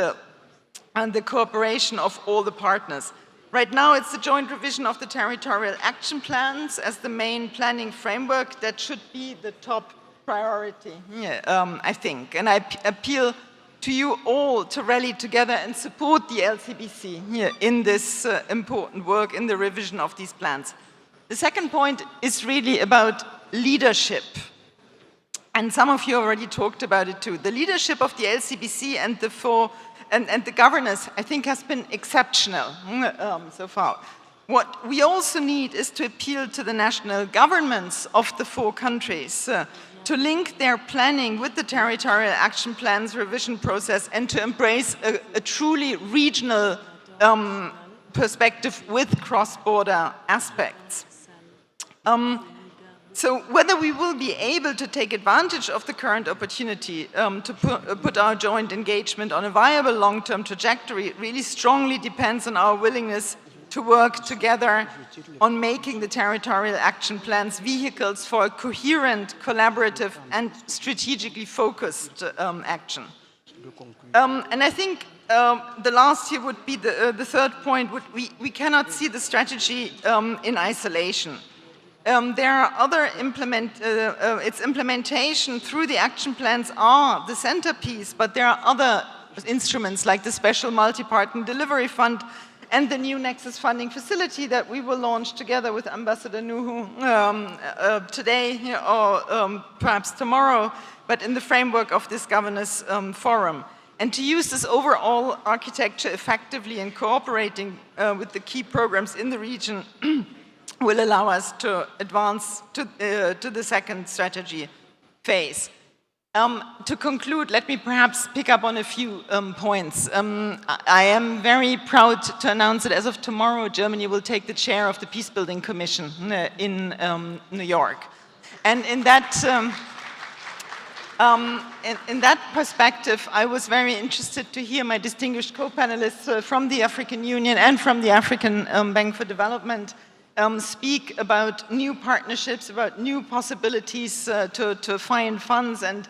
And the cooperation of all the partners. Right now, it's the joint revision of the territorial action plans as the main planning framework that should be the top priority, I think. And I appeal to you all to rally together and support the LCBC in this important work in the revision of these plans. The second point is really about leadership. And some of you already talked about it too. The leadership of the LCBC and the governors, I think, has been exceptional so far. What we also need is to appeal to the national governments of the 4 countries to link their planning with the territorial action plans revision process and to embrace a truly regional perspective with cross-border aspects. So whether we will be able to take advantage of the current opportunity to put our joint engagement on a viable long-term trajectory really strongly depends on our willingness to work together on making the territorial action plans vehicles for a coherent, collaborative, and strategically focused action. And I think the last here would be the third point. We cannot see the strategy in isolation. There are other its implementation through the action plans are the centerpiece, but there are other instruments like the special multi-partner delivery fund and the new Nexus funding facility that we will launch together with Ambassador Nuhu today or perhaps tomorrow, but in the framework of this governors forum. And to use this overall architecture effectively in cooperating with the key programs in the region will allow us to advance to the second strategy phase. To conclude, let me perhaps pick up on a few points. I am very proud to announce that as of tomorrow, Germany will take the chair of the Peacebuilding Commission in New York. And in that, in that perspective, I was very interested to hear my distinguished co-panelists from the African Union and from the African Bank for Development speak about new partnerships, about new possibilities to find funds. And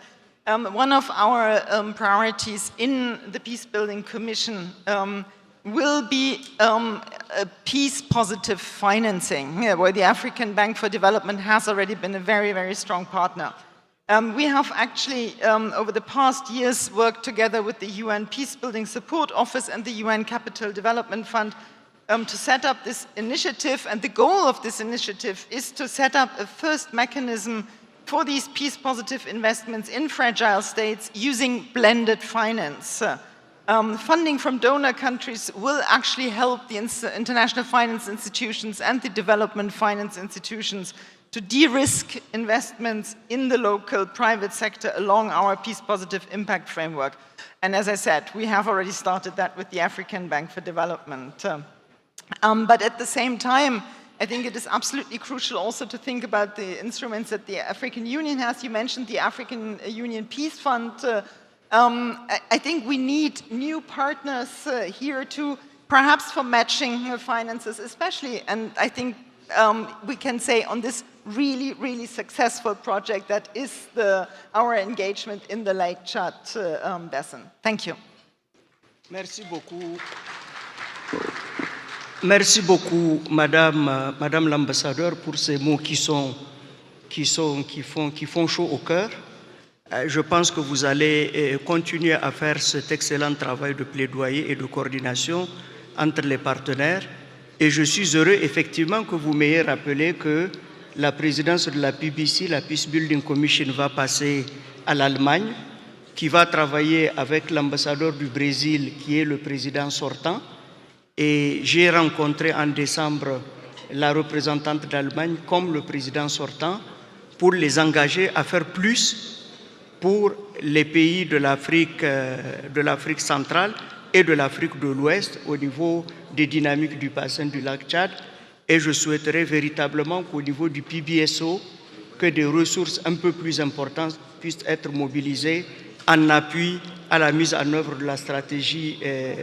one of our priorities in the Peace Building Commission will be peace-positive financing, where the African Bank for Development has already been a very, very strong partner. We have actually, over the past years, worked together with the UN Peacebuilding Support Office and the UN Capital Development Fund to set up this initiative. And the goal of this initiative is to set up a first mechanism for these peace-positive investments in fragile states using blended finance. Funding from donor countries will actually help the international finance institutions and the development finance institutions to de-risk investments in the local private sector along our peace-positive impact framework. And as I said, we have already started that with the African Bank for Development. But at the same time, I think it is absolutely crucial also to think about the instruments that the African Union has. You mentioned the African Union Peace Fund. I think we need new partners here too, perhaps for matching finances especially. And I think we can say on this really, really successful project that is our engagement in the Lake Chad Basin. Thank you. Merci beaucoup. Merci beaucoup, Madame l'ambassadeur, pour ces mots qui font chaud au cœur. Je pense que vous allez continuer à faire cet excellent travail de plaidoyer et de coordination entre les partenaires. Et je suis heureux, effectivement, que vous m'ayez rappelé que la présidence de la PBC, la Peace Building Commission, va passer à l'Allemagne, qui va travailler avec l'ambassadeur du Brésil, qui est le président sortant. Et j'ai rencontré en décembre la représentante d'Allemagne comme le président sortant pour les engager à faire plus pour les pays de l'Afrique centrale et de l'Afrique de l'Ouest au niveau des dynamiques du bassin du lac Tchad. Et je souhaiterais véritablement qu'au niveau du PBSO, que des ressources un peu plus importantes puissent être mobilisées en appui à la mise en œuvre de la stratégie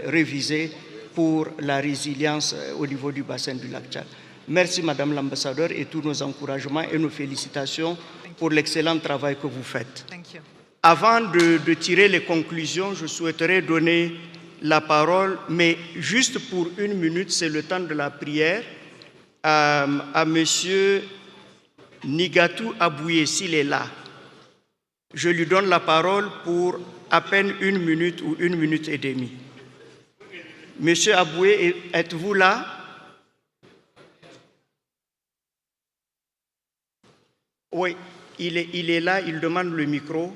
révisée pour la résilience au niveau du bassin du lac Tchad. Merci Madame l'ambassadeur et tous nos encouragements et nos félicitations pour l'excellent travail que vous faites. Avant de tirer les conclusions, je souhaiterais donner la parole, mais juste pour 1 minute, c'est le temps de la prière, à Monsieur Nigatou Abouye, s'il est là. Je lui donne la parole pour à peine 1 minute ou 1 minute et demie. Monsieur Aboué, êtes-vous là? Oui, il est là, il demande le micro.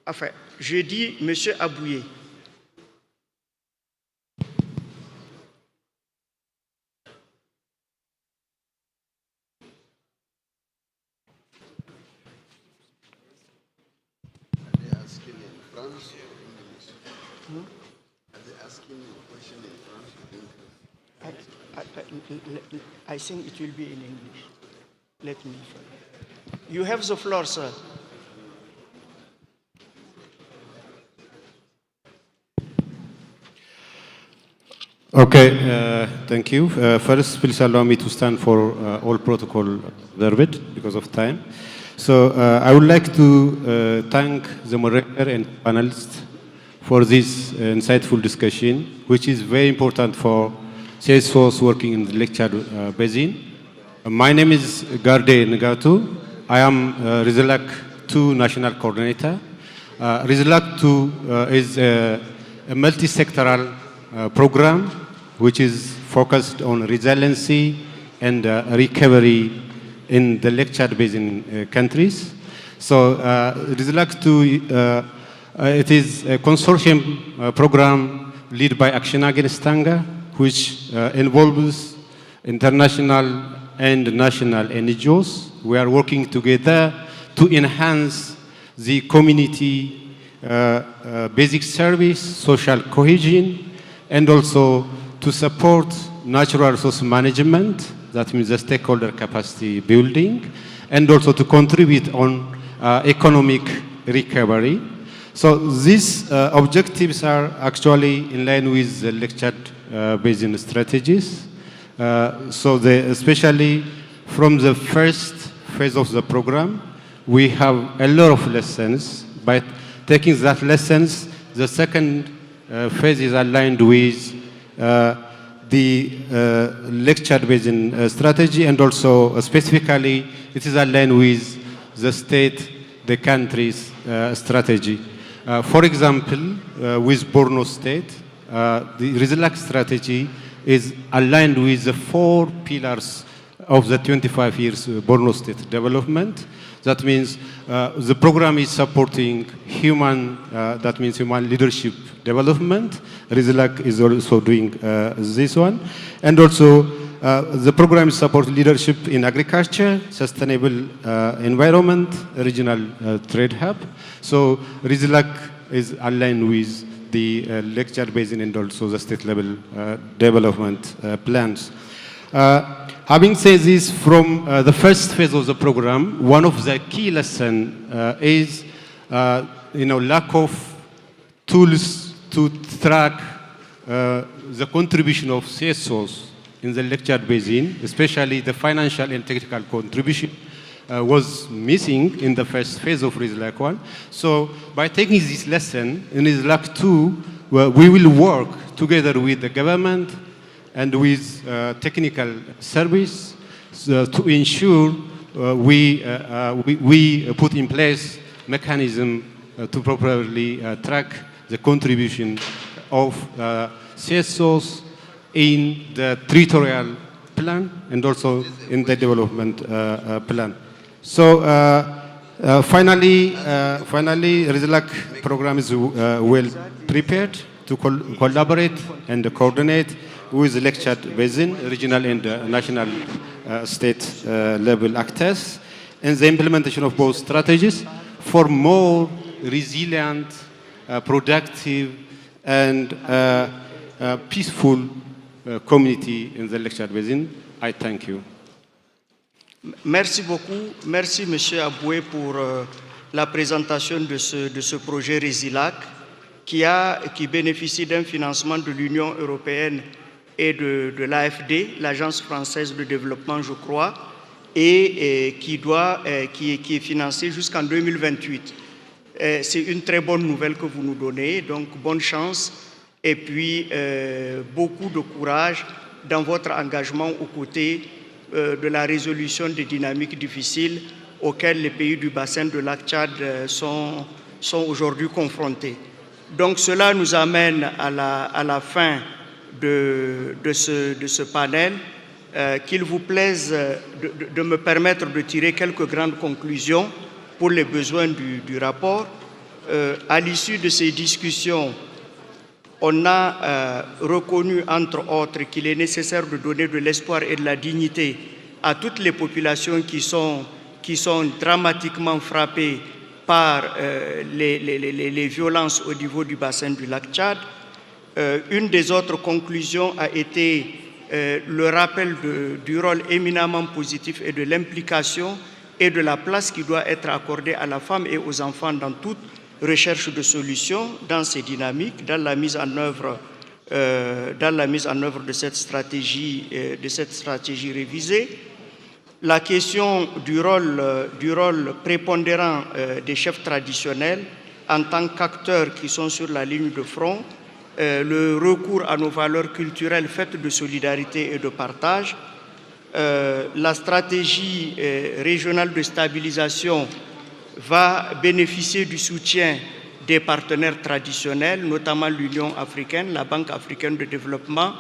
Enfin, je dis Monsieur Aboué. I think it will be in English. Let me. You have the floor, sir. Okay, thank you. First, please allow me to stand for all protocol observed because of time. So I would like to thank the moderator and panelists for this insightful discussion, which is very important for Salesforce working in the Lake Chad Basin. My name is Garde Ngatu. I am RISLAC 2 National Coordinator. RISLAC 2 is a multi-sectoral program which is focused on resiliency and recovery in the Lake Chad Basin countries. So RISLAC 2, it is a consortium program led by Action Against Hunger, which involves international and national NGOs. We are working together to enhance the community basic service, social cohesion, and also to support natural resource management, that means the stakeholder capacity building, and also to contribute on economic recovery. So these objectives are actually in line with the Lake Chad Basin strategies. So especially from the first phase of the program, we have a lot of lessons. By taking that lessons, the second phase is aligned with the Lake Chad Basin strategy, and also specifically it is aligned with the state, the country's strategy. For example, with Borno State, the RESILAC strategy is aligned with the 4 pillars of the 25 years Borno State development. That means the program is supporting human leadership development. RESILAC is also doing this one. And also the program is supporting leadership in agriculture, sustainable environment, regional trade hub. So RESILAC is aligned with the Lake Chad Basin and also the state level development plans. Having said this, from the first phase of the program, one of the key lessons is lack of tools to track the contribution of CSOs in the Lake Chad Basin, especially the financial and technical contribution was missing in the first phase of RESILAC 1. So by taking this lesson in RESILAC 2, we will work together with the government and with technical service to ensure we put in place mechanism to properly track the contribution of CSOs in the territorial plan and also in the development plan. So finally, RESILAC program is well prepared to collaborate and coordinate with the Lake Chad Basin, regional and national state level actors, and the implementation of both strategies for more resilient, productive, and peaceful community in the Lake Chad Basin. I thank you. Merci beaucoup. Merci, Monsieur Aboué, pour la présentation de ce projet RESILAC qui bénéficie d'un financement de l'Union européenne et de l'AFD, l'Agence française de développement, je crois, et qui est financé jusqu'en 2028. C'est une très bonne nouvelle que vous nous donnez, donc bonne chance et puis beaucoup de courage dans votre engagement aux côtés de la résolution des dynamiques difficiles auxquelles les pays du bassin de lac Tchad sont aujourd'hui confrontés. Donc cela nous amène à la fin de ce panel. Qu'il vous plaise de me permettre de tirer quelques grandes conclusions pour les besoins du rapport. À l'issue de ces discussions, on a reconnu, entre autres, qu'il est nécessaire de donner de l'espoir et de la dignité à toutes les populations qui sont dramatiquement frappées par les violences au niveau du bassin du lac Tchad. Une des autres conclusions a été le rappel du rôle éminemment positif et de l'implication et de la place qui doit être accordée à la femme et aux enfants dans toute recherche de solutions, dans ces dynamiques, dans la mise en œuvre de cette stratégie révisée. La question du rôle prépondérant des chefs traditionnels en tant qu'acteurs qui sont sur la ligne de front, le recours à nos valeurs culturelles faites de solidarité et de partage, la stratégie régionale de stabilisation va bénéficier du soutien des partenaires traditionnels, notamment l'Union africaine, la Banque africaine de développement,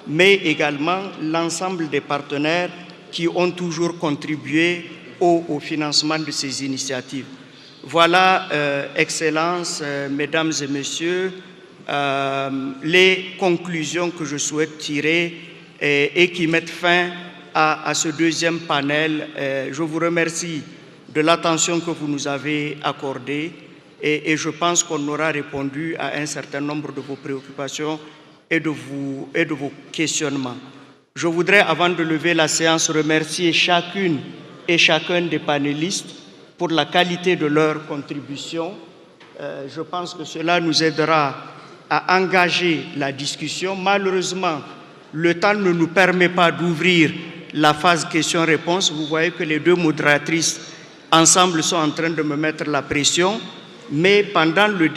mais également l'ensemble des partenaires qui ont toujours contribué au financement de ces initiatives. Voilà, Excellences, Mesdames et Messieurs, les conclusions que je souhaite tirer et qui mettent fin à ce deuxième panel. Je vous remercie de l'attention que vous nous avez accordée et je pense qu'on aura répondu à un certain nombre de vos préoccupations et de vos questionnements. Je voudrais, avant de lever la séance, remercier chacune et chacun des panélistes pour la qualité de leur contribution. Je pense que cela nous aidera à engager la discussion. Malheureusement, le temps ne nous permet pas d'ouvrir la phase questions-réponses. Vous voyez que les deux modératrices ensemble sont en train de me mettre la pression, mais pendant le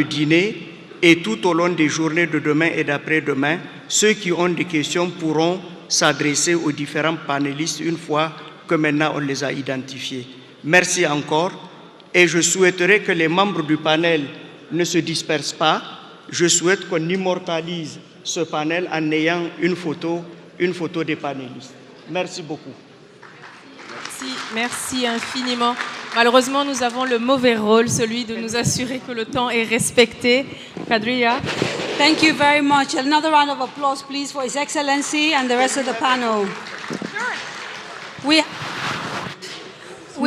dîner et tout au long des journées de demain et d'après-demain, ceux qui ont des questions pourront s'adresser aux différents panélistes une fois que maintenant on les a identifiés. Merci encore et je souhaiterais que les membres du panel ne se dispersent pas. Je souhaite qu'on immortalise ce panel en ayant une photo des panélistes. Merci beaucoup. Merci infiniment. Malheureusement, nous avons le mauvais rôle, celui de nous assurer que le temps est respecté. Kadriya. Thank you very much. Another round of applause, please, for His Excellency and the rest of the panel. We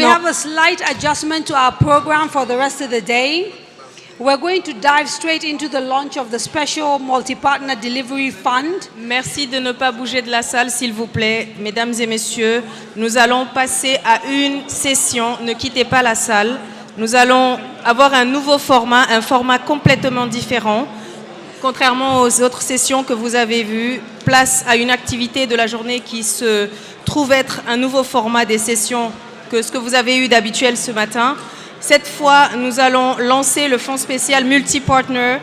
have a slight adjustment to our program for the rest of the day. We're going to dive straight into the launch of the Special Multi-Partner Delivery Fund. Merci de ne pas bouger de la salle, s'il vous plaît. Mesdames et messieurs, nous allons passer à une session. Ne quittez pas la salle. Nous allons avoir un nouveau format, un format complètement différent. Contrairement aux autres sessions que vous avez vues, place à une activité de la journée qui se trouve être un nouveau format des sessions que ce que vous avez eu d'habituel ce matin. Cette fois, nous allons lancer le fonds spécial multi-partner,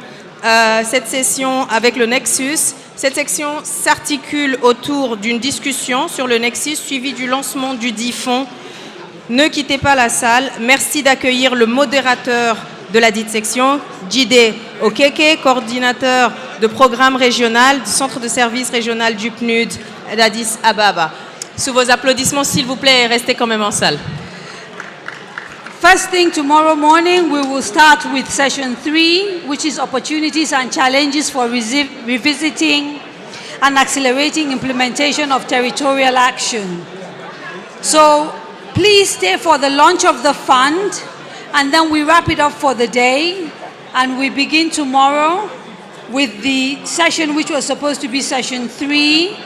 cette session avec le Nexus. Cette section s'articule autour d'une discussion sur le Nexus, suivie du lancement du dit fonds. Ne quittez pas la salle. Merci d'accueillir le modérateur de la dite section, Jide Okeke, coordinateur de programme régional du centre de service régional du PNUD d'Addis Ababa. Sous vos applaudissements, s'il vous plaît, restez quand même en salle. First thing tomorrow morning, we will start with session 3, which is opportunities and challenges for revisiting and accelerating implementation of territorial action. So please stay for the launch of the fund, and then we wrap it up for the day, and we begin tomorrow with the session which was supposed to be session 3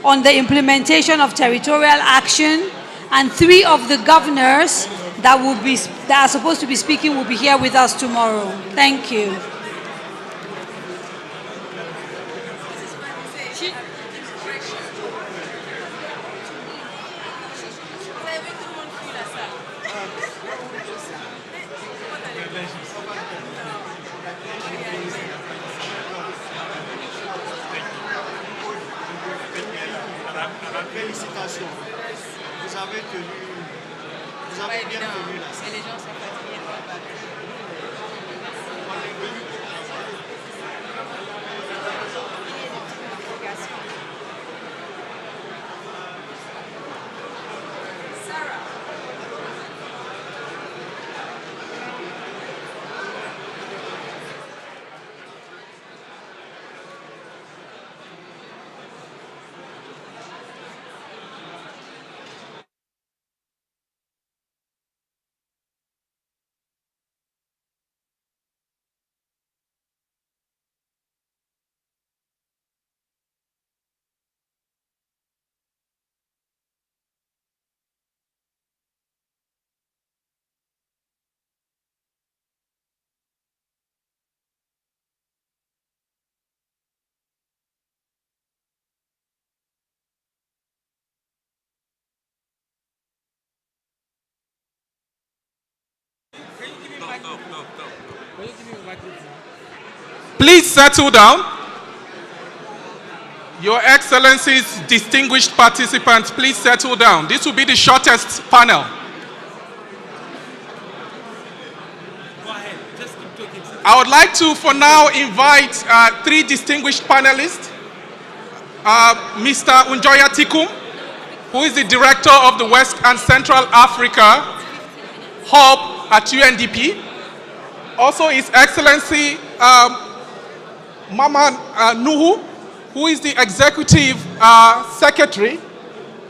on the implementation of territorial action, and 3 of the governors that are supposed to be speaking will be here with us tomorrow. Thank you. Félicitations. Vous avez tenu. Vous avez bien tenu la salle. Les gens sont fatigués. Please settle down. Your Excellencies, distinguished participants, please settle down. This will be the shortest panel. I would like to, for now, invite 3 distinguished panelists. Mr. Unjoya Tikum, who is the Director of the West and Central Africa Hub at UNDP. Also, His Excellency Mama Nuhu, who is the Executive Secretary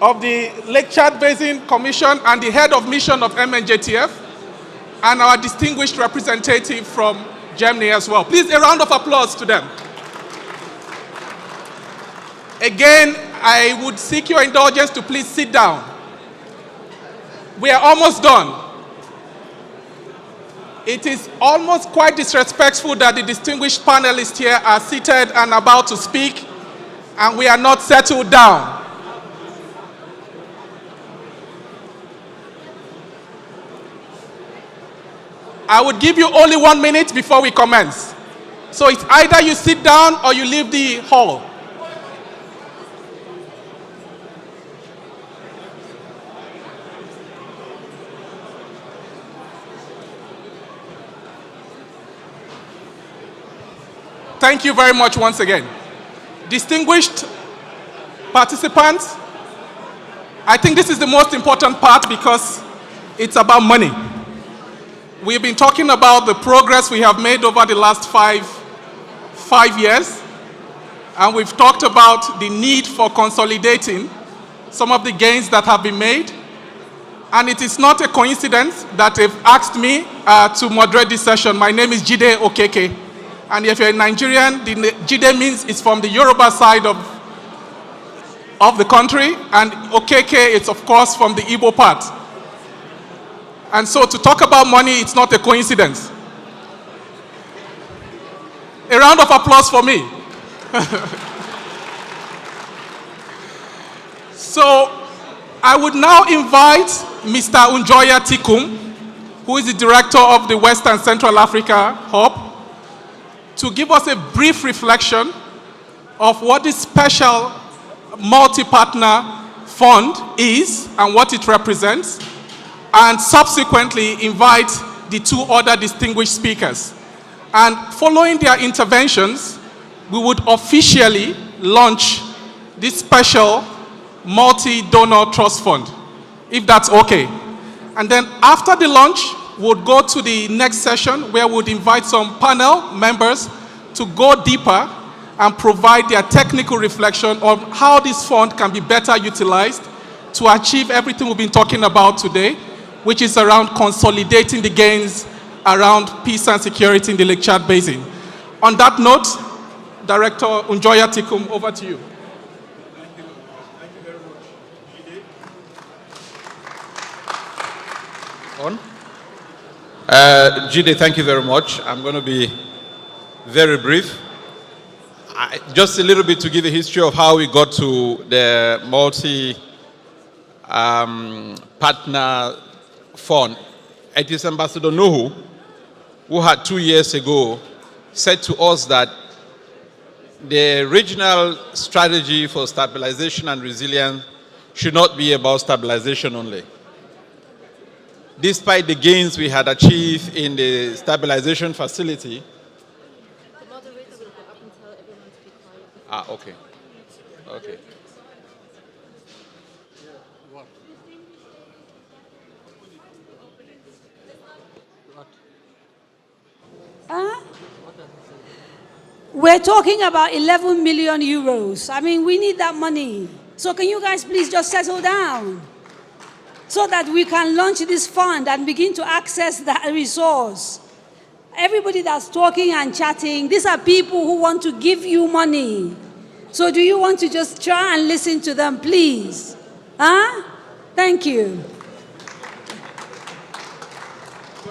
of the Lake Chad Basin Commission and the Head of Mission of MNJTF, and our distinguished representative from Germany as well. Please, a round of applause to them. Again, I would seek your indulgence to please sit down. We are almost done. It is almost quite disrespectful that the distinguished panelists here are seated and about to speak, and we are not settled down. I would give you only 1 minute before we commence. So it's either you sit down or you leave the hall. Thank you very much once again. Distinguished participants, I think this is the most important part because it's about money. We've been talking about the progress we have made over the last five years, and we've talked about the need for consolidating some of the gains that have been made. And it is not a coincidence that they've asked me to moderate this session. My name is Jide Okeke. And if you're a Nigerian, the Jide means it's from the Yoruba side of the country, and Okeke is of course from the Igbo part. And so to talk about money, it's not a coincidence. A round of applause for me. So I would now invite Mr. Unjoya Tikum, who is the director of the West and Central Africa Hub, to give us a brief reflection of what this special multi-partner fund is and what it represents, and subsequently invite the two other distinguished speakers. And following their interventions, we would officially launch this special multi-donor trust fund, if that's okay. And then after the launch, we'll go to the next session where we'll invite some panel members to go deeper and provide their technical reflection on how this fund can be better utilized to achieve everything we've been talking about today, which is around consolidating the gains around peace and security in the Lake Chad Basin. On that note, Director Unjoya Tikum, over to you. Jide, thank you very much. I'm going to be very brief. Just a little bit to give a history of how we got to the multi-partner fund. It is Ambassador Nuhu who had 2 years ago said to us that the regional strategy for stabilization and resilience should not be about stabilization only. Despite the gains we had achieved in the stabilization facility. The moderator will go up and tell everyone to be quiet. Okay. Okay. We're talking about 11 million euros. I mean, we need that money. So can you guys please just settle down so that we can launch this fund and begin to access that resource? Everybody that's talking and chatting, these are people who want to give you money. So do you want to just try and listen to them, please? Huh? Thank you.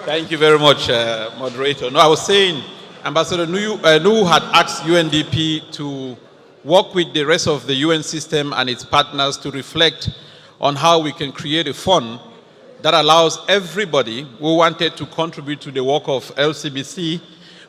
Thank you very much, moderator. No, I was saying Ambassador Nuhu had asked UNDP to work with the rest of the UN system and its partners to reflect on how we can create a fund that allows everybody who wanted to contribute to the work of LCBC,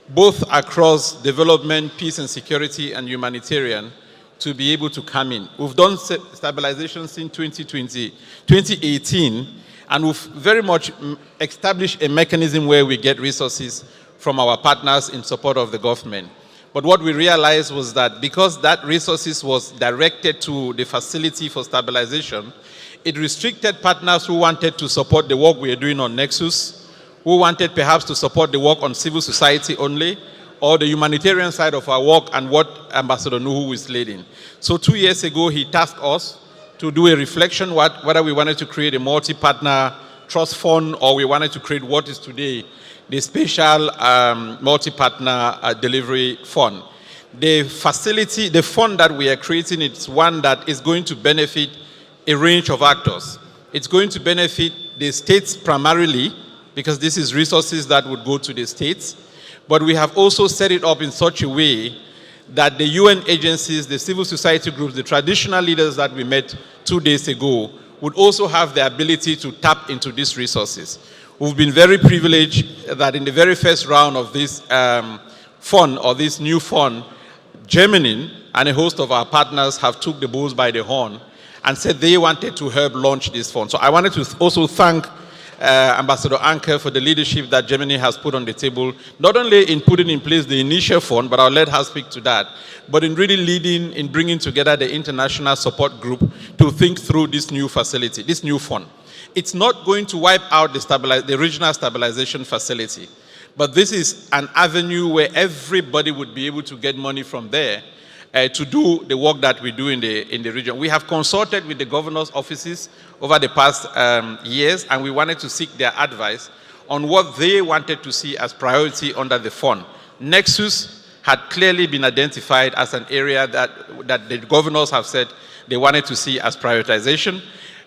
both across development, peace and security, and humanitarian, to be able to come in. We've done stabilization since 2018, and we've very much established a mechanism where we get resources from our partners in support of the government. But what we realized was that because that resources was directed to the facility for stabilization, it restricted partners who wanted to support the work we are doing on Nexus, who wanted perhaps to support the work on civil society only, or the humanitarian side of our work and what Ambassador Nuhu is leading. So 2 years ago, he tasked us to do a reflection whether we wanted to create a multi-partner trust fund or we wanted to create what is today the special multi-partner delivery fund. The facility, the fund that we are creating, it's one that is going to benefit a range of actors. It's going to benefit the states primarily, because this is resources that would go to the states. But we have also set it up in such a way that the UN agencies, the civil society groups, the traditional leaders that we met 2 days ago would also have the ability to tap into these resources. We've been very privileged that in the very first round of this fund, or this new fund, Germany and a host of our partners have took the bulls by the horn and said they wanted to help launch this fund. So I wanted to also thank Ambassador Anker for the leadership that Germany has put on the table, not only in putting in place the initial fund, but I'll let her speak to that, but in really leading, in bringing together the international support group to think through this new facility, this new fund. It's not going to wipe out the regional stabilization facility, but this is an avenue where everybody would be able to get money from there to do the work that we do in the region. We have consulted with the governors' offices over the past years, and we wanted to seek their advice on what they wanted to see as priority under the fund. Nexus had clearly been identified as an area that the governors have said they wanted to see as prioritization,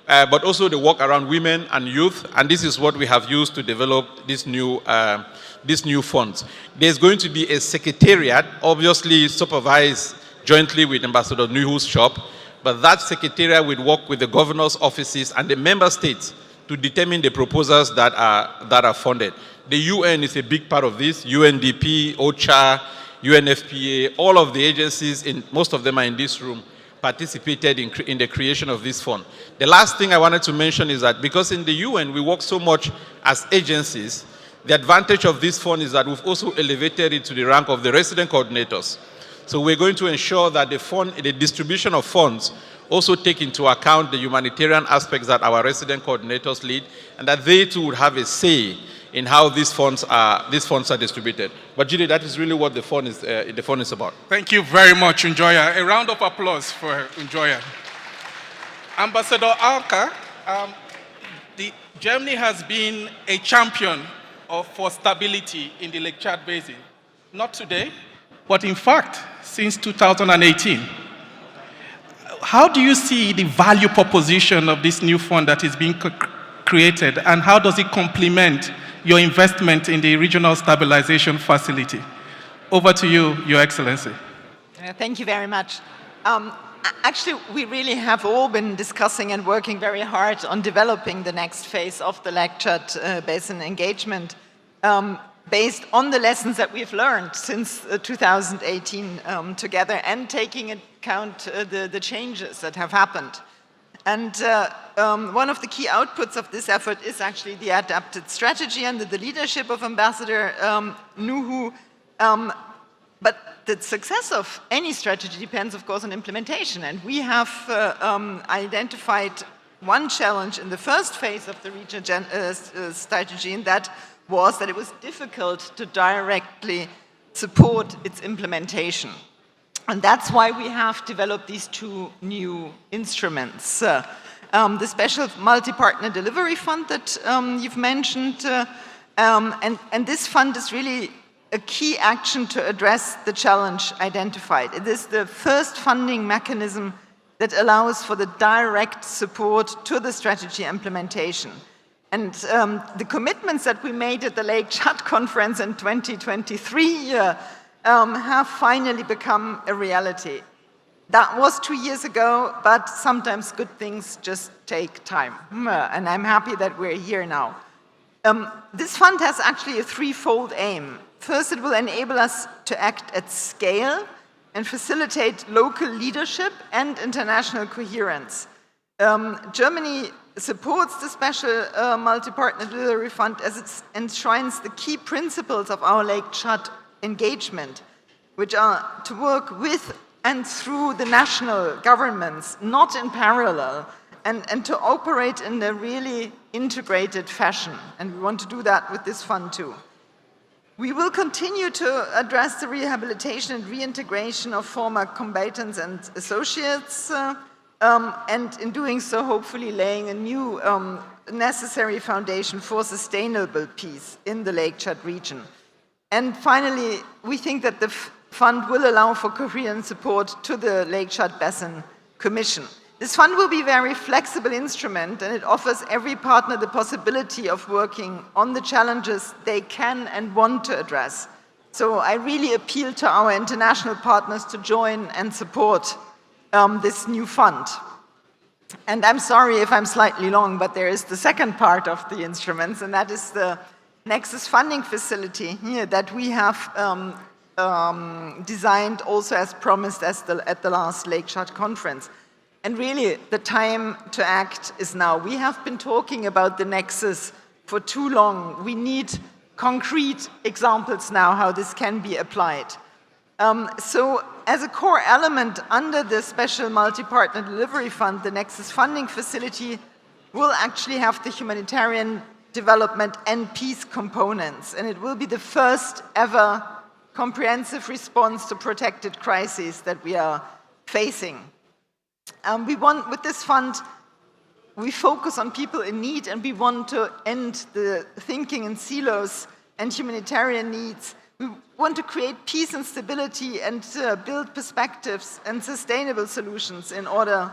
but also the work around women and youth, and this is what we have used to develop this new funds. There's going to be a secretariat, obviously supervised jointly with Ambassador Nuhu's shop, but that secretariat will work with the governors' offices and the member states to determine the proposals that are funded. The UN is a big part of this. UNDP, OCHA, UNFPA, all of the agencies, most of them are in this room, participated in the creation of this fund. The last thing I wanted to mention is that because in the UN we work so much as agencies, the advantage of this fund is that we've also elevated it to the rank of the resident coordinators. So we're going to ensure that the distribution of funds also take into account the humanitarian aspects that our resident coordinators lead, and that they too would have a say in how these funds are distributed. But Judy, that is really what the fund is about. Thank you very much, Unjoya. A round of applause for Unjoya. Ambassador Alka, Germany has been a champion for stability in the Lake Chad Basin. Not today, but in fact, since 2018. How do you see the value proposition of this new fund that is being created, and how does it complement your investment in the regional stabilization facility? Over to you, Your Excellency. Thank you very much. Actually, we really have all been discussing and working very hard on developing the next phase of the Lake Chad Basin engagement, based on the lessons that we've learned since 2018 together, and taking into account the changes that have happened. And one of the key outputs of this effort is actually the adapted strategy under the leadership of Ambassador Nuhu. But the success of any strategy depends, of course, on implementation. And we have identified one challenge in the first phase of the regional strategy, and that was that it was difficult to directly support its implementation. And that's why we have developed these two new instruments. The special multi-partner delivery fund that you've mentioned, and this fund is really a key action to address the challenge identified. It is the first funding mechanism that allows for the direct support to the strategy implementation. And the commitments that we made at the Lake Chad Conference in 2023 have finally become a reality. That was 2 years ago, but sometimes good things just take time. And I'm happy that we're here now. This fund has actually a threefold aim. First, it will enable us to act at scale and facilitate local leadership and international coherence. Germany supports the special multi-partner delivery fund as it enshrines the key principles of our Lake Chad engagement, which are to work with and through the national governments, not in parallel, and to operate in a really integrated fashion. And we want to do that with this fund too. We will continue to address the rehabilitation and reintegration of former combatants and associates, and in doing so, hopefully laying a new necessary foundation for sustainable peace in the Lake Chad region. And finally, we think that the fund will allow for coherent support to the Lake Chad Basin Commission. This fund will be a very flexible instrument, and it offers every partner the possibility of working on the challenges they can and want to address. So I really appeal to our international partners to join and support this new fund. And I'm sorry if I'm slightly long, but there is the second part of the instruments, and that is the Nexus funding facility here that we have designed also as promised at the last Lake Chad conference. And really, the time to act is now. We have been talking about the Nexus for too long. We need concrete examples now how this can be applied. So as a core element under the Special Multi-Partner Delivery Fund, the Nexus funding facility will actually have the humanitarian development and peace components, and it will be the first ever comprehensive response to protected crises that we are facing. With this fund, we focus on people in need, and we want to end the thinking in silos and humanitarian needs. We want to create peace and stability and build perspectives and sustainable solutions in order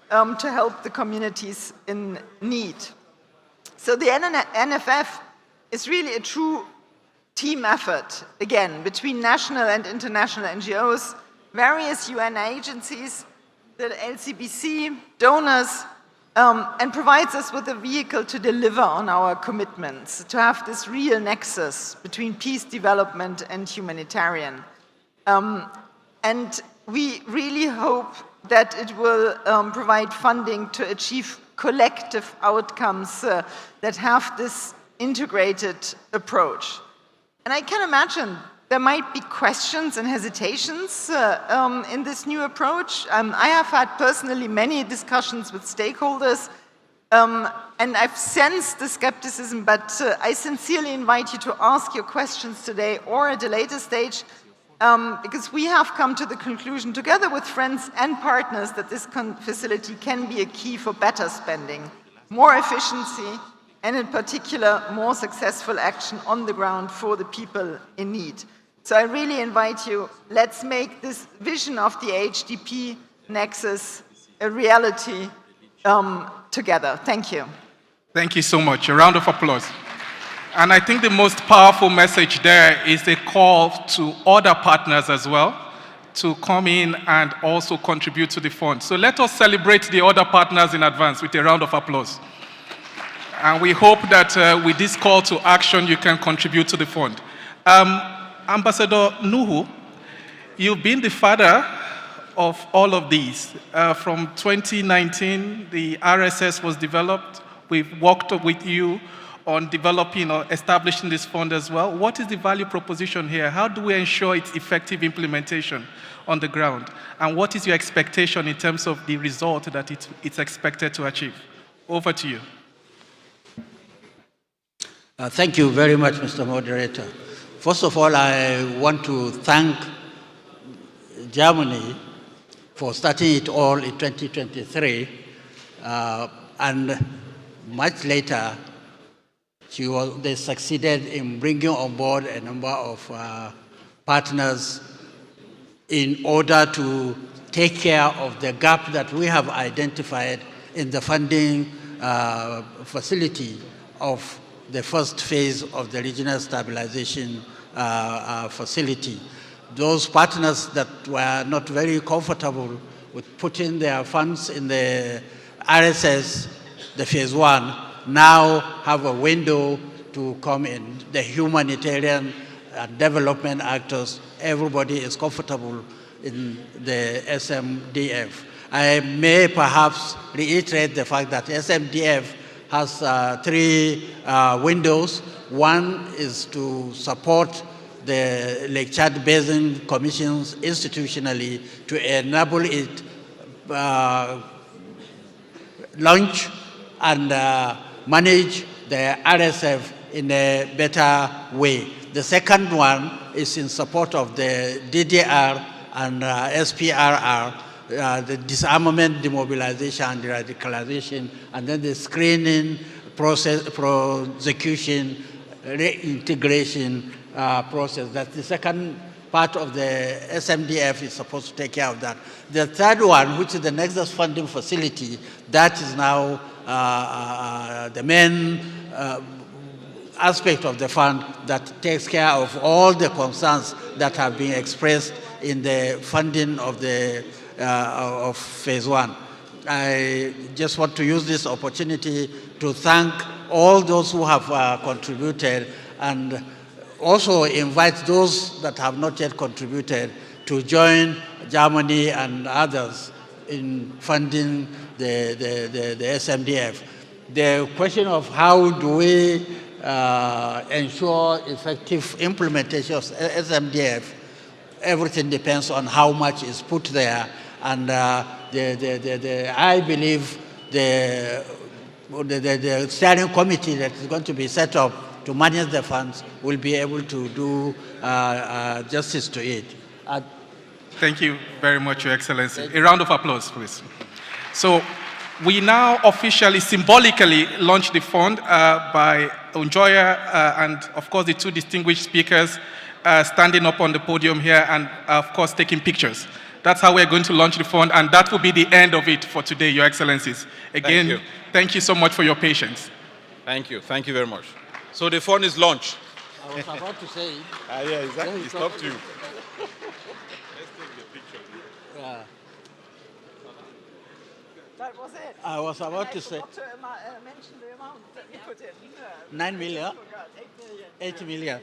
to help the communities in need. So the NFF is really a true team effort, again, between national and international NGOs, various UN agencies, the LCBC, donors, and provides us with a vehicle to deliver on our commitments, to have this real nexus between peace, development, and humanitarian. And we really hope that it will provide funding to achieve collective outcomes that have this integrated approach. And I can imagine there might be questions and hesitations in this new approach. I have had personally many discussions with stakeholders, and I've sensed the skepticism, but I sincerely invite you to ask your questions today or at a later stage, because we have come to the conclusion, together with friends and partners, that this facility can be a key for better spending, more efficiency, and in particular, more successful action on the ground for the people in need. So I really invite you, let's make this vision of the HDP Nexus a reality together. Thank you. Thank you so much. A round of applause. And I think the most powerful message there is a call to other partners as well to come in and also contribute to the fund. So let us celebrate the other partners in advance with a round of applause. And we hope that with this call to action, you can contribute to the fund. Ambassador Nuhu, you've been the father of all of these. From 2019, the RSS was developed. We've worked with you on developing or establishing this fund as well. What is the value proposition here? How do we ensure its effective implementation on the ground? And what is your expectation in terms of the result that it's expected to achieve? Over to you. Thank you very much, Mr. Moderator. First of all, I want to thank Germany for starting it all in 2023, and much later, they succeeded in bringing on board a number of partners in order to take care of the gap that we have identified in the funding facility of the first phase of the regional stabilization facility. Those partners that were not very comfortable with putting their funds in the RSS, the phase one, now have a window to come in. The humanitarian development actors, everybody is comfortable in the SMDF. I may perhaps reiterate the fact that SMDF has three windows. One is to support the Lake Chad Basin Commissions institutionally to enable it launch and manage the RSF in a better way. The second one is in support of the DDR and SPRR, the disarmament, demobilization, and radicalization, and then the screening, process, prosecution, reintegration process. That's the second part of the SMDF is supposed to take care of that. The third one, which is the Nexus Funding Facility, that is now the main aspect of the fund that takes care of all the concerns that have been expressed in the funding of the of phase one. I just want to use this opportunity to thank all those who have contributed, and also invite those that have not yet contributed to join Germany and others in funding the SMDF. The question of how do we ensure effective implementation of SMDF, everything depends on how much is put there. And I believe the steering committee that is going to be set up to manage the funds will be able to do justice to it. Thank you very much, Your Excellency. A round of applause, please. So we now officially, symbolically launch the fund by Unjoya and, of course, the two distinguished speakers standing up on the podium here and, of course, taking pictures. That's how we're going to launch the fund, and that will be the end of it for today, Your Excellencies. Again, thank you so much for your patience. Thank you. Thank you very much. So the fund is launched. I was about to say it. Yeah, exactly. It's up to you. Yeah. That was it. I was about to say. I forgot to mention the amount that we put in. 9 million? 8 million.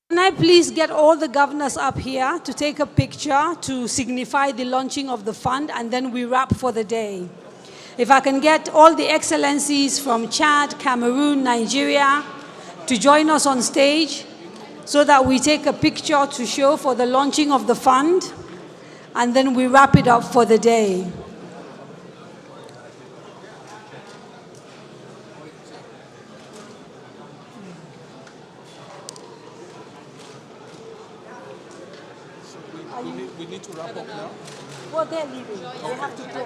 Can I please get all the governors up here to take a picture to signify the launching of the fund, and then we wrap for the day. If I can get all the excellencies from Chad, Cameroon, Nigeria to join us on stage so that we take a picture to show for the launching of the fund, and then we wrap it up for the day. We need to wrap up now. Well, they're leaving. They have to go.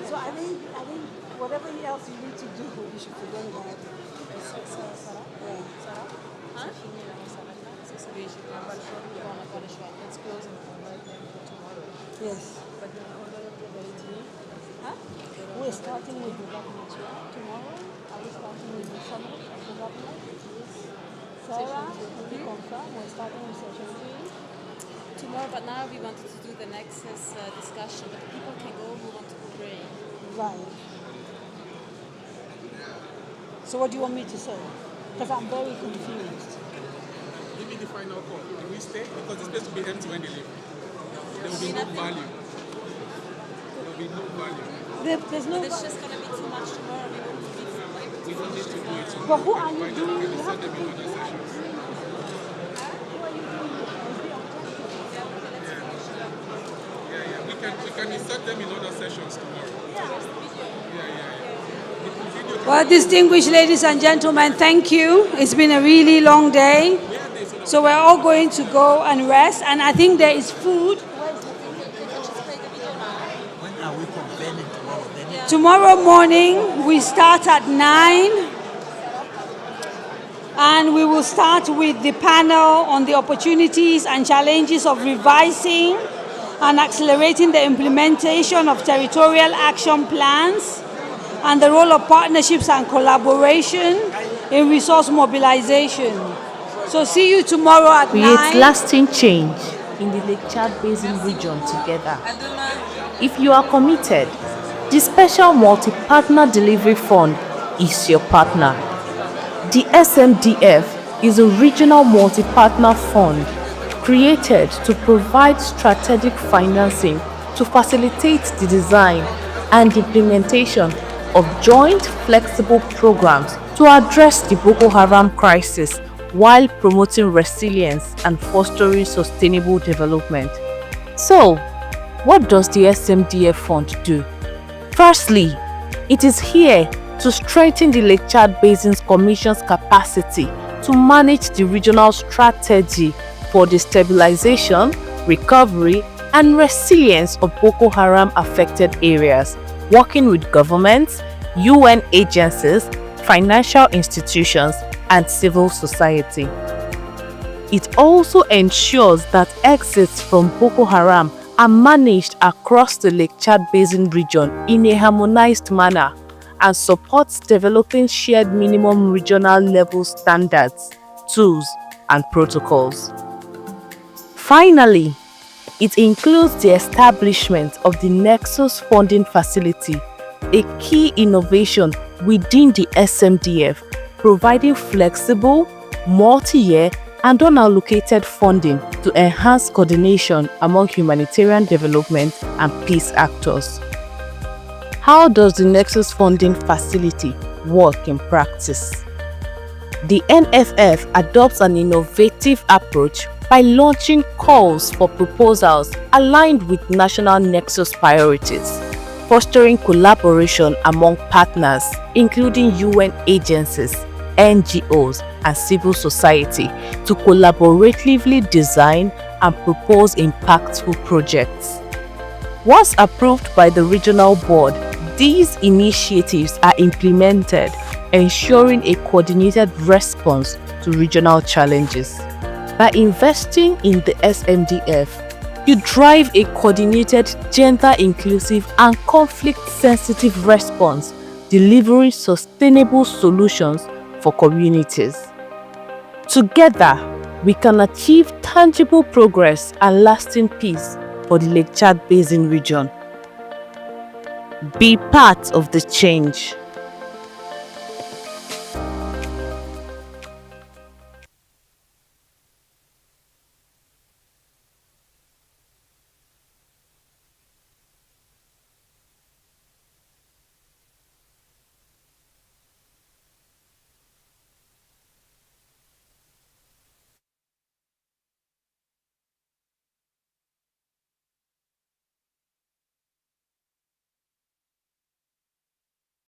So I think whatever else you need to do, you should forget about it. Yes. We're starting with the government tomorrow. Are we starting with the summit of the government? Sarah, can you confirm we're starting with session 3? Tomorrow, but now we wanted to do the Nexus discussion, but people can go who want to pray. Right. So what do you want me to say? Because I'm very confused. Give me the final call. Do we stay? Because the space will be empty when they leave. There will be no value. There will be no value. There's no. It's just going to be too much tomorrow. We don't need to do it tomorrow. But who are you doing? You have to do other sessions. We can insert them in other sessions tomorrow. Well, distinguished ladies and gentlemen, thank you. It's been a really long day. So we're all going to go and rest. And I think there is food. When are we convening tomorrow? Tomorrow morning, we start at 9. And we will start with the panel on the opportunities and challenges of revising and accelerating the implementation of territorial action plans and the role of partnerships and collaboration in resource mobilization. So see you tomorrow at 9. Create lasting change in the Lake Chad Basin region together. If you are committed, the Special Multi-Partner Delivery Fund is your partner. The SMDF is a regional multi-partner fund created to provide strategic financing to facilitate the design and implementation of joint flexible programs to address the Boko Haram crisis while promoting resilience and fostering sustainable development. So, what does the SMDF fund do? Firstly, it is here to strengthen the Lake Chad Basin's Commission's capacity to manage the regional strategy for the stabilization, recovery, and resilience of Boko Haram affected areas, working with governments, UN agencies, financial institutions, and civil society. It also ensures that exits from Boko Haram are managed across the Lake Chad Basin region in a harmonized manner and supports developing shared minimum regional level standards, tools, and protocols. Finally, it includes the establishment of the Nexus Funding Facility, a key innovation within the SMDF, providing flexible, multi-year, and unallocated funding to enhance coordination among humanitarian development and peace actors. How does the Nexus Funding Facility work in practice? The NFF adopts an innovative approach by launching calls for proposals aligned with national Nexus priorities, fostering collaboration among partners, including UN agencies, NGOs, and civil society to collaboratively design and propose impactful projects. Once approved by the regional board, these initiatives are implemented, ensuring a coordinated response to regional challenges. By investing in the SMDF, you drive a coordinated, gender-inclusive, and conflict-sensitive response, delivering sustainable solutions for communities. Together, we can achieve tangible progress and lasting peace for the Lake Chad Basin region. Be part of the change.